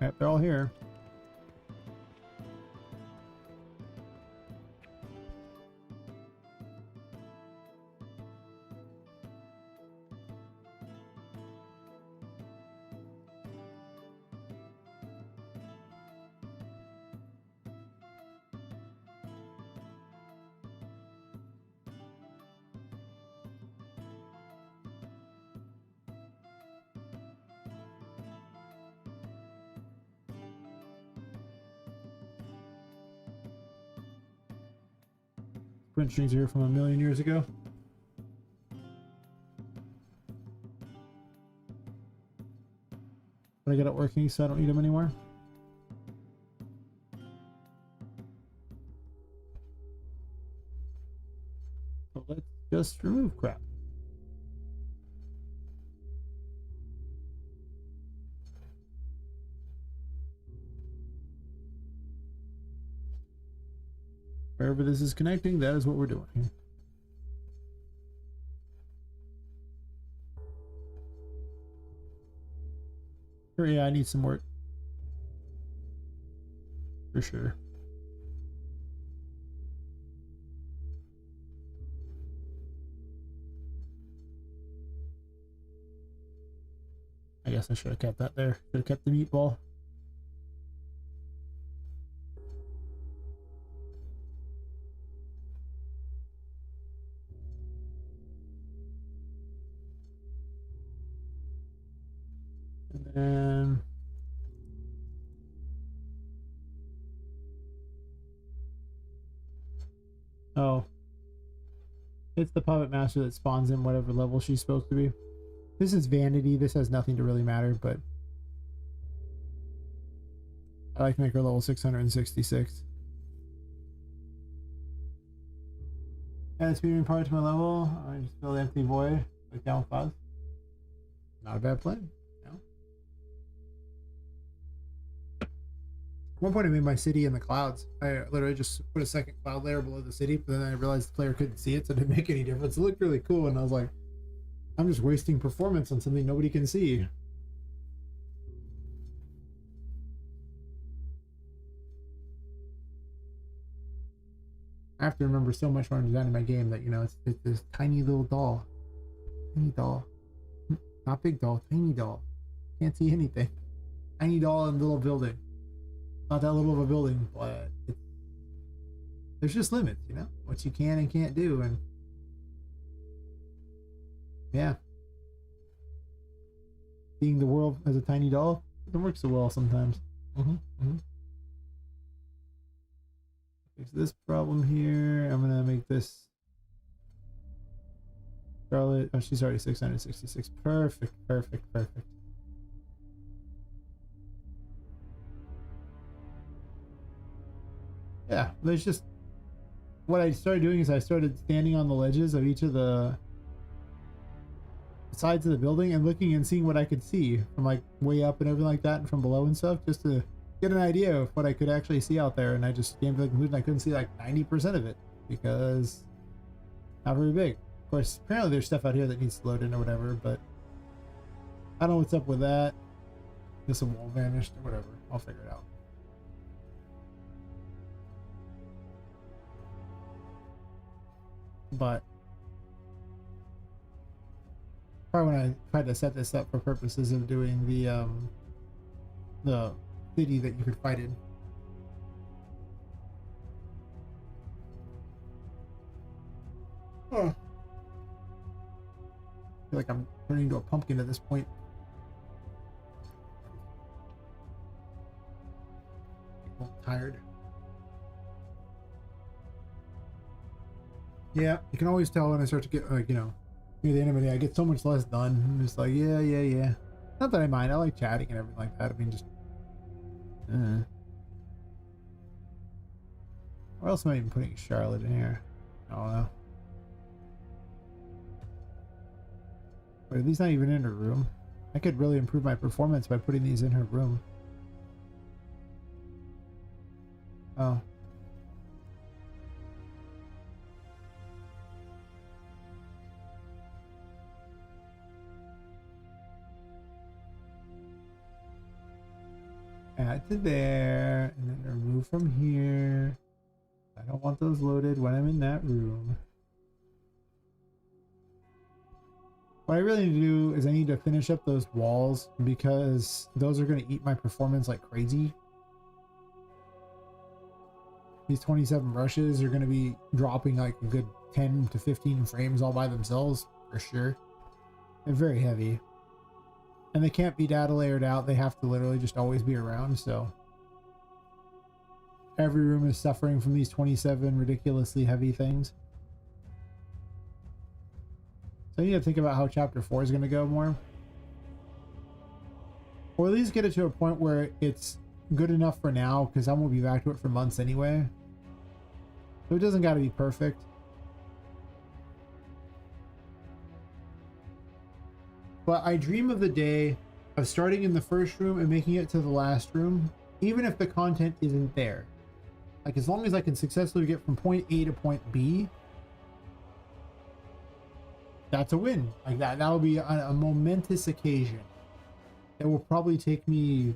Alright, they're all here. print strings here from 1,000,000 years ago. But I got it working, so I don't need them anymore. So let's just remove crap. Wherever this is connecting, that is what we're doing here. Yeah, I need some work. For sure. I guess I should have kept that there. Should have kept the meatball. And then oh, it's the puppet master that spawns in whatever level she's supposed to be. This is vanity. This has nothing to really matter, but I like to make her level 666. Add a speedrun part to my level. I just fill the empty void like down clouds. Not a bad plan. No. At one point I made my city in the clouds. I literally just put a second cloud layer below the city, but then I realized the player couldn't see it, so it didn't make any difference. It looked really cool, and I was like, I'm just wasting performance on something nobody can see. I have to remember so much when I'm designing my game that, you know, it's this tiny little doll. Tiny doll. Not big doll, tiny doll. Can't see anything. Tiny doll in a little building. Not that little of a building, but there's just limits, you know? What you can and can't do, and yeah. Seeing the world as a tiny doll doesn't work so well sometimes. Fix this problem here. I'm gonna make this Charlotte. Oh, she's already 666. Perfect, perfect, perfect. Yeah, there's just what I started doing is I started standing on the ledges of each of the sides of the building and looking and seeing what I could see from like way up and everything like that, and from below and stuff, just to get an idea of what I could actually see out there. And I just came to the conclusion I couldn't see like 90% of it because not very big. Of course, apparently there's stuff out here that needs to load in or whatever, but I don't know what's up with that. Guess a wall vanished or whatever. I'll figure it out. But probably when I tried to set this up for purposes of doing the city that you could fight in. Oh. I feel like I'm turning into a pumpkin at this point. I'm tired. Yeah, you can always tell when I start to get, like, you know, near the end of the day, I get so much less done. I'm just like, yeah. Not that I mind. I like chatting and everything like that. I mean, just... Where else am I even putting Charlotte in here? I don't know. Wait, are these not even in her room? I could really improve my performance by putting these in her room. Oh. Add to there, and then remove from here. I don't want those loaded when I'm in that room. What I really need to do is I need to finish up those walls because those are going to eat my performance like crazy. These 27 brushes are going to be dropping like a good 10 to 15 frames all by themselves for sure. They're very heavy. And they can't be data layered out. They have to literally just always be around, so every room is suffering from these 27 ridiculously heavy things. I need to think about how chapter 4 is going to go more. Or at least get it to a point where it's good enough for now, because I won't be back to it for months anyway. So it doesn't got to be perfect. But I dream of the day of starting in the first room and making it to the last room, even if the content isn't there. Like, as long as I can successfully get from point A to point B, that's a win. Like that'll be a momentous occasion. It will probably take me,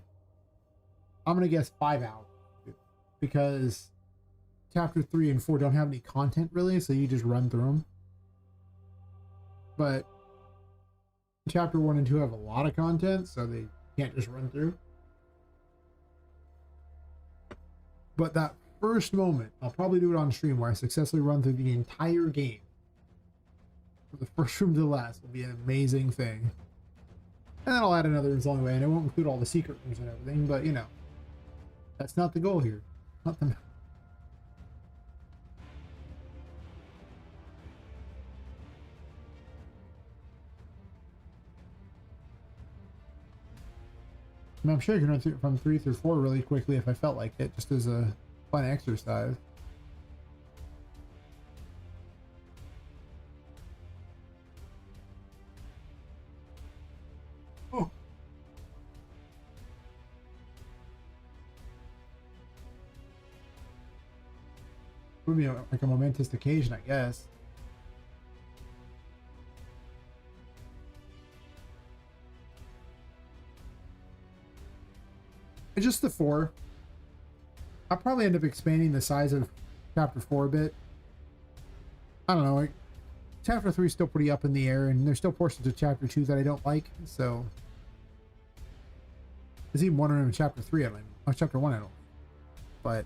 I'm gonna guess 5 hours, because chapter 3 and 4 don't have any content really, so you just run through them. But chapter 1 and 2 have a lot of content, so they can't just run through. But that first moment, I'll probably do it on stream, where I successfully run through the entire game from the first room to the last, will be an amazing thing. And then I'll add another along the way, and it won't include all the secret rooms and everything, but you know, that's not the goal here. Not the... I mean, I'm sure you can run through from 3 through 4 really quickly if I felt like it, just as a fun exercise. Oh. It would be like a momentous occasion, I guess. It's just the 4. I'll probably end up expanding the size of chapter 4 a bit. I don't know, like, chapter 3 is still pretty up in the air, and there's still portions of chapter 2 that I don't like, so there's even one in chapter 3 I don't like. Oh, chapter 1 I don't like. But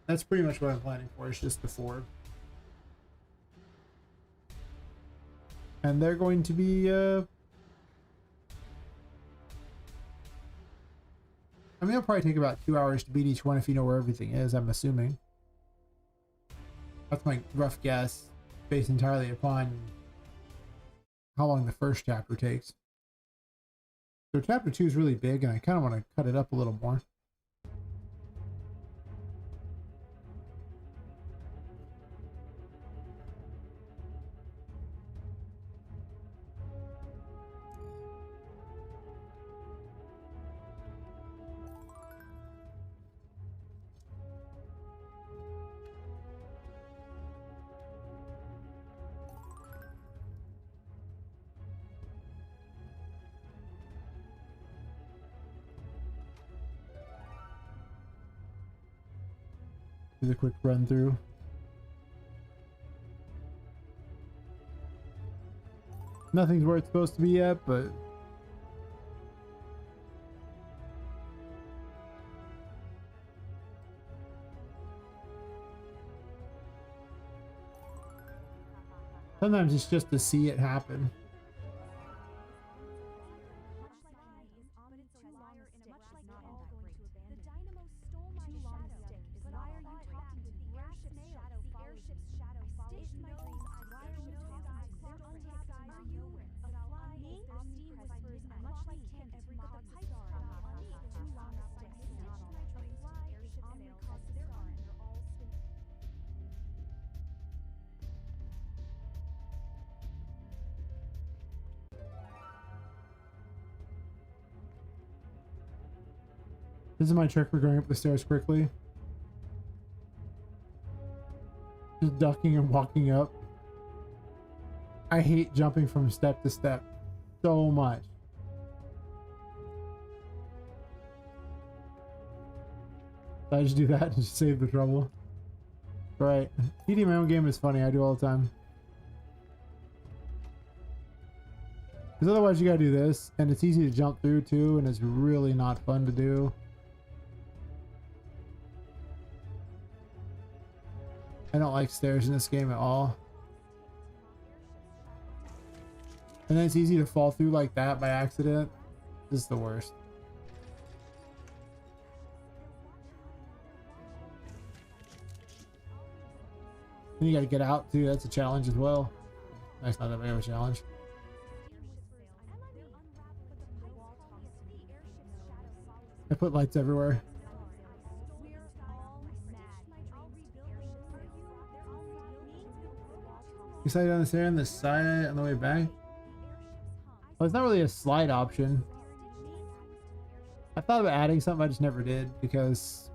that's pretty much what I'm planning for, is just the 4. And they're going to be I mean, it'll probably take about 2 hours to beat each one if you know where everything is, I'm assuming. That's my rough guess, based entirely upon how long the first chapter takes. So chapter 2 is really big, and I kind of want to cut it up a little more. Do the quick run through. Nothing's where it's supposed to be yet, but sometimes it's just to see it happen. This is my trick for going up the stairs quickly. Just ducking and walking up. I hate jumping from step to step so much. I just do that to save the trouble. Right. Eating my own game is funny. I do all the time. Because otherwise you gotta do this, and it's easy to jump through too, and it's really not fun to do. I don't like stairs in this game at all. And then it's easy to fall through like that by accident. This is the worst. Then you gotta get out too, that's a challenge as well. That's not that big of a challenge. I put lights everywhere. You slide down this area on the side on the way back? Well, it's not really a slide option. I thought about adding something, I just never did because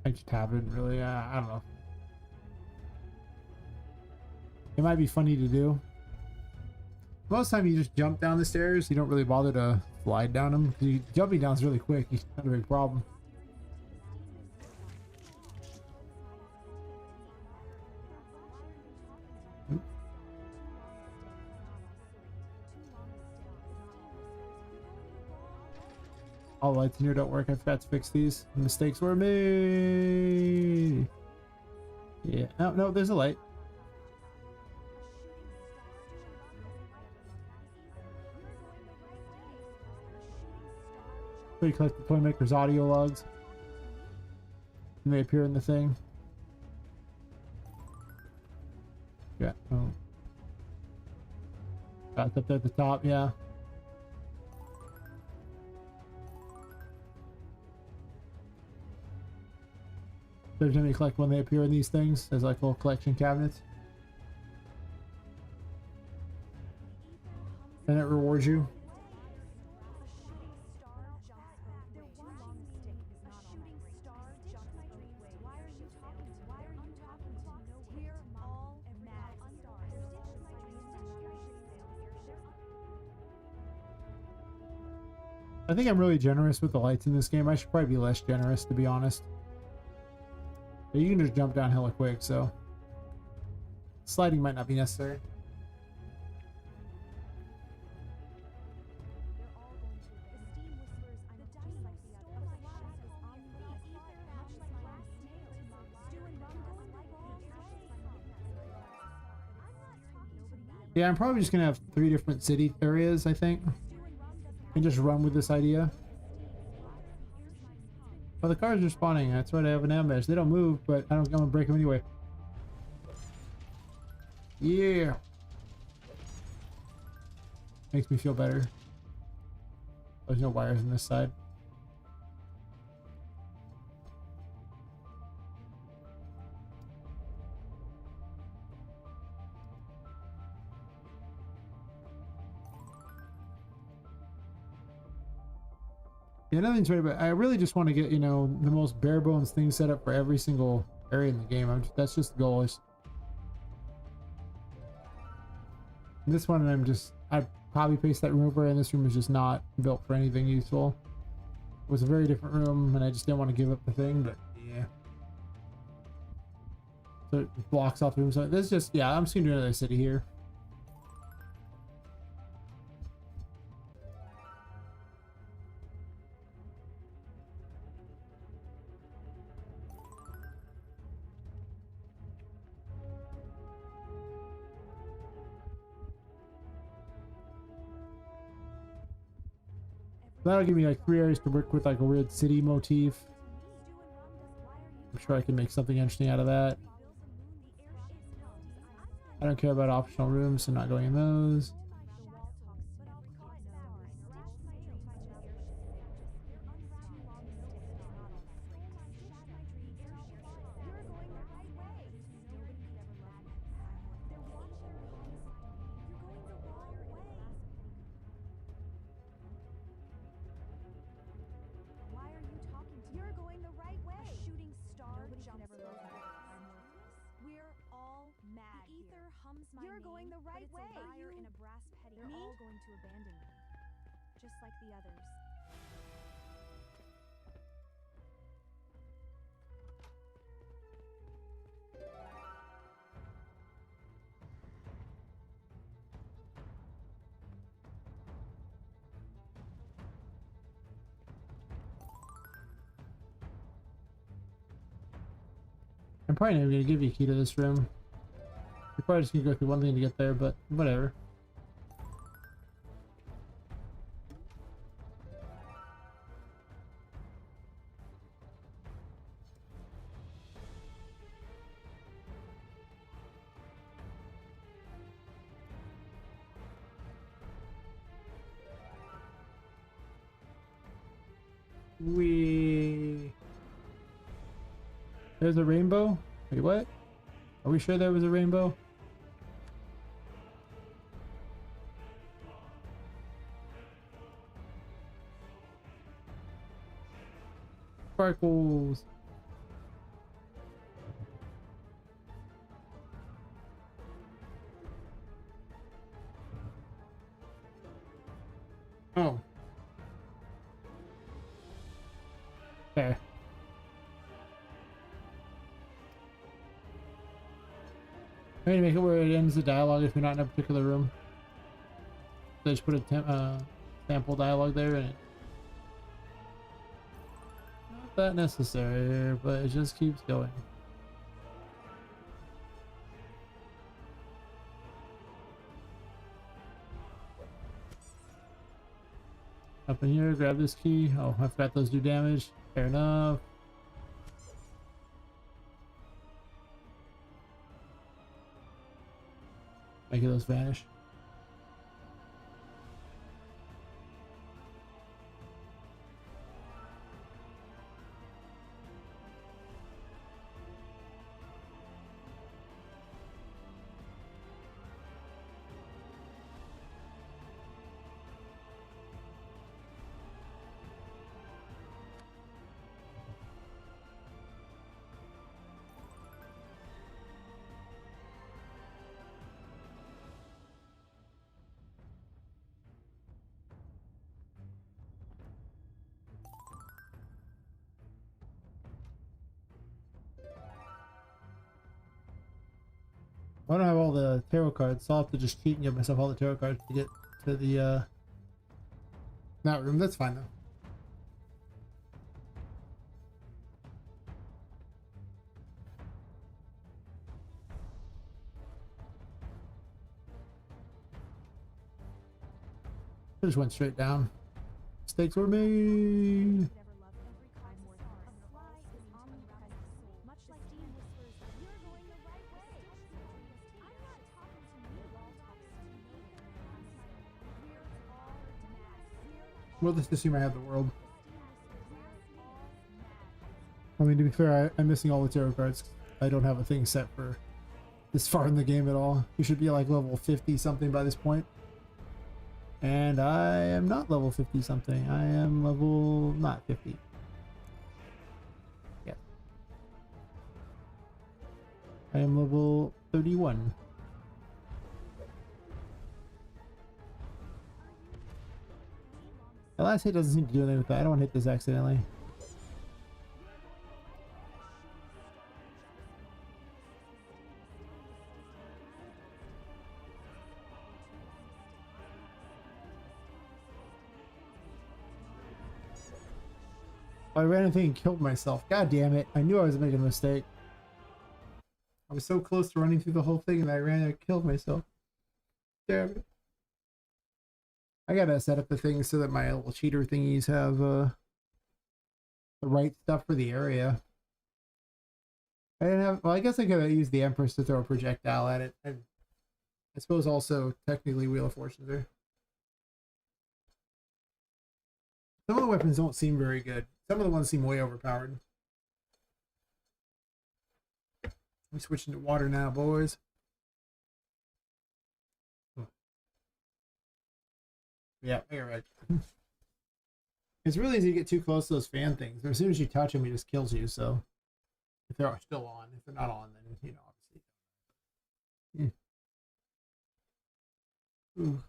I just haven't really. I don't know. It might be funny to do. Most of the time you just jump down the stairs. You don't really bother to slide down them. Jumping down is really quick. It's not a big problem. All the lights in here don't work. I forgot to fix these. Mistakes were made. Yeah. Oh, no, there's a light. So you collect the Toymaker's audio logs. And they appear in the thing. Yeah. Oh. That's up there at the top, yeah. There's any collect when they appear in these things as like little collection cabinets. And it rewards you. I think I'm really generous with the lights in this game. I should probably be less generous, to be honest. But you can just jump down hella quick, so sliding might not be necessary. Yeah, I'm probably just gonna have 3 different city areas, I think. And just run with this idea. Well, the cars are spawning. That's why they have an ambush. They don't move, but I'm gonna break them anyway. Yeah. Makes me feel better. There's no wires on this side. Yeah, nothing's right, but I really just want to get, you know, the most bare bones thing set up for every single area in the game. That's just the goal. This one, I probably paste that room over, and this room is just not built for anything useful. It was a very different room, and I just didn't want to give up the thing, but yeah. So it blocks off the room. So this is just, yeah, I'm just gonna do another city here. That'll give me like 3 areas to work with, like a weird city motif. I'm sure I can make something interesting out of that. I don't care about optional rooms, so I'm not going in those. You're going the right way. In a brass petty. They're all going to abandon me, just like the others. I'm probably not even gonna give you a key to this room. You're probably just gonna go through one thing to get there, but whatever. There's a rainbow? Wait, what? Are we sure there was a rainbow? Sparkles. Oh. There. I'm going to make it where it ends the dialogue if you're not in a particular room. So I just put a sample dialogue there and not that necessary, but it just keeps going. Up in here, grab this key. Oh, I forgot those do damage. Fair enough. Make those vanish. I don't have all the tarot cards, so I'll have to just cheat and give myself all the tarot cards to get to the that room. That's fine though. I just went straight down. Mistakes were made. We'll just assume I have the world. I mean, to be fair, I'm missing all the tarot cards. I don't have a thing set for this far in the game at all. You should be like level 50 something by this point. And I am not level 50 something. I am level not 50. Yeah. I am level 31. The last hit doesn't seem to do anything with that. I don't want to hit this accidentally. I ran into and killed myself. God damn it. I knew I was making a mistake. I was so close to running through the whole thing and I ran and killed myself. Damn it. I gotta set up the things so that my little cheater thingies have the right stuff for the area. I didn't have, well, I guess I could have used the Empress to throw a projectile at it. And I suppose also technically Wheel of Fortune there. Some of the weapons don't seem very good. Some of the ones seem way overpowered. We're switching to water now, boys. Yeah, you're right. It's really easy to get too close to those fan things. As soon as you touch them, it just kills you. So if they're still on, if they're not on, then you know, obviously. Yeah. Ooh.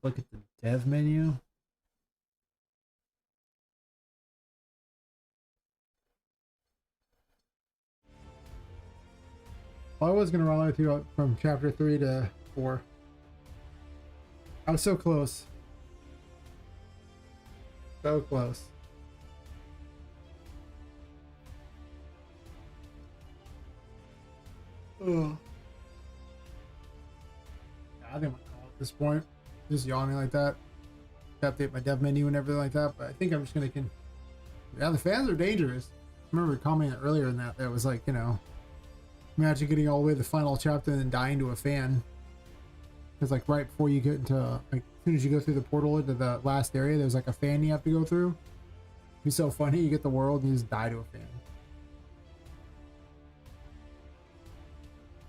Look at the dev menu. Well, I was going to run all the way through from chapter 3 to 4. I was so close. So close. Ugh. I think I'm going to call it at this point. Just yawning like that. update my dev menu and everything like that. But I think I'm just gonna yeah, the fans are dangerous. I remember commenting earlier in that it was like, you know, imagine getting all the way to the final chapter and then dying to a fan. Because like right before you get into, like, as soon as you go through the portal into the last area, there's like a fan you have to go through. It'd be so funny. You get the world and you just die to a fan.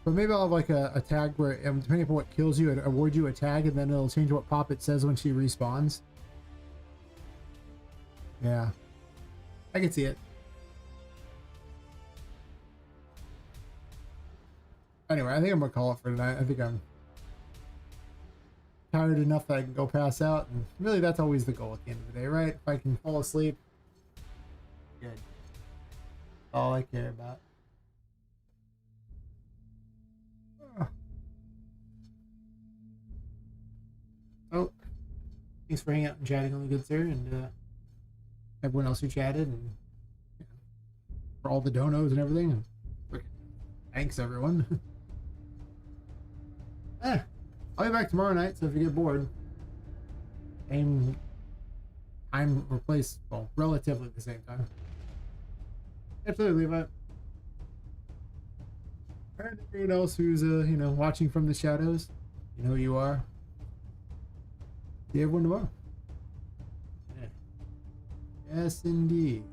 But maybe I'll have like a tag where, depending upon what kills you, it award you a tag, and then it'll change what Poppet says when she respawns. Yeah, I can see it. Anyway, I think I'm gonna call it for tonight. I think I'm tired enough that I can go pass out, and really that's always the goal at the end of the day, right? If I can fall asleep, good. All I care about. Oh, thanks for hanging out and chatting on the good sir, and everyone else who chatted, and you know, for all the donos and everything. And thanks everyone. I'll be back tomorrow night, so if you get bored, I'm replaced, well, relatively at the same time. Absolutely, Levi. Alright, everyone else who's you know, watching from the shadows, you know who you are. See everyone tomorrow. Yeah. Yes, indeed.